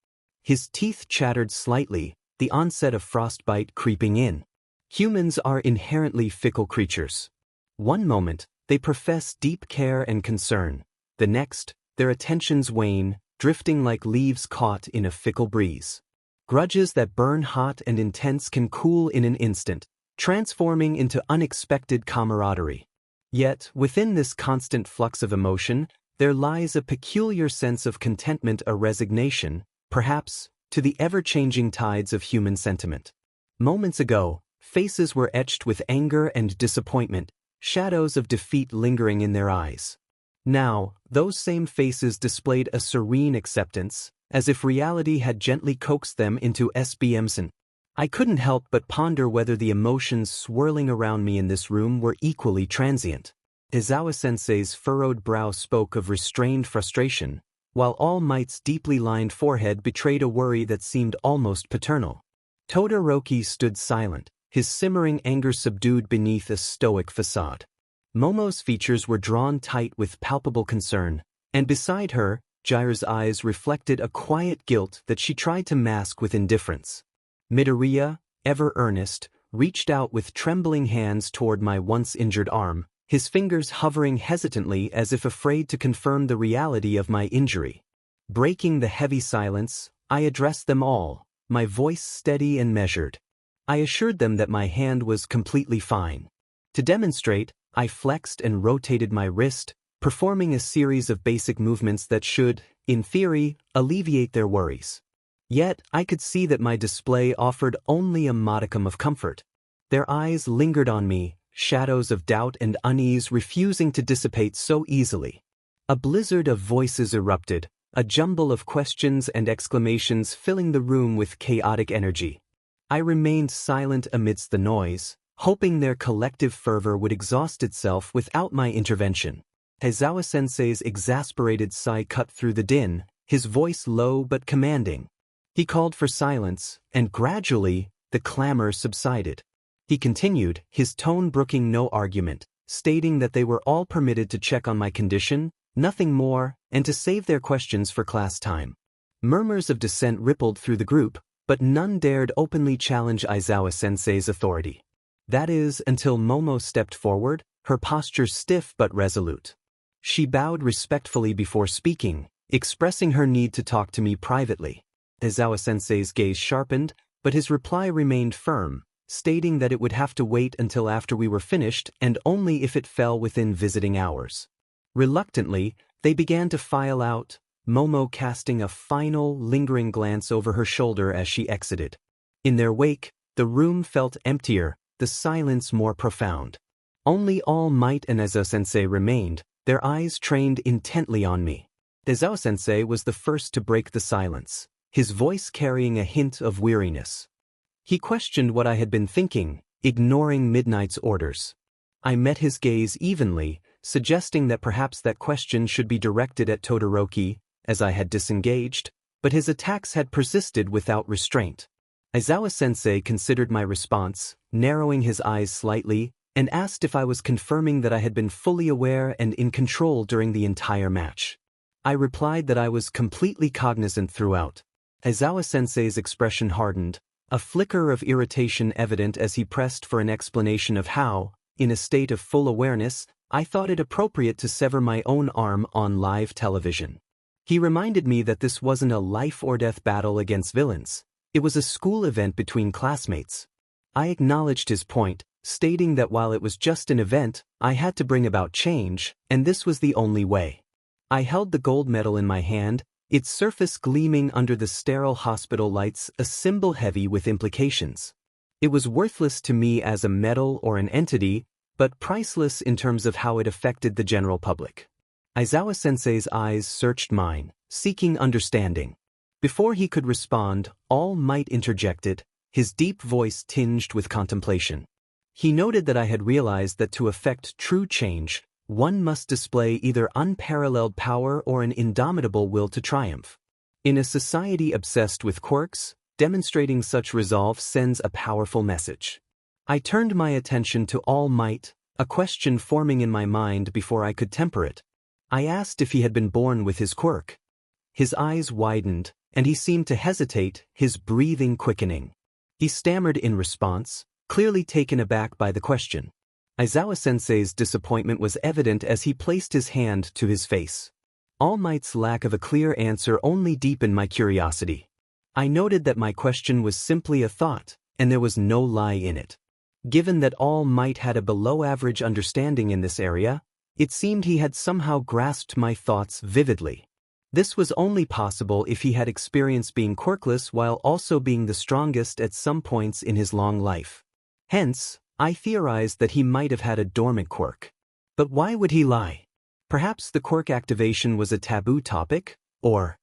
His teeth chattered slightly, the onset of frostbite creeping in. Humans are inherently fickle creatures. One moment, they profess deep care and concern. The next, their attentions wane, drifting like leaves caught in a fickle breeze. Grudges that burn hot and intense can cool in an instant, transforming into unexpected camaraderie. Yet, within this constant flux of emotion, there lies a peculiar sense of contentment or resignation, perhaps, to the ever-changing tides of human sentiment. Moments ago, faces were etched with anger and disappointment, shadows of defeat lingering in their eyes. Now, those same faces displayed a serene acceptance, as if reality had gently coaxed them into SBMsen. I couldn't help but ponder whether the emotions swirling around me in this room were equally transient. Izawa-sensei's furrowed brow spoke of restrained frustration, while All Might's deeply lined forehead betrayed a worry that seemed almost paternal. Todoroki stood silent, his simmering anger subdued beneath a stoic facade. Momo's features were drawn tight with palpable concern, and beside her, Jiraiya's eyes reflected a quiet guilt that she tried to mask with indifference. Midoriya, ever earnest, reached out with trembling hands toward my once-injured arm, his fingers hovering hesitantly as if afraid to confirm the reality of my injury. Breaking the heavy silence, I addressed them all, my voice steady and measured. I assured them that my hand was completely fine. To demonstrate, I flexed and rotated my wrist, performing a series of basic movements that should, in theory, alleviate their worries. Yet, I could see that my display offered only a modicum of comfort. Their eyes lingered on me, shadows of doubt and unease refusing to dissipate so easily. A blizzard of voices erupted, a jumble of questions and exclamations filling the room with chaotic energy. I remained silent amidst the noise, hoping their collective fervor would exhaust itself without my intervention. Aizawa-sensei's exasperated sigh cut through the din, his voice low but commanding. He called for silence, and gradually, the clamor subsided. He continued, his tone brooking no argument, stating that they were all permitted to check on my condition, nothing more, and to save their questions for class time. Murmurs of dissent rippled through the group, but none dared openly challenge Aizawa-sensei's authority. That is, until Momo stepped forward, her posture stiff but resolute. She bowed respectfully before speaking, expressing her need to talk to me privately. Aizawa-sensei's gaze sharpened, but his reply remained firm, stating that it would have to wait until after we were finished and only if it fell within visiting hours. Reluctantly, they began to file out, Momo casting a final, lingering glance over her shoulder as she exited. In their wake, the room felt emptier, the silence more profound. Only All Might and Aizawa-sensei remained, their eyes trained intently on me. Aizawa-sensei was the first to break the silence, his voice carrying a hint of weariness. He questioned what I had been thinking, ignoring Midnight's orders. I met his gaze evenly, suggesting that perhaps that question should be directed at Todoroki, as I had disengaged, but his attacks had persisted without restraint. Aizawa-sensei considered my response, narrowing his eyes slightly, and asked if I was confirming that I had been fully aware and in control during the entire match. I replied that I was completely cognizant throughout. Aizawa-sensei's expression hardened, a flicker of irritation evident as he pressed for an explanation of how, in a state of full awareness, I thought it appropriate to sever my own arm on live television. He reminded me that this wasn't a life-or-death battle against villains. It was a school event between classmates. I acknowledged his point, stating that while it was just an event, I had to bring about change, and this was the only way. I held the gold medal in my hand, its surface gleaming under the sterile hospital lights, a symbol heavy with implications. It was worthless to me as a medal or an entity, but priceless in terms of how it affected the general public. Aizawa-sensei's eyes searched mine, seeking understanding. Before he could respond, All Might interjected, his deep voice tinged with contemplation. He noted that I had realized that to effect true change, one must display either unparalleled power or an indomitable will to triumph. In a society obsessed with quirks, demonstrating such resolve sends a powerful message. I turned my attention to All Might, a question forming in my mind before I could temper it. I asked if he had been born with his quirk. His eyes widened, and he seemed to hesitate, his breathing quickening. He stammered in response, clearly taken aback by the question. Aizawa-sensei's disappointment was evident as he placed his hand to his face. All Might's lack of a clear answer only deepened my curiosity. I noted that my question was simply a thought, and there was no lie in it. Given that All Might had a below-average understanding in this area, it seemed he had somehow grasped my thoughts vividly. This was only possible if he had experienced being quirkless while also being the strongest at some points in his long life. Hence, I theorized that he might have had a dormant quirk. But why would he lie? Perhaps the quirk activation was a taboo topic, or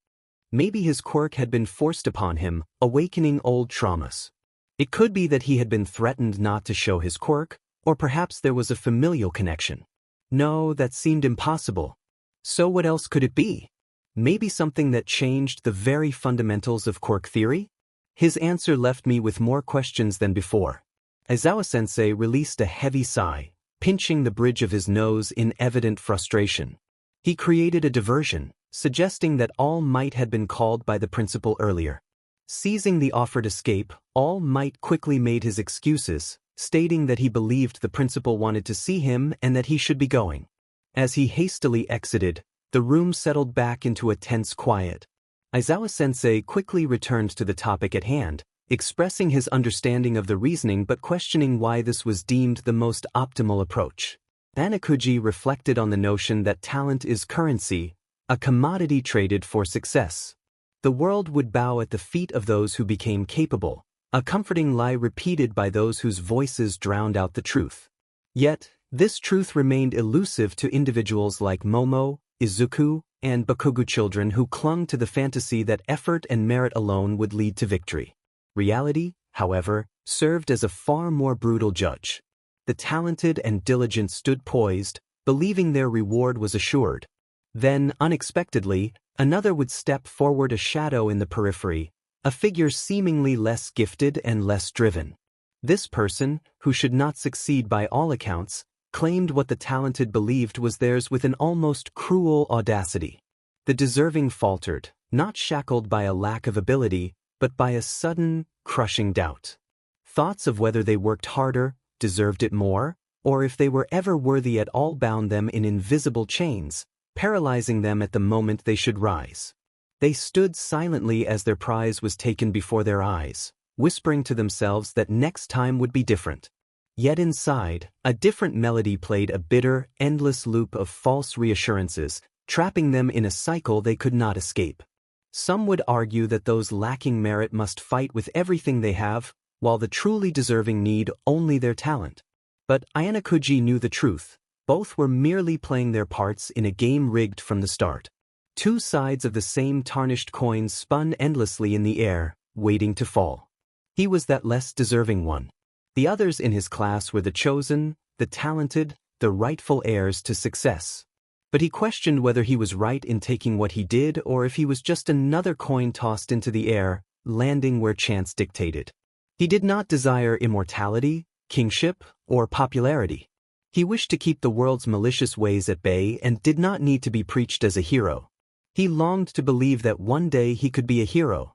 maybe his quirk had been forced upon him, awakening old traumas. It could be that he had been threatened not to show his quirk, or perhaps there was a familial connection. No, that seemed impossible. So what else could it be? Maybe something that changed the very fundamentals of quirk theory? His answer left me with more questions than before. Aizawa-sensei released a heavy sigh, pinching the bridge of his nose in evident frustration. He created a diversion, suggesting that All Might had been called by the principal earlier. Seizing the offered escape, All Might quickly made his excuses, stating that he believed the principal wanted to see him and that he should be going. As he hastily exited, the room settled back into a tense quiet. Aizawa-sensei quickly returned to the topic at hand, expressing his understanding of the reasoning but questioning why this was deemed the most optimal approach. Anakuji reflected on the notion that talent is currency, a commodity traded for success. The world would bow at the feet of those who became capable, a comforting lie repeated by those whose voices drowned out the truth. Yet, this truth remained elusive to individuals like Momo, Izuku, and Bakugo children who clung to the fantasy that effort and merit alone would lead to victory. Reality, however, served as a far more brutal judge. The talented and diligent stood poised, believing their reward was assured. Then, unexpectedly, another would step forward, a shadow in the periphery, a figure seemingly less gifted and less driven. This person, who should not succeed by all accounts, claimed what the talented believed was theirs with an almost cruel audacity. The deserving faltered, not shackled by a lack of ability, but by a sudden, crushing doubt. Thoughts of whether they worked harder, deserved it more, or if they were ever worthy at all bound them in invisible chains, paralyzing them at the moment they should rise. They stood silently as their prize was taken before their eyes, whispering to themselves that next time would be different. Yet inside, a different melody played, a bitter, endless loop of false reassurances, trapping them in a cycle they could not escape. Some would argue that those lacking merit must fight with everything they have, while the truly deserving need only their talent. But Ayanokuji knew the truth. Both were merely playing their parts in a game rigged from the start. Two sides of the same tarnished coin spun endlessly in the air, waiting to fall. He was that less deserving one. The others in his class were the chosen, the talented, the rightful heirs to success. But he questioned whether he was right in taking what he did or if he was just another coin tossed into the air, landing where chance dictated. He did not desire immortality, kingship, or popularity. He wished to keep the world's malicious ways at bay and did not need to be preached as a hero. He longed to believe that one day he could be a hero.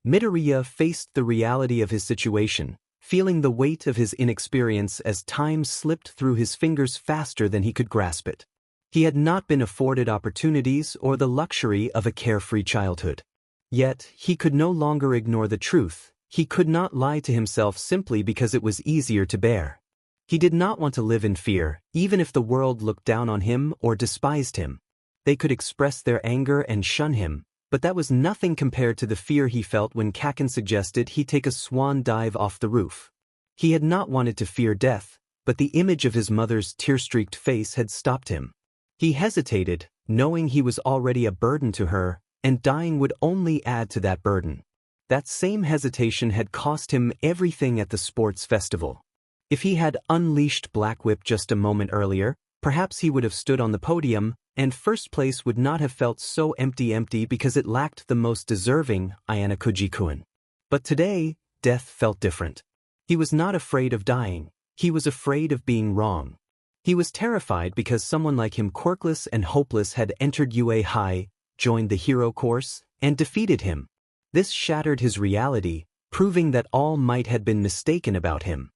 Midoriya faced the reality of his situation, feeling the weight of his inexperience as time slipped through his fingers faster than he could grasp it. He had not been afforded opportunities or the luxury of a carefree childhood. Yet, he could no longer ignore the truth. He could not lie to himself simply because it was easier to bear. He did not want to live in fear, even if the world looked down on him or despised him. They could express their anger and shun him, but that was nothing compared to the fear he felt when Kaken suggested he take a swan dive off the roof. He had not wanted to fear death, but the image of his mother's tear-streaked face had stopped him. He hesitated, knowing he was already a burden to her, and dying would only add to that burden. That same hesitation had cost him everything at the sports festival. If he had unleashed Black Whip just a moment earlier, perhaps he would have stood on the podium, and first place would not have felt so empty because it lacked the most deserving Ayana-Kuji-kun. But today, death felt different. He was not afraid of dying. He was afraid of being wrong. He was terrified because someone like him, quirkless and hopeless, had entered UA High, joined the hero course, and defeated him. This shattered his reality, proving that all might had been mistaken about him.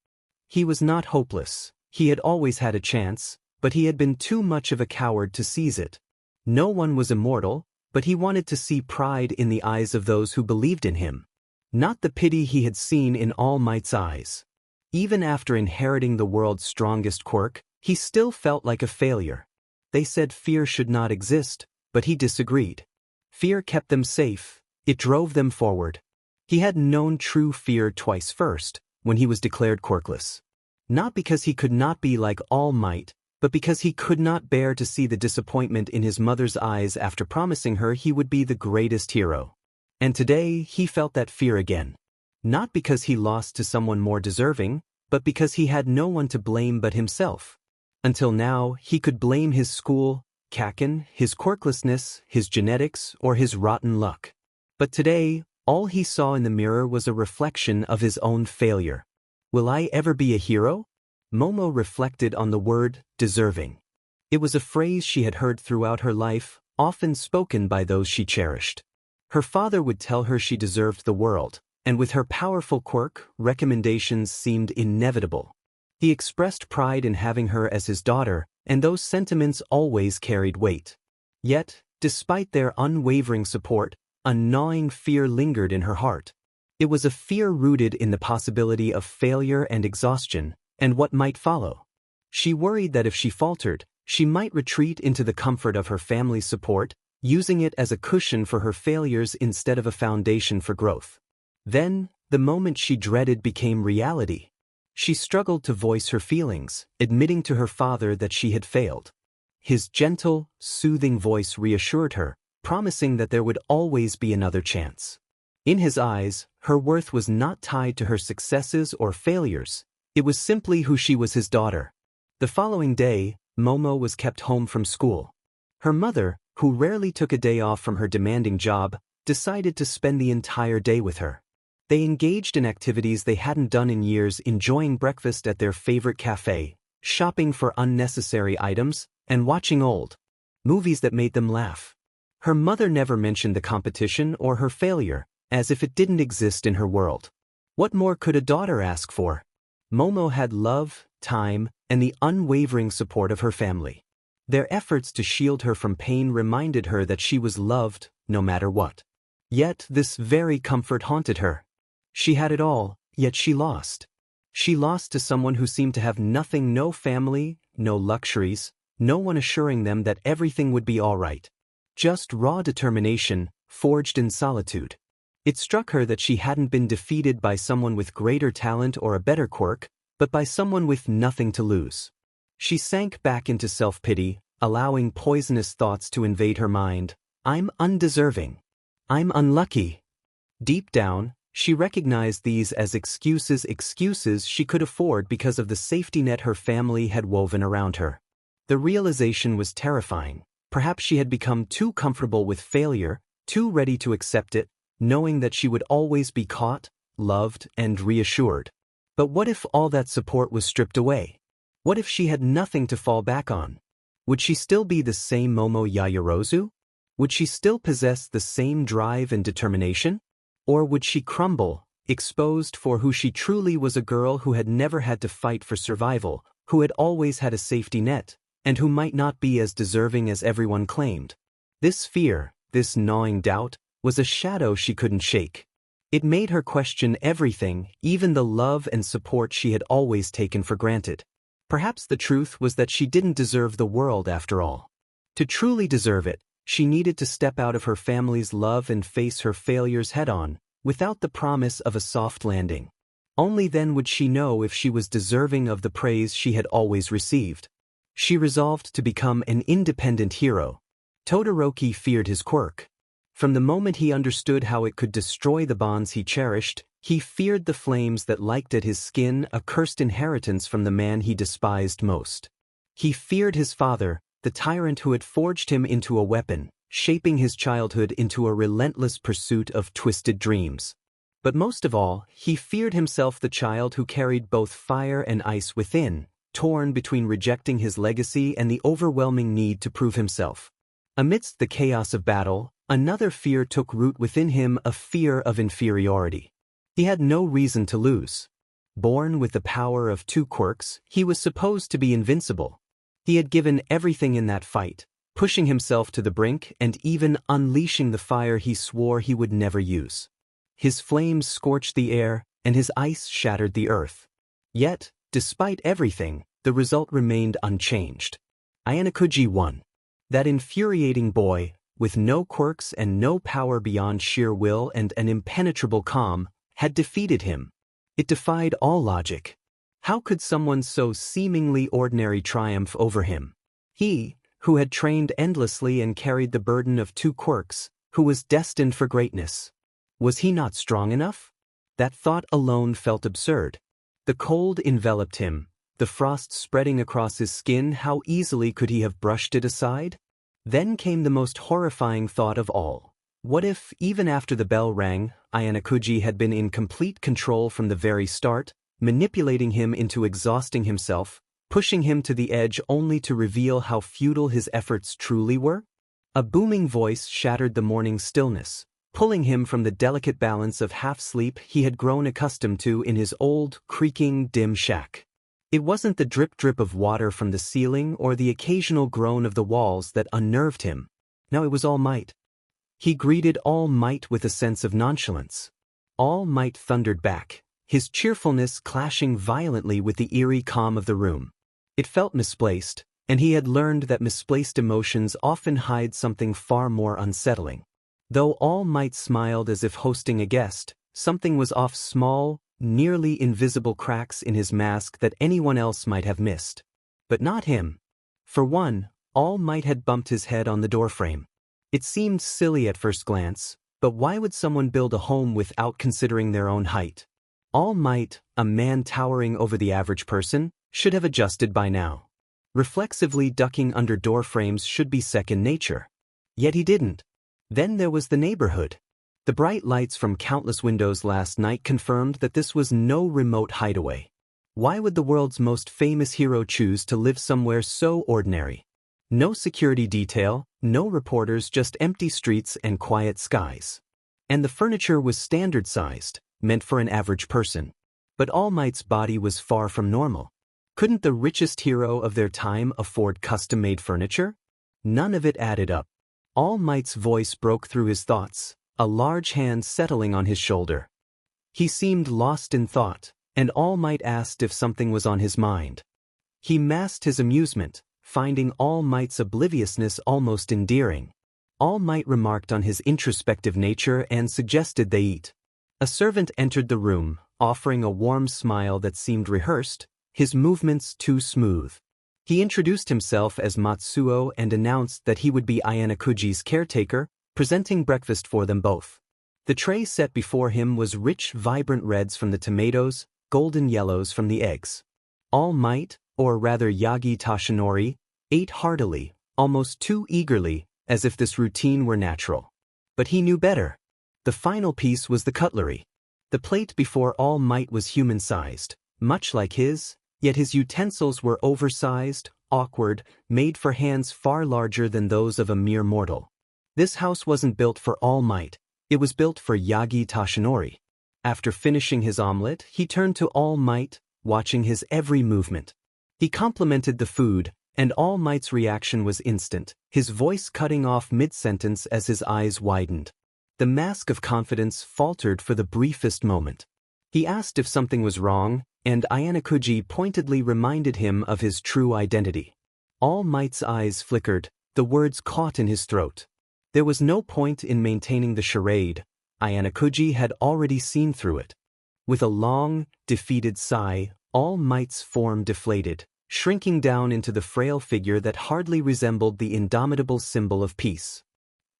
He was not hopeless. He had always had a chance, but he had been too much of a coward to seize it. No one was immortal, but he wanted to see pride in the eyes of those who believed in him. Not the pity he had seen in All Might's eyes. Even after inheriting the world's strongest quirk, he still felt like a failure. They said fear should not exist, but he disagreed. Fear kept them safe. It drove them forward. He had known true fear twice first, when he was declared quirkless. Not because he could not be like All Might, but because he could not bear to see the disappointment in his mother's eyes after promising her he would be the greatest hero. And today, he felt that fear again. Not because he lost to someone more deserving, but because he had no one to blame but himself. Until now, he could blame his school, Kaken, his quirklessness, his genetics, or his rotten luck. But today, all he saw in the mirror was a reflection of his own failure. Will I ever be a hero? Momo reflected on the word, deserving. It was a phrase she had heard throughout her life, often spoken by those she cherished. Her father would tell her she deserved the world, and with her powerful quirk, recommendations seemed inevitable. He expressed pride in having her as his daughter, and those sentiments always carried weight. Yet, despite their unwavering support, a gnawing fear lingered in her heart. It was a fear rooted in the possibility of failure and exhaustion, and what might follow. She worried that if she faltered, she might retreat into the comfort of her family's support, using it as a cushion for her failures instead of a foundation for growth. Then, the moment she dreaded became reality. She struggled to voice her feelings, admitting to her father that she had failed. His gentle, soothing voice reassured her, promising that there would always be another chance. In his eyes, her worth was not tied to her successes or failures. It was simply who she was, his daughter. The following day, Momo was kept home from school. Her mother, who rarely took a day off from her demanding job, decided to spend the entire day with her. They engaged in activities they hadn't done in years, enjoying breakfast at their favorite cafe, shopping for unnecessary items, and watching old movies that made them laugh. Her mother never mentioned the competition or her failure, as if it didn't exist in her world. What more could a daughter ask for? Momo had love, time, and the unwavering support of her family. Their efforts to shield her from pain reminded her that she was loved, no matter what. Yet this very comfort haunted her. She had it all, yet she lost. She lost to someone who seemed to have nothing, no family, no luxuries, no one assuring them that everything would be all right. Just raw determination, forged in solitude. It struck her that she hadn't been defeated by someone with greater talent or a better quirk, but by someone with nothing to lose. She sank back into self-pity, allowing poisonous thoughts to invade her mind. I'm undeserving. I'm unlucky. Deep down, she recognized these as excuses she could afford because of the safety net her family had woven around her. The realization was terrifying. Perhaps she had become too comfortable with failure, too ready to accept it, knowing that she would always be caught, loved, and reassured. But what if all that support was stripped away? What if she had nothing to fall back on? Would she still be the same Momo Yaoyorozu? Would she still possess the same drive and determination? Or would she crumble, exposed for who she truly was, a girl who had never had to fight for survival, who had always had a safety net, and who might not be as deserving as everyone claimed. This fear, this gnawing doubt, was a shadow she couldn't shake. It made her question everything, even the love and support she had always taken for granted. Perhaps the truth was that she didn't deserve the world after all. To truly deserve it, she needed to step out of her family's love and face her failures head-on, without the promise of a soft landing. Only then would she know if she was deserving of the praise she had always received. She resolved to become an independent hero. Todoroki feared his quirk. From the moment he understood how it could destroy the bonds he cherished, he feared the flames that licked at his skin, a cursed inheritance from the man he despised most. He feared his father, the tyrant who had forged him into a weapon, shaping his childhood into a relentless pursuit of twisted dreams. But most of all, he feared himself, the child who carried both fire and ice within, torn between rejecting his legacy and the overwhelming need to prove himself. Amidst the chaos of battle, another fear took root within him, a fear of inferiority. He had no reason to lose. Born with the power of 2 quirks, he was supposed to be invincible. He had given everything in that fight, pushing himself to the brink and even unleashing the fire he swore he would never use. His flames scorched the air, and his ice shattered the earth. Yet, despite everything, the result remained unchanged. Ayanokuji won. That infuriating boy, with no quirks and no power beyond sheer will and an impenetrable calm, had defeated him. It defied all logic. How could someone so seemingly ordinary triumph over him? He, who had trained endlessly and carried the burden of 2 quirks, who was destined for greatness. Was he not strong enough? That thought alone felt absurd. The cold enveloped him, the frost spreading across his skin. How easily could he have brushed it aside? Then came the most horrifying thought of all. What if, even after the bell rang, Ayanokuji had been in complete control from the very start, manipulating him into exhausting himself, pushing him to the edge only to reveal how futile his efforts truly were? A booming voice shattered the morning stillness, pulling him from the delicate balance of half-sleep he had grown accustomed to in his old, creaking, dim shack. It wasn't the drip-drip of water from the ceiling or the occasional groan of the walls that unnerved him. No, it was All Might. He greeted All Might with a sense of nonchalance. All Might thundered back, his cheerfulness clashing violently with the eerie calm of the room. It felt misplaced, and he had learned that misplaced emotions often hide something far more unsettling. Though All Might smiled as if hosting a guest, something was off. Small, nearly invisible cracks in his mask that anyone else might have missed. But not him. For one, All Might had bumped his head on the doorframe. It seemed silly at first glance, but why would someone build a home without considering their own height? All Might, a man towering over the average person, should have adjusted by now. Reflexively ducking under doorframes should be second nature. Yet he didn't. Then there was the neighborhood. The bright lights from countless windows last night confirmed that this was no remote hideaway. Why would the world's most famous hero choose to live somewhere so ordinary? No security detail, no reporters, just empty streets and quiet skies. And the furniture was standard-sized, meant for an average person. But All Might's body was far from normal. Couldn't the richest hero of their time afford custom-made furniture? None of it added up. All Might's voice broke through his thoughts, a large hand settling on his shoulder. He seemed lost in thought, and All Might asked if something was on his mind. He masked his amusement, finding All Might's obliviousness almost endearing. All Might remarked on his introspective nature and suggested they eat. A servant entered the room, offering a warm smile that seemed rehearsed, his movements too smooth. He introduced himself as Matsuo and announced that he would be Ayanokuji's caretaker, presenting breakfast for them both. The tray set before him was rich, vibrant reds from the tomatoes, golden yellows from the eggs. All Might, or rather Yagi Tashinori, ate heartily, almost too eagerly, as if this routine were natural. But he knew better. The final piece was the cutlery. The plate before All Might was human-sized, much like his, yet his utensils were oversized, awkward, made for hands far larger than those of a mere mortal. This house wasn't built for All Might, it was built for Yagi Tashinori. After finishing his omelet, he turned to All Might, watching his every movement. He complimented the food, and All Might's reaction was instant, his voice cutting off mid-sentence as his eyes widened. The mask of confidence faltered for the briefest moment. He asked if something was wrong, and Ayanokuji pointedly reminded him of his true identity. All Might's eyes flickered, the words caught in his throat. There was no point in maintaining the charade. Ayanokuji had already seen through it. With a long, defeated sigh, All Might's form deflated, shrinking down into the frail figure that hardly resembled the indomitable symbol of peace.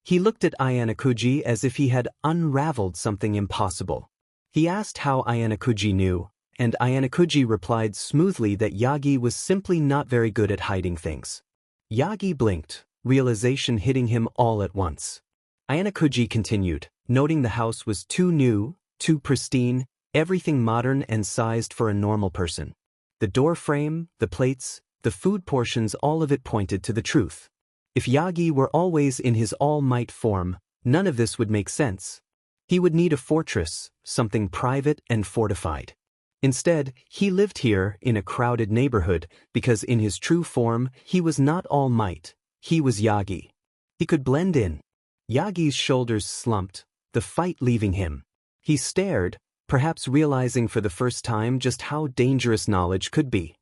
He looked at Ayanokuji as if he had unraveled something impossible. He asked how Ayanokuji knew, and Ayanokuji replied smoothly that Yagi was simply not very good at hiding things. Yagi blinked, realization hitting him all at once. Ayanokuji continued, noting the house was too new, too pristine, everything modern and sized for a normal person. The door frame, the plates, the food portions, all of it pointed to the truth. If Yagi were always in his all-might form, none of this would make sense. He would need a fortress, something private and fortified. Instead, he lived here in a crowded neighborhood because in his true form, he was not all might, he was Yagi. He could blend in. Yagi's shoulders slumped, the fight leaving him. He stared, perhaps realizing for the first time just how dangerous knowledge could be.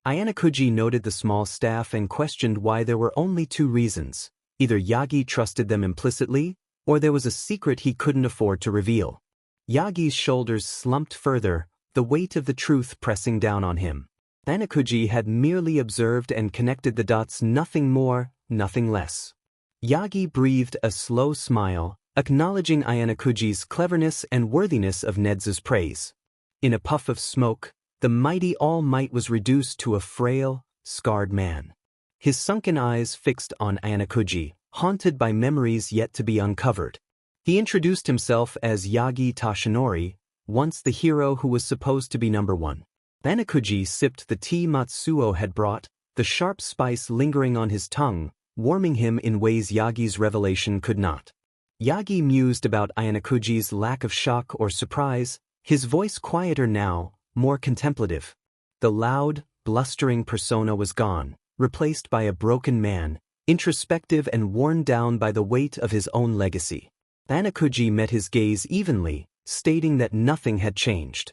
Ayanokuji noted the small staff and questioned why there were only two reasons. Either Yagi trusted them implicitly, or there was a secret he couldn't afford to reveal. Yagi's shoulders slumped further, the weight of the truth pressing down on him. Ayanokuji had merely observed and connected the dots, nothing more, nothing less. Yagi breathed a slow smile, acknowledging Ayanokuji's cleverness and worthiness of Nedza's praise. In a puff of smoke, the mighty All Might was reduced to a frail, scarred man. His sunken eyes fixed on Ayanokuji, haunted by memories yet to be uncovered. He introduced himself as Yagi Tashinori, once the hero who was supposed to be number one. Ayanokuji sipped the tea Matsuo had brought, the sharp spice lingering on his tongue, warming him in ways Yagi's revelation could not. Yagi mused about Ayanokuji's lack of shock or surprise, his voice quieter now, more contemplative. The loud, blustering persona was gone, replaced by a broken man, introspective and worn down by the weight of his own legacy. Ayanokuji met his gaze evenly, stating that nothing had changed.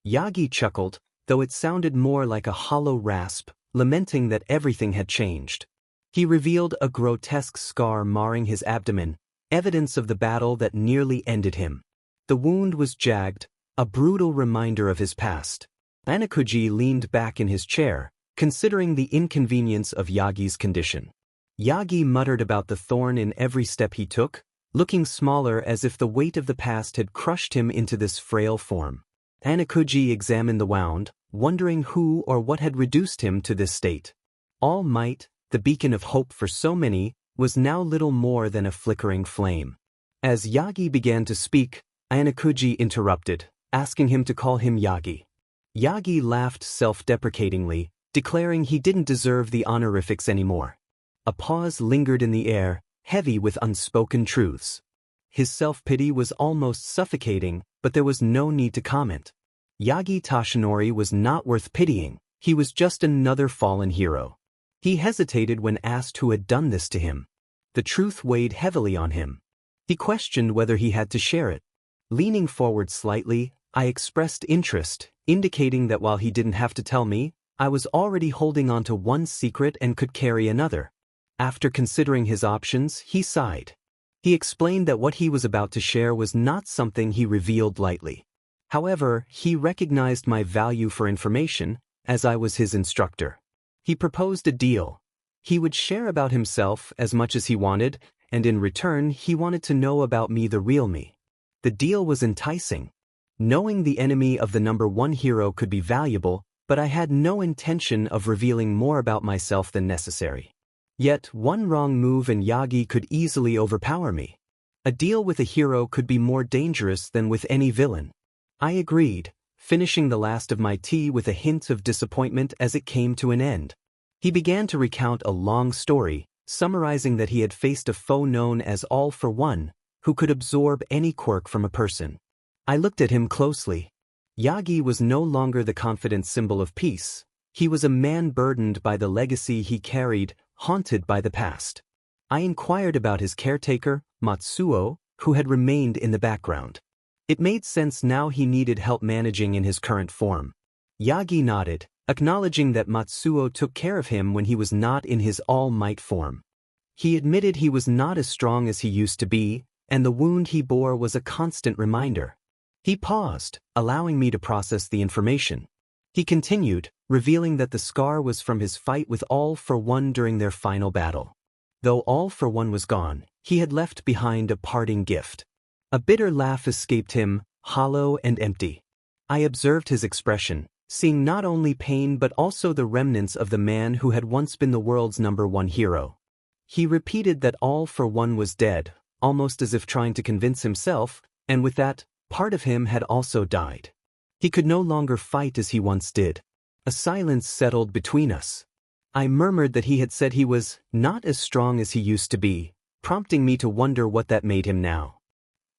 Yagi chuckled, though it sounded more like a hollow rasp, lamenting that everything had changed. He revealed a grotesque scar marring his abdomen, evidence of the battle that nearly ended him. The wound was jagged, a brutal reminder of his past. Ayanokuji leaned back in his chair, considering the inconvenience of Yagi's condition. Yagi muttered about the thorn in every step he took, looking smaller as if the weight of the past had crushed him into this frail form. Ayanokuji examined the wound, wondering who or what had reduced him to this state. All Might, the beacon of hope for so many, was now little more than a flickering flame. As Yagi began to speak, Ayanokuji interrupted, asking him to call him Yagi. Yagi laughed self-deprecatingly, declaring he didn't deserve the honorifics anymore. A pause lingered in the air, heavy with unspoken truths. His self-pity was almost suffocating, but there was no need to comment. Yagi Tashinori was not worth pitying, he was just another fallen hero. He hesitated when asked who had done this to him. The truth weighed heavily on him. He questioned whether he had to share it. Leaning forward slightly, I expressed interest, indicating that while he didn't have to tell me, I was already holding on to one secret and could carry another. After considering his options, he sighed. He explained that what he was about to share was not something he revealed lightly. However, he recognized my value for information, as I was his instructor. He proposed a deal. He would share about himself as much as he wanted, and in return he wanted to know about me, the real me. The deal was enticing. Knowing the enemy of the number one hero could be valuable, but I had no intention of revealing more about myself than necessary. Yet, one wrong move and Yagi could easily overpower me. A deal with a hero could be more dangerous than with any villain. I agreed, finishing the last of my tea with a hint of disappointment as it came to an end. He began to recount a long story, summarizing that he had faced a foe known as All for One, who could absorb any quirk from a person. I looked at him closely. Yagi was no longer the confident symbol of peace. He was a man burdened by the legacy he carried, haunted by the past. I inquired about his caretaker, Matsuo, who had remained in the background. It made sense now he needed help managing in his current form. Yagi nodded, acknowledging that Matsuo took care of him when he was not in his all-might form. He admitted he was not as strong as he used to be, and the wound he bore was a constant reminder. He paused, allowing me to process the information. He continued, revealing that the scar was from his fight with All for One during their final battle. Though All for One was gone, he had left behind a parting gift. A bitter laugh escaped him, hollow and empty. I observed his expression, seeing not only pain but also the remnants of the man who had once been the world's #1 hero. He repeated that All for One was dead, almost as if trying to convince himself, and with that, part of him had also died. He could no longer fight as he once did. A silence settled between us. I murmured that he had said he was not as strong as he used to be, prompting me to wonder what that made him now.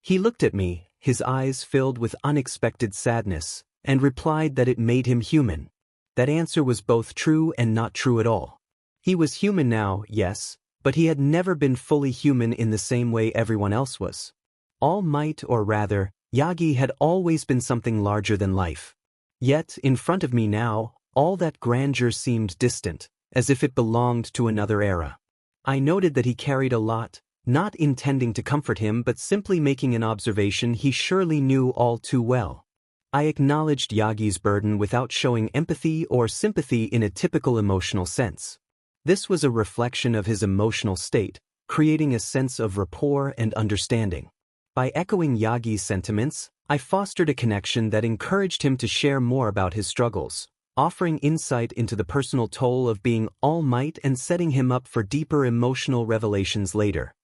He looked at me, his eyes filled with unexpected sadness, and replied that it made him human. That answer was both true and not true at all. He was human now, yes, but he had never been fully human in the same way everyone else was. All Might, or rather, Yagi had always been something larger than life. Yet, in front of me now, all that grandeur seemed distant, as if it belonged to another era. I noted that he carried a lot, not intending to comfort him but simply making an observation he surely knew all too well. I acknowledged Yagi's burden without showing empathy or sympathy in a typical emotional sense. This was a reflection of his emotional state, creating a sense of rapport and understanding. By echoing Yagi's sentiments, I fostered a connection that encouraged him to share more about his struggles, offering insight into the personal toll of being All Might and setting him up for deeper emotional revelations later.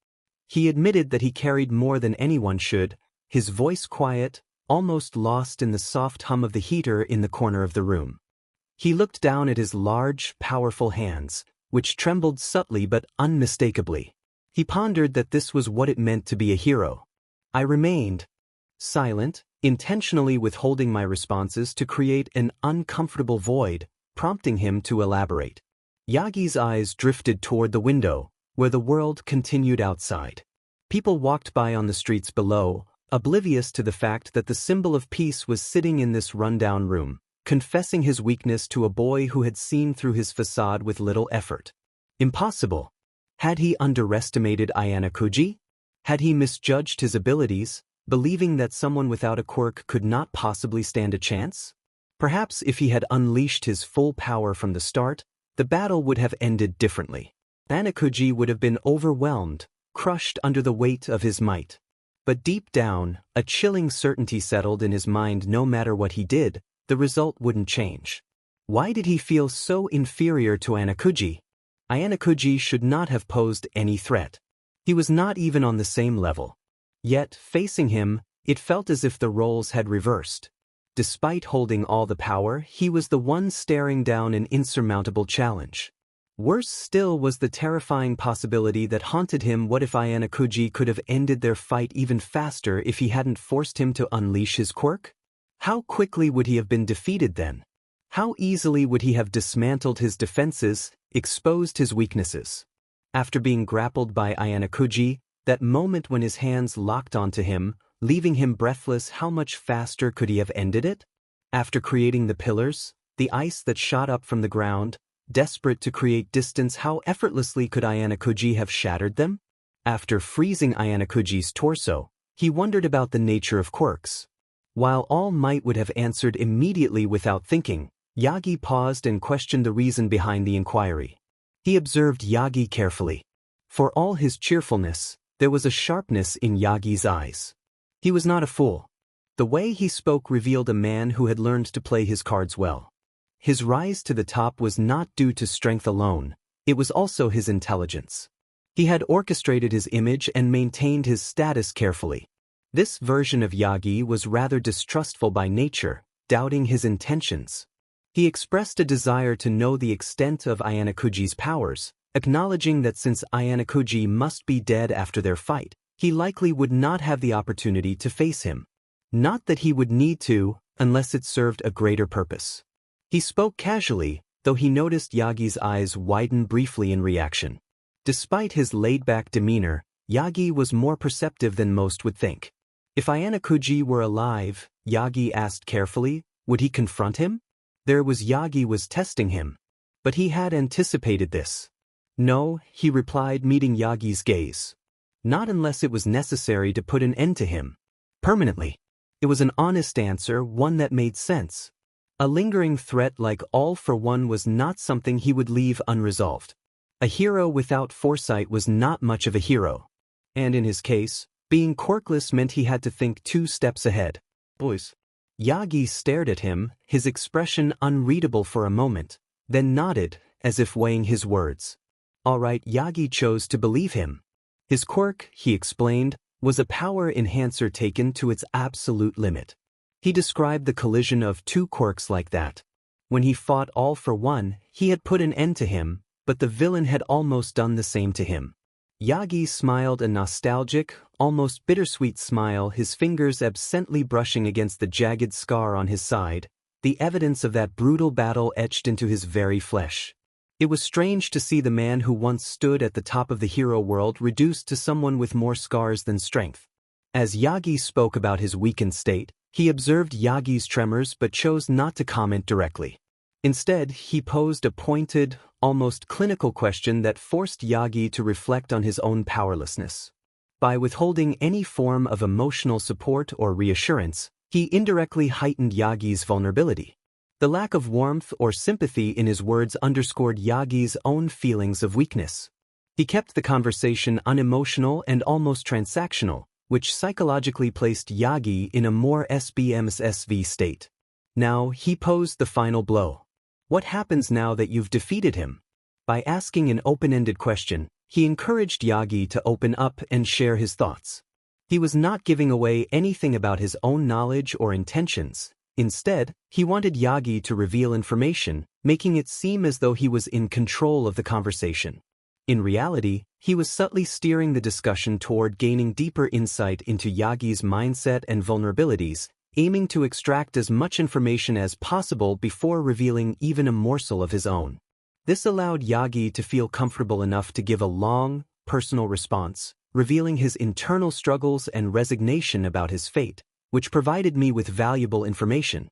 He admitted that he carried more than anyone should, his voice quiet, almost lost in the soft hum of the heater in the corner of the room. He looked down at his large, powerful hands, which trembled subtly but unmistakably. He pondered that this was what it meant to be a hero. I remained silent, intentionally withholding my responses to create an uncomfortable void, prompting him to elaborate. Yagi's eyes drifted toward the window, where the world continued outside. People walked by on the streets below, oblivious to the fact that the symbol of peace was sitting in this rundown room, confessing his weakness to a boy who had seen through his facade with little effort. Impossible. Had he underestimated Ayanokuji? Had he misjudged his abilities, believing that someone without a quirk could not possibly stand a chance? Perhaps if he had unleashed his full power from the start, the battle would have ended differently. Ayanokuji would have been overwhelmed, crushed under the weight of his might. But deep down, a chilling certainty settled in his mind. No matter what he did, the result wouldn't change. Why did he feel so inferior to Ayanokuji? Ayanokuji should not have posed any threat. He was not even on the same level. Yet, facing him, it felt as if the roles had reversed. Despite holding all the power, he was the one staring down an insurmountable challenge. Worse still was the terrifying possibility that haunted him. What if Ayanokuji could have ended their fight even faster if he hadn't forced him to unleash his quirk? How quickly would he have been defeated then? How easily would he have dismantled his defenses, exposed his weaknesses? After being grappled by Ayanokuji, that moment when his hands locked onto him, leaving him breathless, how much faster could he have ended it? After creating the pillars, the ice that shot up from the ground, desperate to create distance, how effortlessly could Ayanokuji have shattered them? After freezing Ayanokuji's torso, he wondered about the nature of quirks. While All Might would have answered immediately without thinking, Yagi paused and questioned the reason behind the inquiry. He observed Yagi carefully. For all his cheerfulness, there was a sharpness in Yagi's eyes. He was not a fool. The way he spoke revealed a man who had learned to play his cards well. His rise to the top was not due to strength alone, it was also his intelligence. He had orchestrated his image and maintained his status carefully. This version of Yagi was rather distrustful by nature, doubting his intentions. He expressed a desire to know the extent of Ayanokuji's powers, acknowledging that since Ayanokuji must be dead after their fight, he likely would not have the opportunity to face him. Not that he would need to, unless it served a greater purpose. He spoke casually, though he noticed Yagi's eyes widen briefly in reaction. Despite his laid-back demeanor, Yagi was more perceptive than most would think. If Ayanokuji were alive, Yagi asked carefully, would he confront him? Yagi was testing him. But he had anticipated this. No, he replied, meeting Yagi's gaze. Not unless it was necessary to put an end to him. Permanently. It was an honest answer, one that made sense. A lingering threat like All for One was not something he would leave unresolved. A hero without foresight was not much of a hero. And in his case, being quirkless meant he had to think 2 steps ahead. Boys. Yagi stared at him, his expression unreadable for a moment, then nodded, as if weighing his words. All right, Yagi chose to believe him. His quirk, he explained, was a power enhancer taken to its absolute limit. He described the collision of 2 quirks like that. When he fought All for One, he had put an end to him, but the villain had almost done the same to him. Yagi smiled, a nostalgic, almost bittersweet smile, his fingers absently brushing against the jagged scar on his side, the evidence of that brutal battle etched into his very flesh. It was strange to see the man who once stood at the top of the hero world reduced to someone with more scars than strength. As Yagi spoke about his weakened state, he observed Yagi's tremors but chose not to comment directly. Instead, he posed a pointed, almost clinical question that forced Yagi to reflect on his own powerlessness. By withholding any form of emotional support or reassurance, he indirectly heightened Yagi's vulnerability. The lack of warmth or sympathy in his words underscored Yagi's own feelings of weakness. He kept the conversation unemotional and almost transactional, which psychologically placed Yagi in a more SBMSV state. Now, he posed the final blow. What happens now that you've defeated him? By asking an open-ended question, he encouraged Yagi to open up and share his thoughts. He was not giving away anything about his own knowledge or intentions. Instead, he wanted Yagi to reveal information, making it seem as though he was in control of the conversation. In reality, he was subtly steering the discussion toward gaining deeper insight into Yagi's mindset and vulnerabilities, aiming to extract as much information as possible before revealing even a morsel of his own. This allowed Yagi to feel comfortable enough to give a long, personal response, revealing his internal struggles and resignation about his fate, which provided me with valuable information.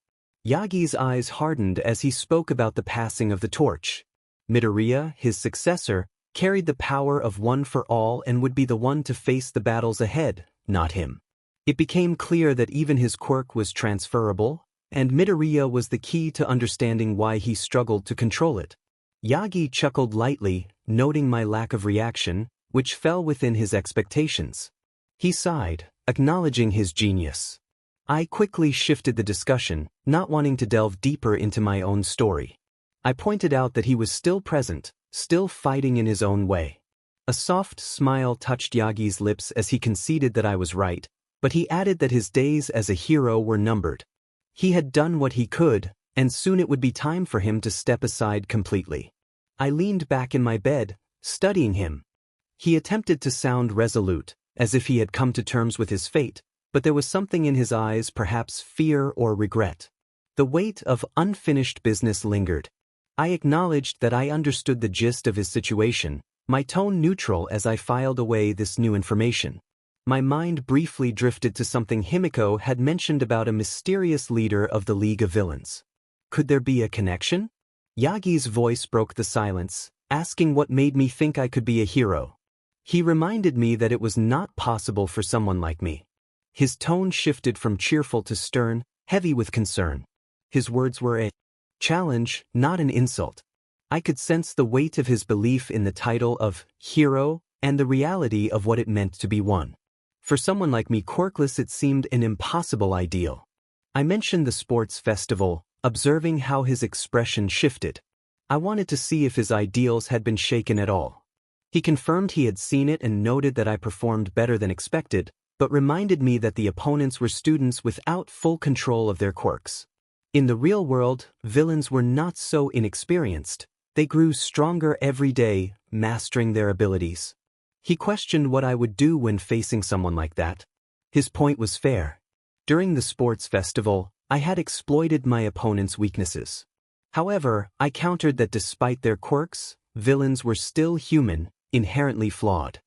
Yagi's eyes hardened as he spoke about the passing of the torch. Midoriya, his successor, carried the power of One for All and would be the one to face the battles ahead, not him. It became clear that even his quirk was transferable, and Midoriya was the key to understanding why he struggled to control it. Yagi chuckled lightly, noting my lack of reaction, which fell within his expectations. He sighed, acknowledging his genius. I quickly shifted the discussion, not wanting to delve deeper into my own story. I pointed out that he was still present, still fighting in his own way. A soft smile touched Yagi's lips as he conceded that I was right, but he added that his days as a hero were numbered. He had done what he could, and soon it would be time for him to step aside completely. I leaned back in my bed, studying him. He attempted to sound resolute, as if he had come to terms with his fate, but there was something in his eyes, perhaps fear or regret. The weight of unfinished business lingered. I acknowledged that I understood the gist of his situation, my tone neutral as I filed away this new information. My mind briefly drifted to something Himiko had mentioned about a mysterious leader of the League of Villains. Could there be a connection? Yagi's voice broke the silence, asking what made me think I could be a hero. He reminded me that it was not possible for someone like me. His tone shifted from cheerful to stern, heavy with concern. His words were a challenge, not an insult. I could sense the weight of his belief in the title of hero and the reality of what it meant to be one. For someone like me, quirkless, it seemed an impossible ideal. I mentioned the sports festival, observing how his expression shifted. I wanted to see if his ideals had been shaken at all. He confirmed he had seen it and noted that I performed better than expected, but reminded me that the opponents were students without full control of their quirks. In the real world, villains were not so inexperienced. They grew stronger every day, mastering their abilities. He questioned what I would do when facing someone like that. His point was fair. During the sports festival, I had exploited my opponent's weaknesses. However, I countered that despite their quirks, villains were still human, inherently flawed.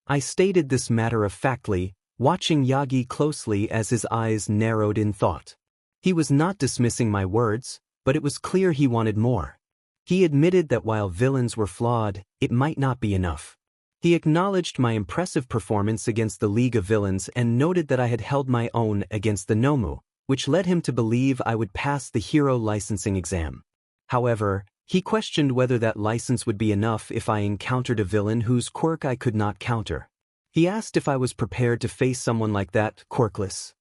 I stated this matter-of-factly, watching Yagi closely as his eyes narrowed in thought. He was not dismissing my words, but it was clear he wanted more. He admitted that while villains were flawed, it might not be enough. He acknowledged my impressive performance against the League of Villains and noted that I had held my own against the Nomu, which led him to believe I would pass the hero licensing exam. However, he questioned whether that license would be enough if I encountered a villain whose quirk I could not counter. He asked if I was prepared to face someone like that, quirkless.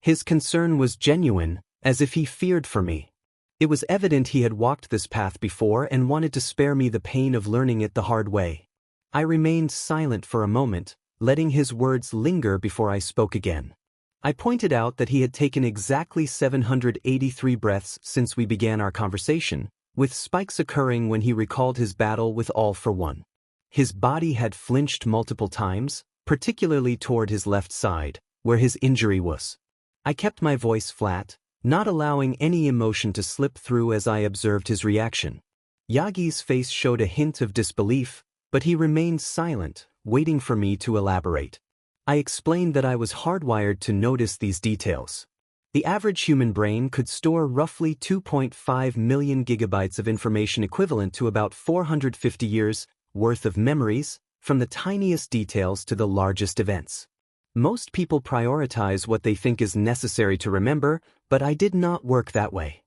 His concern was genuine, as if he feared for me. It was evident he had walked this path before and wanted to spare me the pain of learning it the hard way. I remained silent for a moment, letting his words linger before I spoke again. I pointed out that he had taken exactly 783 breaths since we began our conversation, with spikes occurring when he recalled his battle with All for One. His body had flinched multiple times, particularly toward his left side, where his injury was. I kept my voice flat, not allowing any emotion to slip through as I observed his reaction. Yagi's face showed a hint of disbelief, but he remained silent, waiting for me to elaborate. I explained that I was hardwired to notice these details. The average human brain could store roughly 2.5 million gigabytes of information equivalent to about 450 years' worth of memories, from the tiniest details to the largest events. Most people prioritize what they think is necessary to remember, but I did not work that way.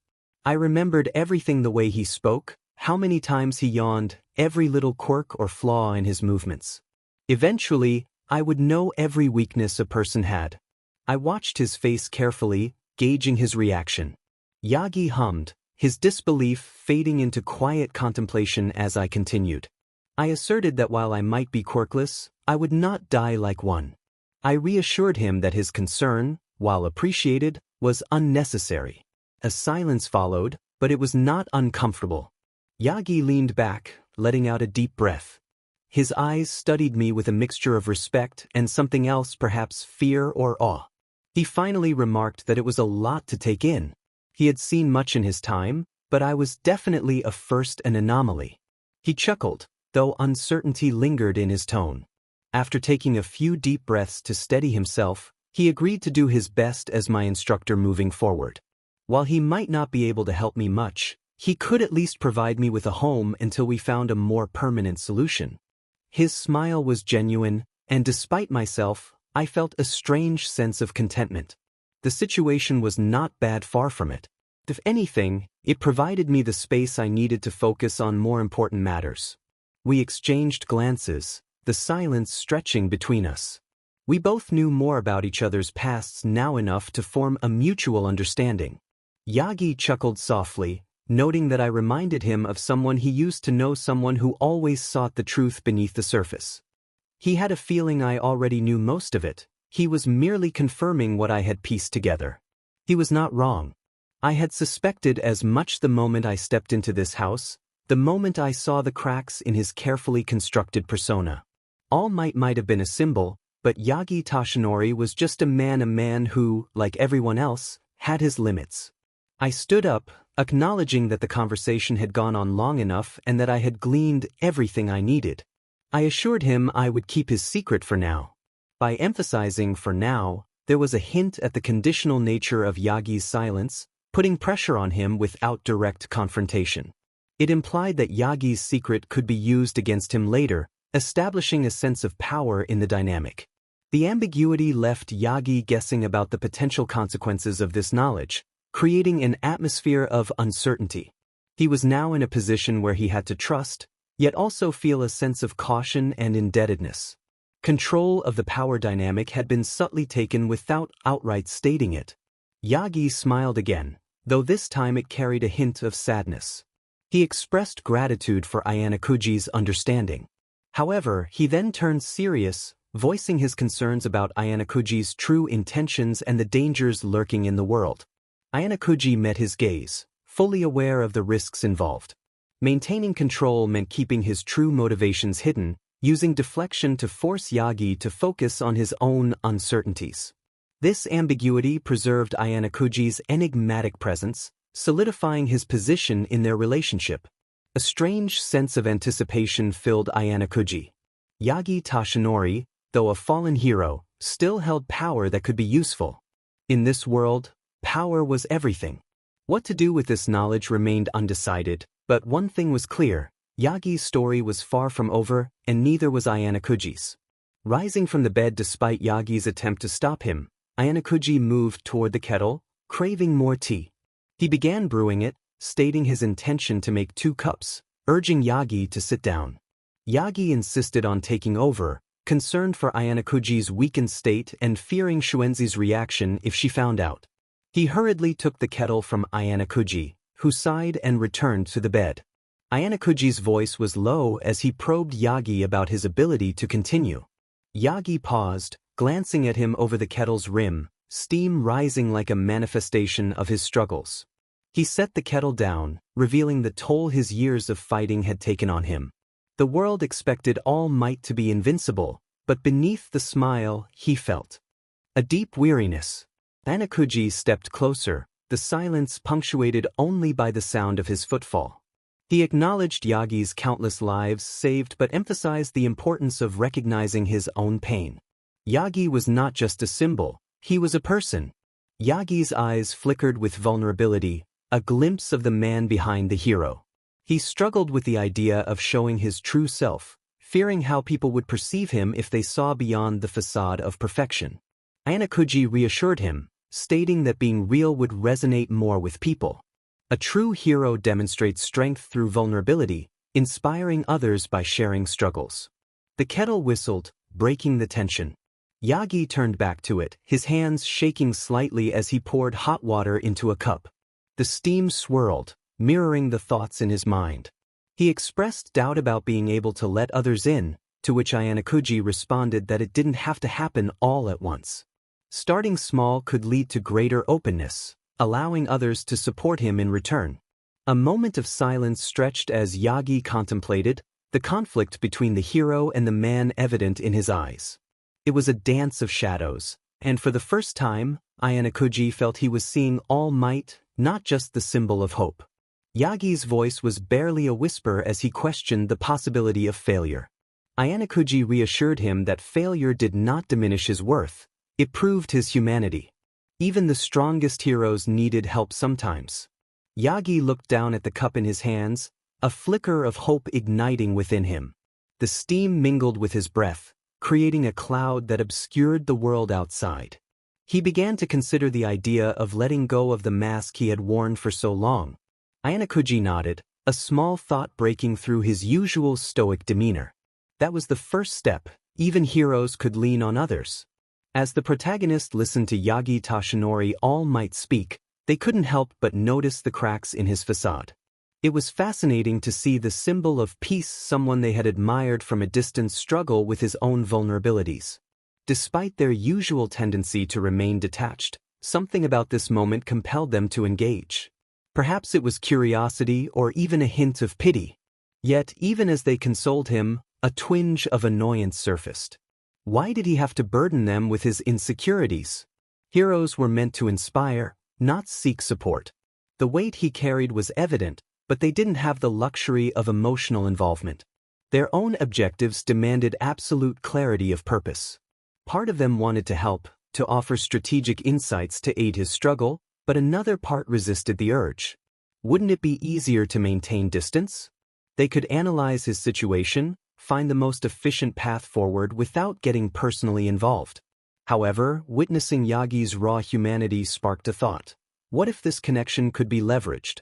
I remembered everything the way he spoke, how many times he yawned, every little quirk or flaw in his movements. Eventually, I would know every weakness a person had. I watched his face carefully, gauging his reaction. Yagi hummed, his disbelief fading into quiet contemplation as I continued. I asserted that while I might be quirkless, I would not die like one. I reassured him that his concern, while appreciated, was unnecessary. A silence followed, but it was not uncomfortable. Yagi leaned back, letting out a deep breath. His eyes studied me with a mixture of respect and something else, perhaps fear or awe. He finally remarked that it was a lot to take in. He had seen much in his time, but I was definitely a first, an anomaly. He chuckled, though uncertainty lingered in his tone. After taking a few deep breaths to steady himself, he agreed to do his best as my instructor moving forward. While he might not be able to help me much, he could at least provide me with a home until we found a more permanent solution. His smile was genuine, and despite myself, I felt a strange sense of contentment. The situation was not bad, far from it. If anything, it provided me the space I needed to focus on more important matters. We exchanged glances, the silence stretching between us. We both knew more about each other's pasts now enough to form a mutual understanding. Yagi chuckled softly, noting that I reminded him of someone he used to know, someone who always sought the truth beneath the surface. He had a feeling I already knew most of it. He was merely confirming what I had pieced together. He was not wrong. I had suspected as much the moment I stepped into this house, the moment I saw the cracks in his carefully constructed persona. All Might have been a symbol, but Yagi Toshinori was just a man who, like everyone else, had his limits. I stood up, acknowledging that the conversation had gone on long enough and that I had gleaned everything I needed. I assured him I would keep his secret for now. By emphasizing for now, there was a hint at the conditional nature of Yagi's silence, putting pressure on him without direct confrontation. It implied that Yagi's secret could be used against him later, establishing a sense of power in the dynamic. The ambiguity left Yagi guessing about the potential consequences of this knowledge, creating an atmosphere of uncertainty. He was now in a position where he had to trust, yet also feel a sense of caution and indebtedness. Control of the power dynamic had been subtly taken without outright stating it. Yagi smiled again, though this time it carried a hint of sadness. He expressed gratitude for Ayanakuji's understanding. However, he then turned serious, voicing his concerns about Ayanakuji's true intentions and the dangers lurking in the world. Ayanakuji met his gaze, fully aware of the risks involved. Maintaining control meant keeping his true motivations hidden, using deflection to force Yagi to focus on his own uncertainties. This ambiguity preserved Ayanokuji's enigmatic presence, solidifying his position in their relationship. A strange sense of anticipation filled Ayanokuji. Yagi Tashinori, though a fallen hero, still held power that could be useful. In this world, power was everything. What to do with this knowledge remained undecided, but one thing was clear: Yagi's story was far from over, and neither was Ayanokuji's. Rising from the bed despite Yagi's attempt to stop him, Ayanokuji moved toward the kettle, craving more tea. He began brewing it, stating his intention to make 2 cups, urging Yagi to sit down. Yagi insisted on taking over, concerned for Ayanokuji's weakened state and fearing Shuenzi's reaction if she found out. He hurriedly took the kettle from Ayanokuji, who sighed and returned to the bed. Ayanokuji's voice was low as he probed Yagi about his ability to continue. Yagi paused, glancing at him over the kettle's rim, steam rising like a manifestation of his struggles. He set the kettle down, revealing the toll his years of fighting had taken on him. The world expected All Might to be invincible, but beneath the smile, he felt a deep weariness. Ayanokuji stepped closer, the silence punctuated only by the sound of his footfall. He acknowledged Yagi's countless lives saved but emphasized the importance of recognizing his own pain. Yagi was not just a symbol, he was a person. Yagi's eyes flickered with vulnerability, a glimpse of the man behind the hero. He struggled with the idea of showing his true self, fearing how people would perceive him if they saw beyond the facade of perfection. Ayanokuji reassured him, stating that being real would resonate more with people. A true hero demonstrates strength through vulnerability, inspiring others by sharing struggles. The kettle whistled, breaking the tension. Yagi turned back to it, his hands shaking slightly as he poured hot water into a cup. The steam swirled, mirroring the thoughts in his mind. He expressed doubt about being able to let others in, to which Ayanokuji responded that it didn't have to happen all at once. Starting small could lead to greater openness, allowing others to support him in return. A moment of silence stretched as Yagi contemplated, the conflict between the hero and the man evident in his eyes. It was a dance of shadows, and for the first time, Ayanokuji felt he was seeing All Might, not just the symbol of hope. Yagi's voice was barely a whisper as he questioned the possibility of failure. Ayanokuji reassured him that failure did not diminish his worth, it proved his humanity. Even the strongest heroes needed help sometimes. Yagi looked down at the cup in his hands, a flicker of hope igniting within him. The steam mingled with his breath, creating a cloud that obscured the world outside. He began to consider the idea of letting go of the mask he had worn for so long. Ayanokuji nodded, a small thought breaking through his usual stoic demeanor. That was the first step, even heroes could lean on others. As the protagonist listened to Yagi Tashinori All Might speak, they couldn't help but notice the cracks in his facade. It was fascinating to see the symbol of peace someone they had admired from a distance struggle with his own vulnerabilities. Despite their usual tendency to remain detached, something about this moment compelled them to engage. Perhaps it was curiosity or even a hint of pity. Yet, even as they consoled him, a twinge of annoyance surfaced. Why did he have to burden them with his insecurities? Heroes were meant to inspire, not seek support. The weight he carried was evident, but they didn't have the luxury of emotional involvement. Their own objectives demanded absolute clarity of purpose. Part of them wanted to help, to offer strategic insights to aid his struggle, but another part resisted the urge. Wouldn't it be easier to maintain distance? They could analyze his situation, find the most efficient path forward without getting personally involved. However, witnessing Yagi's raw humanity sparked a thought. What if this connection could be leveraged?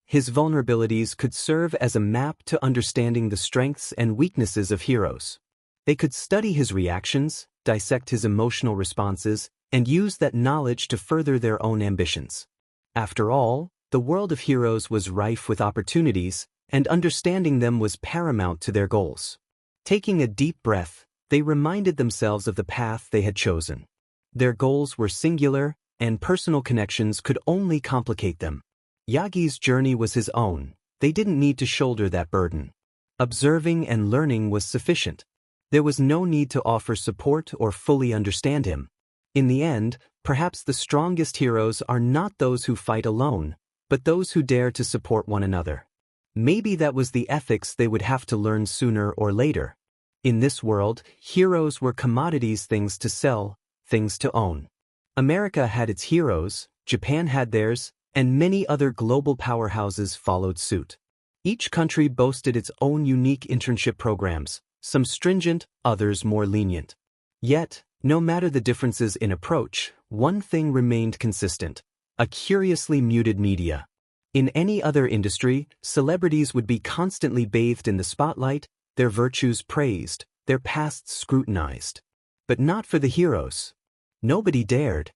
His vulnerabilities could serve as a map to understanding the strengths and weaknesses of heroes. They could study his reactions, dissect his emotional responses, and use that knowledge to further their own ambitions. After all, the world of heroes was rife with opportunities, and understanding them was paramount to their goals. Taking a deep breath, they reminded themselves of the path they had chosen. Their goals were singular, and personal connections could only complicate them. Yagi's journey was his own, they didn't need to shoulder that burden. Observing and learning was sufficient. There was no need to offer support or fully understand him. In the end, Perhaps the strongest heroes are not those who fight alone, but those who dare to support one another. Maybe that was the ethics they would have to learn sooner or later. In this world, heroes were commodities, things to sell, things to own. America had its heroes, Japan had theirs, and many other global powerhouses followed suit. Each country boasted its own unique internship programs, some stringent, others more lenient. Yet, no matter the differences in approach, one thing remained consistent: a curiously muted media. In any other industry, celebrities would be constantly bathed in the spotlight, their virtues praised, their pasts scrutinized. But not for the heroes. Nobody dared.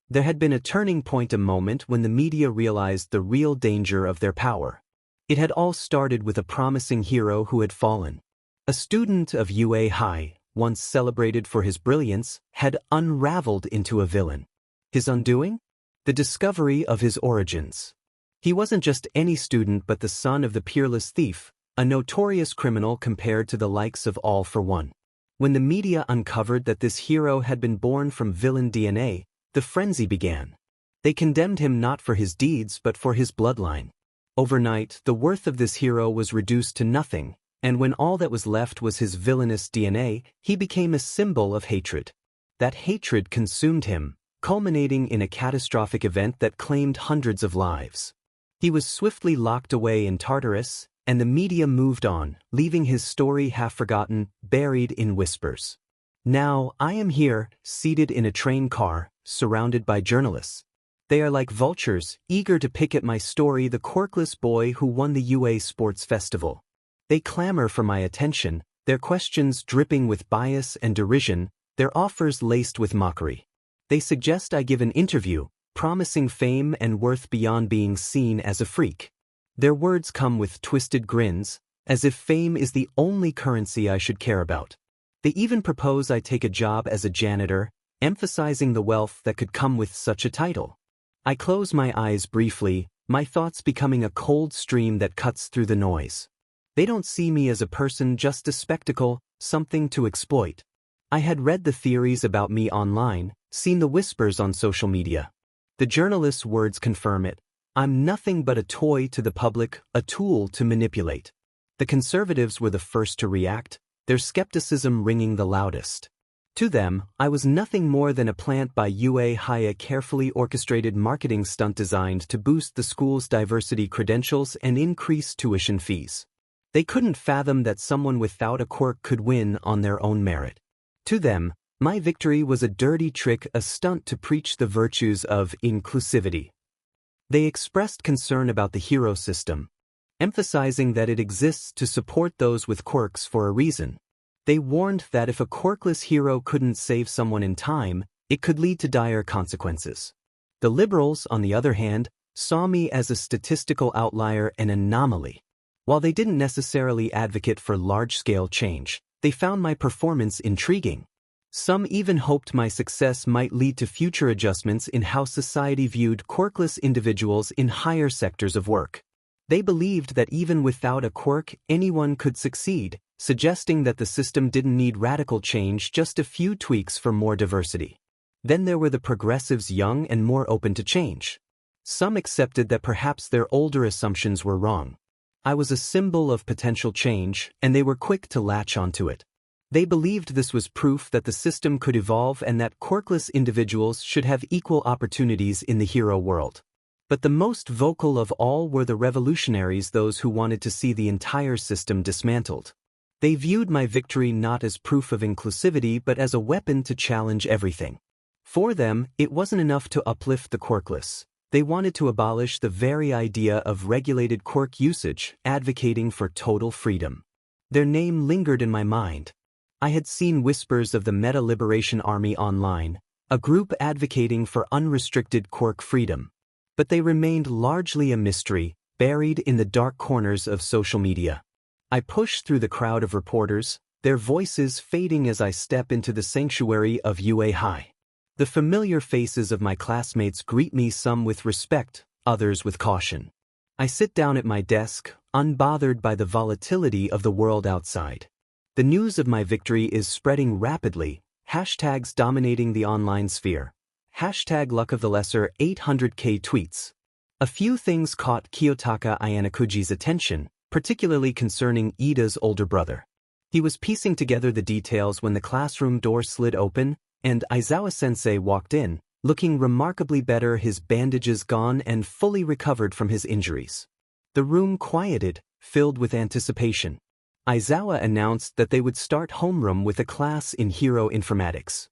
There had been a turning point, a moment when the media realized the real danger of their power. It had all started with a promising hero who had fallen. A student of UA High, once celebrated for his brilliance, had unraveled into a villain. His undoing? The discovery of his origins. He wasn't just any student but the son of the peerless thief, a notorious criminal compared to the likes of All for One. When the media uncovered that this hero had been born from villain DNA, the frenzy began. They condemned him not for his deeds but for his bloodline. Overnight, the worth of this hero was reduced to nothing, and when all that was left was his villainous DNA, he became a symbol of hatred. That hatred consumed him, culminating in a catastrophic event that claimed hundreds of lives. He was swiftly locked away in Tartarus, and the media moved on, leaving his story half forgotten, buried in whispers. Now, I am here, seated in a train car, surrounded by journalists. They are like vultures, eager to pick at my story, the quirkless boy who won the UA Sports Festival. They clamor for my attention, their questions dripping with bias and derision, their offers laced with mockery. They suggest I give an interview, promising fame and worth beyond being seen as a freak. Their words come with twisted grins, as if fame is the only currency I should care about. They even propose I take a job as a janitor, emphasizing the wealth that could come with such a title. I close my eyes briefly, my thoughts becoming a cold stream that cuts through the noise. They don't see me as a person, just a spectacle, something to exploit. I had read the theories about me online, seen the whispers on social media. The journalist's words confirm it. I'm nothing but a toy to the public, a tool to manipulate. The conservatives were the first to react, their skepticism ringing the loudest. To them, I was nothing more than a plant by UA High, a carefully orchestrated marketing stunt designed to boost the school's diversity credentials and increase tuition fees. They couldn't fathom that someone without a quirk could win on their own merit. To them, my victory was a dirty trick, a stunt to preach the virtues of inclusivity. They expressed concern about the hero system, emphasizing that it exists to support those with quirks for a reason. They warned that if a quirkless hero couldn't save someone in time, it could lead to dire consequences. The liberals, on the other hand, saw me as a statistical outlier, an anomaly. While they didn't necessarily advocate for large-scale change, they found my performance intriguing. Some even hoped my success might lead to future adjustments in how society viewed quirkless individuals in higher sectors of work. They believed that even without a quirk, anyone could succeed, suggesting that the system didn't need radical change, just a few tweaks for more diversity. Then there were the progressives, young and more open to change. Some accepted that perhaps their older assumptions were wrong. I was a symbol of potential change, and they were quick to latch onto it. They believed this was proof that the system could evolve and that quirkless individuals should have equal opportunities in the hero world. But the most vocal of all were the revolutionaries, those who wanted to see the entire system dismantled. They viewed my victory not as proof of inclusivity but as a weapon to challenge everything. For them, it wasn't enough to uplift the quirkless. They wanted to abolish the very idea of regulated quirk usage, advocating for total freedom. Their name lingered in my mind. I had seen whispers of the Meta Liberation Army online, a group advocating for unrestricted quirk freedom. But they remained largely a mystery, buried in the dark corners of social media. I push through the crowd of reporters, their voices fading as I step into the sanctuary of UA High. The familiar faces of my classmates greet me, some with respect, others with caution. I sit down at my desk, unbothered by the volatility of the world outside. The news of my victory is spreading rapidly, hashtags dominating the online sphere. Hashtag Luck of the Lesser 800k tweets. A few things caught Kiyotaka Ayanokuji's attention, particularly concerning Ida's older brother. He was piecing together the details when the classroom door slid open, and Aizawa-sensei walked in, looking remarkably better, his bandages gone and fully recovered from his injuries. The room quieted, filled with anticipation. Aizawa announced that they would start homeroom with a class in hero informatics.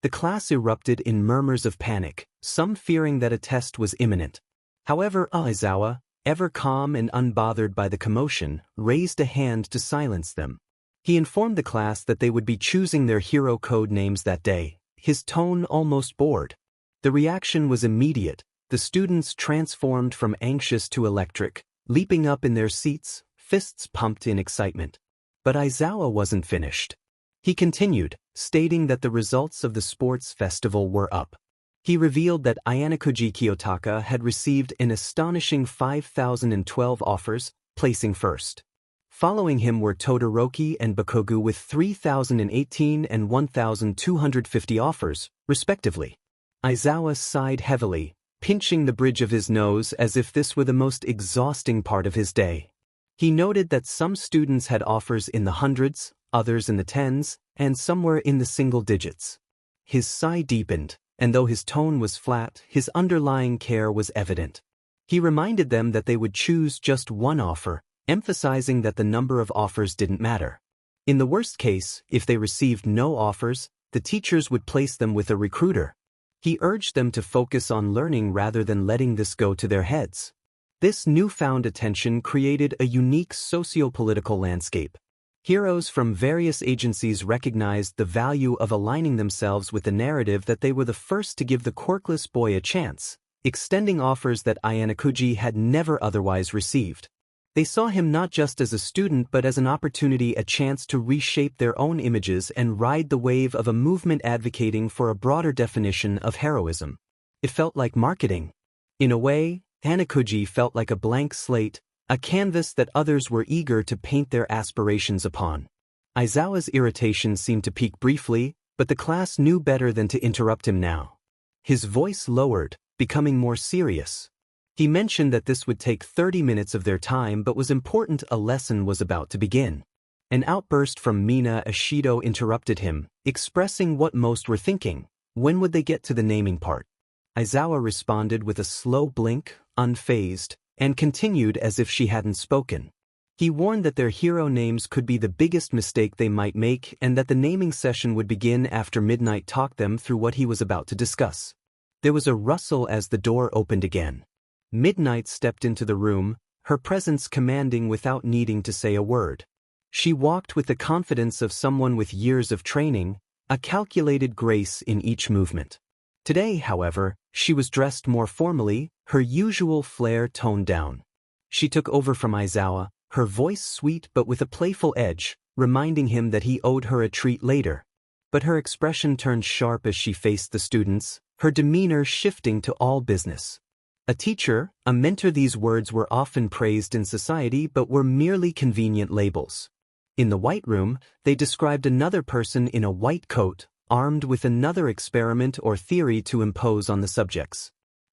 The class erupted in murmurs of panic, some fearing that a test was imminent. However, Aizawa, ever calm and unbothered by the commotion, raised a hand to silence them. He informed the class that they would be choosing their hero code names that day, his tone almost bored. The reaction was immediate. The students transformed from anxious to electric, leaping up in their seats, fists pumped in excitement. But Aizawa wasn't finished. He continued, stating that the results of the sports festival were up. He revealed that Ayanokuji Kiyotaka had received an astonishing 5,012 offers, placing first. Following him were Todoroki and Bakogu with 3,018 and 1,250 offers, respectively. Aizawa sighed heavily, pinching the bridge of his nose as if this were the most exhausting part of his day. He noted that some students had offers in the hundreds, others in the tens, and somewhere in the single digits. His sigh deepened, and though his tone was flat, his underlying care was evident. He reminded them that they would choose just one offer, emphasizing that the number of offers didn't matter. In the worst case, if they received no offers, the teachers would place them with a recruiter. He urged them to focus on learning rather than letting this go to their heads. This newfound attention created a unique socio-political landscape. Heroes from various agencies recognized the value of aligning themselves with the narrative that they were the first to give the quirkless boy a chance, extending offers that Ayanokuji had never otherwise received. They saw him not just as a student but as an opportunity, a chance to reshape their own images and ride the wave of a movement advocating for a broader definition of heroism. It felt like marketing. In a way, Ayanokuji felt like a blank slate, a canvas that others were eager to paint their aspirations upon. Aizawa's irritation seemed to peak briefly, but the class knew better than to interrupt him now. His voice lowered, becoming more serious. He mentioned that this would take 30 minutes of their time but was important. A lesson was about to begin. An outburst from Mina Ashido interrupted him, expressing what most were thinking. When would they get to the naming part? Aizawa responded with a slow blink, unfazed, and continued as if she hadn't spoken. He warned that their hero names could be the biggest mistake they might make and that the naming session would begin after midnight. Talked them through what he was about to discuss. There was a rustle as the door opened again. Midnight stepped into the room, her presence commanding without needing to say a word. She walked with the confidence of someone with years of training, a calculated grace in each movement. Today, however, she was dressed more formally, her usual flair toned down. She took over from Aizawa, her voice sweet but with a playful edge, reminding him that he owed her a treat later. But her expression turned sharp as she faced the students, her demeanor shifting to all business. A teacher, a mentor. These words were often praised in society but were merely convenient labels. In the White Room, they described another person in a white coat, armed with another experiment or theory to impose on the subjects.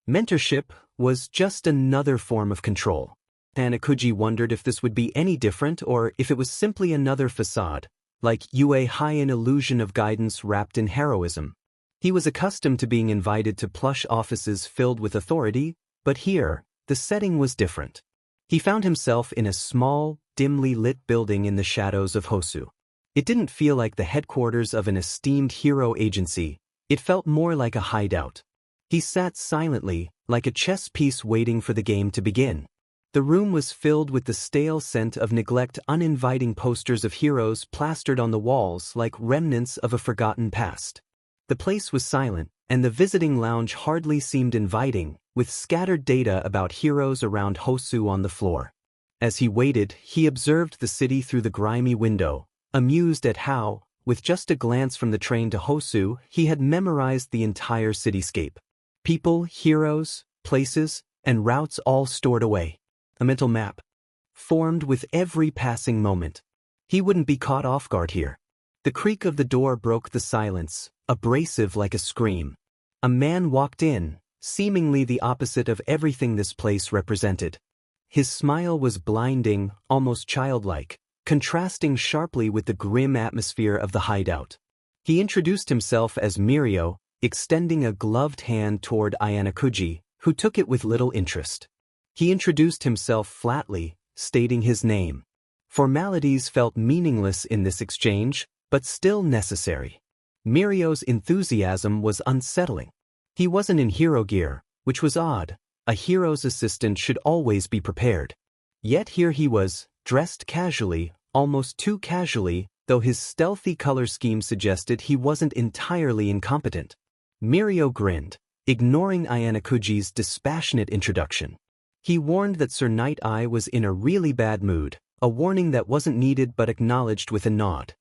Mentorship was just another form of control. Ayanokuji wondered if this would be any different or if it was simply another facade, like Yue Hai, an illusion of guidance wrapped in heroism. He was accustomed to being invited to plush offices filled with authority, but here, the setting was different. He found himself in a small, dimly lit building in the shadows of Hosu. It didn't feel like the headquarters of an esteemed hero agency, it felt more like a hideout. He sat silently, like a chess piece waiting for the game to begin. The room was filled with the stale scent of neglect, uninviting posters of heroes plastered on the walls like remnants of a forgotten past. The place was silent, and the visiting lounge hardly seemed inviting, with scattered data about heroes around Hosu on the floor. As he waited, he observed the city through the grimy window, amused at how, with just a glance from the train to Hosu, he had memorized the entire cityscape. People, heroes, places, and routes all stored away. A mental map, formed with every passing moment. He wouldn't be caught off guard here. The creak of the door broke the silence, abrasive like a scream. A man walked in, seemingly the opposite of everything this place represented. His smile was blinding, almost childlike, contrasting sharply with the grim atmosphere of the hideout. He introduced himself as Mirio, extending a gloved hand toward Ayanakuji, who took it with little interest. He introduced himself flatly, stating his name. Formalities felt meaningless in this exchange, but still necessary. Mirio's enthusiasm was unsettling. He wasn't in hero gear, which was odd. A hero's assistant should always be prepared. Yet here he was, dressed casually, almost too casually, though his stealthy color scheme suggested he wasn't entirely incompetent. Mirio grinned, ignoring Ayanakuji's dispassionate introduction. He warned that Sir Night-Eye was in a really bad mood, a warning that wasn't needed but acknowledged with a nod.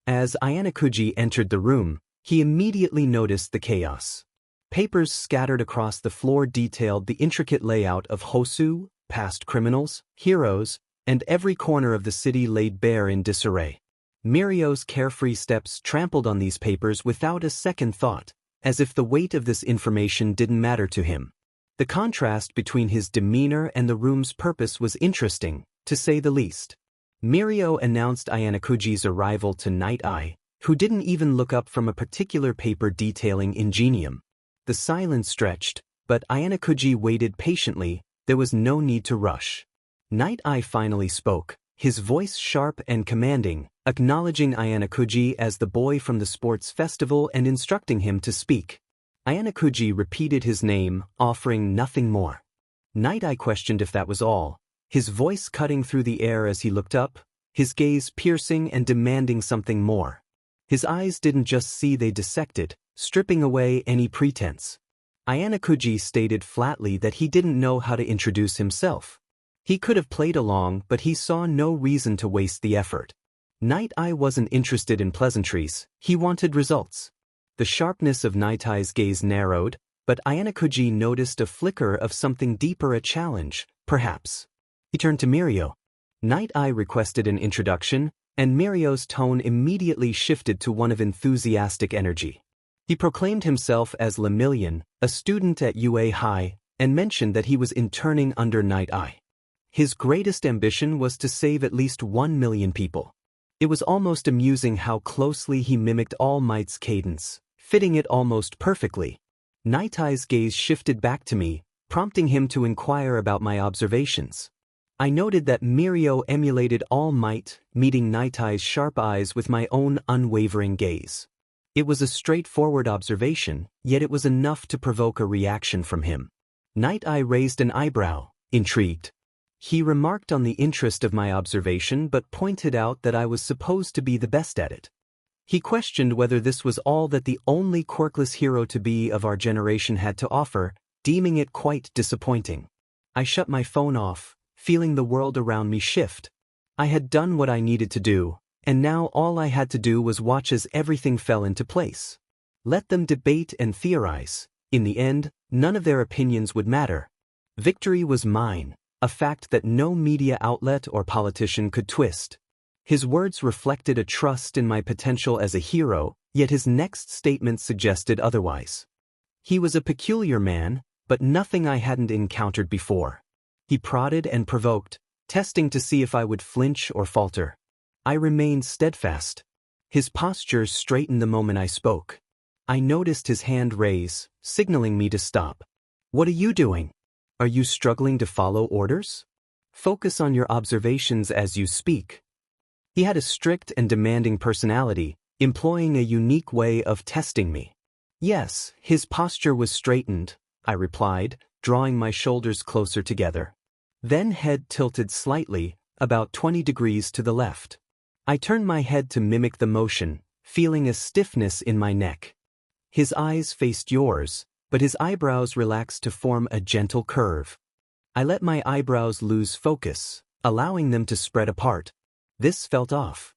As Ayanakuji entered the room, he immediately noticed the chaos. Papers scattered across the floor detailed the intricate layout of Hosu, past criminals, heroes, and every corner of the city laid bare in disarray. Mirio's carefree steps trampled on these papers without a second thought, as if the weight of this information didn't matter to him. The contrast between his demeanor and the room's purpose was interesting, to say the least. Mirio announced Ayanakuji's arrival to Night-Eye, who didn't even look up from a particular paper detailing Ingenium. The silence stretched, but Ayanakuji waited patiently. There was no need to rush. Night-Eye finally spoke, his voice sharp and commanding, acknowledging Ayanakuji as the boy from the sports festival and instructing him to speak. Ayanakuji repeated his name, offering nothing more. Night-Eye questioned if that was all, his voice cutting through the air as he looked up, his gaze piercing and demanding something more. His eyes didn't just see, they dissected, stripping away any pretense. Ayanakuji stated flatly that he didn't know how to introduce himself. He could have played along, but he saw no reason to waste the effort. Night-Eye wasn't interested in pleasantries, he wanted results. The sharpness of Night-Eye's gaze narrowed, but Ayanakuji noticed a flicker of something deeper, a challenge, perhaps. He turned to Mirio. Night-Eye requested an introduction, and Mirio's tone immediately shifted to one of enthusiastic energy. He proclaimed himself as Lemillion, a student at UA High, and mentioned that he was interning under Night-Eye. His greatest ambition was to save at least 1 million people. It was almost amusing how closely he mimicked All Might's cadence, fitting it almost perfectly. Night-Eye's gaze shifted back to me, prompting him to inquire about my observations. I noted that Mirio emulated All Might, meeting Night-Eye's sharp eyes with my own unwavering gaze. It was a straightforward observation, yet it was enough to provoke a reaction from him. Night-Eye raised an eyebrow, intrigued. He remarked on the interest of my observation but pointed out that I was supposed to be the best at it. He questioned whether this was all that the only quirkless hero to be of our generation had to offer, deeming it quite disappointing. I shut my phone off, feeling the world around me shift. I had done what I needed to do, and now all I had to do was watch as everything fell into place. Let them debate and theorize. In the end, none of their opinions would matter. Victory was mine, a fact that no media outlet or politician could twist. His words reflected a trust in my potential as a hero, yet his next statement suggested otherwise. He was a peculiar man, but nothing I hadn't encountered before. He prodded and provoked, testing to see if I would flinch or falter. I remained steadfast. His posture straightened the moment I spoke. I noticed his hand raise, signaling me to stop. "What are you doing? Are you struggling to follow orders? Focus on your observations as you speak." He had a strict and demanding personality, employing a unique way of testing me. Yes, his posture was straightened, I replied, drawing my shoulders closer together. Then head tilted slightly, about 20 degrees to the left. I turned my head to mimic the motion, feeling a stiffness in my neck. His eyes faced yours, but his eyebrows relaxed to form a gentle curve. I let my eyebrows lose focus, allowing them to spread apart. This felt off.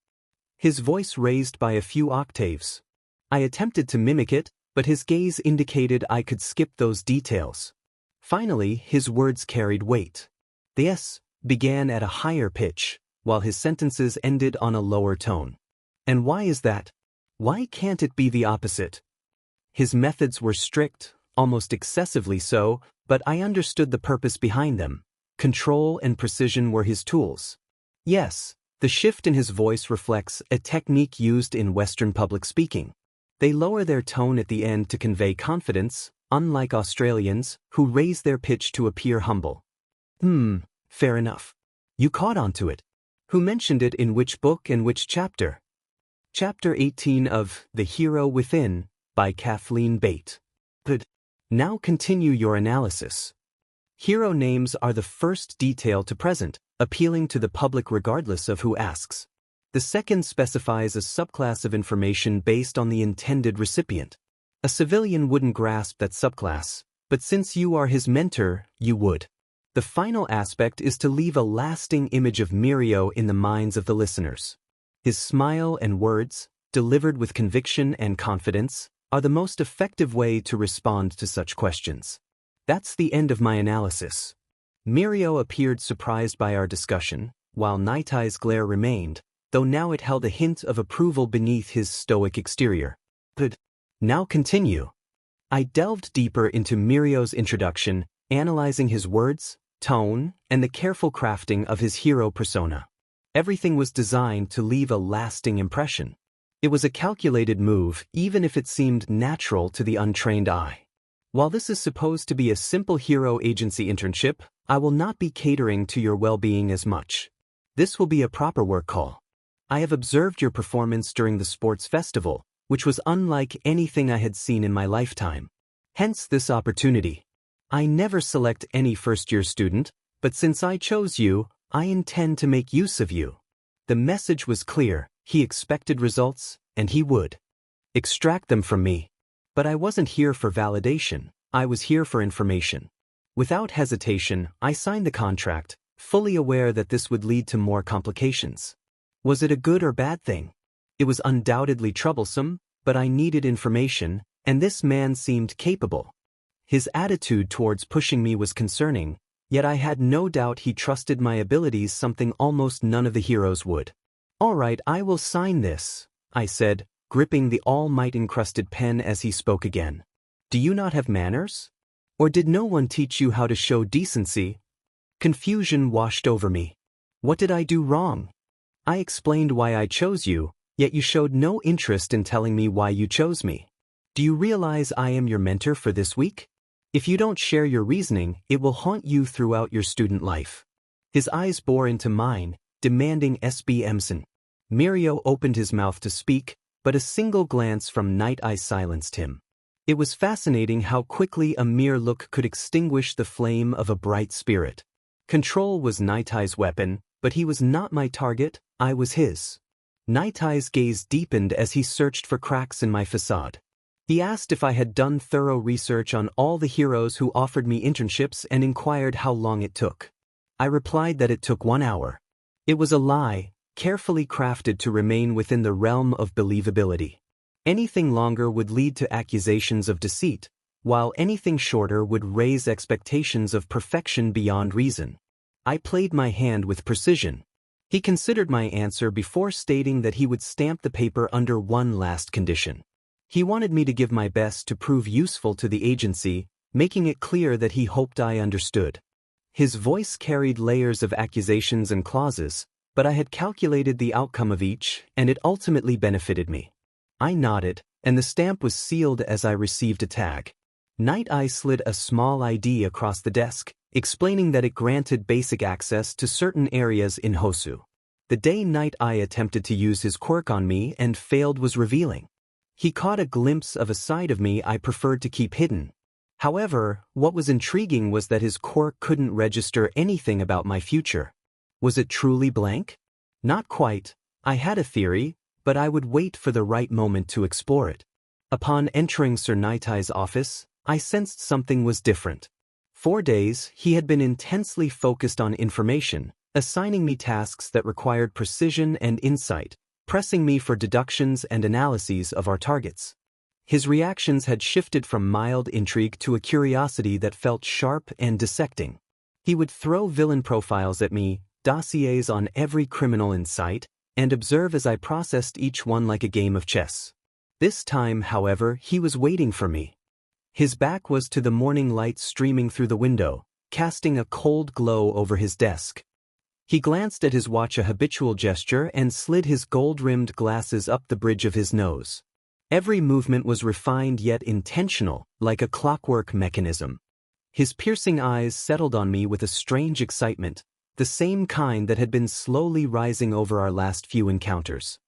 His voice raised by a few octaves. I attempted to mimic it, but his gaze indicated I could skip those details. Finally, his words carried weight. The S began at a higher pitch, while his sentences ended on a lower tone. And why is that? Why can't it be the opposite? His methods were strict, almost excessively so, but I understood the purpose behind them. Control and precision were his tools. Yes, the shift in his voice reflects a technique used in Western public speaking. They lower their tone at the end to convey confidence, unlike Australians, who raise their pitch to appear humble. Fair enough. You caught on to it. Who mentioned it in which book and which chapter? Chapter 18 of The Hero Within, by Kathleen Bate. Good. Now continue your analysis. Hero names are the first detail to present, appealing to the public regardless of who asks. The second specifies a subclass of information based on the intended recipient. A civilian wouldn't grasp that subclass, but since you are his mentor, you would. The final aspect is to leave a lasting image of Moreso in the minds of the listeners. His smile and words, delivered with conviction and confidence, are the most effective way to respond to such questions. That's the end of my analysis. Moreso appeared surprised by our discussion, while Night Eye's glare remained, though now it held a hint of approval beneath his stoic exterior. Good. Now continue. I delved deeper into Moreso's introduction, analyzing his words, tone, and the careful crafting of his hero persona. Everything was designed to leave a lasting impression. It was a calculated move, even if it seemed natural to the untrained eye. While this is supposed to be a simple hero agency internship, I will not be catering to your well-being as much. This will be a proper work call. I have observed your performance during the sports festival, which was unlike anything I had seen in my lifetime. Hence this opportunity. I never select any first-year student, but since I chose you, I intend to make use of you. The message was clear. He expected results, and he would. Extract them from me. But I wasn't here for validation, I was here for information. Without hesitation, I signed the contract, fully aware that this would lead to more complications. Was it a good or bad thing? It was undoubtedly troublesome, but I needed information, and this man seemed capable. His attitude towards pushing me was concerning, yet I had no doubt he trusted my abilities, something almost none of the heroes would. All right, I will sign this, I said, gripping the all-might-encrusted pen as he spoke again. Do you not have manners? Or did no one teach you how to show decency? Confusion washed over me. What did I do wrong? I explained why I chose you, yet you showed no interest in telling me why you chose me. Do you realize I am your mentor for this week? If you don't share your reasoning, it will haunt you throughout your student life. His eyes bore into mine, demanding S.B. Emson. Moreso opened his mouth to speak, but a single glance from Night Eye silenced him. It was fascinating how quickly a mere look could extinguish the flame of a bright spirit. Control was Night Eye's weapon, but he was not my target, I was his. Night Eye's gaze deepened as he searched for cracks in my facade. He asked if I had done thorough research on all the heroes who offered me internships and inquired how long it took. I replied that it took 1 hour. It was a lie, carefully crafted to remain within the realm of believability. Anything longer would lead to accusations of deceit, while anything shorter would raise expectations of perfection beyond reason. I played my hand with precision. He considered my answer before stating that he would stamp the paper under one last condition. He wanted me to give my best to prove useful to the agency, making it clear that he hoped I understood. His voice carried layers of accusations and clauses, but I had calculated the outcome of each, and it ultimately benefited me. I nodded, and the stamp was sealed as I received a tag. Night Eye slid a small ID across the desk, explaining that it granted basic access to certain areas in Hosu. The day Night Eye attempted to use his quirk on me and failed was revealing. He caught a glimpse of a side of me I preferred to keep hidden. However, what was intriguing was that his quirk couldn't register anything about my future. Was it truly blank? Not quite. I had a theory, but I would wait for the right moment to explore it. Upon entering Sir Night Eye's office, I sensed something was different. 4 days, he had been intensely focused on information, assigning me tasks that required precision and insight, pressing me for deductions and analyses of our targets. His reactions had shifted from mild intrigue to a curiosity that felt sharp and dissecting. He would throw villain profiles at me, dossiers on every criminal in sight, and observe as I processed each one like a game of chess. This time, however, he was waiting for me. His back was to the morning light streaming through the window, casting a cold glow over his desk. He glanced at his watch, a habitual gesture, and slid his gold-rimmed glasses up the bridge of his nose. Every movement was refined yet intentional, like a clockwork mechanism. His piercing eyes settled on me with a strange excitement, the same kind that had been slowly rising over our last few encounters.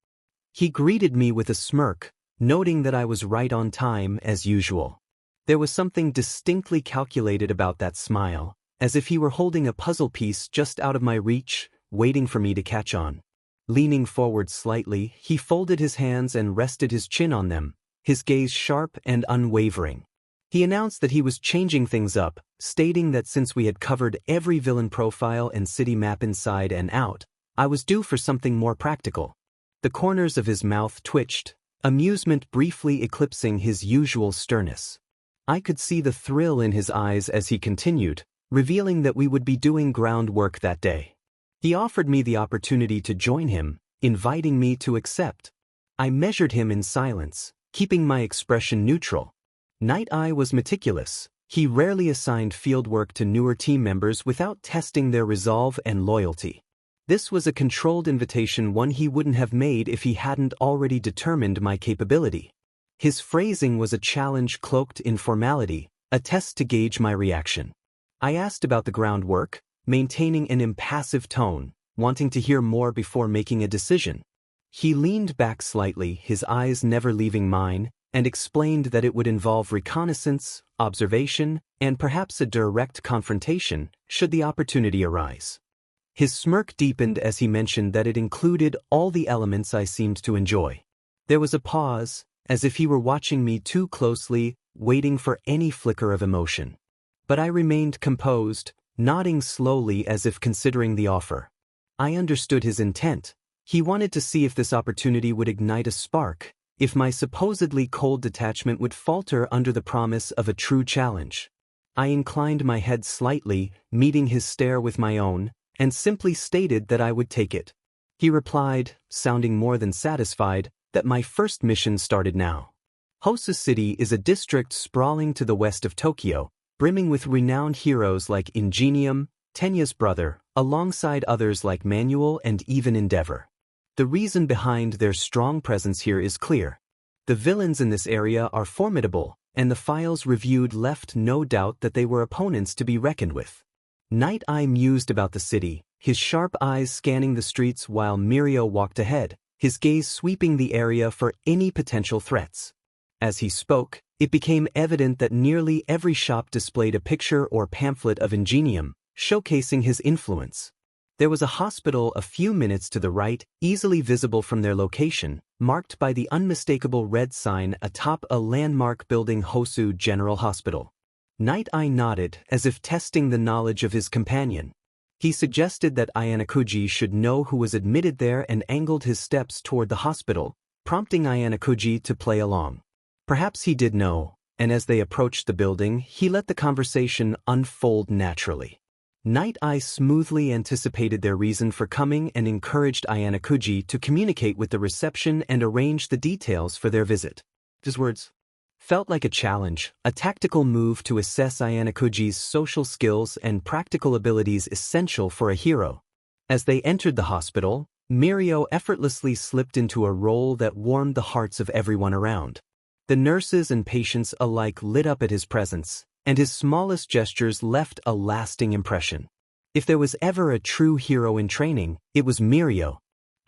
He greeted me with a smirk, noting that I was right on time as usual. There was something distinctly calculated about that smile, as if he were holding a puzzle piece just out of my reach, waiting for me to catch on. Leaning forward slightly, he folded his hands and rested his chin on them, his gaze sharp and unwavering. He announced that he was changing things up, stating that since we had covered every villain profile and city map inside and out, I was due for something more practical. The corners of his mouth twitched, amusement briefly eclipsing his usual sternness. I could see the thrill in his eyes as he continued, revealing that we would be doing groundwork that day. He offered me the opportunity to join him, inviting me to accept. I measured him in silence, keeping my expression neutral. Night Eye was meticulous. He rarely assigned fieldwork to newer team members without testing their resolve and loyalty. This was a controlled invitation, one he wouldn't have made if he hadn't already determined my capability. His phrasing was a challenge cloaked in formality, a test to gauge my reaction. I asked about the groundwork, maintaining an impassive tone, wanting to hear more before making a decision. He leaned back slightly, his eyes never leaving mine, and explained that it would involve reconnaissance, observation, and perhaps a direct confrontation, should the opportunity arise. His smirk deepened as he mentioned that it included all the elements I seemed to enjoy. There was a pause, as if he were watching me too closely, waiting for any flicker of emotion. But I remained composed, nodding slowly as if considering the offer. I understood his intent. He wanted to see if this opportunity would ignite a spark, if my supposedly cold detachment would falter under the promise of a true challenge. I inclined my head slightly, meeting his stare with my own, and simply stated that I would take it. He replied, sounding more than satisfied, that my first mission started now. Hosu City is a district sprawling to the west of Tokyo, brimming with renowned heroes like Ingenium, Tenya's brother, alongside others like Manuel and even Endeavor. The reason behind their strong presence here is clear. The villains in this area are formidable, and the files reviewed left no doubt that they were opponents to be reckoned with. Night Eye mused about the city, his sharp eyes scanning the streets while Mirio walked ahead, his gaze sweeping the area for any potential threats. As he spoke, it became evident that nearly every shop displayed a picture or pamphlet of Ingenium, showcasing his influence. There was a hospital a few minutes to the right, easily visible from their location, marked by the unmistakable red sign atop a landmark building, Hosu General Hospital. Night Eye nodded, as if testing the knowledge of his companion. He suggested that Ayanokuji should know who was admitted there and angled his steps toward the hospital, prompting Ayanokuji to play along. Perhaps he did know, and as they approached the building, he let the conversation unfold naturally. Night Eye smoothly anticipated their reason for coming and encouraged Ayanokuji to communicate with the reception and arrange the details for their visit. His words felt like a challenge, a tactical move to assess Ayanokuji's social skills and practical abilities essential for a hero. As they entered the hospital, Mirio effortlessly slipped into a role that warmed the hearts of everyone around. The nurses and patients alike lit up at his presence, and his smallest gestures left a lasting impression. If there was ever a true hero in training, it was Mirio.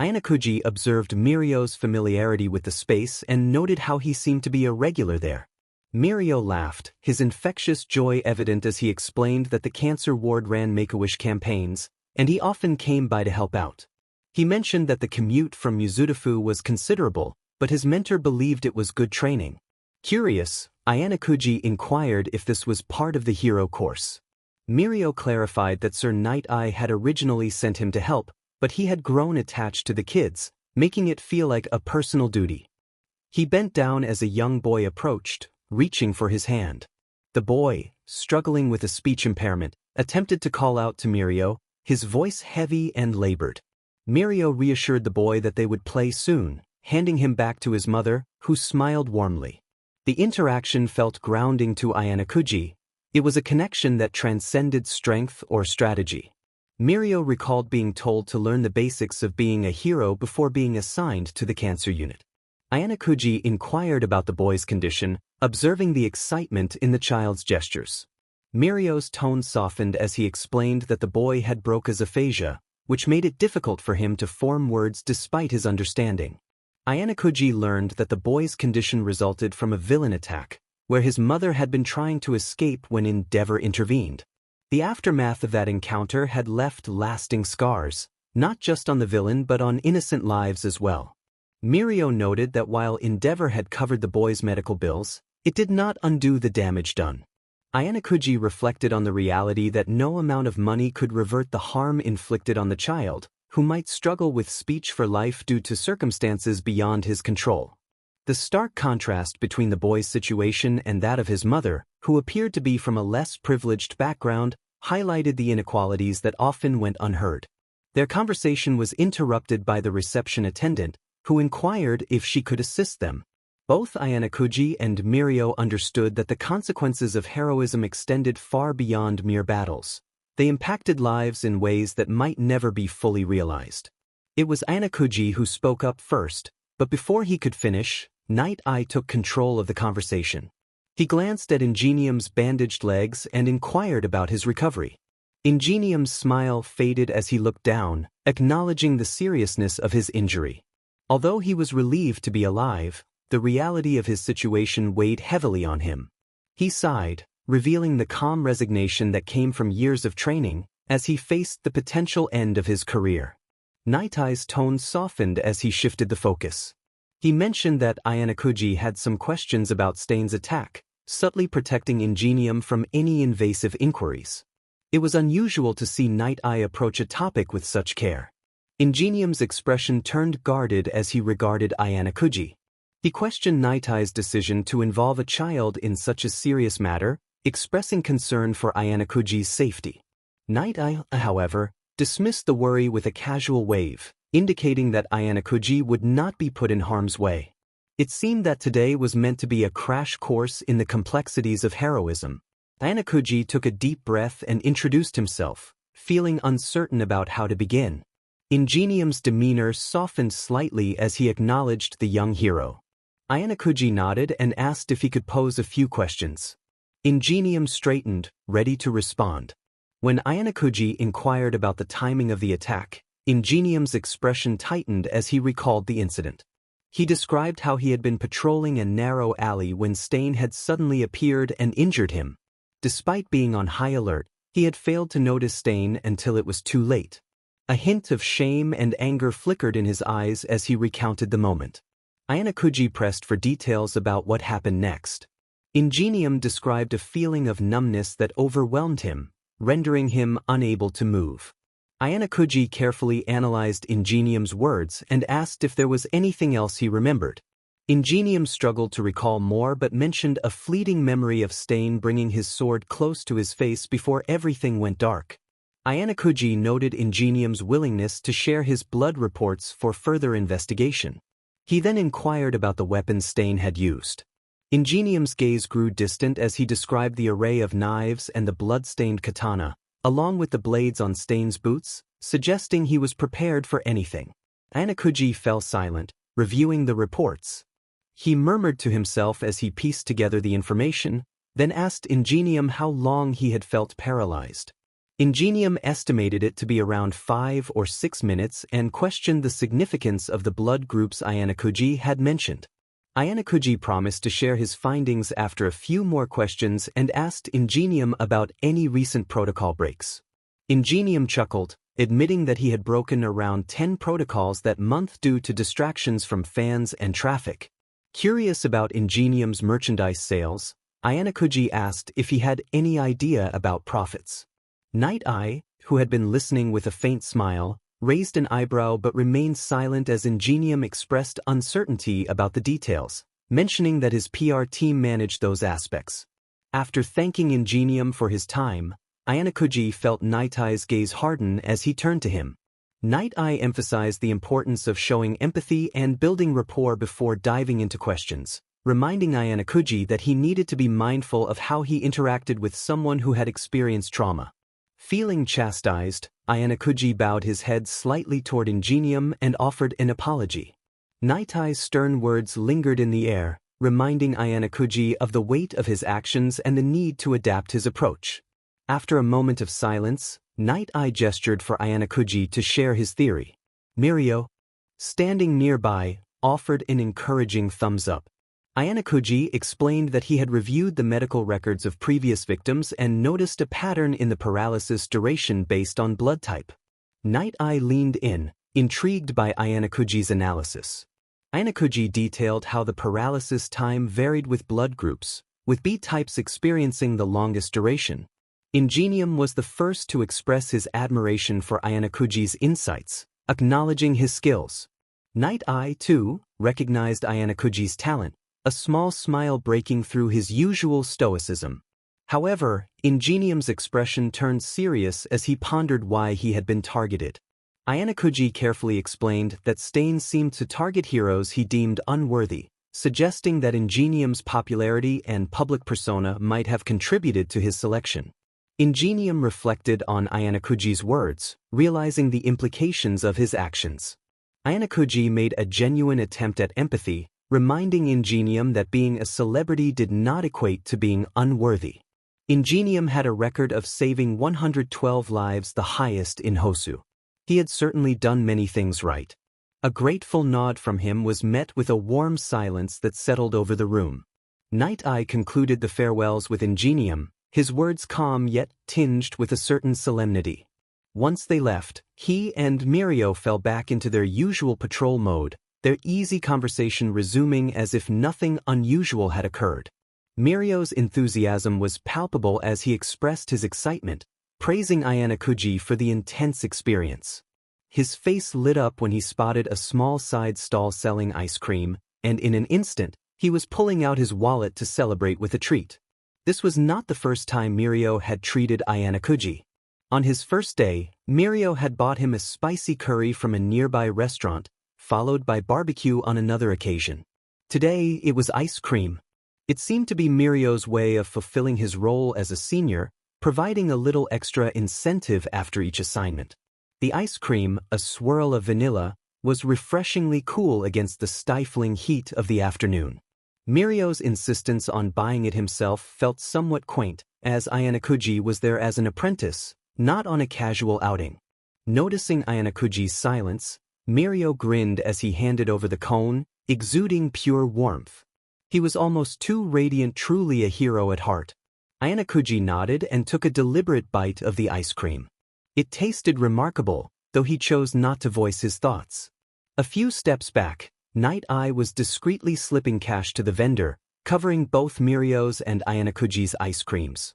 Ayanokuji observed Mirio's familiarity with the space and noted how he seemed to be a regular there. Mirio laughed, his infectious joy evident as he explained that the cancer ward ran Make-A-Wish campaigns, and he often came by to help out. He mentioned that the commute from Mizudafu was considerable, but his mentor believed it was good training. Curious, Ayanokuji inquired if this was part of the hero course. Mirio clarified that Sir Night Eye had originally sent him to help, but he had grown attached to the kids, making it feel like a personal duty. He bent down as a young boy approached, reaching for his hand. The boy, struggling with a speech impairment, attempted to call out to Mirio, his voice heavy and labored. Mirio reassured the boy that they would play soon, handing him back to his mother, who smiled warmly. The interaction felt grounding to Ayanokuji. It was a connection that transcended strength or strategy. Mirio recalled being told to learn the basics of being a hero before being assigned to the cancer unit. Ayanokuji inquired about the boy's condition, observing the excitement in the child's gestures. Mirio's tone softened as he explained that the boy had brochophasia, which made it difficult for him to form words despite his understanding. Ayanokuji learned that the boy's condition resulted from a villain attack, where his mother had been trying to escape when Endeavor intervened. The aftermath of that encounter had left lasting scars, not just on the villain but on innocent lives as well. Mirio noted that while Endeavor had covered the boy's medical bills, it did not undo the damage done. Ayanokuji reflected on the reality that no amount of money could revert the harm inflicted on the child, who might struggle with speech for life due to circumstances beyond his control. The stark contrast between the boy's situation and that of his mother, who appeared to be from a less privileged background, highlighted the inequalities that often went unheard. Their conversation was interrupted by the reception attendant, who inquired if she could assist them. Both Ayanokuji and Mirio understood that the consequences of heroism extended far beyond mere battles. They impacted lives in ways that might never be fully realized. It was Ayanokuji who spoke up first, but before he could finish, Night Eye took control of the conversation. He glanced at Ingenium's bandaged legs and inquired about his recovery. Ingenium's smile faded as he looked down, acknowledging the seriousness of his injury. Although he was relieved to be alive, the reality of his situation weighed heavily on him. He sighed, revealing the calm resignation that came from years of training, as he faced the potential end of his career. Night Eye's tone softened as he shifted the focus. He mentioned that Ayanokuji had some questions about Stain's attack, subtly protecting Ingenium from any invasive inquiries. It was unusual to see Night Eye approach a topic with such care. Ingenium's expression turned guarded as he regarded Ayanokuji. He questioned Night Eye's decision to involve a child in such a serious matter, expressing concern for Ayanokuji's safety. Night Eye, however, dismissed the worry with a casual wave, indicating that Ayanokuji would not be put in harm's way. It seemed that today was meant to be a crash course in the complexities of heroism. Ayanokuji took a deep breath and introduced himself, feeling uncertain about how to begin. Ingenium's demeanor softened slightly as he acknowledged the young hero. Ayanokuji nodded and asked if he could pose a few questions. Ingenium straightened, ready to respond. When Ayanokuji inquired about the timing of the attack, Ingenium's expression tightened as he recalled the incident. He described how he had been patrolling a narrow alley when Stain had suddenly appeared and injured him. Despite being on high alert, he had failed to notice Stain until it was too late. A hint of shame and anger flickered in his eyes as he recounted the moment. Ayanokuji pressed for details about what happened next. Ingenium described a feeling of numbness that overwhelmed him, rendering him unable to move. Ayanokuji carefully analyzed Ingenium's words and asked if there was anything else he remembered. Ingenium struggled to recall more but mentioned a fleeting memory of Stain bringing his sword close to his face before everything went dark. Ayanokuji noted Ingenium's willingness to share his blood reports for further investigation. He then inquired about the weapons Stain had used. Ingenium's gaze grew distant as he described the array of knives and the blood-stained katana, along with the blades on Stain's boots, suggesting he was prepared for anything. Ayanokuji fell silent, reviewing the reports. He murmured to himself as he pieced together the information, then asked Ingenium how long he had felt paralyzed. Ingenium estimated it to be around 5 or 6 minutes and questioned the significance of the blood groups Ayanokuji had mentioned. Ayanokuji promised to share his findings after a few more questions and asked Ingenium about any recent protocol breaks. Ingenium chuckled, admitting that he had broken around 10 protocols that month due to distractions from fans and traffic. Curious about Ingenium's merchandise sales, Ayanokuji asked if he had any idea about profits. Night Eye, who had been listening with a faint smile, raised an eyebrow but remained silent as Ingenium expressed uncertainty about the details, mentioning that his PR team managed those aspects. After thanking Ingenium for his time, Ayanokuji felt Night Eye's gaze harden as he turned to him. Night Eye emphasized the importance of showing empathy and building rapport before diving into questions, reminding Ayanakuji that he needed to be mindful of how he interacted with someone who had experienced trauma. Feeling chastised, Ayanakuji bowed his head slightly toward Ingenium and offered an apology. Night Eye's stern words lingered in the air, reminding Ayanakuji of the weight of his actions and the need to adapt his approach. After a moment of silence, Night Eye gestured for Ayanakuji to share his theory. Mirio, standing nearby, offered an encouraging thumbs up. Ayanakuji explained that he had reviewed the medical records of previous victims and noticed a pattern in the paralysis duration based on blood type. Night Eye leaned in, intrigued by Ayanakuji's analysis. Ayanakuji detailed how the paralysis time varied with blood groups, with B types experiencing the longest duration. Ingenium was the first to express his admiration for Ayanakuji's insights, acknowledging his skills. Night Eye, too, recognized Ayanakuji's talent, a small smile breaking through his usual stoicism. However, Ingenium's expression turned serious as he pondered why he had been targeted. Ayanakuji carefully explained that Stain seemed to target heroes he deemed unworthy, suggesting that Ingenium's popularity and public persona might have contributed to his selection. Ingenium reflected on Ayanakuji's words, realizing the implications of his actions. Ayanakuji made a genuine attempt at empathy, reminding Ingenium that being a celebrity did not equate to being unworthy. Ingenium had a record of saving 112 lives, the highest in Hosu. He had certainly done many things right. A grateful nod from him was met with a warm silence that settled over the room. Night Eye concluded the farewells with Ingenium, his words calm yet tinged with a certain solemnity. Once they left, he and Mirio fell back into their usual patrol mode, their easy conversation resuming as if nothing unusual had occurred. Mirio's enthusiasm was palpable as he expressed his excitement, praising Ayanakuji for the intense experience. His face lit up when he spotted a small side stall selling ice cream, and in an instant, he was pulling out his wallet to celebrate with a treat. This was not the first time Mirio had treated Ayanakuji. On his first day, Mirio had bought him a spicy curry from a nearby restaurant, followed by barbecue on another occasion. Today, it was ice cream. It seemed to be Mirio's way of fulfilling his role as a senior, providing a little extra incentive after each assignment. The ice cream, a swirl of vanilla, was refreshingly cool against the stifling heat of the afternoon. Mirio's insistence on buying it himself felt somewhat quaint, as Ayanakuji was there as an apprentice, not on a casual outing. Noticing Ayanakuji's silence, Mirio grinned as he handed over the cone, exuding pure warmth. He was almost too radiant, truly a hero at heart. Ayanakuji nodded and took a deliberate bite of the ice cream. It tasted remarkable, though he chose not to voice his thoughts. A few steps back, Night Eye was discreetly slipping cash to the vendor, covering both Mirio's and Ayanakuji's ice creams.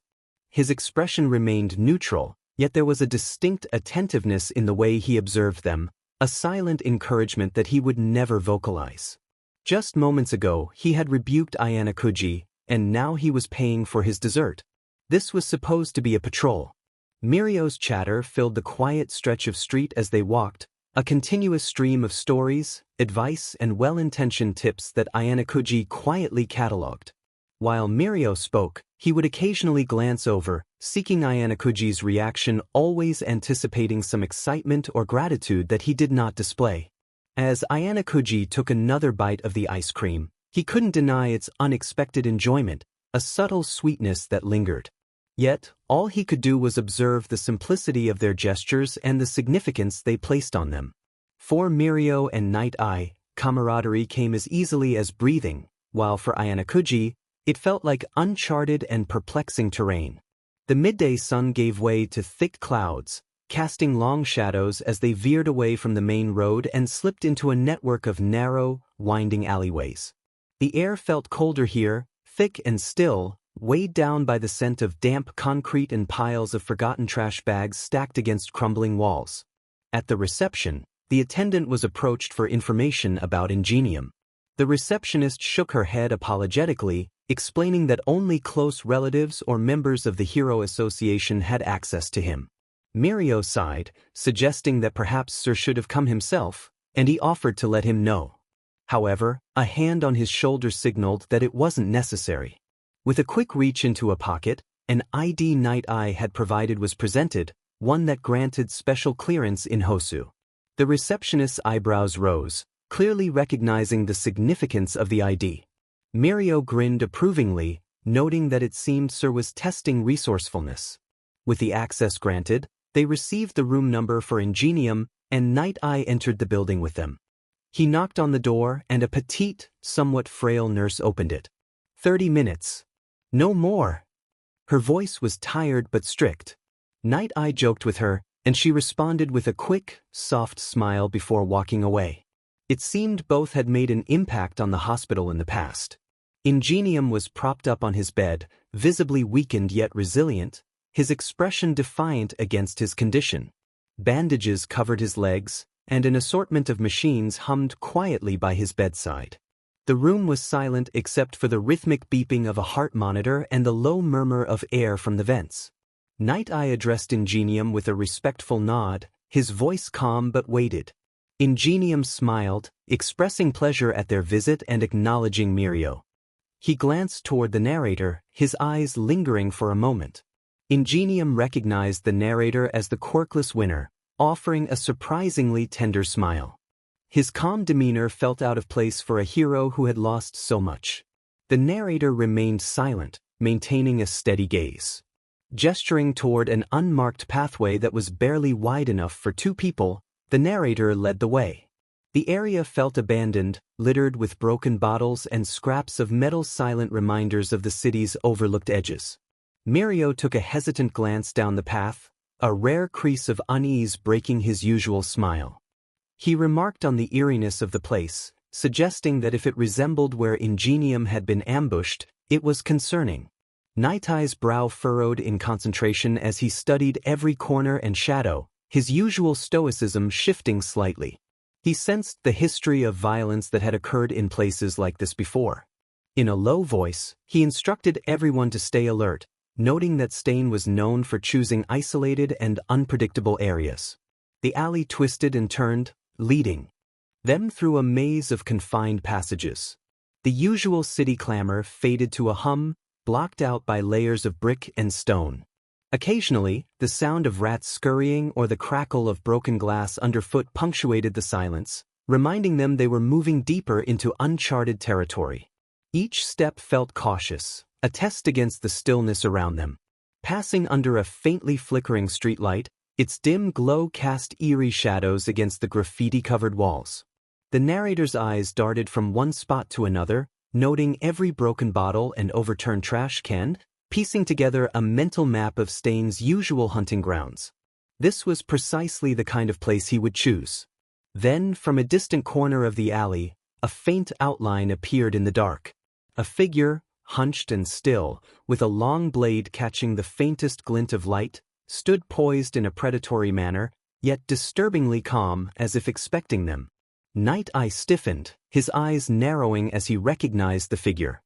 His expression remained neutral, yet there was a distinct attentiveness in the way he observed them, a silent encouragement that he would never vocalize. Just moments ago, he had rebuked Ayanakuji, and now he was paying for his dessert. This was supposed to be a patrol. Mirio's chatter filled the quiet stretch of street as they walked, a continuous stream of stories, advice, and well-intentioned tips that Ayanakuji quietly catalogued. While Mirio spoke, he would occasionally glance over, seeking Ayanakuji's reaction, always anticipating some excitement or gratitude that he did not display. As Ayanakuji took another bite of the ice cream, he couldn't deny its unexpected enjoyment, a subtle sweetness that lingered. Yet, all he could do was observe the simplicity of their gestures and the significance they placed on them. For Mirio and Night Eye, camaraderie came as easily as breathing, while for Ayanakuji, it felt like uncharted and perplexing terrain. The midday sun gave way to thick clouds, casting long shadows as they veered away from the main road and slipped into a network of narrow, winding alleyways. The air felt colder here, thick and still, weighed down by the scent of damp concrete and piles of forgotten trash bags stacked against crumbling walls. At the reception, the attendant was approached for information about Ingenium. The receptionist shook her head apologetically, explaining that only close relatives or members of the Hero Association had access to him. Mirio sighed, suggesting that perhaps Sir should have come himself, and he offered to let him know. However, a hand on his shoulder signaled that it wasn't necessary. With a quick reach into a pocket, an ID Night Eye had provided was presented, one that granted special clearance in Hosu. The receptionist's eyebrows rose, clearly recognizing the significance of the ID. Mirio grinned approvingly, noting that it seemed Sir was testing resourcefulness. With the access granted, they received the room number for Ingenium, and Night Eye entered the building with them. He knocked on the door, and a petite, somewhat frail nurse opened it. 30 minutes. No more. Her voice was tired but strict. Night Eye joked with her, and she responded with a quick, soft smile before walking away. It seemed both had made an impact on the hospital in the past. Ingenium was propped up on his bed, visibly weakened yet resilient, his expression defiant against his condition. Bandages covered his legs, and an assortment of machines hummed quietly by his bedside. The room was silent except for the rhythmic beeping of a heart monitor and the low murmur of air from the vents. Night Eye addressed Ingenium with a respectful nod, his voice calm but weighted. Ingenium smiled, expressing pleasure at their visit and acknowledging Mirio. He glanced toward the narrator, his eyes lingering for a moment. Ingenium recognized the narrator as the quirkless winner, offering a surprisingly tender smile. His calm demeanor felt out of place for a hero who had lost so much. The narrator remained silent, maintaining a steady gaze. Gesturing toward an unmarked pathway that was barely wide enough for two people, the narrator led the way. The area felt abandoned, littered with broken bottles and scraps of metal, silent reminders of the city's overlooked edges. Mirio took a hesitant glance down the path, a rare crease of unease breaking his usual smile. He remarked on the eeriness of the place, suggesting that if it resembled where Ingenium had been ambushed, it was concerning. Night Eye's brow furrowed in concentration as he studied every corner and shadow, his usual stoicism shifting slightly. He sensed the history of violence that had occurred in places like this before. In a low voice, he instructed everyone to stay alert, noting that Stain was known for choosing isolated and unpredictable areas. The alley twisted and turned, leading them through a maze of confined passages. The usual city clamor faded to a hum, blocked out by layers of brick and stone. Occasionally, the sound of rats scurrying or the crackle of broken glass underfoot punctuated the silence, reminding them they were moving deeper into uncharted territory. Each step felt cautious, a test against the stillness around them. Passing under a faintly flickering streetlight, its dim glow cast eerie shadows against the graffiti-covered walls. The narrator's eyes darted from one spot to another, noting every broken bottle and overturned trash can, piecing together a mental map of Stain's usual hunting grounds. This was precisely the kind of place he would choose. Then, from a distant corner of the alley, a faint outline appeared in the dark. A figure, hunched and still, with a long blade catching the faintest glint of light, stood poised in a predatory manner, yet disturbingly calm as if expecting them. Night Eye stiffened, his eyes narrowing as he recognized the figure.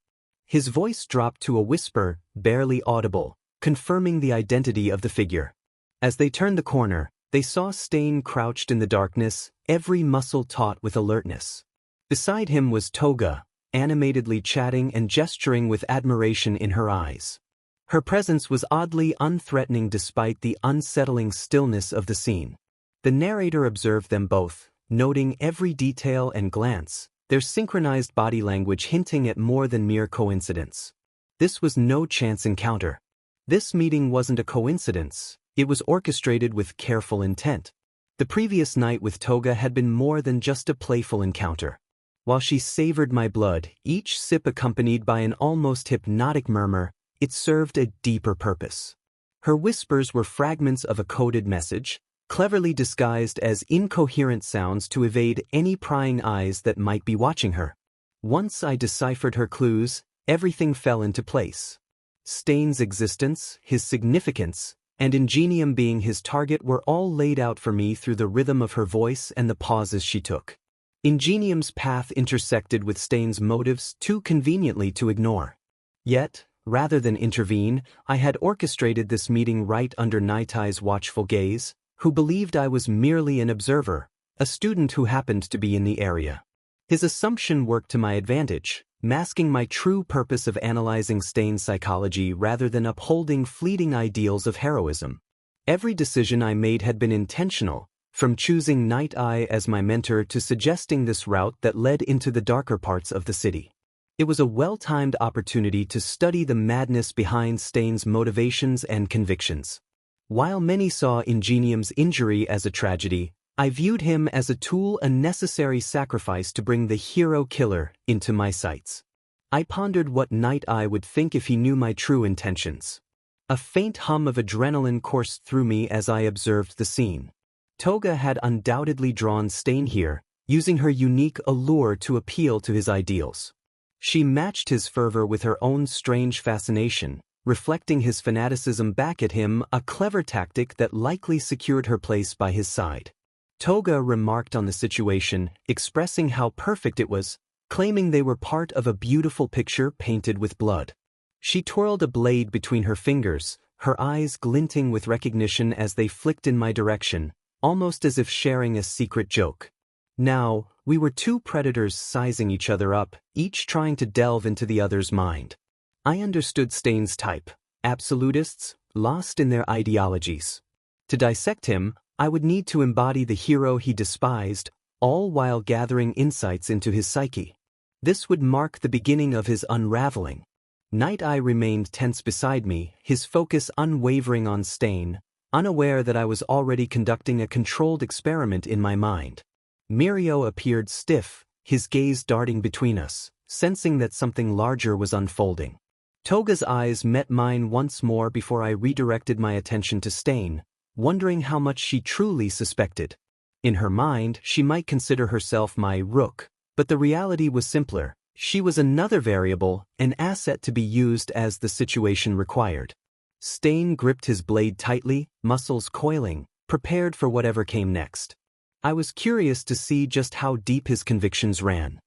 His voice dropped to a whisper, barely audible, confirming the identity of the figure. As they turned the corner, they saw Stain crouched in the darkness, every muscle taut with alertness. Beside him was Toga, animatedly chatting and gesturing with admiration in her eyes. Her presence was oddly unthreatening despite the unsettling stillness of the scene. The narrator observed them both, noting every detail and glance, their synchronized body language hinting at more than mere coincidence. This was no chance encounter. This meeting wasn't a coincidence, it was orchestrated with careful intent. The previous night with Toga had been more than just a playful encounter. While she savored my blood, each sip accompanied by an almost hypnotic murmur, it served a deeper purpose. Her whispers were fragments of a coded message, cleverly disguised as incoherent sounds to evade any prying eyes that might be watching her. Once I deciphered her clues, everything fell into place. Stain's existence, his significance, and Ingenium being his target were all laid out for me through the rhythm of her voice and the pauses she took. Ingenium's path intersected with Stain's motives too conveniently to ignore. Yet, rather than intervene, I had orchestrated this meeting right under Night Eye's watchful gaze, who believed I was merely an observer, a student who happened to be in the area. His assumption worked to my advantage, masking my true purpose of analyzing Stain's psychology rather than upholding fleeting ideals of heroism. Every decision I made had been intentional, from choosing Night Eye as my mentor to suggesting this route that led into the darker parts of the city. It was a well-timed opportunity to study the madness behind Stain's motivations and convictions. While many saw Ingenium's injury as a tragedy, I viewed him as a tool, a necessary sacrifice to bring the hero-killer into my sights. I pondered what Night Eye would think if he knew my true intentions. A faint hum of adrenaline coursed through me as I observed the scene. Toga had undoubtedly drawn Stain here, using her unique allure to appeal to his ideals. She matched his fervor with her own strange fascination, reflecting his fanaticism back at him, a clever tactic that likely secured her place by his side. Toga remarked on the situation, expressing how perfect it was, claiming they were part of a beautiful picture painted with blood. She twirled a blade between her fingers, her eyes glinting with recognition as they flicked in my direction, almost as if sharing a secret joke. Now, we were two predators sizing each other up, each trying to delve into the other's mind. I understood Stain's type, absolutists, lost in their ideologies. To dissect him, I would need to embody the hero he despised, all while gathering insights into his psyche. This would mark the beginning of his unraveling. Night Eye remained tense beside me, his focus unwavering on Stain, unaware that I was already conducting a controlled experiment in my mind. Moreso appeared stiff, his gaze darting between us, sensing that something larger was unfolding. Toga's eyes met mine once more before I redirected my attention to Stain, wondering how much she truly suspected. In her mind, she might consider herself my rook, but the reality was simpler. She was another variable, an asset to be used as the situation required. Stain gripped his blade tightly, muscles coiling, prepared for whatever came next. I was curious to see just how deep his convictions ran.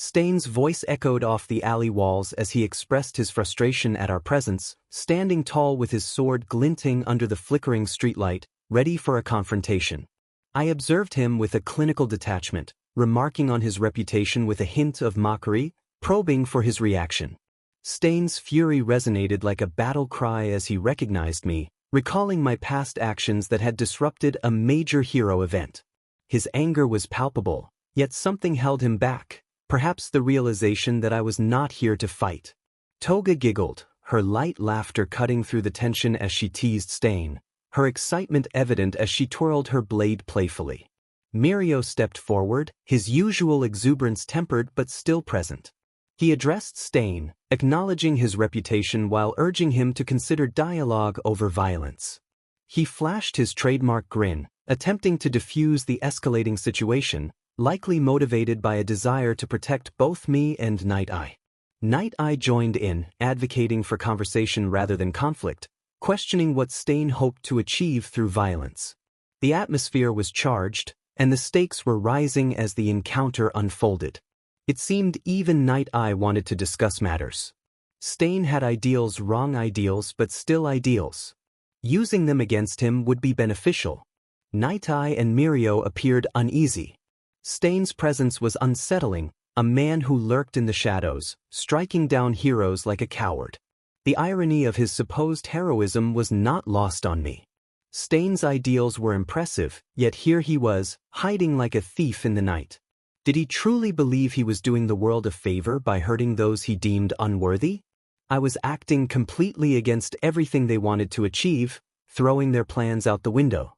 Stain's voice echoed off the alley walls as he expressed his frustration at our presence, standing tall with his sword glinting under the flickering streetlight, ready for a confrontation. I observed him with a clinical detachment, remarking on his reputation with a hint of mockery, probing for his reaction. Stain's fury resonated like a battle cry as he recognized me, recalling my past actions that had disrupted a major hero event. His anger was palpable, yet something held him back, perhaps the realization that I was not here to fight. Toga giggled, her light laughter cutting through the tension as she teased Stain, her excitement evident as she twirled her blade playfully. Moreso stepped forward, his usual exuberance tempered but still present. He addressed Stain, acknowledging his reputation while urging him to consider dialogue over violence. He flashed his trademark grin, attempting to diffuse the escalating situation, likely motivated by a desire to protect both me and Night Eye. Night Eye joined in, advocating for conversation rather than conflict, questioning what Stain hoped to achieve through violence. The atmosphere was charged, and the stakes were rising as the encounter unfolded. It seemed even Night Eye wanted to discuss matters. Stain had ideals, wrong ideals, but still ideals. Using them against him would be beneficial. Night Eye and Moreso appeared uneasy. Stain's presence was unsettling, a man who lurked in the shadows, striking down heroes like a coward. The irony of his supposed heroism was not lost on me. Stain's ideals were impressive, yet here he was, hiding like a thief in the night. Did he truly believe he was doing the world a favor by hurting those he deemed unworthy? I was acting completely against everything they wanted to achieve, throwing their plans out the window.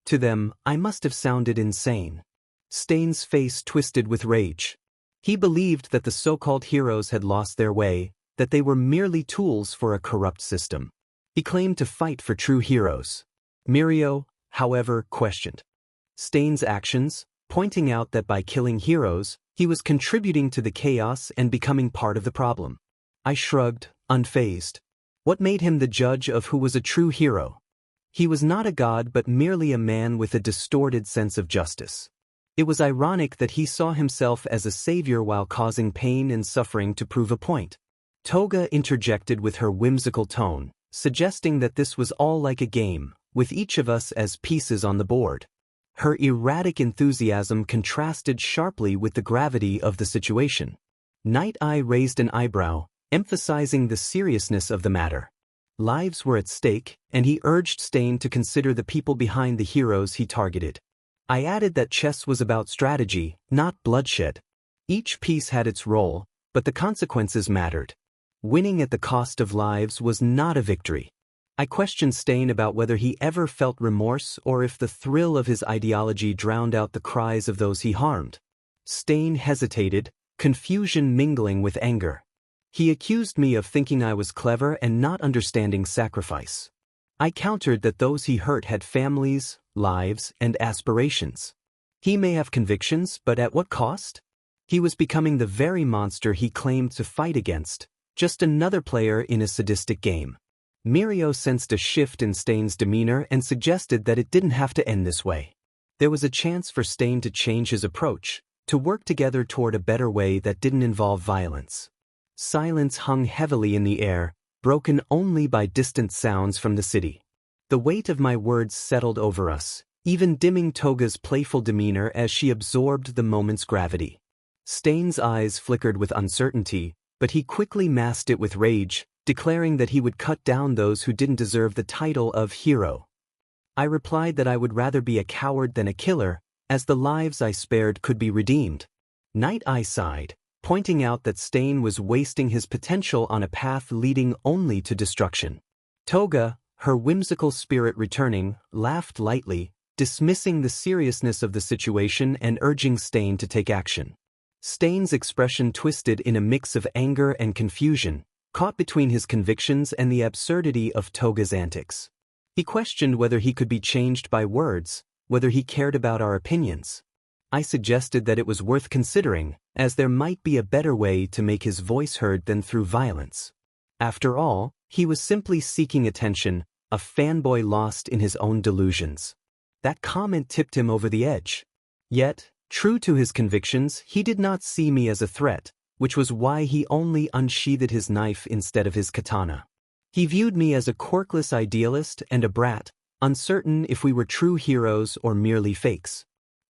To them, I must have sounded insane. Stain's face twisted with rage. He believed that the so-called heroes had lost their way, that they were merely tools for a corrupt system. He claimed to fight for true heroes. Moreso, however, questioned Stain's actions, pointing out that by killing heroes, he was contributing to the chaos and becoming part of the problem. I shrugged, unfazed. What made him the judge of who was a true hero? He was not a god but merely a man with a distorted sense of justice. It was ironic that he saw himself as a savior while causing pain and suffering to prove a point. Toga interjected with her whimsical tone, suggesting that this was all like a game, with each of us as pieces on the board. Her erratic enthusiasm contrasted sharply with the gravity of the situation. Night Eye raised an eyebrow, emphasizing the seriousness of the matter. Lives were at stake, and he urged Stain to consider the people behind the heroes he targeted. I added that chess was about strategy, not bloodshed. Each piece had its role, but the consequences mattered. Winning at the cost of lives was not a victory. I questioned Stain about whether he ever felt remorse or if the thrill of his ideology drowned out the cries of those he harmed. Stain hesitated, confusion mingling with anger. He accused me of thinking I was clever and not understanding sacrifice. I countered that those he hurt had families, lives, and aspirations. He may have convictions, but at what cost? He was becoming the very monster he claimed to fight against, just another player in a sadistic game. Moreso sensed a shift in Stain's demeanor and suggested that it didn't have to end this way. There was a chance for Stain to change his approach, to work together toward a better way that didn't involve violence. Silence hung heavily in the air, broken only by distant sounds from the city. The weight of my words settled over us, even dimming Toga's playful demeanor as she absorbed the moment's gravity. Stain's eyes flickered with uncertainty, but he quickly masked it with rage, declaring that he would cut down those who didn't deserve the title of hero. I replied that I would rather be a coward than a killer, as the lives I spared could be redeemed. Night Eye sighed, pointing out that Stain was wasting his potential on a path leading only to destruction. Toga, her whimsical spirit returning, laughed lightly, dismissing the seriousness of the situation and urging Stain to take action. Stain's expression twisted in a mix of anger and confusion, caught between his convictions and the absurdity of Toga's antics. He questioned whether he could be changed by words, whether he cared about our opinions. I suggested that it was worth considering, as there might be a better way to make his voice heard than through violence. After all, he was simply seeking attention, a fanboy lost in his own delusions. That comment tipped him over the edge. Yet, true to his convictions, he did not see me as a threat, which was why he only unsheathed his knife instead of his katana. He viewed me as a quirkless idealist and a brat, uncertain if we were true heroes or merely fakes.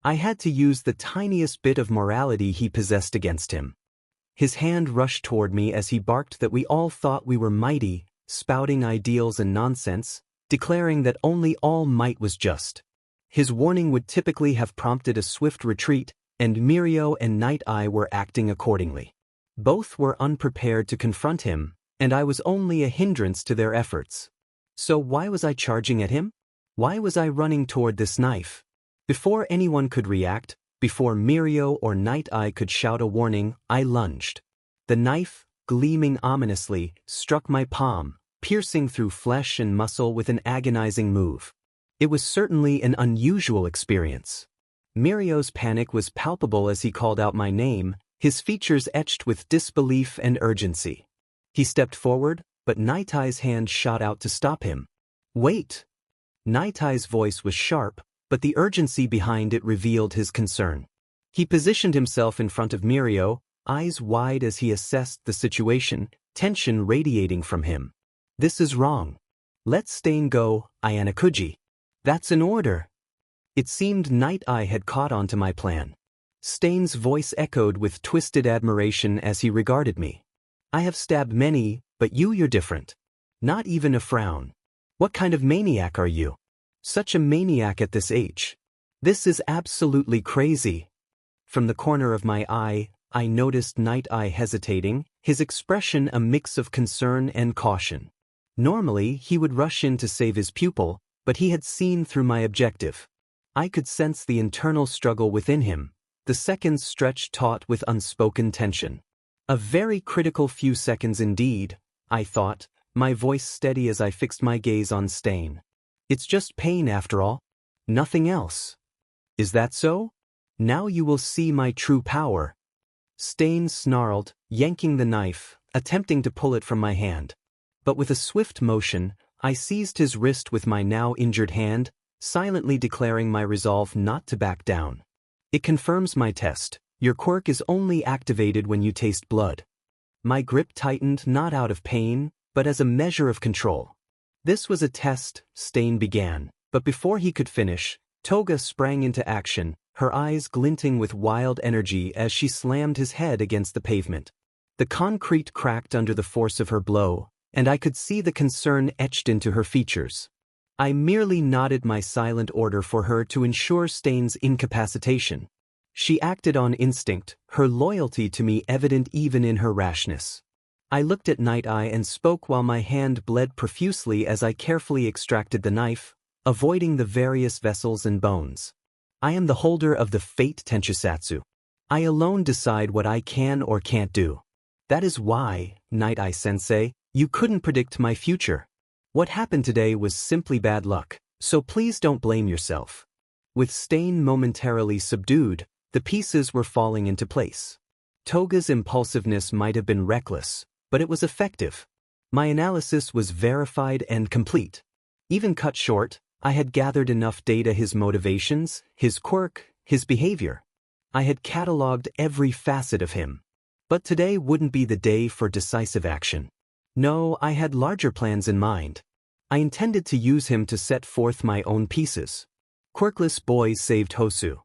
I had to use the tiniest bit of morality he possessed against him. His hand rushed toward me as he barked that we all thought we were mighty, spouting ideals and nonsense, declaring that only all might was just. His warning would typically have prompted a swift retreat, and Moreso and Night Eye were acting accordingly. Both were unprepared to confront him, and I was only a hindrance to their efforts. So why was I charging at him? Why was I running toward this knife? Before anyone could react, before Moreso or Night Eye could shout a warning, I lunged. The knife, gleaming ominously, struck my palm, piercing through flesh and muscle with an agonizing move. It was certainly an unusual experience. Moreso's panic was palpable as he called out my name, his features etched with disbelief and urgency. He stepped forward, but Night Eye's hand shot out to stop him. "Wait!" Night Eye's voice was sharp, but the urgency behind it revealed his concern. He positioned himself in front of Moreso, eyes wide as he assessed the situation, tension radiating from him. "This is wrong. Let Stain go, Ayanakuji." "That's an order." It seemed Night Eye had caught on to my plan. Stain's voice echoed with twisted admiration as he regarded me. "I have stabbed many, but you're different. Not even a frown. What kind of maniac are you? Such a maniac at this age. This is absolutely crazy." From the corner of my eye, I noticed Night Eye hesitating, his expression a mix of concern and caution. Normally, he would rush in to save his pupil, but he had seen through my objective. I could sense the internal struggle within him, the seconds stretched taut with unspoken tension. A very critical few seconds indeed, I thought, my voice steady as I fixed my gaze on Stain. "It's just pain after all. Nothing else. Is that so? Now you will see my true power." Stain snarled, yanking the knife, attempting to pull it from my hand. But with a swift motion, I seized his wrist with my now injured hand, silently declaring my resolve not to back down. "It confirms my test. Your quirk is only activated when you taste blood." My grip tightened not out of pain, but as a measure of control. "This was a test," Stain began, but before he could finish, Toga sprang into action, her eyes glinting with wild energy as she slammed his head against the pavement. The concrete cracked under the force of her blow, and I could see the concern etched into her features. I merely nodded my silent order for her to ensure Stain's incapacitation. She acted on instinct, her loyalty to me evident even in her rashness. I looked at Night Eye and spoke while my hand bled profusely as I carefully extracted the knife, avoiding the various vessels and bones. I am the holder of the fate Tenchusatsu. I alone decide what I can or can't do. That is why, Night Eye Sensei, you couldn't predict my future. What happened today was simply bad luck, so please don't blame yourself. With Stain momentarily subdued, the pieces were falling into place. Toga's impulsiveness might have been reckless, but it was effective. My analysis was verified and complete. Even cut short, I had gathered enough data: his motivations, his quirk, his behavior. I had catalogued every facet of him. But today wouldn't be the day for decisive action. No, I had larger plans in mind. I intended to use him to set forth my own pieces. Quirkless boy saved Hosu.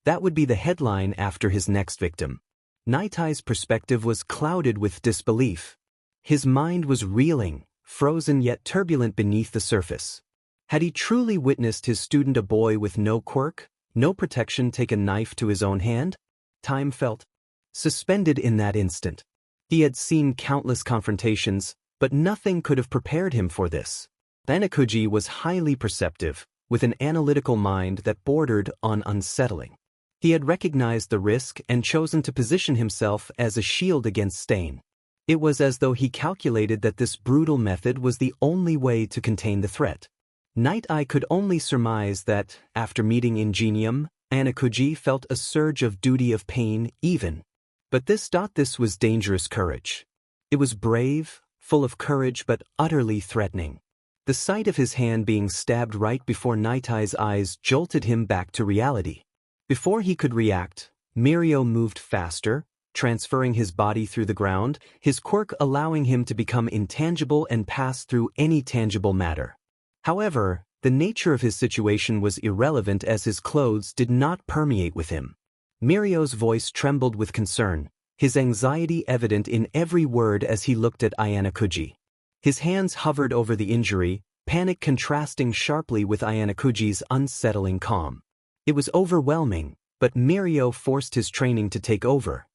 That would be the headline after his next victim. Night Eye's perspective was clouded with disbelief. His mind was reeling, frozen yet turbulent beneath the surface. Had he truly witnessed his student, a boy with no quirk, no protection, take a knife to his own hand? Time felt suspended in that instant. He had seen countless confrontations, but nothing could have prepared him for this. Anakuji was highly perceptive, with an analytical mind that bordered on unsettling. He had recognized the risk and chosen to position himself as a shield against Stain. It was as though he calculated that this brutal method was the only way to contain the threat. Night Eye could only surmise that, after meeting Ingenium, Anakuji felt a surge of duty of pain even. But this was dangerous courage. It was brave, full of courage but utterly threatening. The sight of his hand being stabbed right before Night Eye's eyes jolted him back to reality. Before he could react, Mirio moved faster, transferring his body through the ground, his quirk allowing him to become intangible and pass through any tangible matter. However, the nature of his situation was irrelevant as his clothes did not permeate with him. Mirio's voice trembled with concern, his anxiety evident in every word as he looked at Ayanakuji. His hands hovered over the injury, panic contrasting sharply with Ayanakuji's unsettling calm. It was overwhelming, but Mirio forced his training to take over.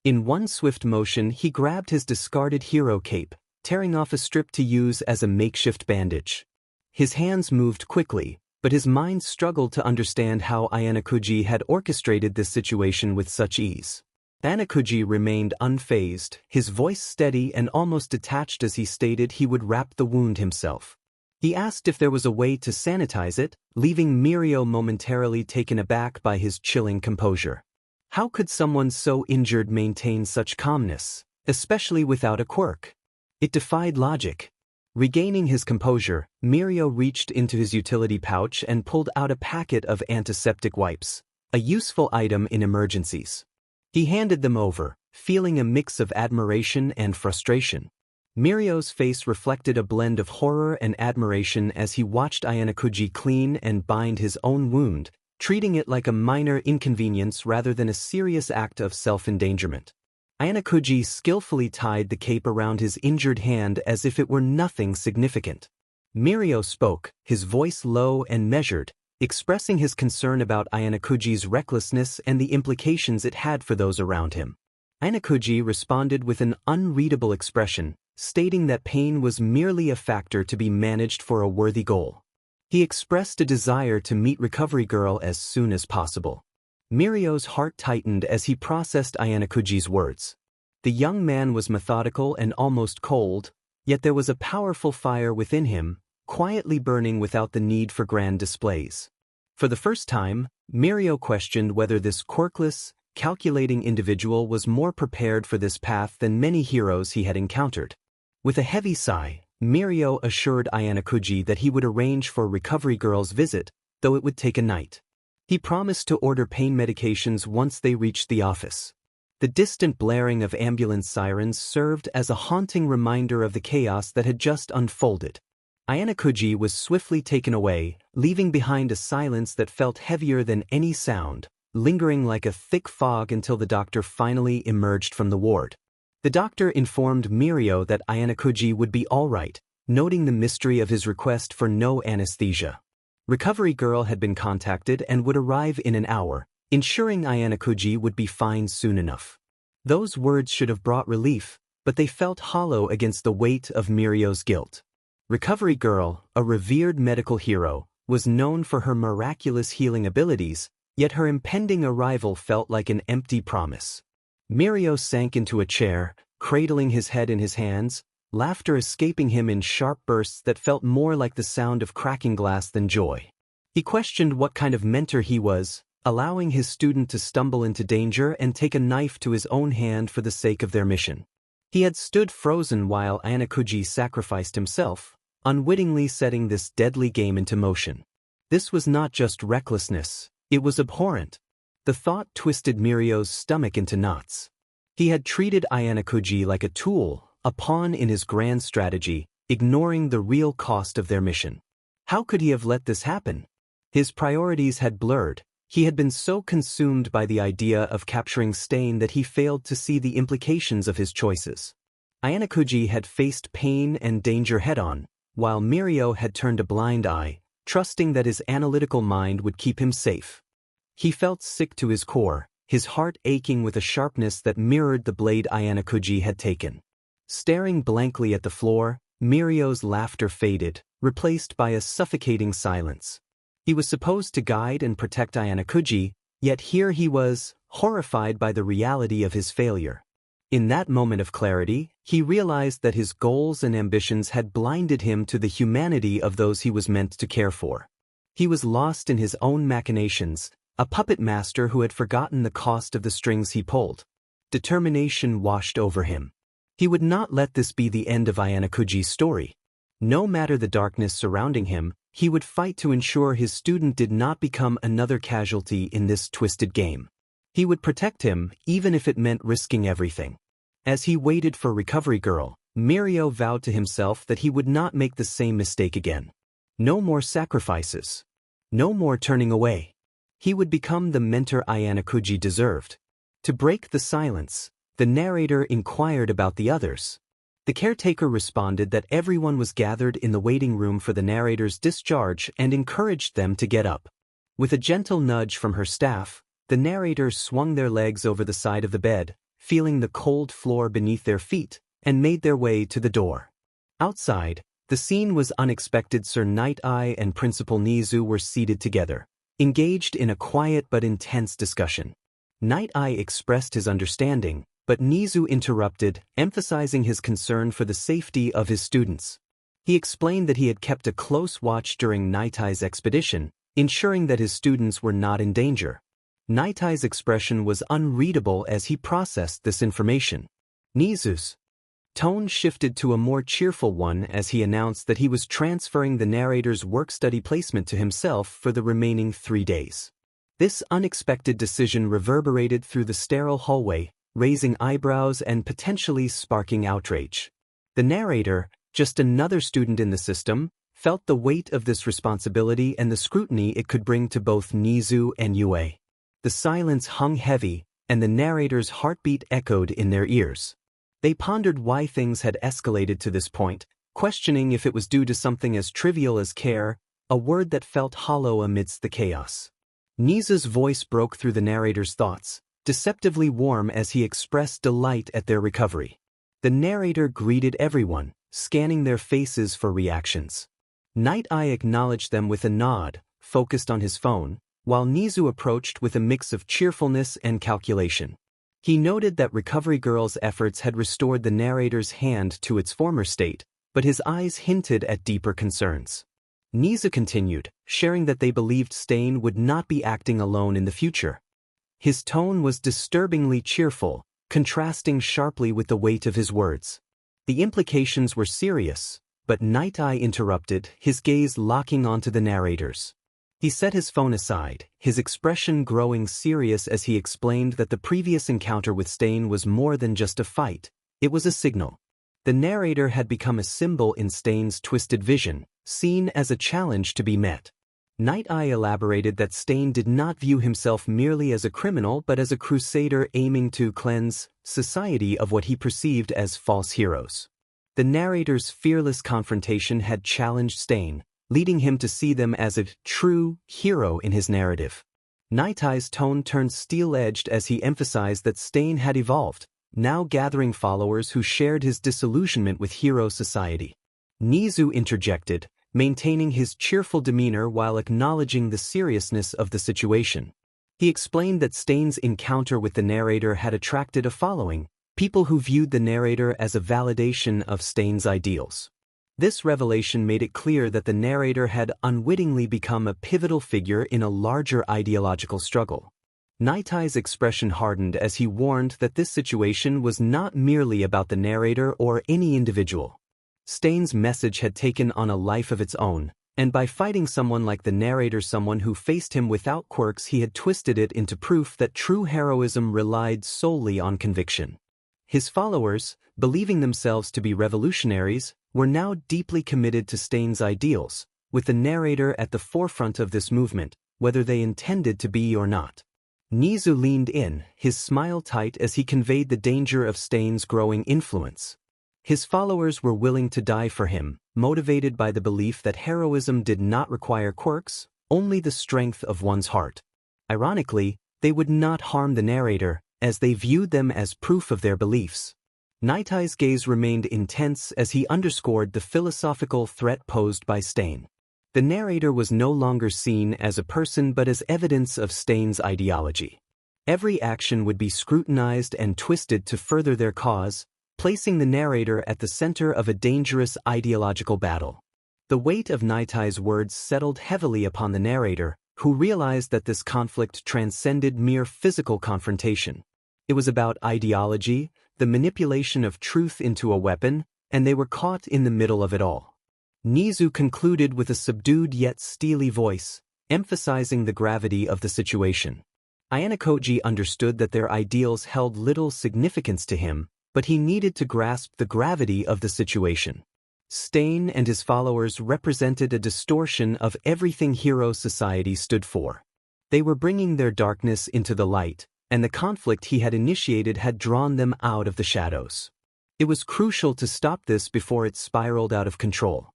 In one swift motion he grabbed his discarded hero cape, tearing off a strip to use as a makeshift bandage. His hands moved quickly, but his mind struggled to understand how Ayanakuji had orchestrated this situation with such ease. Anakuji remained unfazed, his voice steady and almost detached as he stated he would wrap the wound himself. He asked if there was a way to sanitize it, leaving Mirio momentarily taken aback by his chilling composure. How could someone so injured maintain such calmness, especially without a quirk? It defied logic. Regaining his composure, Mirio reached into his utility pouch and pulled out a packet of antiseptic wipes, a useful item in emergencies. He handed them over, feeling a mix of admiration and frustration. Mirio's face reflected a blend of horror and admiration as he watched Ayanakuji clean and bind his own wound, treating it like a minor inconvenience rather than a serious act of self-endangerment. Ayanakuji skillfully tied the cape around his injured hand as if it were nothing significant. Mirio spoke, his voice low and measured, expressing his concern about Ayanakuji's recklessness and the implications it had for those around him. Ayanakuji responded with an unreadable expression, stating that pain was merely a factor to be managed for a worthy goal. He expressed a desire to meet Recovery Girl as soon as possible. Mirio's heart tightened as he processed Ayanakuji's words. The young man was methodical and almost cold, yet there was a powerful fire within him, quietly burning without the need for grand displays. For the first time, Mirio questioned whether this quirkless, calculating individual was more prepared for this path than many heroes he had encountered. With a heavy sigh, Mirio assured Ayanakuji that he would arrange for Recovery Girl's visit, though it would take a night. He promised to order pain medications once they reached the office. The distant blaring of ambulance sirens served as a haunting reminder of the chaos that had just unfolded. Ayanakuji was swiftly taken away, leaving behind a silence that felt heavier than any sound, lingering like a thick fog until the doctor finally emerged from the ward. The doctor informed Mirio that Ayanakuji would be all right, noting the mystery of his request for no anesthesia. Recovery Girl had been contacted and would arrive in an hour, ensuring Ayanakuji would be fine soon enough. Those words should have brought relief, but they felt hollow against the weight of Mirio's guilt. Recovery Girl, a revered medical hero, was known for her miraculous healing abilities, yet her impending arrival felt like an empty promise. Mirio sank into a chair, cradling his head in his hands, laughter escaping him in sharp bursts that felt more like the sound of cracking glass than joy. He questioned what kind of mentor he was, allowing his student to stumble into danger and take a knife to his own hand for the sake of their mission. He had stood frozen while Ayanakuji sacrificed himself, unwittingly setting this deadly game into motion. This was not just recklessness, it was abhorrent. The thought twisted Mirio's stomach into knots. He had treated Ayanakuji like a tool, a pawn in his grand strategy, ignoring the real cost of their mission. How could he have let this happen? His priorities had blurred. He had been so consumed by the idea of capturing Stain that he failed to see the implications of his choices. Ayanakuji had faced pain and danger head-on, while Mirio had turned a blind eye, trusting that his analytical mind would keep him safe. He felt sick to his core, his heart aching with a sharpness that mirrored the blade Ayanakuji had taken. Staring blankly at the floor, Mirio's laughter faded, replaced by a suffocating silence. He was supposed to guide and protect Ayanakuji, yet here he was, horrified by the reality of his failure. In that moment of clarity, he realized that his goals and ambitions had blinded him to the humanity of those he was meant to care for. He was lost in his own machinations, a puppet master who had forgotten the cost of the strings he pulled. Determination washed over him. He would not let this be the end of Ayanakuji's story. No matter the darkness surrounding him, he would fight to ensure his student did not become another casualty in this twisted game. He would protect him, even if it meant risking everything. As he waited for Recovery Girl, Mirio vowed to himself that he would not make the same mistake again. No more sacrifices. No more turning away. He would become the mentor Ayanakuji deserved. To break the silence, the narrator inquired about the others. The caretaker responded that everyone was gathered in the waiting room for the narrator's discharge and encouraged them to get up. With a gentle nudge from her staff, the narrator swung their legs over the side of the bed, feeling the cold floor beneath their feet, and made their way to the door. Outside, the scene was unexpected. Sir Night-Eye and Principal Nizu were seated together, engaged in a quiet but intense discussion. Night-Eye expressed his understanding, but Nizu interrupted, emphasizing his concern for the safety of his students. He explained that he had kept a close watch during Night-Eye's expedition, ensuring that his students were not in danger. Night-Eye's expression was unreadable as he processed this information. Nizu's tone shifted to a more cheerful one as he announced that he was transferring the narrator's work-study placement to himself for the remaining 3 days. This unexpected decision reverberated through the sterile hallway, raising eyebrows and potentially sparking outrage. The narrator, just another student in the system, felt the weight of this responsibility and the scrutiny it could bring to both Nizu and Yue. The silence hung heavy, and the narrator's heartbeat echoed in their ears. They pondered why things had escalated to this point, questioning if it was due to something as trivial as care, a word that felt hollow amidst the chaos. Nizu's voice broke through the narrator's thoughts, deceptively warm as he expressed delight at their recovery. The narrator greeted everyone, scanning their faces for reactions. Night-Eye acknowledged them with a nod, focused on his phone, while Nizu approached with a mix of cheerfulness and calculation. He noted that Recovery Girl's efforts had restored the narrator's hand to its former state, but his eyes hinted at deeper concerns. Nizu continued, sharing that they believed Stain would not be acting alone in the future. His tone was disturbingly cheerful, contrasting sharply with the weight of his words. The implications were serious, but Night-Eye interrupted, his gaze locking onto the narrator's. He set his phone aside, his expression growing serious as he explained that the previous encounter with Stain was more than just a fight, it was a signal. The narrator had become a symbol in Stain's twisted vision, seen as a challenge to be met. Night Eye elaborated that Stain did not view himself merely as a criminal but as a crusader aiming to cleanse society of what he perceived as false heroes. The narrator's fearless confrontation had challenged Stain, leading him to see them as a true hero in his narrative. Night Eye's tone turned steel-edged as he emphasized that Stain had evolved, now gathering followers who shared his disillusionment with hero society. Nizu interjected, maintaining his cheerful demeanor while acknowledging the seriousness of the situation. He explained that Stain's encounter with the narrator had attracted a following, people who viewed the narrator as a validation of Stain's ideals. This revelation made it clear that the narrator had unwittingly become a pivotal figure in a larger ideological struggle. Night Eye's expression hardened as he warned that this situation was not merely about the narrator or any individual. Stain's message had taken on a life of its own, and by fighting someone like the narrator, someone who faced him without quirks, he had twisted it into proof that true heroism relied solely on conviction. His followers, believing themselves to be revolutionaries, were now deeply committed to Stain's ideals, with the narrator at the forefront of this movement, whether they intended to be or not. Nizu leaned in, his smile tight as he conveyed the danger of Stain's growing influence. His followers were willing to die for him, motivated by the belief that heroism did not require quirks, only the strength of one's heart. Ironically, they would not harm the narrator, as they viewed them as proof of their beliefs. Night Eye's gaze remained intense as he underscored the philosophical threat posed by Stain. The narrator was no longer seen as a person but as evidence of Stain's ideology. Every action would be scrutinized and twisted to further their cause, placing the narrator at the center of a dangerous ideological battle. The weight of Night Eye's words settled heavily upon the narrator, who realized that this conflict transcended mere physical confrontation. It was about ideology, the manipulation of truth into a weapon, and they were caught in the middle of it all. Nizu concluded with a subdued yet steely voice, emphasizing the gravity of the situation. Ayanokoji understood that their ideals held little significance to him, but he needed to grasp the gravity of the situation. Stain and his followers represented a distortion of everything hero society stood for. They were bringing their darkness into the light, and the conflict he had initiated had drawn them out of the shadows. It was crucial to stop this before it spiraled out of control.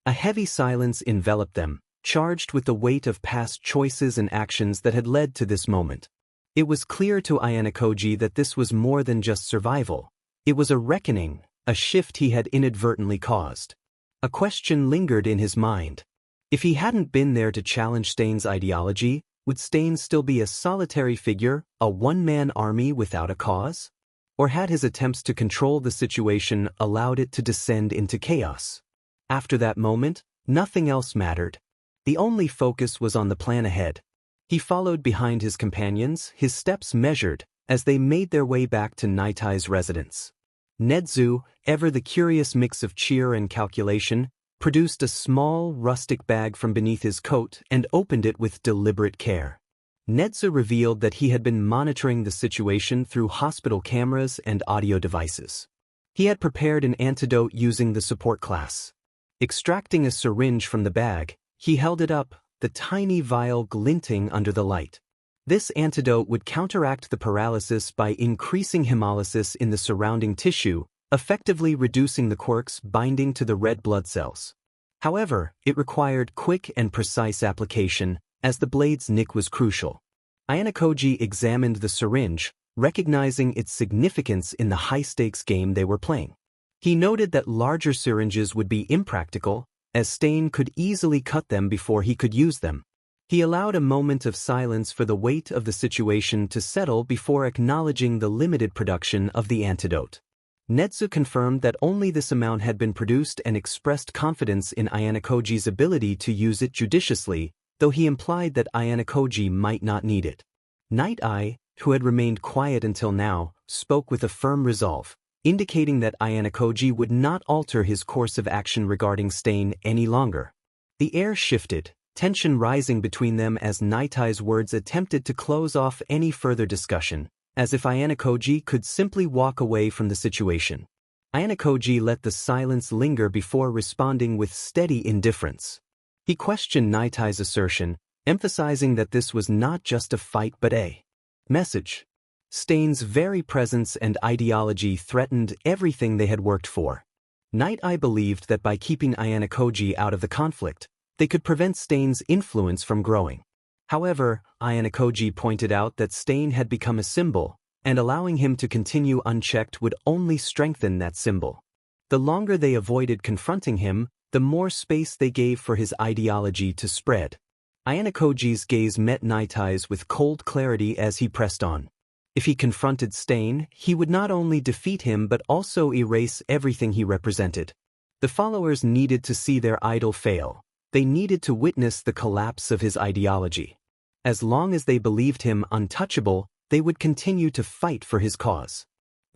A heavy silence enveloped them, charged with the weight of past choices and actions that had led to this moment. It was clear to Ayanokoji that this was more than just survival. It was a reckoning, a shift he had inadvertently caused. A question lingered in his mind. If he hadn't been there to challenge Stain's ideology, would Stain still be a solitary figure, a one-man army without a cause? Or had his attempts to control the situation allowed it to descend into chaos? After that moment, nothing else mattered. The only focus was on the plan ahead. He followed behind his companions, his steps measured, as they made their way back to Night Eye's residence. Nedzu, ever the curious mix of cheer and calculation, produced a small, rustic bag from beneath his coat and opened it with deliberate care. Nedzu revealed that he had been monitoring the situation through hospital cameras and audio devices. He had prepared an antidote using the support class. Extracting a syringe from the bag, he held it up, the tiny vial glinting under the light. This antidote would counteract the paralysis by increasing hemolysis in the surrounding tissue, effectively reducing the quirks binding to the red blood cells. However, it required quick and precise application, as the blade's nick was crucial. Ayanokoji examined the syringe, recognizing its significance in the high-stakes game they were playing. He noted that larger syringes would be impractical, as Stain could easily cut them before he could use them. He allowed a moment of silence for the weight of the situation to settle before acknowledging the limited production of the antidote. Nedzu confirmed that only this amount had been produced and expressed confidence in Ayanokoji's ability to use it judiciously, though he implied that Ayanokoji might not need it. Night Eye, who had remained quiet until now, spoke with a firm resolve, indicating that Ayanokoji would not alter his course of action regarding Stain any longer. The air shifted, tension rising between them as Night Eye's words attempted to close off any further discussion, as if Ayanokoji could simply walk away from the situation. Ayanokoji let the silence linger before responding with steady indifference. He questioned Nightai's assertion, emphasizing that this was not just a fight but a message. Stain's very presence and ideology threatened everything they had worked for. Night-Eye believed that by keeping Ayanokoji out of the conflict, they could prevent Stain's influence from growing. However, Ayanokoji pointed out that Stain had become a symbol, and allowing him to continue unchecked would only strengthen that symbol. The longer they avoided confronting him, the more space they gave for his ideology to spread. Ayanokoji's gaze met Nightai's with cold clarity as he pressed on. If he confronted Stain, he would not only defeat him but also erase everything he represented. The followers needed to see their idol fail. They needed to witness the collapse of his ideology. As long as they believed him untouchable, they would continue to fight for his cause.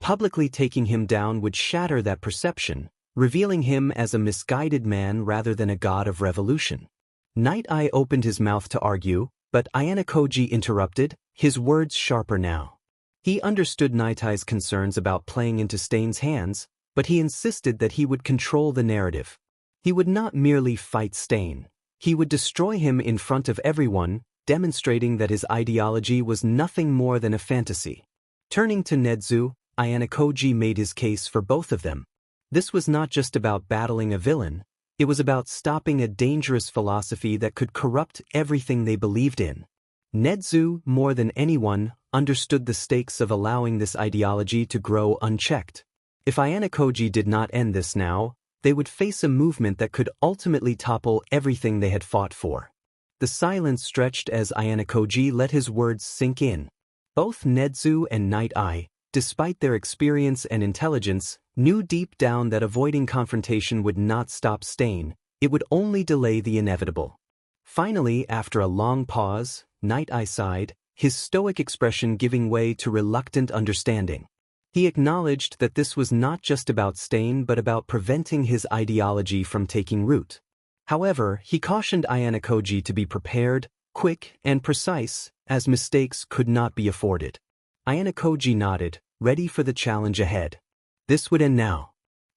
Publicly taking him down would shatter that perception, revealing him as a misguided man rather than a god of revolution. Night-Eye opened his mouth to argue, but Ayanokoji interrupted, his words sharper now. He understood Night-Eye's concerns about playing into Stain's hands, but he insisted that he would control the narrative. He would not merely fight Stain. He would destroy him in front of everyone, demonstrating that his ideology was nothing more than a fantasy. Turning to Nedzu, Ayanokoji made his case for both of them. This was not just about battling a villain. It was about stopping a dangerous philosophy that could corrupt everything they believed in. Nedzu, more than anyone, understood the stakes of allowing this ideology to grow unchecked. If Ayanokoji did not end this now, they would face a movement that could ultimately topple everything they had fought for. The silence stretched as Ayanokoji let his words sink in. Both Nedzu and Night-Eye, despite their experience and intelligence, knew deep down that avoiding confrontation would not stop Stain, it would only delay the inevitable. Finally, after a long pause, Night-Eye sighed, his stoic expression giving way to reluctant understanding. He acknowledged that this was not just about Stain but about preventing his ideology from taking root. However, he cautioned Ayanokoji to be prepared, quick, and precise, as mistakes could not be afforded. Ayanokoji nodded, ready for the challenge ahead. This would end now.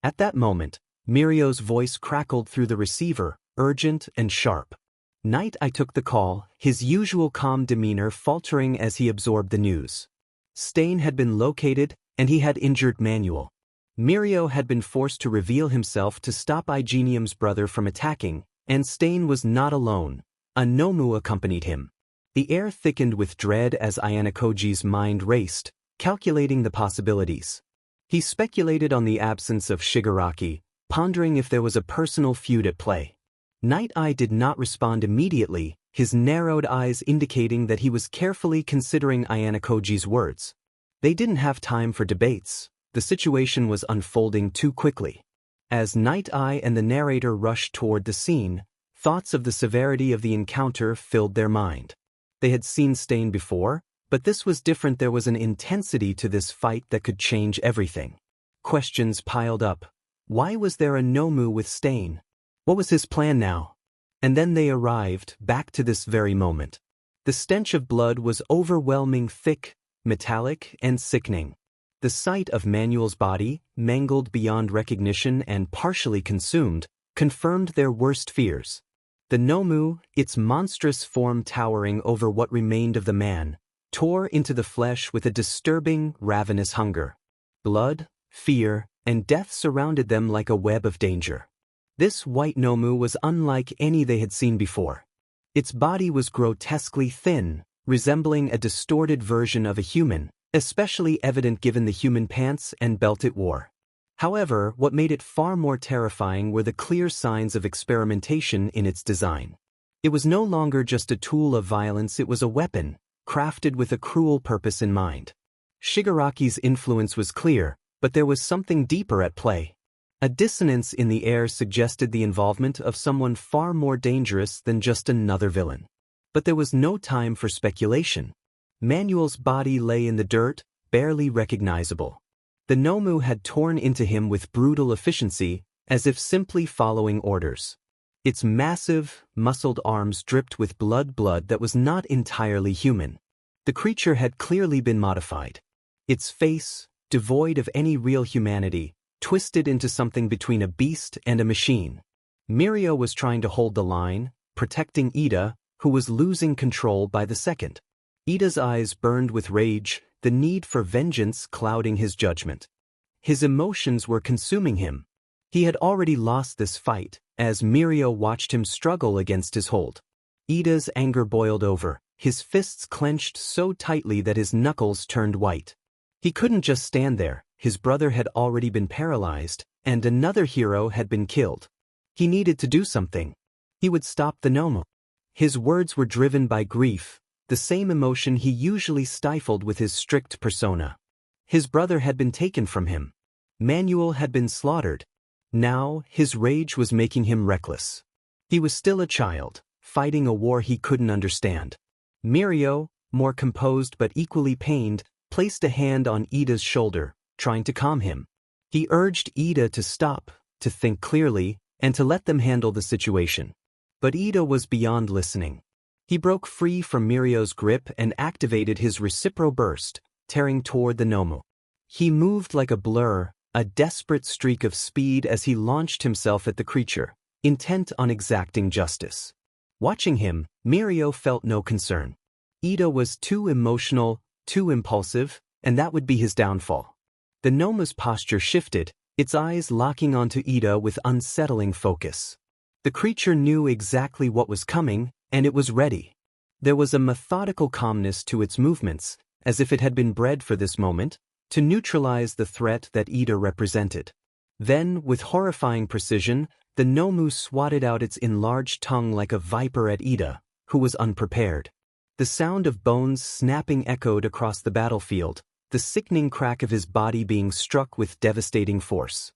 At that moment, Mirio's voice crackled through the receiver, urgent and sharp. Night-Eye took the call, his usual calm demeanor faltering as he absorbed the news. Stain had been located, and he had injured Manuel. Mirio had been forced to reveal himself to stop Igenium's brother from attacking, and Stain was not alone. A Nomu accompanied him. The air thickened with dread as Ayanokoji's mind raced, calculating the possibilities. He speculated on the absence of Shigaraki, pondering if there was a personal feud at play. Night-Eye did not respond immediately, his narrowed eyes indicating that he was carefully considering Ayanokoji's words. They didn't have time for debates. The situation was unfolding too quickly. As Night-Eye and the narrator rushed toward the scene, thoughts of the severity of the encounter filled their mind. They had seen Stain before, but this was different. There was an intensity to this fight that could change everything. Questions piled up. Why was there a Nomu with Stain? What was his plan now? And then they arrived, back to this very moment. The stench of blood was overwhelming, thick, metallic, and sickening. The sight of Manuel's body, mangled beyond recognition and partially consumed, confirmed their worst fears. The Nomu, its monstrous form towering over what remained of the man, tore into the flesh with a disturbing, ravenous hunger. Blood, fear, and death surrounded them like a web of danger. This white Nomu was unlike any they had seen before. Its body was grotesquely thin, resembling a distorted version of a human, especially evident given the human pants and belt it wore. However, what made it far more terrifying were the clear signs of experimentation in its design. It was no longer just a tool of violence, it was a weapon, crafted with a cruel purpose in mind. Shigaraki's influence was clear, but there was something deeper at play. A dissonance in the air suggested the involvement of someone far more dangerous than just another villain. But there was no time for speculation. Manuel's body lay in the dirt, barely recognizable. The Nomu had torn into him with brutal efficiency, as if simply following orders. Its massive, muscled arms dripped with blood that was not entirely human. The creature had clearly been modified. Its face, devoid of any real humanity, twisted into something between a beast and a machine. Mirio was trying to hold the line, protecting Ida, who was losing control by the second. Ida's eyes burned with rage, the need for vengeance clouding his judgment. His emotions were consuming him. He had already lost this fight, as Mirio watched him struggle against his hold. Ida's anger boiled over, his fists clenched so tightly that his knuckles turned white. He couldn't just stand there, his brother had already been paralyzed, and another hero had been killed. He needed to do something. He would stop the Nomu. His words were driven by grief, the same emotion he usually stifled with his strict persona. His brother had been taken from him. Manuel had been slaughtered. Now, his rage was making him reckless. He was still a child, fighting a war he couldn't understand. Mirio, more composed but equally pained, placed a hand on Ida's shoulder, trying to calm him. He urged Ida to stop, to think clearly, and to let them handle the situation. But Ida was beyond listening. He broke free from Mirio's grip and activated his reciprocal burst, tearing toward the Nomu. He moved like a blur, a desperate streak of speed as he launched himself at the creature, intent on exacting justice. Watching him, Mirio felt no concern. Ida was too emotional, too impulsive, and that would be his downfall. The Nomu's posture shifted, its eyes locking onto Ida with unsettling focus. The creature knew exactly what was coming, and it was ready. There was a methodical calmness to its movements, as if it had been bred for this moment, to neutralize the threat that Ida represented. Then, with horrifying precision, the Nomu swatted out its enlarged tongue like a viper at Ida, who was unprepared. The sound of bones snapping echoed across the battlefield, the sickening crack of his body being struck with devastating force.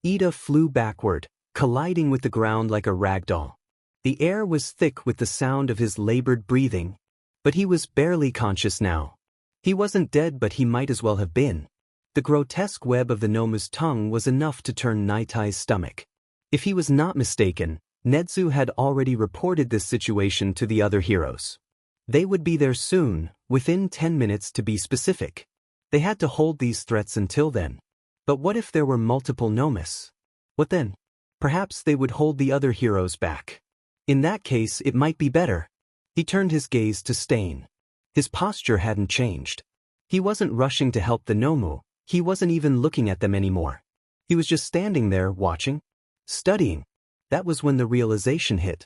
Ida flew backward, colliding with the ground like a rag doll. The air was thick with the sound of his labored breathing, but he was barely conscious now. He wasn't dead, but he might as well have been. The grotesque web of the Nomu's tongue was enough to turn Nitai's stomach. If he was not mistaken, Nedzu had already reported this situation to the other heroes. They would be there soon, within 10 minutes to be specific. They had to hold these threats until then. But what if there were multiple Nomus? What then? Perhaps they would hold the other heroes back. In that case, it might be better. He turned his gaze to Stain. His posture hadn't changed. He wasn't rushing to help the Nomu, he wasn't even looking at them anymore. He was just standing there, watching, studying. That was when the realization hit.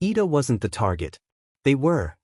Ida wasn't the target. They were.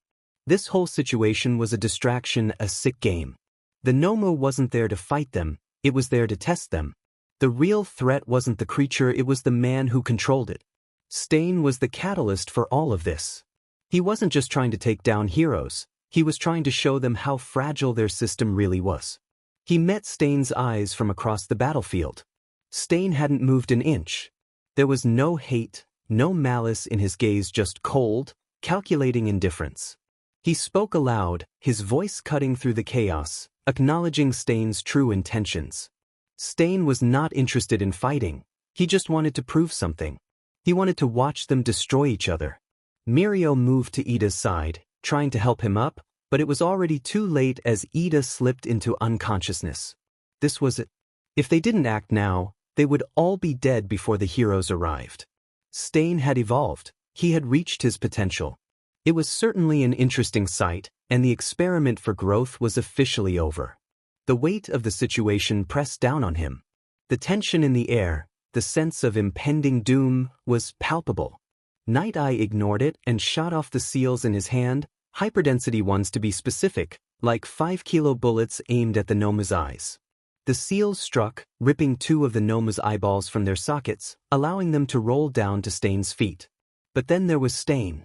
This whole situation was a distraction, a sick game. The Nomu wasn't there to fight them, it was there to test them. The real threat wasn't the creature, it was the man who controlled it. Stain was the catalyst for all of this. He wasn't just trying to take down heroes, he was trying to show them how fragile their system really was. He met Stain's eyes from across the battlefield. Stain hadn't moved an inch. There was no hate, no malice in his gaze, just cold, calculating indifference. He spoke aloud, his voice cutting through the chaos, acknowledging Stain's true intentions. Stain was not interested in fighting, he just wanted to prove something. He wanted to watch them destroy each other. Mirio moved to Ida's side, trying to help him up, but it was already too late as Ida slipped into unconsciousness. This was it. If they didn't act now, they would all be dead before the heroes arrived. Stain had evolved, he had reached his potential. It was certainly an interesting sight, and the experiment for growth was officially over. The weight of the situation pressed down on him. The tension in the air, the sense of impending doom, was palpable. Night Eye ignored it and shot off the seals in his hand, hyperdensity ones to be specific, like 5-kilo bullets aimed at the Nomu's eyes. The seals struck, ripping 2 of the Nomu's eyeballs from their sockets, allowing them to roll down to Stain's feet. But then there was Stain.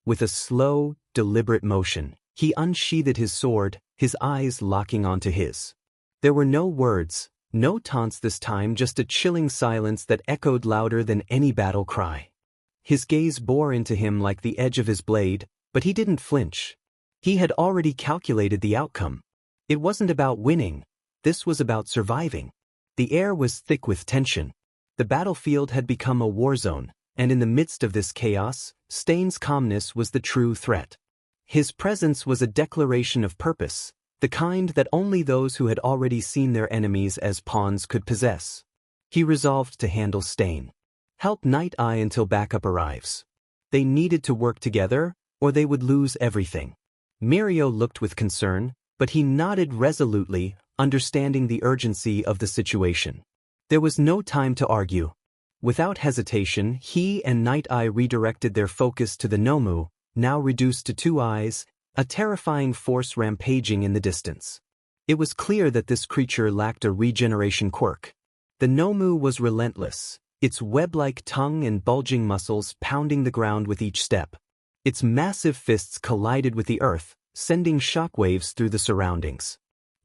With a slow, deliberate motion, he unsheathed his sword, his eyes locking onto his. There were no words, no taunts this time, just a chilling silence that echoed louder than any battle cry. His gaze bore into him like the edge of his blade, but he didn't flinch. He had already calculated the outcome. It wasn't about winning, this was about surviving. The air was thick with tension. The battlefield had become a war zone, and in the midst of this chaos, Stain's calmness was the true threat. His presence was a declaration of purpose, the kind that only those who had already seen their enemies as pawns could possess. He resolved to handle Stain. Help Night Eye until backup arrives. They needed to work together, or they would lose everything. Mirio looked with concern, but he nodded resolutely, understanding the urgency of the situation. There was no time to argue. Without hesitation, he and Night Eye redirected their focus to the Nomu, now reduced to 2 eyes, a terrifying force rampaging in the distance. It was clear that this creature lacked a regeneration quirk. The Nomu was relentless, its web-like tongue and bulging muscles pounding the ground with each step. Its massive fists collided with the earth, sending shockwaves through the surroundings.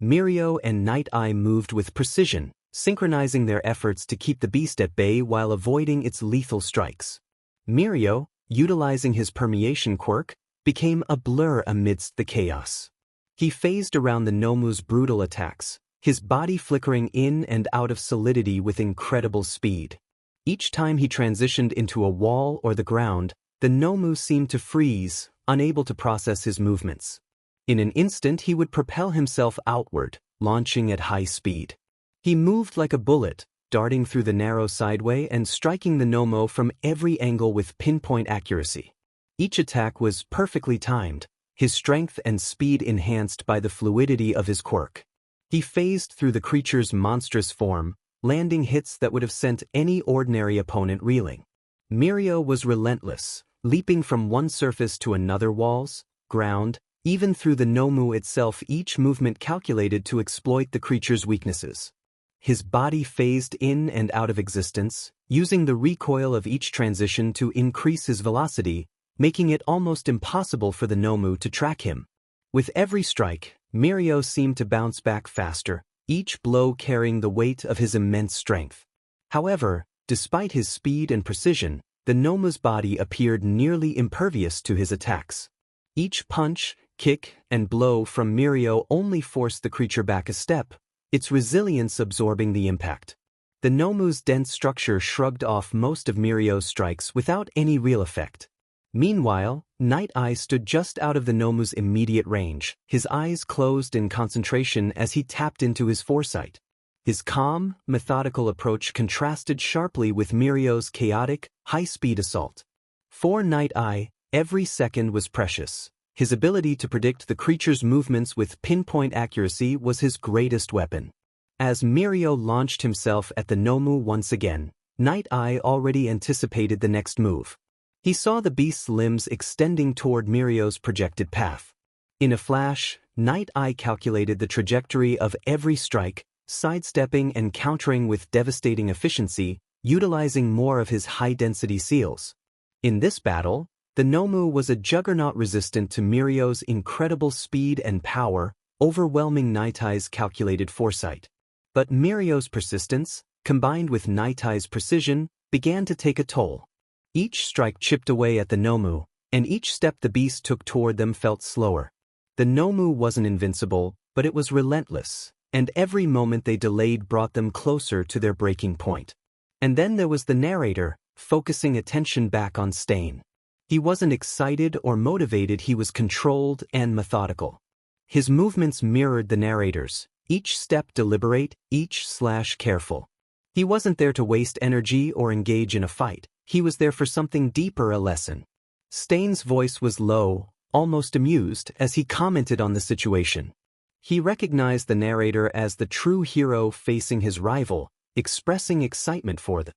Mirio and Night Eye moved with precision, synchronizing their efforts to keep the beast at bay while avoiding its lethal strikes. Mirio, utilizing his permeation quirk, became a blur amidst the chaos. He phased around the Nomu's brutal attacks, his body flickering in and out of solidity with incredible speed. Each time he transitioned into a wall or the ground, the Nomu seemed to freeze, unable to process his movements. In an instant he would propel himself outward, launching at high speed. He moved like a bullet, darting through the narrow sideway and striking the Nomu from every angle with pinpoint accuracy. Each attack was perfectly timed, his strength and speed enhanced by the fluidity of his quirk. He phased through the creature's monstrous form, landing hits that would have sent any ordinary opponent reeling. Mirio was relentless, leaping from one surface to another, walls, ground, even through the Nomu itself, each movement calculated to exploit the creature's weaknesses. His body phased in and out of existence, using the recoil of each transition to increase his velocity, making it almost impossible for the Nomu to track him. With every strike, Mirio seemed to bounce back faster, each blow carrying the weight of his immense strength. However, despite his speed and precision, the Nomu's body appeared nearly impervious to his attacks. Each punch, kick, and blow from Mirio only forced the creature back a step, its resilience absorbing the impact. The Nomu's dense structure shrugged off most of Mirio's strikes without any real effect. Meanwhile, Night Eye stood just out of the Nomu's immediate range, his eyes closed in concentration as he tapped into his foresight. His calm, methodical approach contrasted sharply with Mirio's chaotic, high-speed assault. For Night Eye, every second was precious. His ability to predict the creature's movements with pinpoint accuracy was his greatest weapon. As Mirio launched himself at the Nomu once again, Night Eye already anticipated the next move. He saw the beast's limbs extending toward Mirio's projected path. In a flash, Night Eye calculated the trajectory of every strike, sidestepping and countering with devastating efficiency, utilizing more of his high-density seals. In this battle, the Nomu was a juggernaut resistant to Mirio's incredible speed and power, overwhelming Night Eye's calculated foresight. But Mirio's persistence, combined with Night Eye's precision, began to take a toll. Each strike chipped away at the Nomu, and each step the beast took toward them felt slower. The Nomu wasn't invincible, but it was relentless, and every moment they delayed brought them closer to their breaking point. And then there was the narrator, focusing attention back on Stain. He wasn't excited or motivated, he was controlled and methodical. His movements mirrored the narrator's, each step deliberate, each slash careful. He wasn't there to waste energy or engage in a fight, he was there for something deeper, a lesson. Stain's voice was low, almost amused, as he commented on the situation. He recognized the narrator as the true hero facing his rival, expressing excitement for the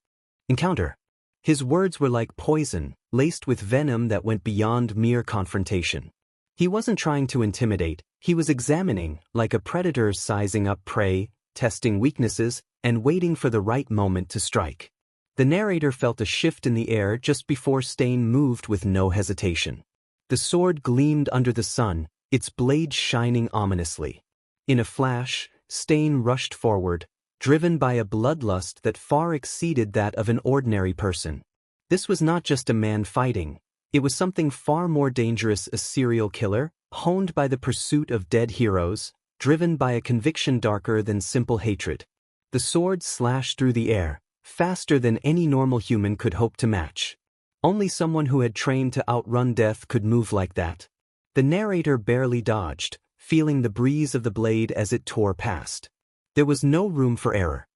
encounter. His words were like poison, laced with venom that went beyond mere confrontation. He wasn't trying to intimidate, he was examining, like a predator sizing up prey, testing weaknesses, and waiting for the right moment to strike. The narrator felt a shift in the air just before Stain moved with no hesitation. The sword gleamed under the sun, its blade shining ominously. In a flash, Stain rushed forward, driven by a bloodlust that far exceeded that of an ordinary person. This was not just a man fighting, it was something far more dangerous, a serial killer, honed by the pursuit of dead heroes, driven by a conviction darker than simple hatred. The sword slashed through the air, faster than any normal human could hope to match. Only someone who had trained to outrun death could move like that. The narrator barely dodged, feeling the breeze of the blade as it tore past. There was no room for error.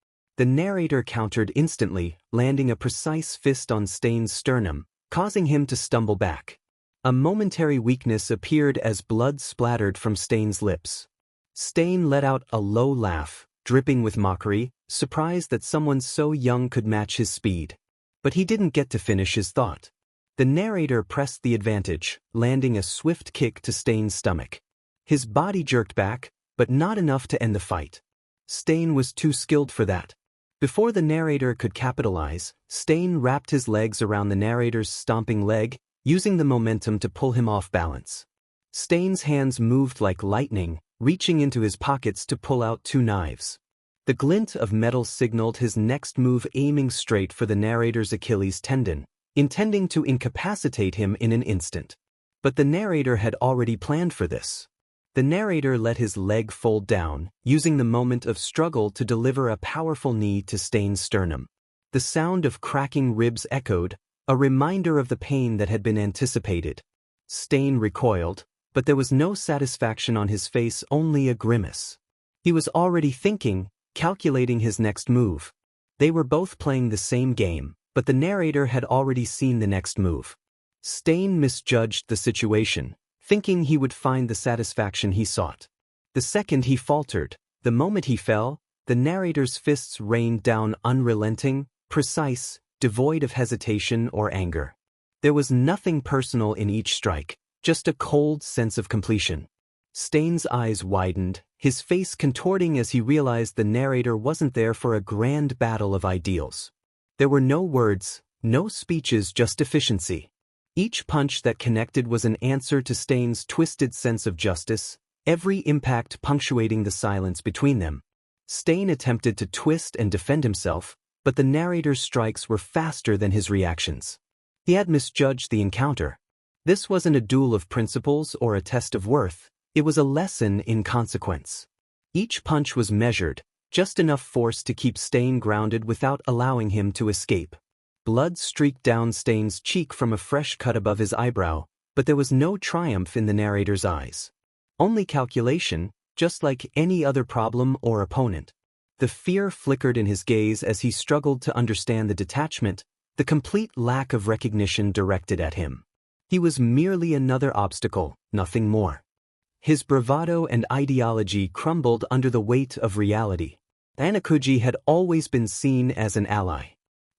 The narrator countered instantly, landing a precise fist on Stain's sternum, causing him to stumble back. A momentary weakness appeared as blood splattered from Stain's lips. Stain let out a low laugh, dripping with mockery, surprised that someone so young could match his speed. But he didn't get to finish his thought. The narrator pressed the advantage, landing a swift kick to Stain's stomach. His body jerked back, but not enough to end the fight. Stain was too skilled for that. Before the narrator could capitalize, Stain wrapped his legs around the narrator's stomping leg, using the momentum to pull him off balance. Stain's hands moved like lightning, reaching into his pockets to pull out 2 knives. The glint of metal signaled his next move, aiming straight for the narrator's Achilles tendon, intending to incapacitate him in an instant. But the narrator had already planned for this. The narrator let his leg fold down, using the moment of struggle to deliver a powerful knee to Stain's sternum. The sound of cracking ribs echoed, a reminder of the pain that had been anticipated. Stain recoiled, but there was no satisfaction on his face, only a grimace. He was already thinking, calculating his next move. They were both playing the same game, but the narrator had already seen the next move. Stain misjudged the situation, thinking he would find the satisfaction he sought. The second he faltered, the moment he fell, the narrator's fists rained down unrelenting, precise, devoid of hesitation or anger. There was nothing personal in each strike, just a cold sense of completion. Stain's eyes widened, his face contorting as he realized the narrator wasn't there for a grand battle of ideals. There were no words, no speeches, just efficiency. Each punch that connected was an answer to Stain's twisted sense of justice, every impact punctuating the silence between them. Stain attempted to twist and defend himself, but the narrator's strikes were faster than his reactions. He had misjudged the encounter. This wasn't a duel of principles or a test of worth, it was a lesson in consequence. Each punch was measured, just enough force to keep Stain grounded without allowing him to escape. Blood streaked down Stain's cheek from a fresh cut above his eyebrow, but there was no triumph in the narrator's eyes. Only calculation, just like any other problem or opponent. The fear flickered in his gaze as he struggled to understand the detachment, the complete lack of recognition directed at him. He was merely another obstacle, nothing more. His bravado and ideology crumbled under the weight of reality. Anakuji had always been seen as an ally.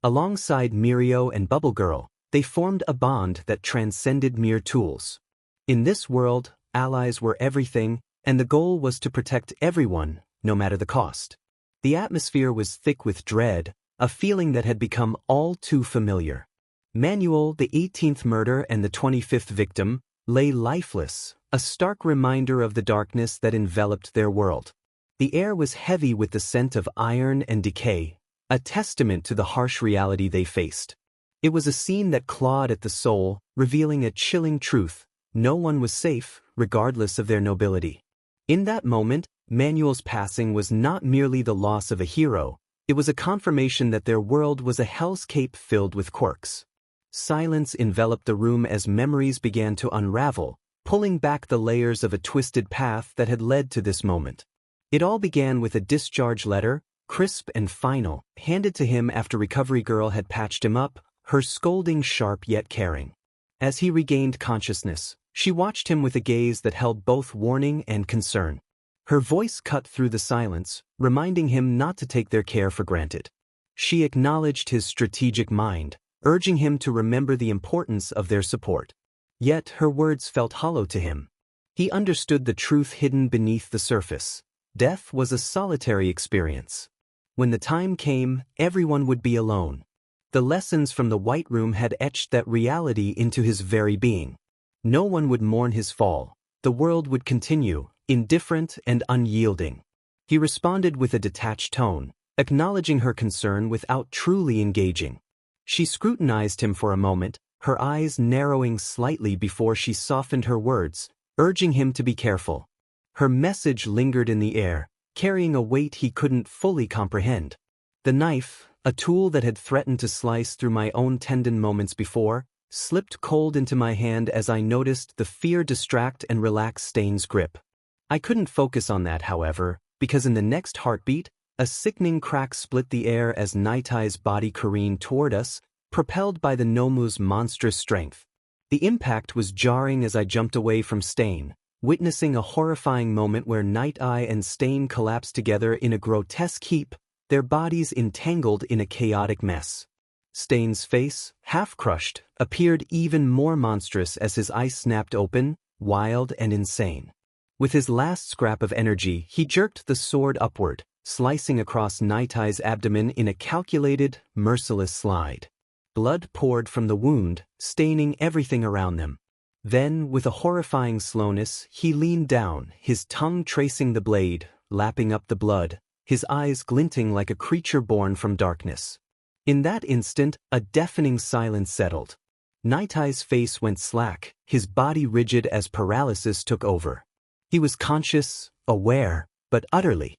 Alongside Mirio and Bubble Girl, they formed a bond that transcended mere tools. In this world, allies were everything, and the goal was to protect everyone, no matter the cost. The atmosphere was thick with dread, a feeling that had become all too familiar. Manuel, the 18th murder and the 25th victim, lay lifeless, a stark reminder of the darkness that enveloped their world. The air was heavy with the scent of iron and decay, a testament to the harsh reality they faced. It was a scene that clawed at the soul, revealing a chilling truth: no one was safe, regardless of their nobility. In that moment, Manuel's passing was not merely the loss of a hero, it was a confirmation that their world was a hellscape filled with quirks. Silence enveloped the room as memories began to unravel, pulling back the layers of a twisted path that had led to this moment. It all began with a discharge letter, crisp and final, handed to him after Recovery Girl had patched him up, her scolding sharp yet caring. As he regained consciousness, she watched him with a gaze that held both warning and concern. Her voice cut through the silence, reminding him not to take their care for granted. She acknowledged his strategic mind, urging him to remember the importance of their support. Yet her words felt hollow to him. He understood the truth hidden beneath the surface. Death was a solitary experience. When the time came, everyone would be alone. The lessons from the White Room had etched that reality into his very being. No one would mourn his fall. The world would continue, indifferent and unyielding. He responded with a detached tone, acknowledging her concern without truly engaging. She scrutinized him for a moment, her eyes narrowing slightly before she softened her words, urging him to be careful. Her message lingered in the air, carrying a weight he couldn't fully comprehend. The knife, a tool that had threatened to slice through my own tendon moments before, slipped cold into my hand as I noticed the fear distract and relax Stain's grip. I couldn't focus on that, however, because in the next heartbeat, A sickening crack split the air as Nightai's body careened toward us, propelled by the Nomu's monstrous strength. The impact was jarring as I jumped away from Stain, witnessing a horrifying moment where Nightai and Stain collapsed together in a grotesque heap, their bodies entangled in a chaotic mess. Stain's face, half-crushed, appeared even more monstrous as his eyes snapped open, wild and insane. With his last scrap of energy, he jerked the sword upward, slicing across Nightai's abdomen in a calculated, merciless slide. Blood poured from the wound, staining everything around them. Then, with a horrifying slowness, he leaned down, his tongue tracing the blade, lapping up the blood, his eyes glinting like a creature born from darkness. In that instant, a deafening silence settled. Nightai's face went slack, his body rigid as paralysis took over. He was conscious, aware, but utterly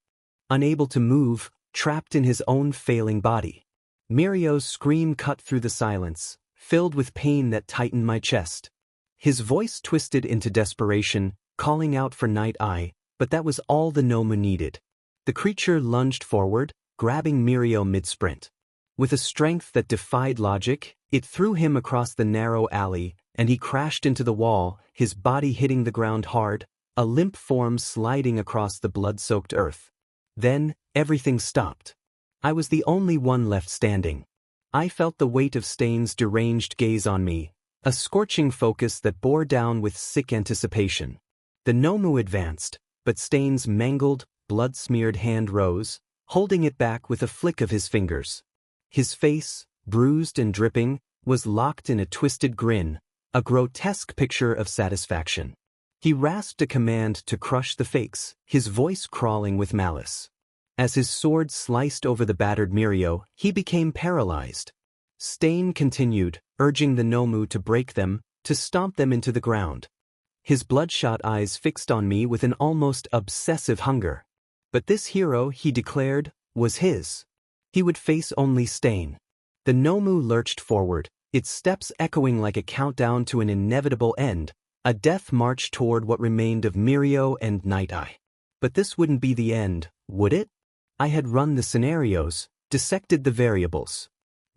unable to move, trapped in his own failing body. Mirio's scream cut through the silence, filled with pain that tightened my chest. His voice twisted into desperation, calling out for Nightai, but that was all the Nomu needed. The creature lunged forward, grabbing Mirio mid-sprint. With a strength that defied logic, it threw him across the narrow alley, and he crashed into the wall, his body hitting the ground hard, a limp form sliding across the blood-soaked earth. Then, everything stopped. I was the only one left standing. I felt the weight of Stain's deranged gaze on me, a scorching focus that bore down with sick anticipation. The Nomu advanced, but Stain's mangled, blood-smeared hand rose, holding it back with a flick of his fingers. His face, bruised and dripping, was locked in a twisted grin, a grotesque picture of satisfaction. He rasped a command to crush the fakes, his voice crawling with malice. As his sword sliced over the battered Mirio, he became paralyzed. Stain continued, urging the Nomu to break them, to stomp them into the ground. His bloodshot eyes fixed on me with an almost obsessive hunger. But this hero, he declared, was his. He would face only Stain. The Nomu lurched forward, its steps echoing like a countdown to an inevitable end, a death march toward what remained of Mirio and Nightai. But this wouldn't be the end, would it? I had run the scenarios, dissected the variables.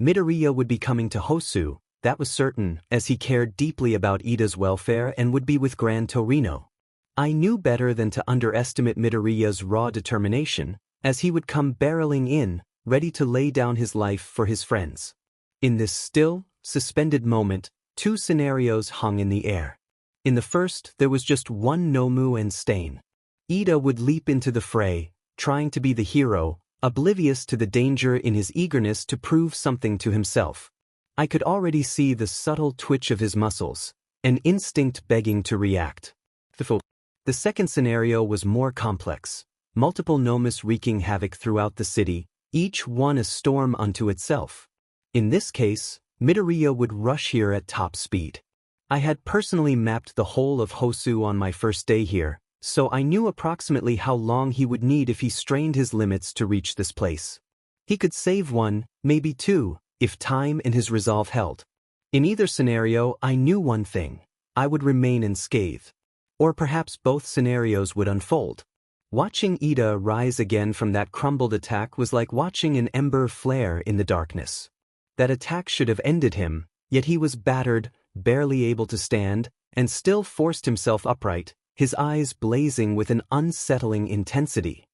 Midoriya would be coming to Hosu, that was certain, as he cared deeply about Ida's welfare and would be with Gran Torino. I knew better than to underestimate Midoriya's raw determination, as he would come barreling in, ready to lay down his life for his friends. In this still, suspended moment, two scenarios hung in the air. In the first, there was just one Nomu and Stain. Ida would leap into the fray, trying to be the hero, oblivious to the danger in his eagerness to prove something to himself. I could already see the subtle twitch of his muscles, an instinct begging to react. The second scenario was more complex. Multiple Nomus wreaking havoc throughout the city, each one a storm unto itself. In this case, Midoriya would rush here at top speed. I had personally mapped the whole of Hosu on my first day here, so I knew approximately how long he would need if he strained his limits to reach this place. He could save one, maybe two, if time and his resolve held. In either scenario, I knew one thing: I would remain unscathed. Or perhaps both scenarios would unfold. Watching Ida rise again from that crumbled attack was like watching an ember flare in the darkness. That attack should have ended him, yet he was battered, barely able to stand, and still forced himself upright, his eyes blazing with an unsettling intensity.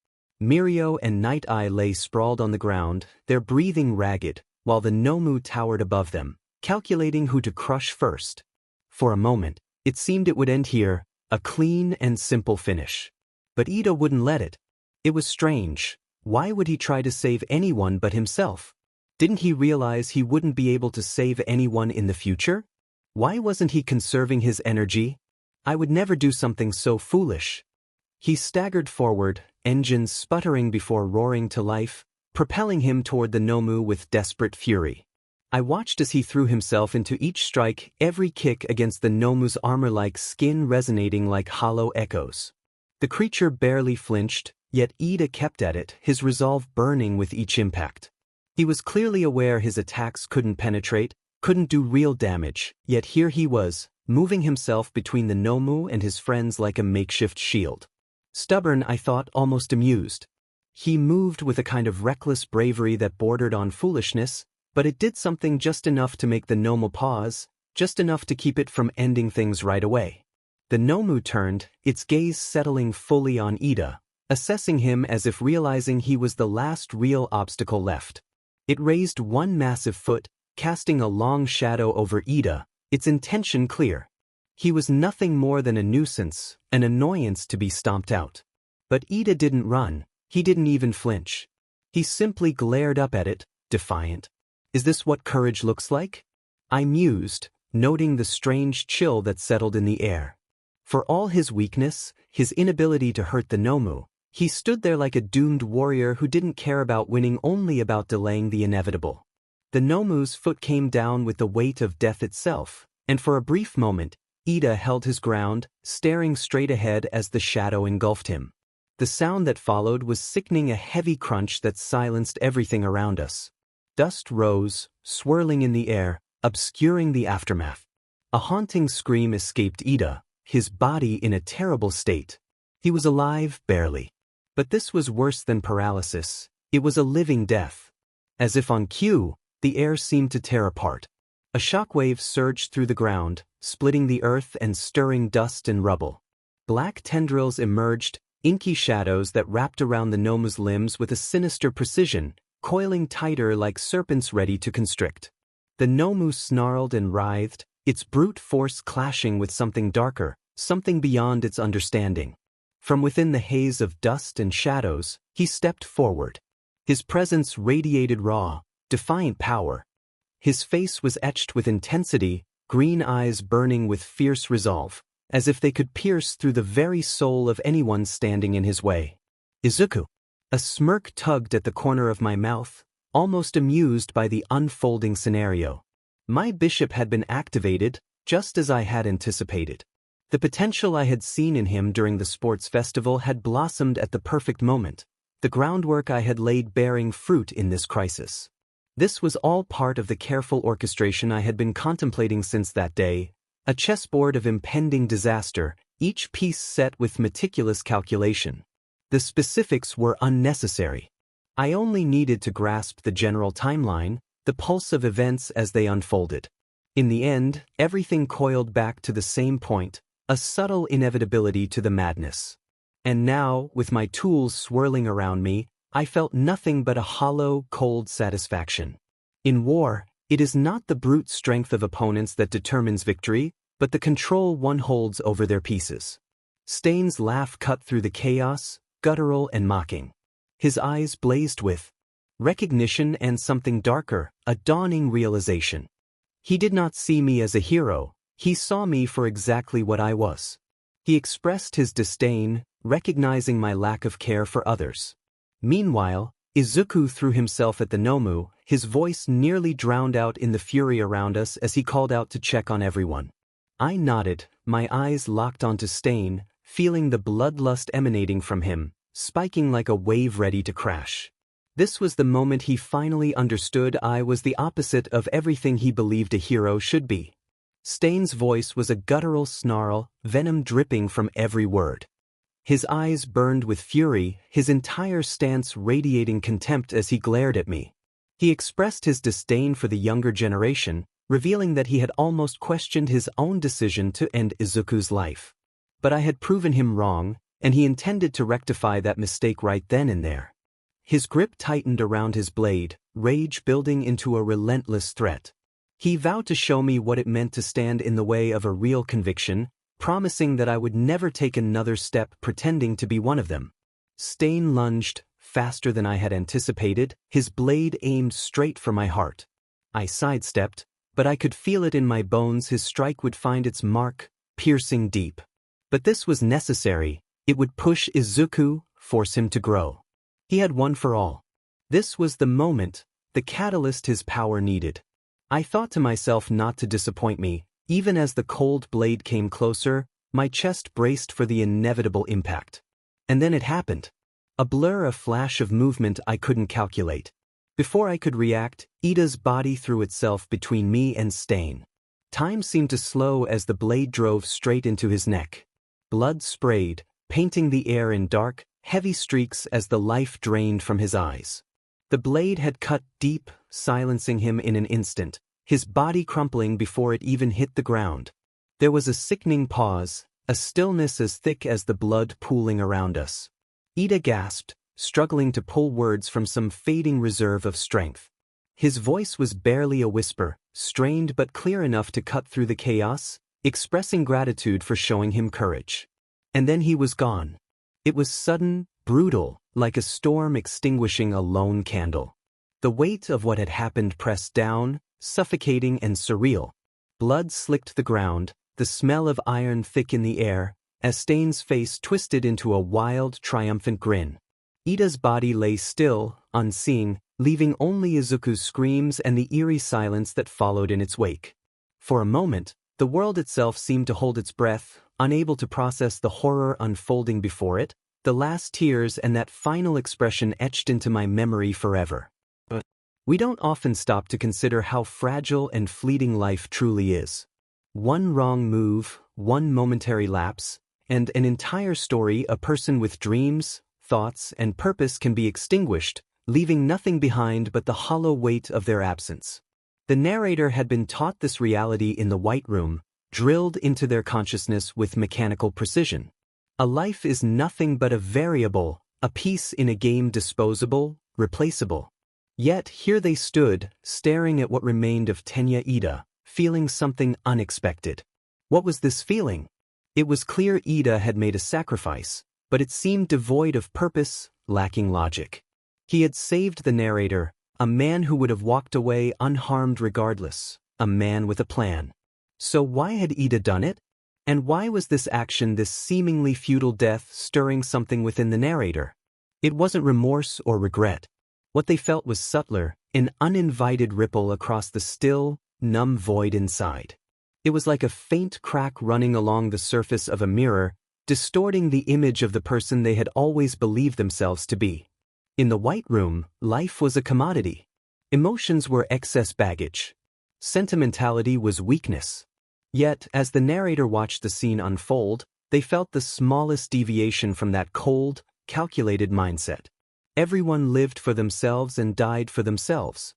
Mirio and Nightai lay sprawled on the ground, their breathing ragged, while the Nomu towered above them, calculating who to crush first. For a moment, it seemed it would end here, a clean and simple finish. But Ida wouldn't let it. It was strange. Why would he try to save anyone but himself? Didn't he realize he wouldn't be able to save anyone in the future? Why wasn't he conserving his energy? I would never do something so foolish. He staggered forward, engines sputtering before roaring to life, propelling him toward the Nomu with desperate fury. I watched as he threw himself into each strike, every kick against the Nomu's armor-like skin resonating like hollow echoes. The creature barely flinched, yet Ida kept at it, his resolve burning with each impact. He was clearly aware his attacks couldn't penetrate, couldn't do real damage, yet here he was, moving himself between the Nomu and his friends like a makeshift shield. Stubborn, I thought, almost amused. He moved with a kind of reckless bravery that bordered on foolishness, but it did something just enough to make the Nomu pause, just enough to keep it from ending things right away. The Nomu turned, its gaze settling fully on Ida, assessing him as if realizing he was the last real obstacle left. It raised one massive foot, casting a long shadow over Ida, its intention clear. He was nothing more than a nuisance, an annoyance to be stomped out. But Ida didn't run, he didn't even flinch. He simply glared up at it, defiant. Is this what courage looks like? I mused, noting the strange chill that settled in the air. For all his weakness, his inability to hurt the Nomu, he stood there like a doomed warrior who didn't care about winning, only about delaying the inevitable. The Nomu's foot came down with the weight of death itself, and for a brief moment, Ida held his ground, staring straight ahead as the shadow engulfed him. The sound that followed was sickening, a heavy crunch that silenced everything around us. Dust rose, swirling in the air, obscuring the aftermath. A haunting scream escaped Ida, his body in a terrible state. He was alive, barely. But this was worse than paralysis. It was a living death. As if on cue, the air seemed to tear apart. A shockwave surged through the ground, splitting the earth and stirring dust and rubble. Black tendrils emerged, inky shadows that wrapped around the Nomu's limbs with a sinister precision, coiling tighter like serpents ready to constrict. The Nomu snarled and writhed, its brute force clashing with something darker, something beyond its understanding. From within the haze of dust and shadows, he stepped forward. His presence radiated raw, defiant power. His face was etched with intensity, green eyes burning with fierce resolve, as if they could pierce through the very soul of anyone standing in his way. Izuku. A smirk tugged at the corner of my mouth, almost amused by the unfolding scenario. My bishop had been activated, just as I had anticipated. The potential I had seen in him during the sports festival had blossomed at the perfect moment, the groundwork I had laid bearing fruit in this crisis. This was all part of the careful orchestration I had been contemplating since that day, a chessboard of impending disaster, each piece set with meticulous calculation. The specifics were unnecessary. I only needed to grasp the general timeline, the pulse of events as they unfolded. In the end, everything coiled back to the same point, a subtle inevitability to the madness. And now, with my tools swirling around me, I felt nothing but a hollow, cold satisfaction. In war, it is not the brute strength of opponents that determines victory, but the control one holds over their pieces. Stain's laugh cut through the chaos, guttural and mocking. His eyes blazed with recognition and something darker, a dawning realization. He did not see me as a hero, he saw me for exactly what I was. He expressed his disdain, recognizing my lack of care for others. Meanwhile, Izuku threw himself at the Nomu, his voice nearly drowned out in the fury around us as he called out to check on everyone. I nodded, my eyes locked onto Stain, feeling the bloodlust emanating from him, spiking like a wave ready to crash. This was the moment he finally understood I was the opposite of everything he believed a hero should be. Stain's voice was a guttural snarl, venom dripping from every word. His eyes burned with fury, his entire stance radiating contempt as he glared at me. He expressed his disdain for the younger generation, revealing that he had almost questioned his own decision to end Izuku's life. But I had proven him wrong, and he intended to rectify that mistake right then and there. His grip tightened around his blade, rage building into a relentless threat. He vowed to show me what it meant to stand in the way of a real conviction, promising that I would never take another step pretending to be one of them. Stain lunged, faster than I had anticipated, his blade aimed straight for my heart. I sidestepped, but I could feel it in my bones. His strike would find its mark, piercing deep. But this was necessary. It would push Izuku, force him to grow. He had won for all. This was the moment, the catalyst his power needed. I thought to myself not to disappoint me. Even as the cold blade came closer, my chest braced for the inevitable impact. And then it happened. A blur, a flash of movement I couldn't calculate. Before I could react, Ida's body threw itself between me and Stain. Time seemed to slow as the blade drove straight into his neck. Blood sprayed, painting the air in dark, heavy streaks as the life drained from his eyes. The blade had cut deep, silencing him in an instant, his body crumpling before it even hit the ground. There was a sickening pause, a stillness as thick as the blood pooling around us. Ida gasped, struggling to pull words from some fading reserve of strength. His voice was barely a whisper, strained but clear enough to cut through the chaos, expressing gratitude for showing him courage. And then he was gone. It was sudden, brutal, like a storm extinguishing a lone candle. The weight of what had happened pressed down, suffocating and surreal. Blood slicked the ground, the smell of iron thick in the air, as Stain's face twisted into a wild, triumphant grin. Ida's body lay still, unseeing, leaving only Izuku's screams and the eerie silence that followed in its wake. For a moment, the world itself seemed to hold its breath, unable to process the horror unfolding before it, the last tears and that final expression etched into my memory forever. But we don't often stop to consider how fragile and fleeting life truly is. One wrong move, one momentary lapse, and an entire story, a person with dreams, thoughts, and purpose can be extinguished, leaving nothing behind but the hollow weight of their absence. The narrator had been taught this reality in the White Room, drilled into their consciousness with mechanical precision. A life is nothing but a variable, a piece in a game disposable, replaceable. Yet here they stood, staring at what remained of Tenya Ida, feeling something unexpected. What was this feeling? It was clear Ida had made a sacrifice, but it seemed devoid of purpose, lacking logic. He had saved the narrator, a man who would have walked away unharmed regardless, a man with a plan. So why had Ida done it? And why was this action, this seemingly futile death, stirring something within the narrator? It wasn't remorse or regret. What they felt was subtler, an uninvited ripple across the still, numb void inside. It was like a faint crack running along the surface of a mirror, distorting the image of the person they had always believed themselves to be. In the White Room, life was a commodity. Emotions were excess baggage. Sentimentality was weakness. Yet, as the narrator watched the scene unfold, they felt the smallest deviation from that cold, calculated mindset. Everyone lived for themselves and died for themselves.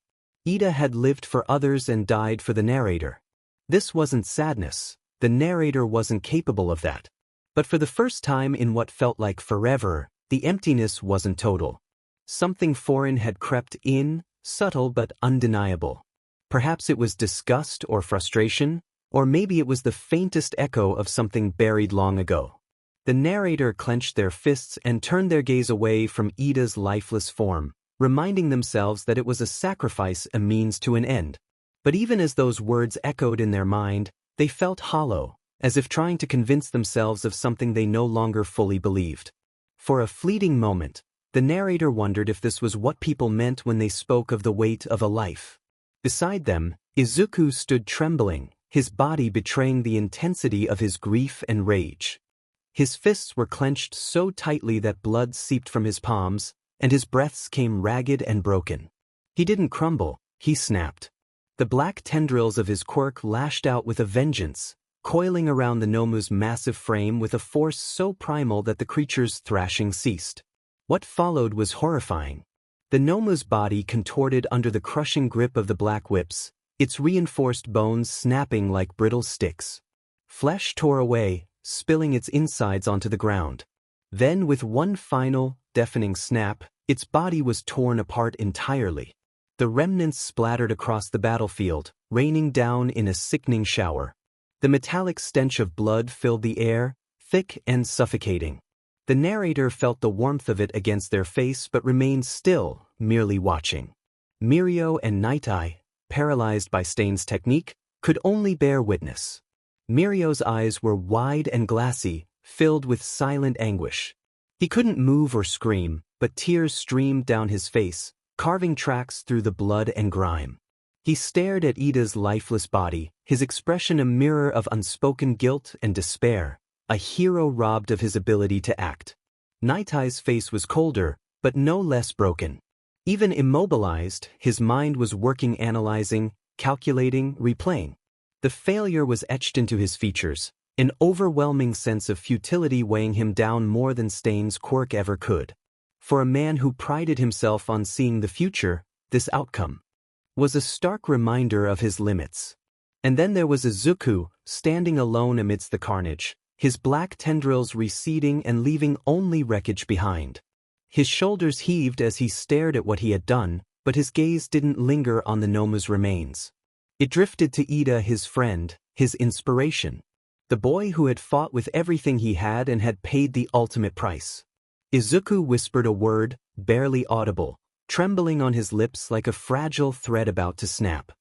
Ida had lived for others and died for the narrator. This wasn't sadness. The narrator wasn't capable of that. But for the first time in what felt like forever, the emptiness wasn't total. Something foreign had crept in, subtle but undeniable. Perhaps it was disgust or frustration, or maybe it was the faintest echo of something buried long ago. The narrator clenched their fists and turned their gaze away from Ida's lifeless form, reminding themselves that it was a sacrifice, a means to an end. But even as those words echoed in their mind, they felt hollow, as if trying to convince themselves of something they no longer fully believed. For a fleeting moment, the narrator wondered if this was what people meant when they spoke of the weight of a life. Beside them, Izuku stood trembling, his body betraying the intensity of his grief and rage. His fists were clenched so tightly that blood seeped from his palms, and his breaths came ragged and broken. He didn't crumble, he snapped. The black tendrils of his quirk lashed out with a vengeance, coiling around the Nomu's massive frame with a force so primal that the creature's thrashing ceased. What followed was horrifying. The Nomu's body contorted under the crushing grip of the black whips, its reinforced bones snapping like brittle sticks. Flesh tore away, spilling its insides onto the ground. Then, with one final, deafening snap, its body was torn apart entirely. The remnants splattered across the battlefield, raining down in a sickening shower. The metallic stench of blood filled the air, thick and suffocating. The narrator felt the warmth of it against their face but remained still, merely watching. Mirio and Night Eye, paralyzed by Stain's technique, could only bear witness. Mirio's eyes were wide and glassy, filled with silent anguish. He couldn't move or scream, but tears streamed down his face, carving tracks through the blood and grime. He stared at Ida's lifeless body, his expression a mirror of unspoken guilt and despair, a hero robbed of his ability to act. Night Eye's face was colder, but no less broken. Even immobilized, his mind was working, analyzing, calculating, replaying. The failure was etched into his features, an overwhelming sense of futility weighing him down more than Stain's quirk ever could. For a man who prided himself on seeing the future, this outcome was a stark reminder of his limits. And then there was Izuku, standing alone amidst the carnage, his black tendrils receding and leaving only wreckage behind. His shoulders heaved as he stared at what he had done, but his gaze didn't linger on the Nomu's remains. It drifted to Ida, his friend, his inspiration. The boy who had fought with everything he had and had paid the ultimate price. Izuku whispered a word, barely audible, trembling on his lips like a fragile thread about to snap.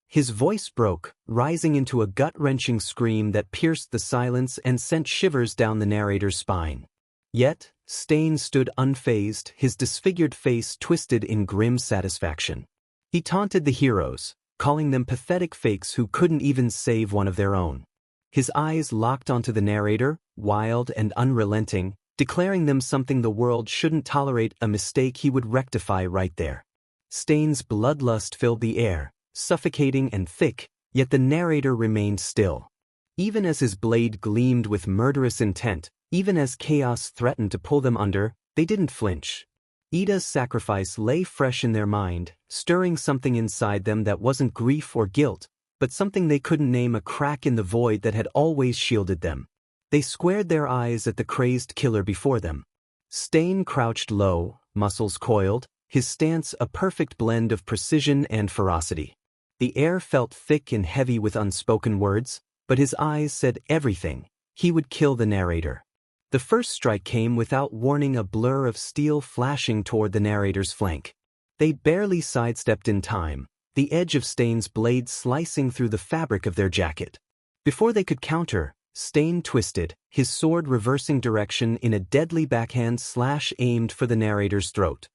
His voice broke, rising into a gut-wrenching scream that pierced the silence and sent shivers down the narrator's spine. Yet, Stain stood unfazed, his disfigured face twisted in grim satisfaction. He taunted the heroes, calling them pathetic fakes who couldn't even save one of their own. His eyes locked onto the narrator, wild and unrelenting, declaring them something the world shouldn't tolerate, a mistake he would rectify right there. Stain's bloodlust filled the air, suffocating and thick, yet the narrator remained still. Even as his blade gleamed with murderous intent, even as chaos threatened to pull them under, they didn't flinch. Ida's sacrifice lay fresh in their mind, stirring something inside them that wasn't grief or guilt, but something they couldn't name, a crack in the void that had always shielded them. They squared their eyes at the crazed killer before them. Stain crouched low, muscles coiled, his stance a perfect blend of precision and ferocity. The air felt thick and heavy with unspoken words, but his eyes said everything. He would kill the narrator. The first strike came without warning, a blur of steel flashing toward the narrator's flank. They barely sidestepped in time, the edge of Stain's blade slicing through the fabric of their jacket. Before they could counter, Stain twisted, his sword reversing direction in a deadly backhand slash aimed for the narrator's throat.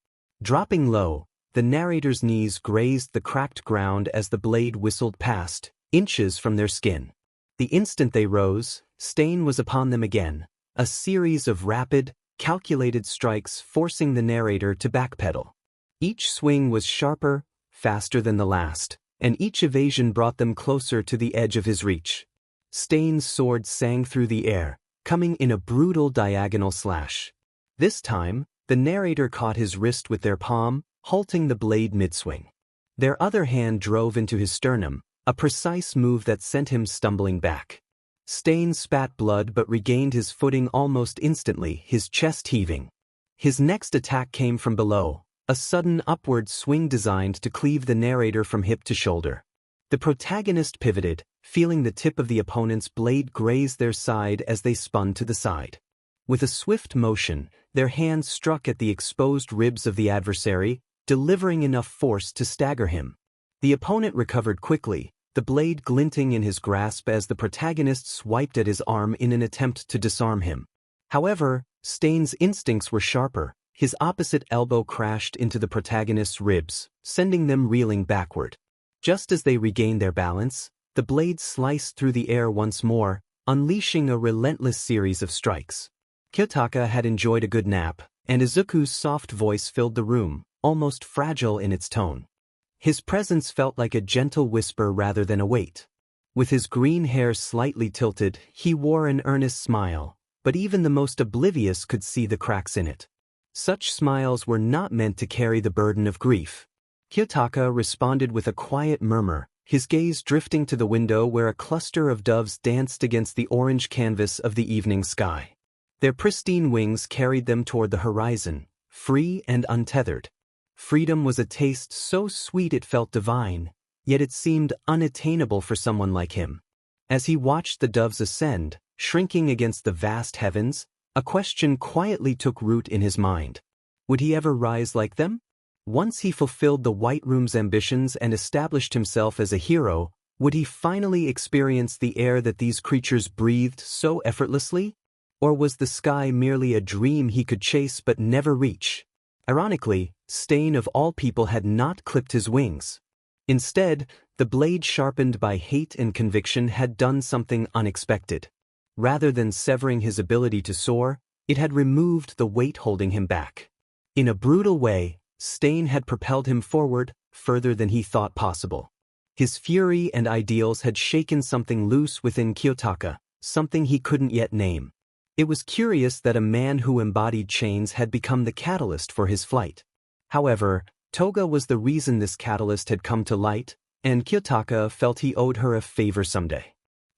Dropping low, the narrator's knees grazed the cracked ground as the blade whistled past, inches from their skin. The instant they rose, Stain was upon them again, a series of rapid, calculated strikes forcing the narrator to backpedal. Each swing was sharper, faster than the last, and each evasion brought them closer to the edge of his reach. Stain's sword sang through the air, coming in a brutal diagonal slash. This time, the narrator caught his wrist with their palm, halting the blade mid-swing. Their other hand drove into his sternum, a precise move that sent him stumbling back. Stain spat blood but regained his footing almost instantly, his chest heaving. His next attack came from below, a sudden upward swing designed to cleave the narrator from hip to shoulder. The protagonist pivoted, feeling the tip of the opponent's blade graze their side as they spun to the side. With a swift motion, their hand struck at the exposed ribs of the adversary, delivering enough force to stagger him. The opponent recovered quickly, the blade glinting in his grasp as the protagonist swiped at his arm in an attempt to disarm him. However, Stain's instincts were sharper. His opposite elbow crashed into the protagonist's ribs, sending them reeling backward. Just as they regained their balance, the blade sliced through the air once more, unleashing a relentless series of strikes. Kyotaka had enjoyed a good nap, and Izuku's soft voice filled the room, almost fragile in its tone. His presence felt like a gentle whisper rather than a weight. With his green hair slightly tilted, he wore an earnest smile, but even the most oblivious could see the cracks in it. Such smiles were not meant to carry the burden of grief. Kyotaka responded with a quiet murmur, his gaze drifting to the window where a cluster of doves danced against the orange canvas of the evening sky. Their pristine wings carried them toward the horizon, free and untethered. Freedom was a taste so sweet it felt divine, yet it seemed unattainable for someone like him. As he watched the doves ascend, shrinking against the vast heavens, a question quietly took root in his mind. Would he ever rise like them? Once he fulfilled the White Room's ambitions and established himself as a hero, would he finally experience the air that these creatures breathed so effortlessly? Or was the sky merely a dream he could chase but never reach? Ironically, Stain of all people had not clipped his wings. Instead, the blade sharpened by hate and conviction had done something unexpected. Rather than severing his ability to soar, it had removed the weight holding him back. In a brutal way, Stain had propelled him forward, further than he thought possible. His fury and ideals had shaken something loose within Kyotaka, something he couldn't yet name. It was curious that a man who embodied chains had become the catalyst for his flight. However, Toga was the reason this catalyst had come to light, and Kiyotaka felt he owed her a favor someday.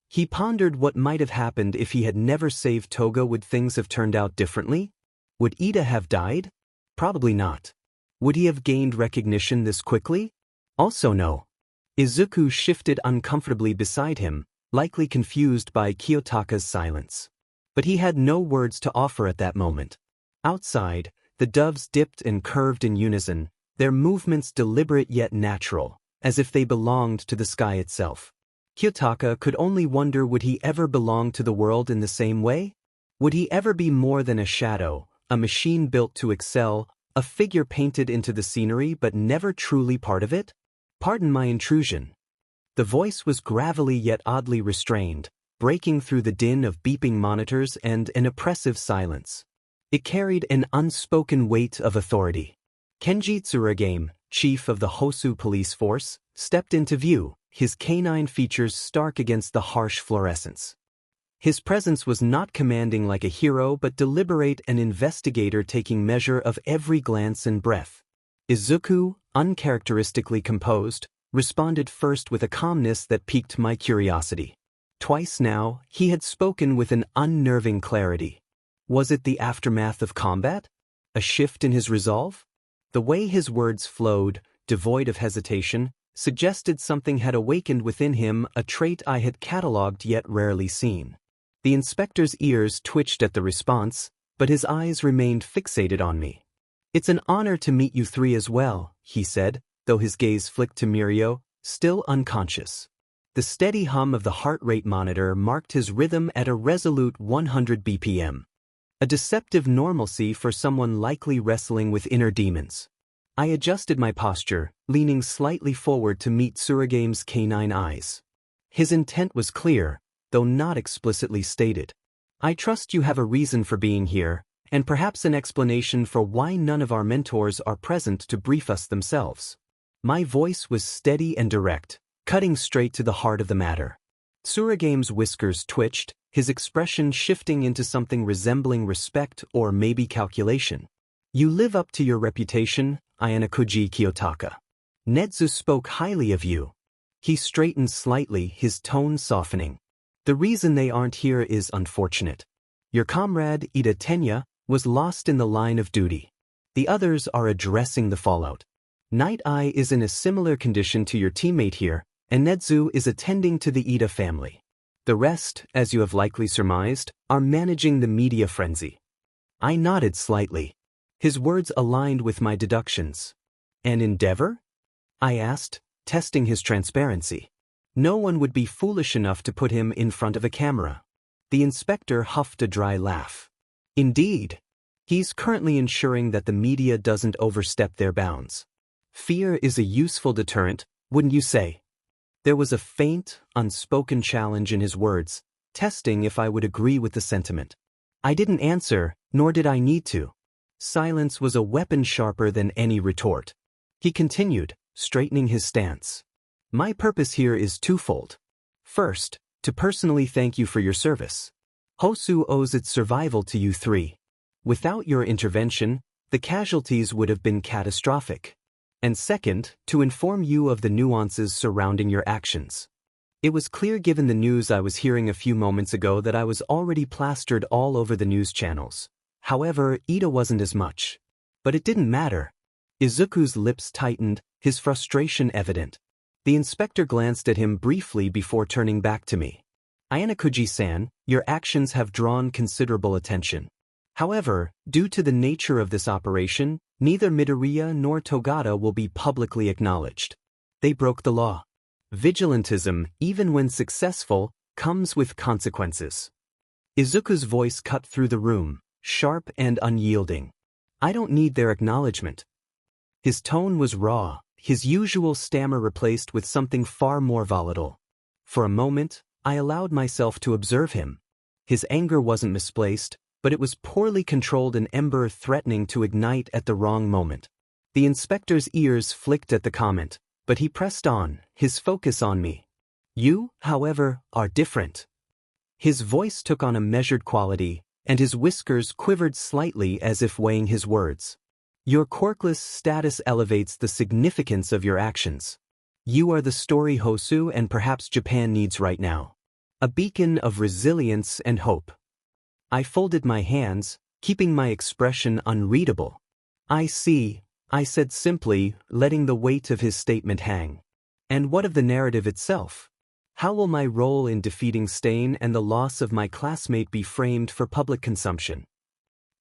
He pondered what might have happened if he had never saved Toga. Would things have turned out differently? Would Ida have died? Probably not. Would he have gained recognition this quickly? Also no. Izuku shifted uncomfortably beside him, likely confused by Kiyotaka's silence. But he had no words to offer at that moment. Outside, the doves dipped and curved in unison, their movements deliberate yet natural, as if they belonged to the sky itself. Kiyotaka could only wonder, would he ever belong to the world in the same way? Would he ever be more than a shadow, a machine built to excel, a figure painted into the scenery but never truly part of it? Pardon my intrusion. The voice was gravelly yet oddly restrained, breaking through the din of beeping monitors and an oppressive silence. It carried an unspoken weight of authority. Kenji Tsuragame, chief of the Hosu police force, stepped into view, his canine features stark against the harsh fluorescence. His presence was not commanding like a hero but deliberate, an investigator taking measure of every glance and breath. Izuku, uncharacteristically composed, responded first with a calmness that piqued my curiosity. Twice now, he had spoken with an unnerving clarity. Was it the aftermath of combat? A shift in his resolve? The way his words flowed, devoid of hesitation, suggested something had awakened within him, a trait I had catalogued yet rarely seen. The inspector's ears twitched at the response, but his eyes remained fixated on me. "It's an honor to meet you three as well," he said, though his gaze flicked to Mirio, still unconscious. The steady hum of the heart rate monitor marked his rhythm at a resolute 100 BPM. A deceptive normalcy for someone likely wrestling with inner demons. I adjusted my posture, leaning slightly forward to meet Tsuragame's canine eyes. His intent was clear, though not explicitly stated. "I trust you have a reason for being here, and perhaps an explanation for why none of our mentors are present to brief us themselves." My voice was steady and direct, cutting straight to the heart of the matter. Tsuragame's whiskers twitched, his expression shifting into something resembling respect or maybe calculation. "You live up to your reputation, Ayanokuji Kiyotaka. Netsu spoke highly of you." He straightened slightly, his tone softening. "The reason they aren't here is unfortunate. Your comrade, Ida Tenya, was lost in the line of duty. The others are addressing the fallout. Night Eye is in a similar condition to your teammate here, and Netsu is attending to the Ida family. The rest, as you have likely surmised, are managing the media frenzy." I nodded slightly. His words aligned with my deductions. "An endeavor?" I asked, testing his transparency. No one would be foolish enough to put him in front of a camera. The inspector huffed a dry laugh. "Indeed. He's currently ensuring that the media doesn't overstep their bounds. Fear is a useful deterrent, wouldn't you say?" There was a faint, unspoken challenge in his words, testing if I would agree with the sentiment. I didn't answer, nor did I need to. Silence was a weapon sharper than any retort. He continued, straightening his stance. "My purpose here is twofold. First, to personally thank you for your service. Hosu owes its survival to you three. Without your intervention, the casualties would have been catastrophic. And second, to inform you of the nuances surrounding your actions." It was clear given the news I was hearing a few moments ago that I was already plastered all over the news channels. However, Ida wasn't as much. But it didn't matter. Izuku's lips tightened, his frustration evident. The inspector glanced at him briefly before turning back to me. "Ayanokuji-san, your actions have drawn considerable attention. However, due to the nature of this operation, neither Midoriya nor Togata will be publicly acknowledged. They broke the law. Vigilantism, even when successful, comes with consequences." Izuku's voice cut through the room, sharp and unyielding. "I don't need their acknowledgement." His tone was raw, his usual stammer replaced with something far more volatile. For a moment, I allowed myself to observe him. His anger wasn't misplaced, but it was poorly controlled, an ember threatening to ignite at the wrong moment. The inspector's ears flicked at the comment, but he pressed on, his focus on me. "You, however, are different. His voice took on a measured quality, and his whiskers quivered slightly as if weighing his words. Your quirkless status elevates the significance of your actions. You are the story Hosu and perhaps Japan needs right now. A beacon of resilience and hope. I folded my hands, keeping my expression unreadable. I see, I said simply, letting the weight of his statement hang. And what of the narrative itself? How will my role in defeating Stain and the loss of my classmate be framed for public consumption?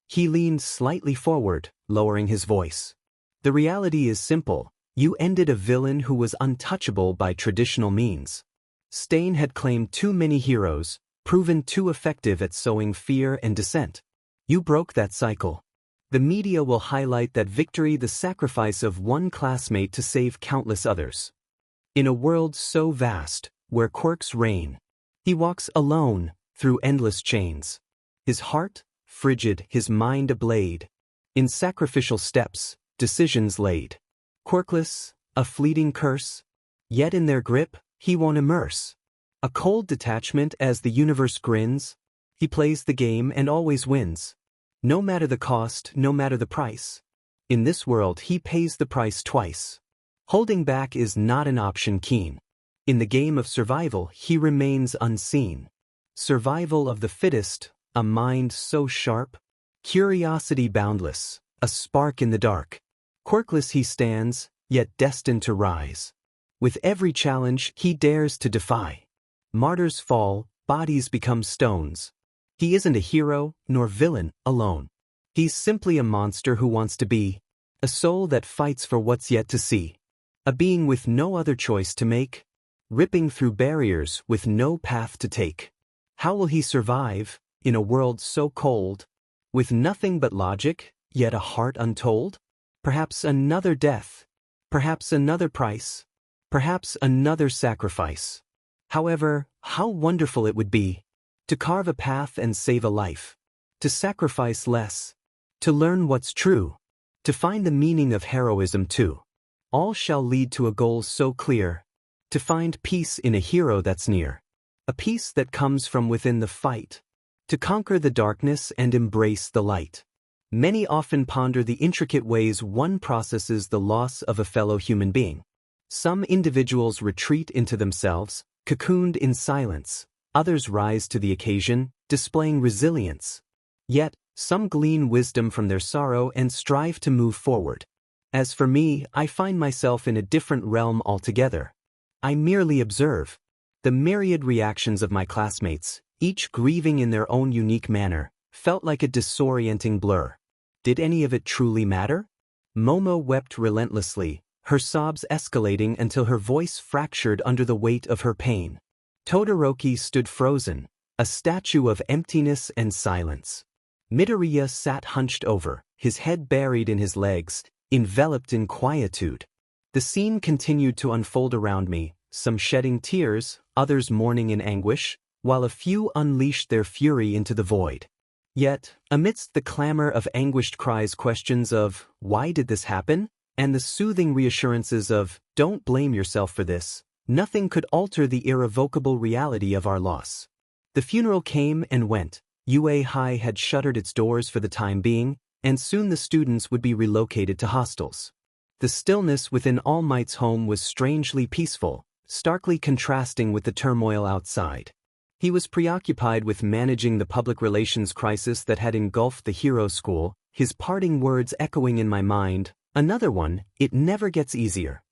He leaned slightly forward, lowering his voice. The reality is simple. You ended a villain who was untouchable by traditional means. Stain had claimed too many heroes, proven too effective at sowing fear and dissent. You broke that cycle. The media will highlight that victory, the sacrifice of one classmate to save countless others. In a world so vast, where quirks reign, he walks alone through endless chains. His heart, frigid, his mind ablade. In sacrificial steps, decisions laid. Quirkless, a fleeting curse, yet in their grip, he won't immerse. A cold detachment as the universe grins. He plays the game and always wins. No matter the cost, no matter the price. In this world he pays the price twice. Holding back is not an option keen. In the game of survival he remains unseen. Survival of the fittest, a mind so sharp. Curiosity boundless, a spark in the dark. Quirkless he stands, yet destined to rise. With every challenge he dares to defy. Martyrs fall, bodies become stones. He isn't a hero, nor villain, alone. He's simply a monster who wants to be. A soul that fights for what's yet to see. A being with no other choice to make. Ripping through barriers with no path to take. How will he survive, in a world so cold? With nothing but logic, yet a heart untold? Perhaps another death. Perhaps another price. Perhaps another sacrifice. However, how wonderful it would be to carve a path and save a life, to sacrifice less, to learn what's true, to find the meaning of heroism too. All shall lead to a goal so clear, to find peace in a hero that's near, a peace that comes from within the fight, to conquer the darkness and embrace the light. Many often ponder the intricate ways one processes the loss of a fellow human being. Some individuals retreat into themselves, cocooned in silence. Others rise to the occasion, displaying resilience. Yet, some glean wisdom from their sorrow and strive to move forward. As for me, I find myself in a different realm altogether. I merely observe the myriad reactions of my classmates, each grieving in their own unique manner, felt like a disorienting blur. Did any of it truly matter? Momo wept relentlessly, her sobs escalating until her voice fractured under the weight of her pain. Todoroki stood frozen, a statue of emptiness and silence. Midoriya sat hunched over, his head buried in his legs, enveloped in quietude. The scene continued to unfold around me, some shedding tears, others mourning in anguish, while a few unleashed their fury into the void. Yet, amidst the clamor of anguished cries, questions of, "Why did this happen?" and the soothing reassurances of, "Don't blame yourself for this," nothing could alter the irrevocable reality of our loss. The funeral came and went. UA High had shuttered its doors for the time being, and soon the students would be relocated to hostels. The stillness within All Might's home was strangely peaceful, starkly contrasting with the turmoil outside. He was preoccupied with managing the public relations crisis that had engulfed the hero school, his parting words echoing in my mind, "Another one, it never gets easier."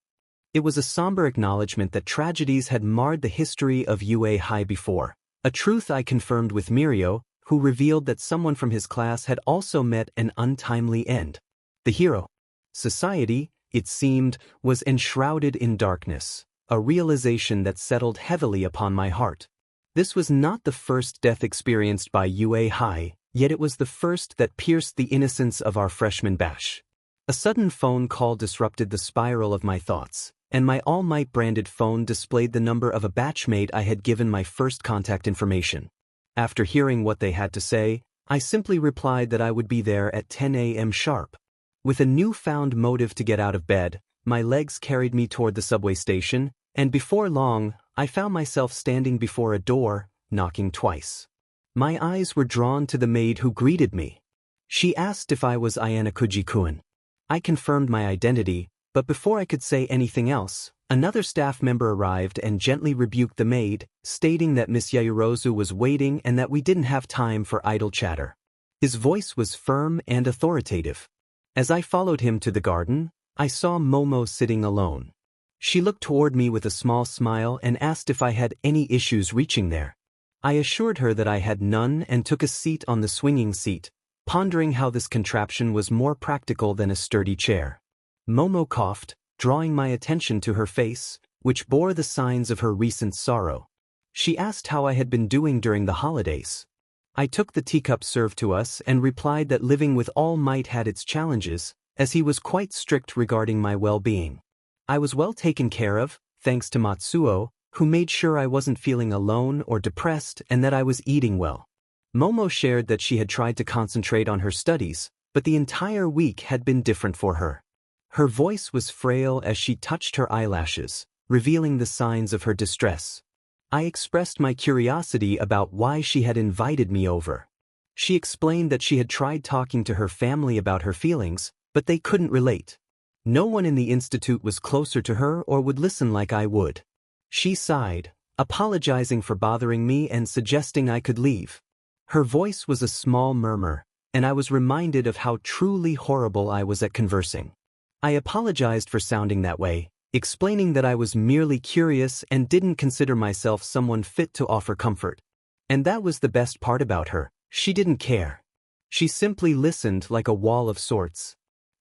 It was a somber acknowledgement that tragedies had marred the history of UA High before, a truth I confirmed with Mirio, who revealed that someone from his class had also met an untimely end. The hero society, it seemed, was enshrouded in darkness, a realization that settled heavily upon my heart. This was not the first death experienced by UA High, yet it was the first that pierced the innocence of our freshman batch. A sudden phone call disrupted the spiral of my thoughts, and my All Might branded phone displayed the number of a batchmate I had given my first contact information. After hearing what they had to say, I simply replied that I would be there at 10 a.m. sharp. With a newfound motive to get out of bed, my legs carried me toward the subway station, and before long, I found myself standing before a door, knocking twice. My eyes were drawn to the maid who greeted me. She asked if I was Ayana Kuji-kun. I confirmed my identity, but before I could say anything else, another staff member arrived and gently rebuked the maid, stating that Miss Yayorozu was waiting and that we didn't have time for idle chatter. His voice was firm and authoritative. As I followed him to the garden, I saw Momo sitting alone. She looked toward me with a small smile and asked if I had any issues reaching there. I assured her that I had none and took a seat on the swinging seat, pondering how this contraption was more practical than a sturdy chair. Momo coughed, drawing my attention to her face, which bore the signs of her recent sorrow. She asked how I had been doing during the holidays. I took the teacup served to us and replied that living with All Might had its challenges, as he was quite strict regarding my well-being. I was well taken care of, thanks to Matsuo, who made sure I wasn't feeling alone or depressed and that I was eating well. Momo shared that she had tried to concentrate on her studies, but the entire week had been different for her. Her voice was frail as she touched her eyelashes, revealing the signs of her distress. I expressed my curiosity about why she had invited me over. She explained that she had tried talking to her family about her feelings, but they couldn't relate. No one in the institute was closer to her or would listen like I would. She sighed, apologizing for bothering me and suggesting I could leave. Her voice was a small murmur, and I was reminded of how truly horrible I was at conversing. I apologized for sounding that way, explaining that I was merely curious and didn't consider myself someone fit to offer comfort. And that was the best part about her, she didn't care. She simply listened like a wall of sorts.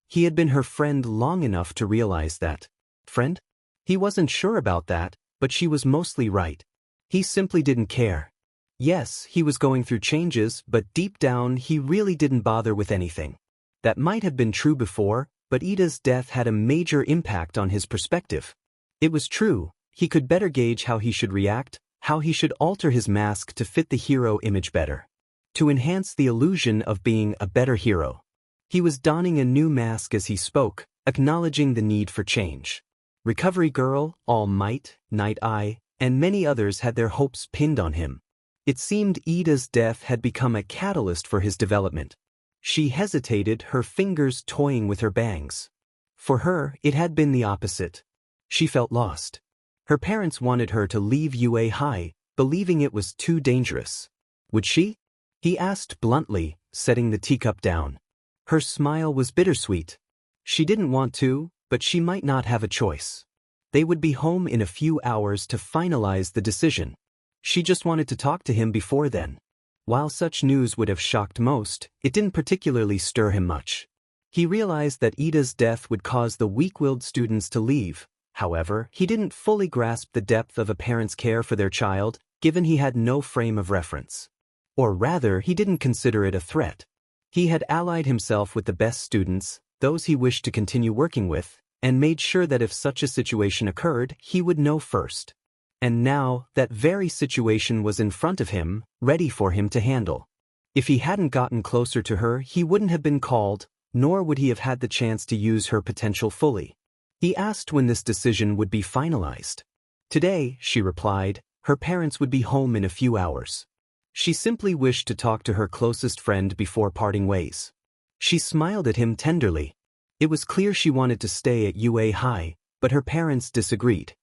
He had been her friend long enough to realize that. Friend? He wasn't sure about that, but she was mostly right. He simply didn't care. Yes, he was going through changes, but deep down he really didn't bother with anything. That might have been true before, but Ida's death had a major impact on his perspective. It was true, he could better gauge how he should react, how he should alter his mask to fit the hero image better. To enhance the illusion of being a better hero. He was donning a new mask as he spoke, acknowledging the need for change. Recovery Girl, All Might, Night Eye, and many others had their hopes pinned on him. It seemed Ida's death had become a catalyst for his development. She hesitated, her fingers toying with her bangs. For her, it had been the opposite. She felt lost. Her parents wanted her to leave UA High, believing it was too dangerous. Would she? He asked bluntly, setting the teacup down. Her smile was bittersweet. She didn't want to, but she might not have a choice. They would be home in a few hours to finalize the decision. She just wanted to talk to him before then. While such news would have shocked most, it didn't particularly stir him much. He realized that Ida's death would cause the weak-willed students to leave. However, he didn't fully grasp the depth of a parent's care for their child, given he had no frame of reference. Or rather, he didn't consider it a threat. He had allied himself with the best students, those he wished to continue working with, and made sure that if such a situation occurred, he would know first. And now, that very situation was in front of him, ready for him to handle. If he hadn't gotten closer to her, he wouldn't have been called, nor would he have had the chance to use her potential fully. He asked when this decision would be finalized. Today, she replied, her parents would be home in a few hours. She simply wished to talk to her closest friend before parting ways. She smiled at him tenderly. It was clear she wanted to stay at UA High, but her parents disagreed.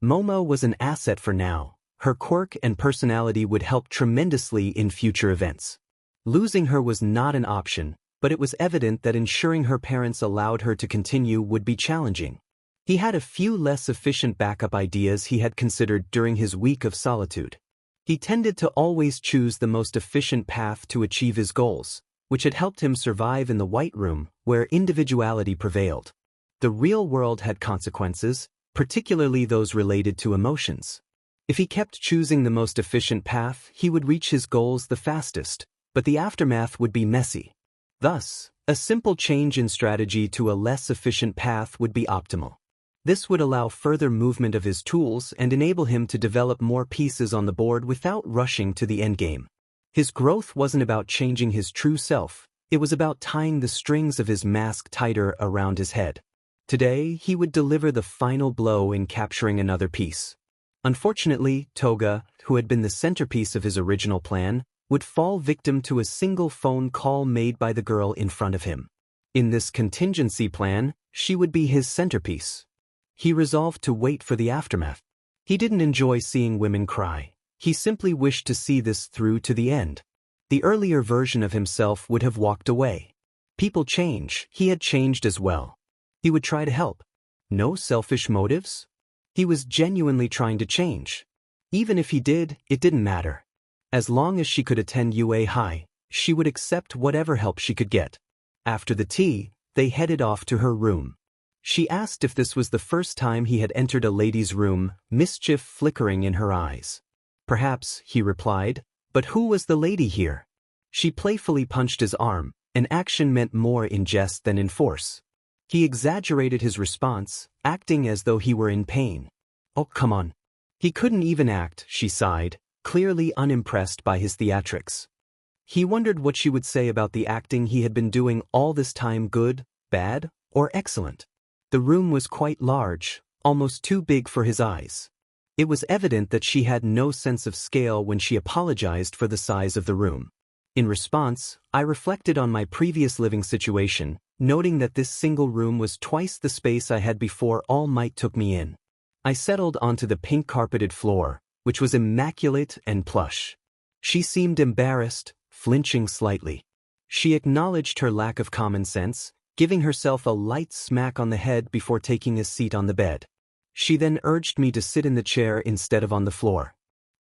Momo was an asset for now. Her quirk and personality would help tremendously in future events. Losing her was not an option, but it was evident that ensuring her parents allowed her to continue would be challenging. He had a few less efficient backup ideas he had considered during his week of solitude. He tended to always choose the most efficient path to achieve his goals, which had helped him survive in the White Room, where individuality prevailed. The real world had consequences, particularly those related to emotions. If he kept choosing the most efficient path, he would reach his goals the fastest, but the aftermath would be messy. Thus, a simple change in strategy to a less efficient path would be optimal. This would allow further movement of his tools and enable him to develop more pieces on the board without rushing to the endgame. His growth wasn't about changing his true self, it was about tying the strings of his mask tighter around his head. Today, he would deliver the final blow in capturing another piece. Unfortunately, Toga, who had been the centerpiece of his original plan, would fall victim to a single phone call made by the girl in front of him. In this contingency plan, she would be his centerpiece. He resolved to wait for the aftermath. He didn't enjoy seeing women cry. He simply wished to see this through to the end. The earlier version of himself would have walked away. People change. He had changed as well. He would try to help. No selfish motives? He was genuinely trying to change. Even if he did, it didn't matter. As long as she could attend UA High, she would accept whatever help she could get. After the tea, they headed off to her room. She asked if this was the first time he had entered a lady's room, mischief flickering in her eyes. Perhaps, he replied, but who was the lady here? She playfully punched his arm, an action meant more in jest than in force. He exaggerated his response, acting as though he were in pain. Oh, come on. He couldn't even act, she sighed, clearly unimpressed by his theatrics. He wondered what she would say about the acting he had been doing all this time, good, bad, or excellent. The room was quite large, almost too big for his eyes. It was evident that she had no sense of scale when she apologized for the size of the room. In response, I reflected on my previous living situation, noting that this single room was twice the space I had before All Might took me in. I settled onto the pink carpeted floor, which was immaculate and plush. She seemed embarrassed, flinching slightly. She acknowledged her lack of common sense, giving herself a light smack on the head before taking a seat on the bed. She then urged me to sit in the chair instead of on the floor.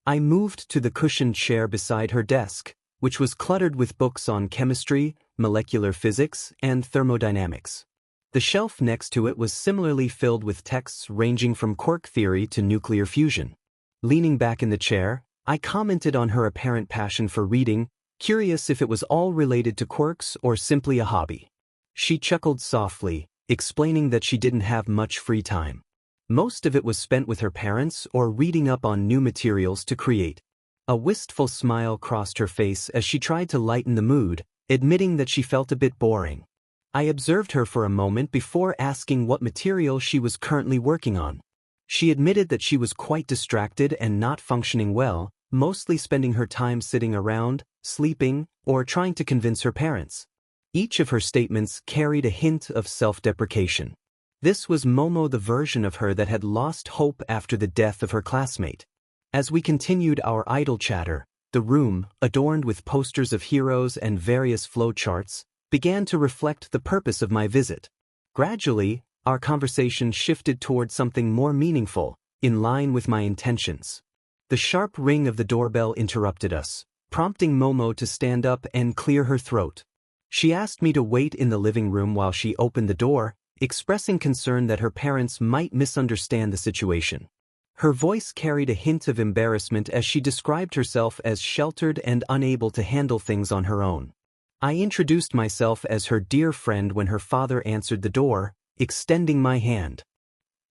I moved to the cushioned chair beside her desk, which was cluttered with books on chemistry, molecular physics, and thermodynamics. The shelf next to it was similarly filled with texts ranging from quark theory to nuclear fusion. Leaning back in the chair, I commented on her apparent passion for reading, curious if it was all related to quirks or simply a hobby. She chuckled softly, explaining that she didn't have much free time. Most of it was spent with her parents or reading up on new materials to create. A wistful smile crossed her face as she tried to lighten the mood, admitting that she felt a bit boring. I observed her for a moment before asking what material she was currently working on. She admitted that she was quite distracted and not functioning well, mostly spending her time sitting around, sleeping, or trying to convince her parents. Each of her statements carried a hint of self-deprecation. This was Momo, the version of her that had lost hope after the death of her classmate. As we continued our idle chatter, the room, adorned with posters of heroes and various flowcharts, began to reflect the purpose of my visit. Gradually, our conversation shifted toward something more meaningful, in line with my intentions. The sharp ring of the doorbell interrupted us, prompting Momo to stand up and clear her throat. She asked me to wait in the living room while she opened the door, expressing concern that her parents might misunderstand the situation. Her voice carried a hint of embarrassment as she described herself as sheltered and unable to handle things on her own. I introduced myself as her dear friend when her father answered the door, extending my hand.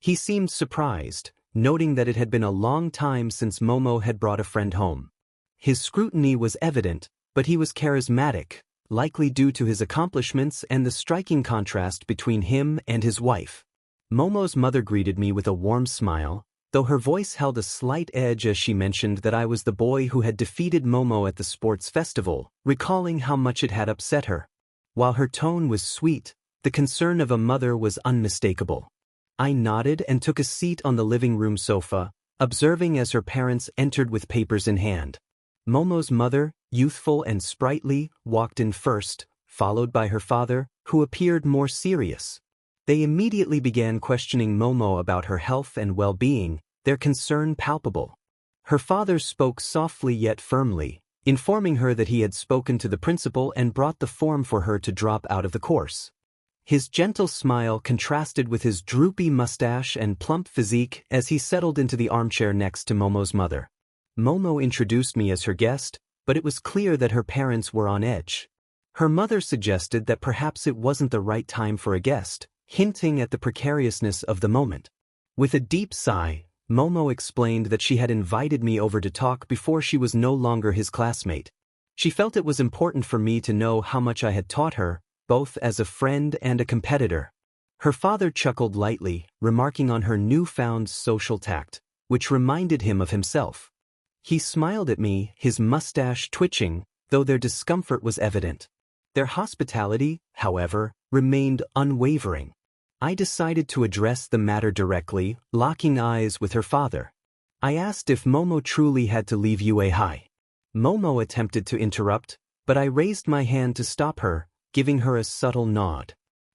He seemed surprised, noting that it had been a long time since Momo had brought a friend home. His scrutiny was evident, but he was charismatic, likely due to his accomplishments and the striking contrast between him and his wife. Momo's mother greeted me with a warm smile, though her voice held a slight edge as she mentioned that I was the boy who had defeated Momo at the sports festival, recalling how much it had upset her. While her tone was sweet, the concern of a mother was unmistakable. I nodded and took a seat on the living room sofa, observing as her parents entered with papers in hand. Momo's mother, youthful and sprightly, walked in first, followed by her father, who appeared more serious. They immediately began questioning Momo about her health and well-being, their concern palpable. Her father spoke softly yet firmly, informing her that he had spoken to the principal and brought the form for her to drop out of the course. His gentle smile contrasted with his droopy mustache and plump physique as he settled into the armchair next to Momo's mother. Momo introduced me as her guest, but it was clear that her parents were on edge. Her mother suggested that perhaps it wasn't the right time for a guest, hinting at the precariousness of the moment. With a deep sigh, Momo explained that she had invited me over to talk before she was no longer his classmate. She felt it was important for me to know how much I had taught her, both as a friend and a competitor. Her father chuckled lightly, remarking on her newfound social tact, which reminded him of himself. He smiled at me, his mustache twitching, though their discomfort was evident. Their hospitality, however, remained unwavering. I decided to address the matter directly, locking eyes with her father. I asked if Momo truly had to leave UA High. Momo attempted to interrupt, but I raised my hand to stop her, giving her a subtle nod.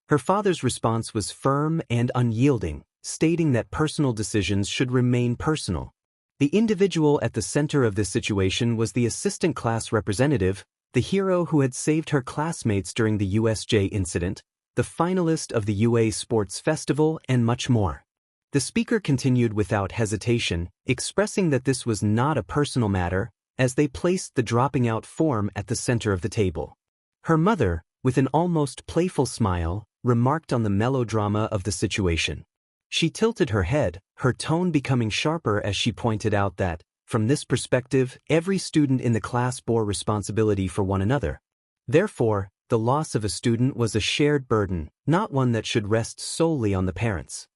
Her father's response was firm and unyielding, stating that personal decisions should remain personal. The individual at the center of this situation was the assistant class representative, the hero who had saved her classmates during the USJ incident, the finalist of the UA Sports Festival, and much more. The speaker continued without hesitation, expressing that this was not a personal matter, as they placed the dropping out form at the center of the table. Her mother, with an almost playful smile, remarked on the melodrama of the situation. She tilted her head, her tone becoming sharper as she pointed out that, from this perspective, every student in the class bore responsibility for one another. Therefore, the loss of a student was a shared burden, not one that should rest solely on the parents.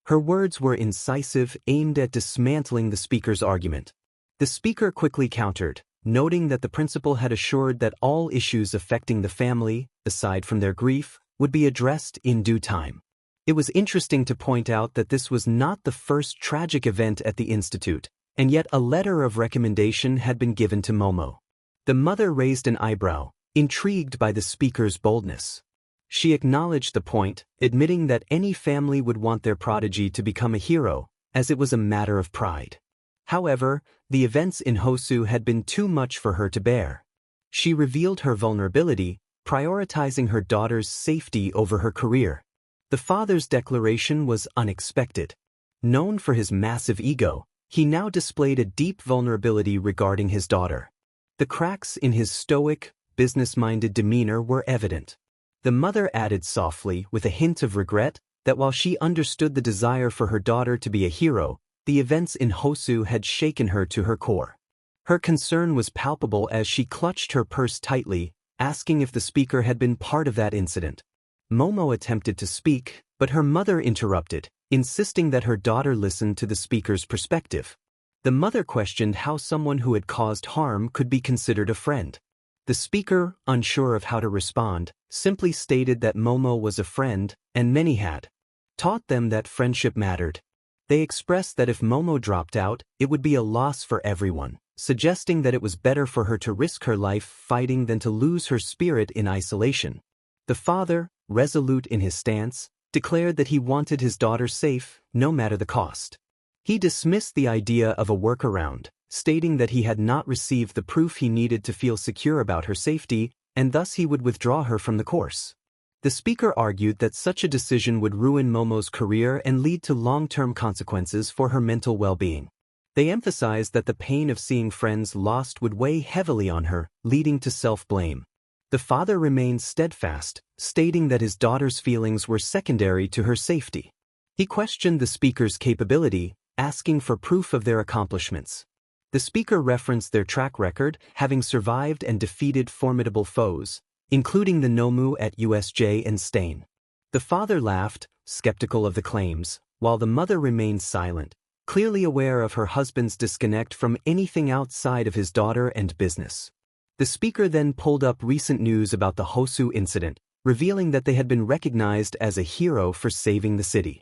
Her words were incisive, aimed at dismantling the speaker's argument. The speaker quickly countered, noting that the principal had assured that all issues affecting the family, aside from their grief, would be addressed in due time. It was interesting to point out that this was not the first tragic event at the institute, and yet a letter of recommendation had been given to Momo. The mother raised an eyebrow, intrigued by the speaker's boldness. She acknowledged the point, admitting that any family would want their prodigy to become a hero, as it was a matter of pride. However, the events in Hosu had been too much for her to bear. She revealed her vulnerability, prioritizing her daughter's safety over her career. The father's declaration was unexpected. Known for his massive ego, he now displayed a deep vulnerability regarding his daughter. The cracks in his stoic, business-minded demeanor were evident. The mother added softly, with a hint of regret, that while she understood the desire for her daughter to be a hero, the events in Hosu had shaken her to her core. Her concern was palpable as she clutched her purse tightly, asking if the speaker had been part of that incident. Momo attempted to speak, but her mother interrupted, insisting that her daughter listen to the speaker's perspective. The mother questioned how someone who had caused harm could be considered a friend. The speaker, unsure of how to respond, simply stated that Momo was a friend, and many had taught them that friendship mattered. They expressed that if Momo dropped out, it would be a loss for everyone, suggesting that it was better for her to risk her life fighting than to lose her spirit in isolation. The father, resolute in his stance, declared that he wanted his daughter safe, no matter the cost. He dismissed the idea of a workaround, stating that he had not received the proof he needed to feel secure about her safety, and thus he would withdraw her from the course. The speaker argued that such a decision would ruin Momo's career and lead to long-term consequences for her mental well-being. They emphasized that the pain of seeing friends lost would weigh heavily on her, leading to self-blame. The father remained steadfast, stating that his daughter's feelings were secondary to her safety. He questioned the speaker's capability, asking for proof of their accomplishments. The speaker referenced their track record, having survived and defeated formidable foes, including the Nomu at USJ and Stain. The father laughed, skeptical of the claims, while the mother remained silent, clearly aware of her husband's disconnect from anything outside of his daughter and business. The speaker then pulled up recent news about the Hosu incident, revealing that they had been recognized as a hero for saving the city.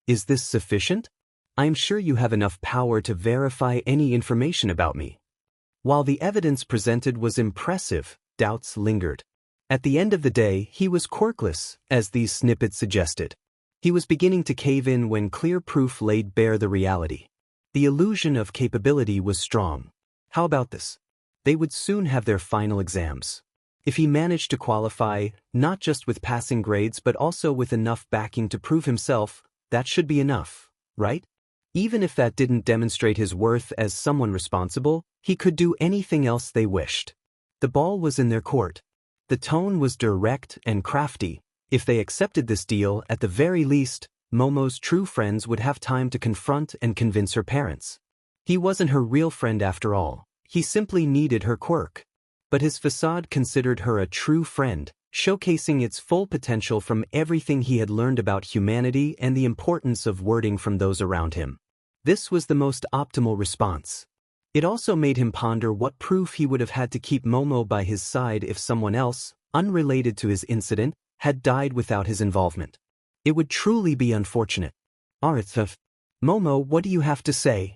Is this sufficient? I'm sure you have enough power to verify any information about me. While the evidence presented was impressive, doubts lingered. At the end of the day, he was quirkless, as these snippets suggested. He was beginning to cave in when clear proof laid bare the reality. The illusion of capability was strong. How about this? They would soon have their final exams. If he managed to qualify, not just with passing grades but also with enough backing to prove himself, that should be enough, right? Even if that didn't demonstrate his worth as someone responsible, he could do anything else they wished. The ball was in their court. The tone was direct and crafty. If they accepted this deal, at the very least, Momo's true friends would have time to confront and convince her parents. He wasn't her real friend after all. He simply needed her quirk. But his facade considered her a true friend, showcasing its full potential from everything he had learned about humanity and the importance of wording from those around him. This was the most optimal response. It also made him ponder what proof he would have had to keep Momo by his side if someone else, unrelated to his incident, had died without his involvement. It would truly be unfortunate. Arthur, Momo, what do you have to say?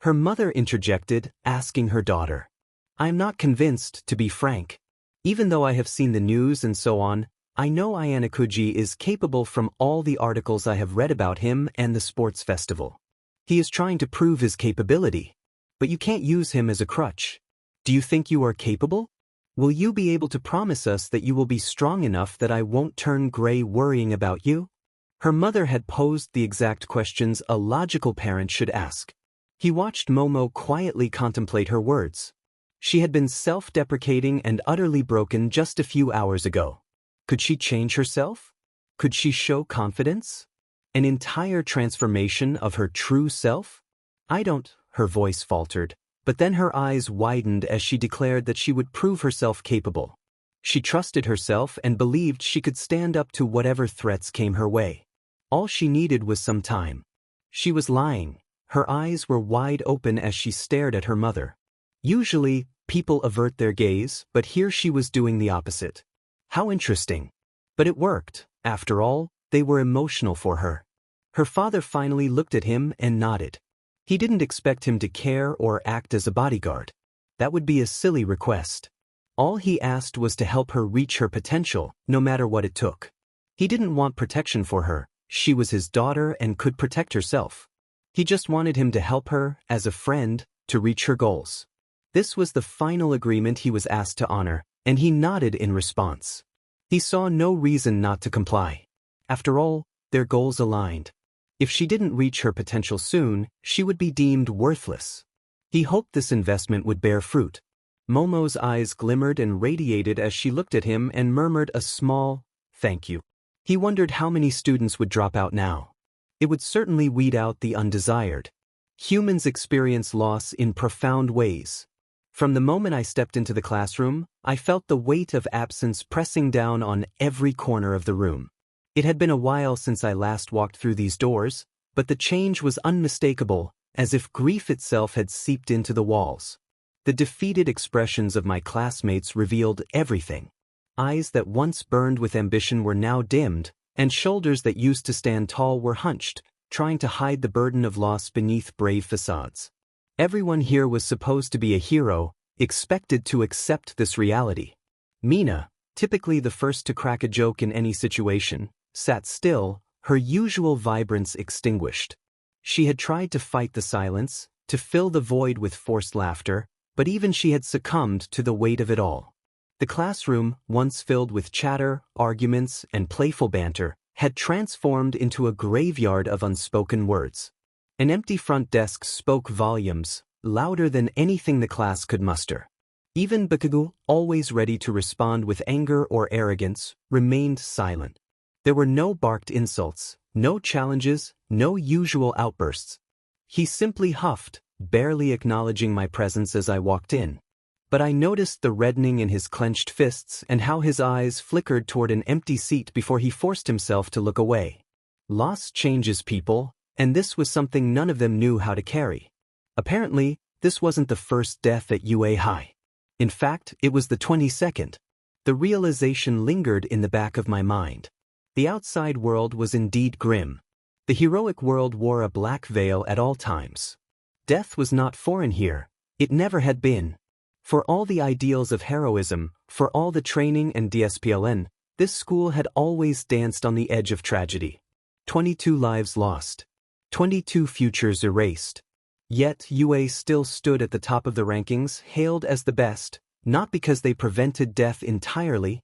Her mother interjected, asking her daughter. I am not convinced, to be frank. Even though I have seen the news and so on, I know Ayanakuji is capable from all the articles I have read about him and the sports festival. He is trying to prove his capability. But you can't use him as a crutch. Do you think you are capable? Will you be able to promise us that you will be strong enough that I won't turn gray worrying about you? Her mother had posed the exact questions a logical parent should ask. He watched Momo quietly contemplate her words. She had been self-deprecating and utterly broken just a few hours ago. Could she change herself? Could she show confidence? An entire transformation of her true self? I don't. Her voice faltered, but then her eyes widened as she declared that she would prove herself capable. She trusted herself and believed she could stand up to whatever threats came her way. All she needed was some time. She was lying. Her eyes were wide open as she stared at her mother. Usually, people avert their gaze, but here she was doing the opposite. How interesting. But it worked. After all, they were emotional for her. Her father finally looked at him and nodded. He didn't expect him to care or act as a bodyguard. That would be a silly request. All he asked was to help her reach her potential, no matter what it took. He didn't want protection for her. She was his daughter and could protect herself. He just wanted him to help her, as a friend, to reach her goals. This was the final agreement he was asked to honor, and he nodded in response. He saw no reason not to comply. After all, their goals aligned. If she didn't reach her potential soon, she would be deemed worthless. He hoped this investment would bear fruit. Momo's eyes glimmered and radiated as she looked at him and murmured a small, "Thank you." He wondered how many students would drop out now. It would certainly weed out the undesired. Humans experience loss in profound ways. From the moment I stepped into the classroom, I felt the weight of absence pressing down on every corner of the room. It had been a while since I last walked through these doors, but the change was unmistakable, as if grief itself had seeped into the walls. The defeated expressions of my classmates revealed everything. Eyes that once burned with ambition were now dimmed, and shoulders that used to stand tall were hunched, trying to hide the burden of loss beneath brave facades. Everyone here was supposed to be a hero, expected to accept this reality. Mina, typically the first to crack a joke in any situation, sat still, her usual vibrance extinguished. She had tried to fight the silence, to fill the void with forced laughter, but even she had succumbed to the weight of it all. The classroom, once filled with chatter, arguments, and playful banter, had transformed into a graveyard of unspoken words. An empty front desk spoke volumes, louder than anything the class could muster. Even Bakugo, always ready to respond with anger or arrogance, remained silent. There were no barked insults, no challenges, no usual outbursts. He simply huffed, barely acknowledging my presence as I walked in. But I noticed the reddening in his clenched fists and how his eyes flickered toward an empty seat before he forced himself to look away. Loss changes people, and this was something none of them knew how to carry. Apparently, this wasn't the first death at UA High. In fact, it was the 22nd. The realization lingered in the back of my mind. The outside world was indeed grim. The heroic world wore a black veil at all times. Death was not foreign here. It never had been. For all the ideals of heroism, for all the training and DSPLN, this school had always danced on the edge of tragedy. 22 lives lost. 22 futures erased. Yet UA still stood at the top of the rankings, hailed as the best, not because they prevented death entirely,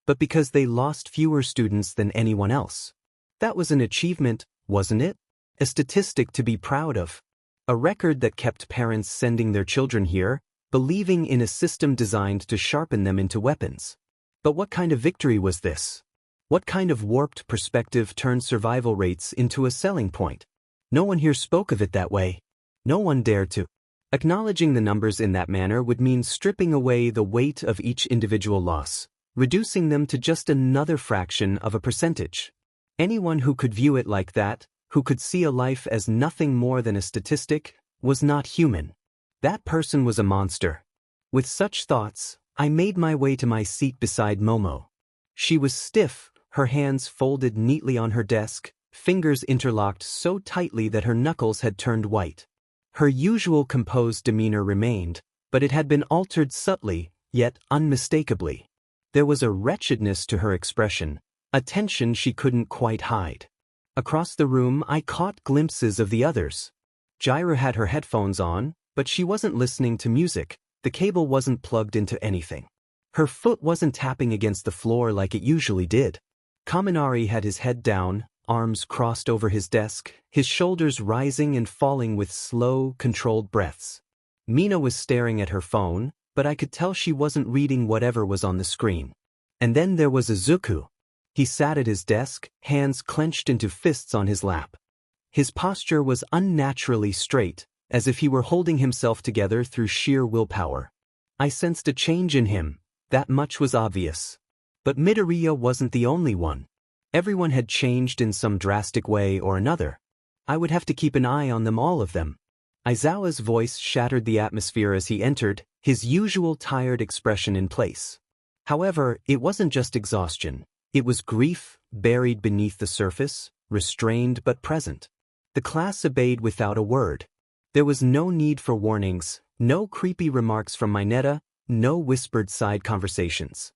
but because they lost fewer students than anyone else. That was an achievement, wasn't it? A statistic to be proud of. A record that kept parents sending their children here, believing in a system designed to sharpen them into weapons. But what kind of victory was this? What kind of warped perspective turned survival rates into a selling point? No one here spoke of it that way. No one dared to. Acknowledging the numbers in that manner would mean stripping away the weight of each individual loss, reducing them to just another fraction of a percentage. Anyone who could view it like that, who could see a life as nothing more than a statistic, was not human. That person was a monster. With such thoughts, I made my way to my seat beside Momo. She was stiff, her hands folded neatly on her desk, fingers interlocked so tightly that her knuckles had turned white. Her usual composed demeanor remained, but it had been altered subtly, yet unmistakably. There was a wretchedness to her expression, a tension she couldn't quite hide. Across the room I caught glimpses of the others. Jaira had her headphones on, but she wasn't listening to music, the cable wasn't plugged into anything. Her foot wasn't tapping against the floor like it usually did. Kaminari had his head down, arms crossed over his desk, his shoulders rising and falling with slow, controlled breaths. Mina was staring at her phone, but I could tell she wasn't reading whatever was on the screen. And then there was Izuku. He sat at his desk, hands clenched into fists on his lap. His posture was unnaturally straight, as if he were holding himself together through sheer willpower. I sensed a change in him, that much was obvious. But Midoriya wasn't the only one. Everyone had changed in some drastic way or another. I would have to keep an eye on them, all of them. Aizawa's voice shattered the atmosphere as he entered, his usual tired expression in place. However, it wasn't just exhaustion. It was grief, buried beneath the surface, restrained but present. The class obeyed without a word. There was no need for warnings, no creepy remarks from Mineta, no whispered side conversations.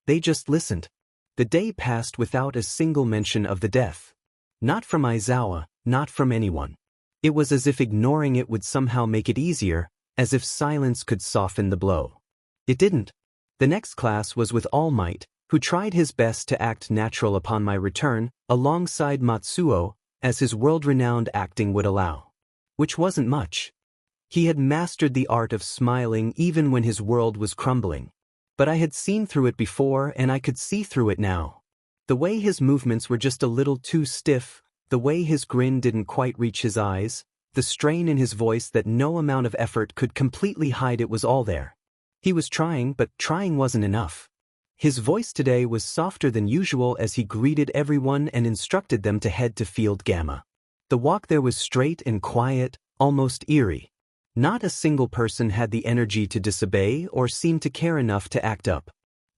They just listened. The day passed without a single mention of the death. Not from Aizawa, not from anyone. It was as if ignoring it would somehow make it easier, as if silence could soften the blow. It didn't. The next class was with All Might, who tried his best to act natural upon my return, alongside Matsuo, as his world-renowned acting would allow. Which wasn't much. He had mastered the art of smiling even when his world was crumbling. But I had seen through it before and I could see through it now. The way his movements were just a little too stiff, the way his grin didn't quite reach his eyes, the strain in his voice that no amount of effort could completely hide, it was all there. He was trying, but trying wasn't enough. His voice today was softer than usual as he greeted everyone and instructed them to head to Field Gamma. The walk there was straight and quiet, almost eerie. Not a single person had the energy to disobey or seem to care enough to act up.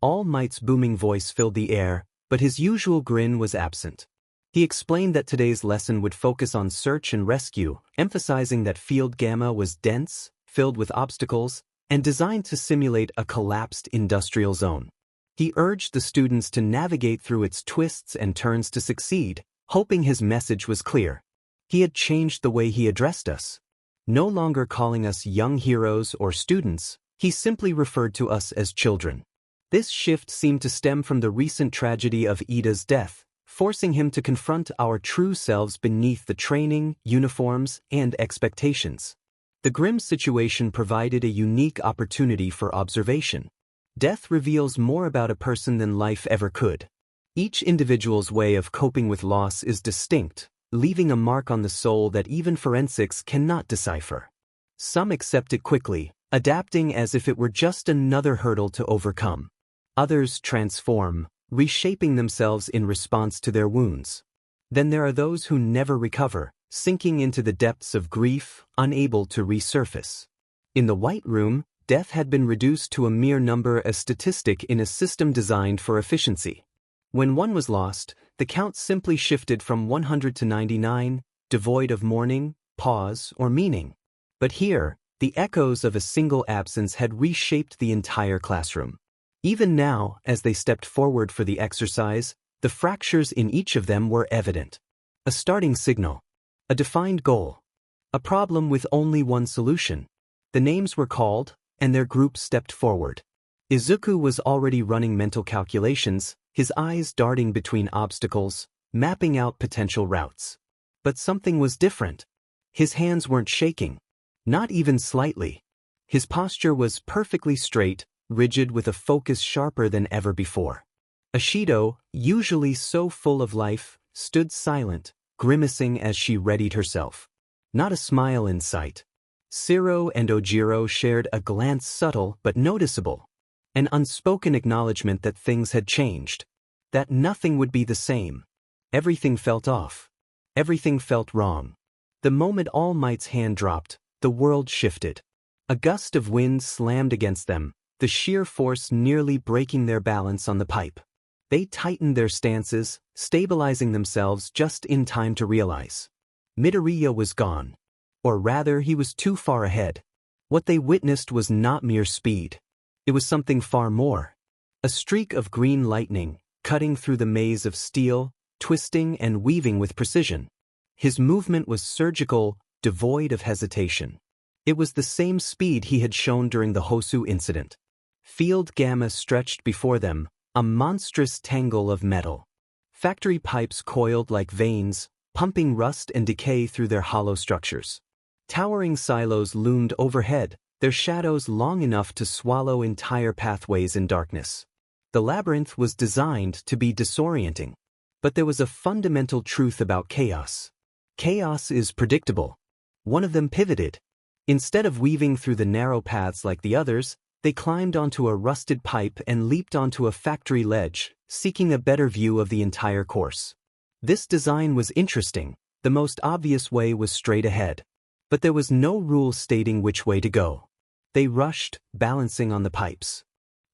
All Might's booming voice filled the air, but his usual grin was absent. He explained that today's lesson would focus on search and rescue, emphasizing that Field Gamma was dense, filled with obstacles, and designed to simulate a collapsed industrial zone. He urged the students to navigate through its twists and turns to succeed, hoping his message was clear. He had changed the way he addressed us. No longer calling us young heroes or students, he simply referred to us as children. This shift seemed to stem from the recent tragedy of Ida's death, forcing him to confront our true selves beneath the training, uniforms, and expectations. The grim situation provided a unique opportunity for observation. Death reveals more about a person than life ever could. Each individual's way of coping with loss is distinct, leaving a mark on the soul that even forensics cannot decipher. Some accept it quickly, adapting as if it were just another hurdle to overcome. Others transform, reshaping themselves in response to their wounds. Then there are those who never recover, sinking into the depths of grief, unable to resurface. In the White Room, death had been reduced to a mere number, a statistic in a system designed for efficiency. When one was lost, the count simply shifted from 100 to 99, devoid of mourning, pause, or meaning. But here, the echoes of a single absence had reshaped the entire classroom. Even now, as they stepped forward for the exercise, the fractures in each of them were evident. A starting signal. A defined goal. A problem with only one solution. The names were called, and their group stepped forward. Izuku was already running mental calculations, his eyes darting between obstacles, mapping out potential routes. But something was different. His hands weren't shaking. Not even slightly. His posture was perfectly straight, rigid, with a focus sharper than ever before. Ashido, usually so full of life, stood silent, grimacing as she readied herself. Not a smile in sight. Siro and Ojiro shared a glance, subtle but noticeable. An unspoken acknowledgement that things had changed. That nothing would be the same. Everything felt off. Everything felt wrong. The moment All Might's hand dropped, the world shifted. A gust of wind slammed against them, the sheer force nearly breaking their balance on the pipe. They tightened their stances, stabilizing themselves just in time to realize. Midoriya was gone. Or rather, he was too far ahead. What they witnessed was not mere speed. It was something far more. A streak of green lightning, cutting through the maze of steel, twisting and weaving with precision. His movement was surgical, devoid of hesitation. It was the same speed he had shown during the Hosu incident. Field Gamma stretched before them, a monstrous tangle of metal. Factory pipes coiled like veins, pumping rust and decay through their hollow structures. Towering silos loomed overhead, their shadows long enough to swallow entire pathways in darkness. The labyrinth was designed to be disorienting. But there was a fundamental truth about chaos. Chaos is predictable. One of them pivoted. Instead of weaving through the narrow paths like the others, they climbed onto a rusted pipe and leaped onto a factory ledge, seeking a better view of the entire course. This design was interesting. The most obvious way was straight ahead. But there was no rule stating which way to go. They rushed, balancing on the pipes,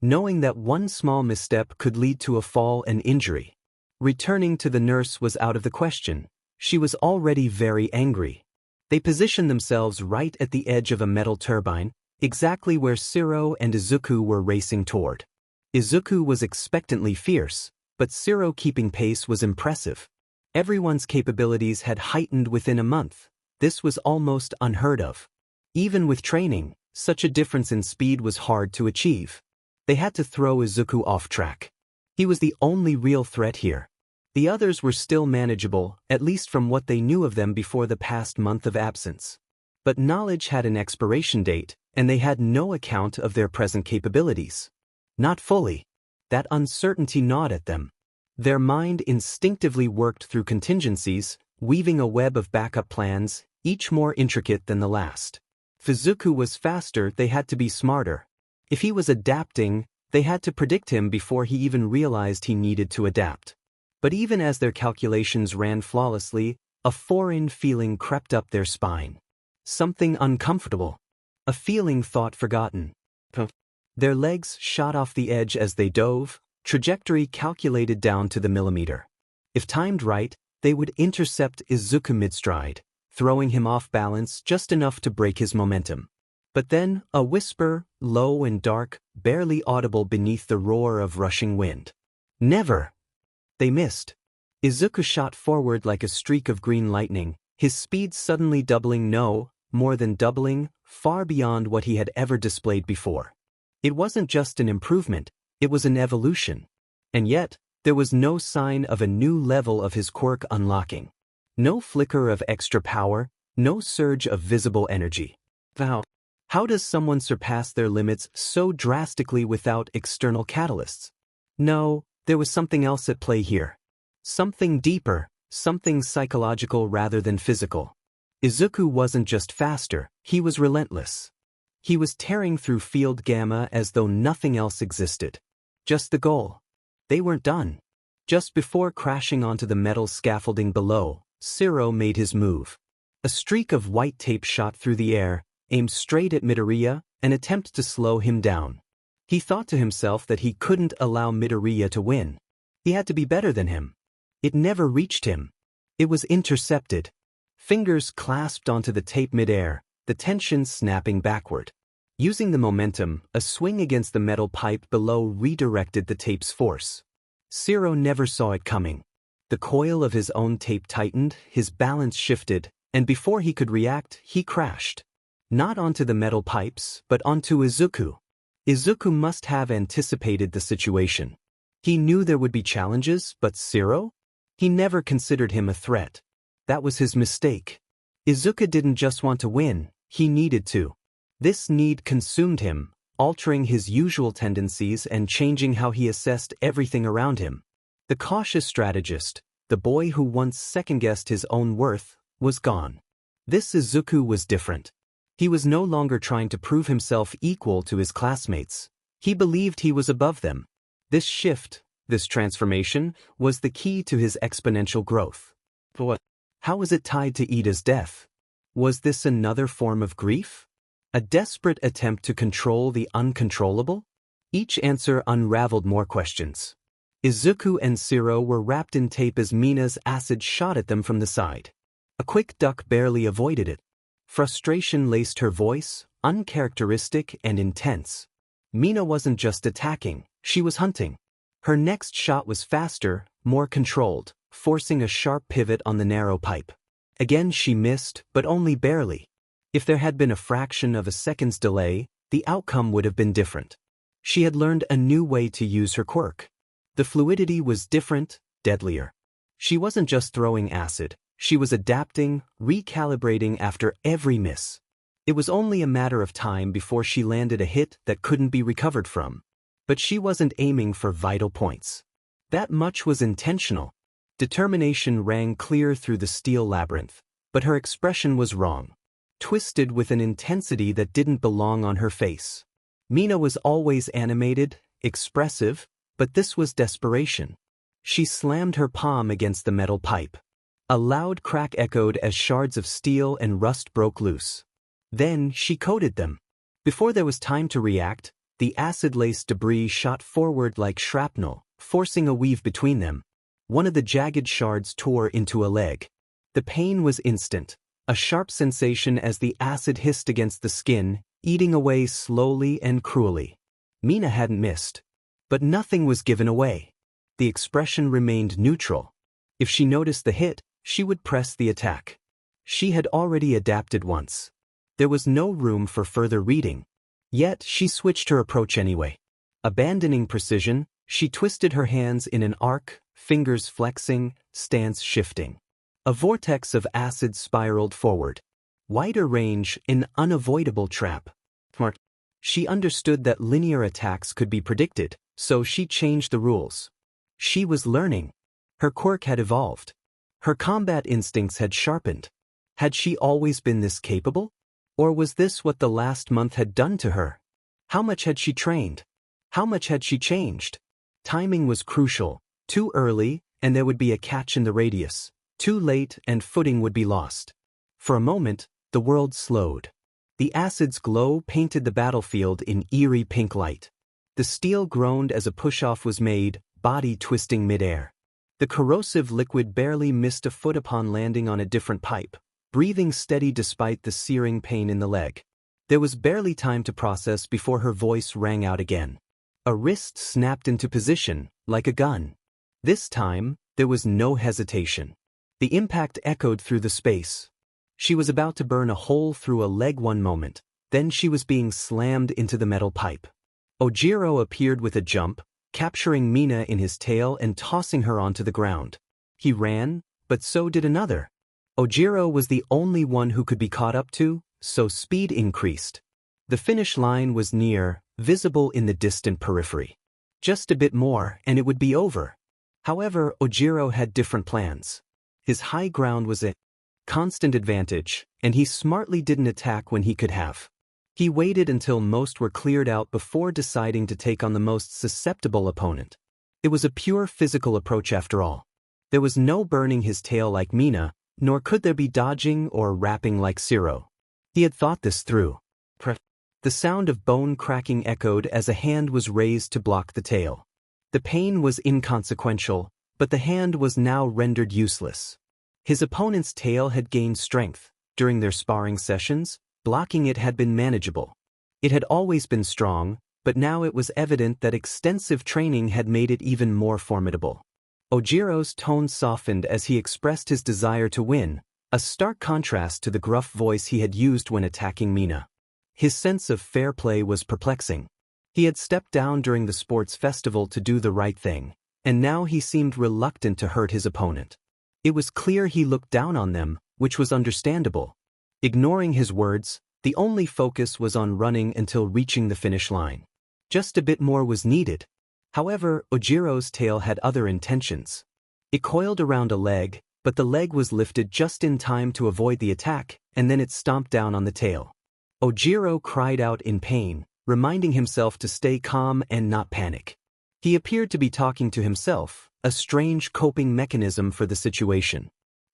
knowing that one small misstep could lead to a fall and injury. Returning to the nurse was out of the question. She was already very angry. They positioned themselves right at the edge of a metal turbine, exactly where Shiro and Izuku were racing toward. Izuku was expectantly fierce, but Shiro keeping pace was impressive. Everyone's capabilities had heightened within a month. This was almost unheard of. Even with training, such a difference in speed was hard to achieve. They had to throw Izuku off track. He was the only real threat here. The others were still manageable, at least from what they knew of them before the past month of absence. But knowledge had an expiration date, and they had no account of their present capabilities. Not fully. That uncertainty gnawed at them. Their mind instinctively worked through contingencies, weaving a web of backup plans, each more intricate than the last. If Izuku was faster, they had to be smarter. If he was adapting, they had to predict him before he even realized he needed to adapt. But even as their calculations ran flawlessly, a foreign feeling crept up their spine. Something uncomfortable. A feeling thought forgotten. Their legs shot off the edge as they dove, trajectory calculated down to the millimeter. If timed right, they would intercept Izuku mid-stride, throwing him off balance just enough to break his momentum. But then, a whisper, low and dark, barely audible beneath the roar of rushing wind. Never! They missed. Izuku shot forward like a streak of green lightning, his speed suddenly doubling, more than doubling, far beyond what he had ever displayed before. It wasn't just an improvement, it was an evolution. And yet, there was no sign of a new level of his quirk unlocking. No flicker of extra power, no surge of visible energy. How does someone surpass their limits so drastically without external catalysts? No, there was something else at play here. Something deeper, something psychological rather than physical. Izuku wasn't just faster, he was relentless. He was tearing through field gamma as though nothing else existed. Just the goal. They weren't done. Just before crashing onto the metal scaffolding below, Shiro made his move. A streak of white tape shot through the air, aimed straight at Midoriya, an attempt to slow him down. He thought to himself that he couldn't allow Midoriya to win. He had to be better than him. It never reached him. It was intercepted. Fingers clasped onto the tape midair, the tension snapping backward. Using the momentum, a swing against the metal pipe below redirected the tape's force. Shiro never saw it coming. The coil of his own tape tightened, his balance shifted, and before he could react, he crashed. Not onto the metal pipes, but onto Izuku. Izuku must have anticipated the situation. He knew there would be challenges, but Shiro? He never considered him a threat. That was his mistake. Izuku didn't just want to win, he needed to. This need consumed him, altering his usual tendencies and changing how he assessed everything around him. The cautious strategist, the boy who once second-guessed his own worth, was gone. This Izuku was different. He was no longer trying to prove himself equal to his classmates. He believed he was above them. This shift, this transformation, was the key to his exponential growth. How was it tied to Ida's death? Was this another form of grief? A desperate attempt to control the uncontrollable? Each answer unraveled more questions. Izuku and Shiro were wrapped in tape as Mina's acid shot at them from the side. A quick duck barely avoided it. Frustration laced her voice, uncharacteristic and intense. Mina wasn't just attacking, she was hunting. Her next shot was faster, more controlled, forcing a sharp pivot on the narrow pipe. Again she missed, but only barely. If there had been a fraction of a second's delay, the outcome would have been different. She had learned a new way to use her quirk. The fluidity was different, deadlier. She wasn't just throwing acid, she was adapting, recalibrating after every miss. It was only a matter of time before she landed a hit that couldn't be recovered from. But she wasn't aiming for vital points. That much was intentional. Determination rang clear through the steel labyrinth, but her expression was wrong. Twisted with an intensity that didn't belong on her face. Mina was always animated, expressive, but this was desperation. She slammed her palm against the metal pipe. A loud crack echoed as shards of steel and rust broke loose. Then she coated them. Before there was time to react, the acid-laced debris shot forward like shrapnel, forcing a weave between them. One of the jagged shards tore into a leg. The pain was instant, a sharp sensation as the acid hissed against the skin, eating away slowly and cruelly. Mina hadn't missed. But nothing was given away. The expression remained neutral. If she noticed the hit, she would press the attack. She had already adapted once. There was no room for further reading. Yet she switched her approach anyway. Abandoning precision, she twisted her hands in an arc, fingers flexing, stance shifting. A vortex of acid spiraled forward. Wider range, an unavoidable trap. She understood that linear attacks could be predicted, so she changed the rules. She was learning. Her quirk had evolved. Her combat instincts had sharpened. Had she always been this capable? Or was this what the last month had done to her? How much had she trained? How much had she changed? Timing was crucial. Too early, and there would be a catch in the radius. Too late, and footing would be lost. For a moment, the world slowed. The acid's glow painted the battlefield in eerie pink light. The steel groaned as a push-off was made, body twisting midair. The corrosive liquid barely missed a foot upon landing on a different pipe, breathing steady despite the searing pain in the leg. There was barely time to process before her voice rang out again. A wrist snapped into position, like a gun. This time, there was no hesitation. The impact echoed through the space. She was about to burn a hole through a leg one moment, then she was being slammed into the metal pipe. Ojiro appeared with a jump, capturing Mina in his tail and tossing her onto the ground. He ran, but so did another. Ojiro was the only one who could be caught up to, so speed increased. The finish line was near, visible in the distant periphery. Just a bit more, and it would be over. However, Ojiro had different plans. His high ground was a constant advantage, and he smartly didn't attack when he could have. He waited until most were cleared out before deciding to take on the most susceptible opponent. It was a pure physical approach after all. There was no burning his tail like Mina, nor could there be dodging or wrapping like Shiro. He had thought this through. The sound of bone cracking echoed as a hand was raised to block the tail. The pain was inconsequential, but the hand was now rendered useless. His opponent's tail had gained strength. During their sparring sessions, blocking it had been manageable. It had always been strong, but now it was evident that extensive training had made it even more formidable. Ojiro's tone softened as he expressed his desire to win, a stark contrast to the gruff voice he had used when attacking Mina. His sense of fair play was perplexing. He had stepped down during the sports festival to do the right thing, and now he seemed reluctant to hurt his opponent. It was clear he looked down on them, which was understandable. Ignoring his words, the only focus was on running until reaching the finish line. Just a bit more was needed. However, Ojiro's tail had other intentions. It coiled around a leg, but the leg was lifted just in time to avoid the attack, and then it stomped down on the tail. Ojiro cried out in pain, reminding himself to stay calm and not panic. He appeared to be talking to himself, a strange coping mechanism for the situation.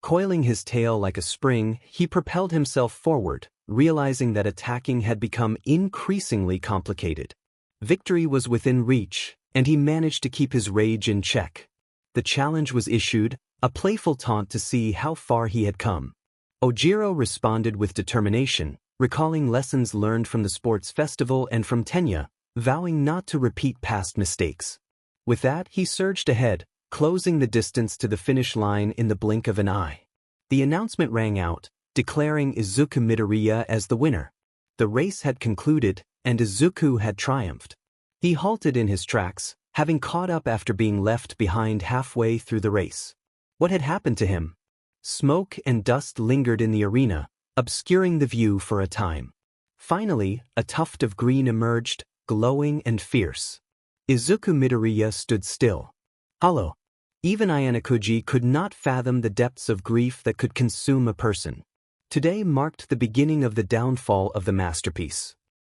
Coiling his tail like a spring, he propelled himself forward, realizing that attacking had become increasingly complicated. Victory was within reach, and he managed to keep his rage in check. The challenge was issued, a playful taunt to see how far he had come. Ojiro responded with determination, recalling lessons learned from the sports festival and from Tenya, vowing not to repeat past mistakes. With that, he surged ahead, closing the distance to the finish line in the blink of an eye. The announcement rang out, declaring Izuku Midoriya as the winner. The race had concluded, and Izuku had triumphed. He halted in his tracks, having caught up after being left behind halfway through the race. What had happened to him? Smoke and dust lingered in the arena, obscuring the view for a time. Finally, a tuft of green emerged, glowing and fierce. Izuku Midoriya stood still. Hollow. Even Ayanokuji could not fathom the depths of grief that could consume a person. Today marked the beginning of the downfall of the masterpiece.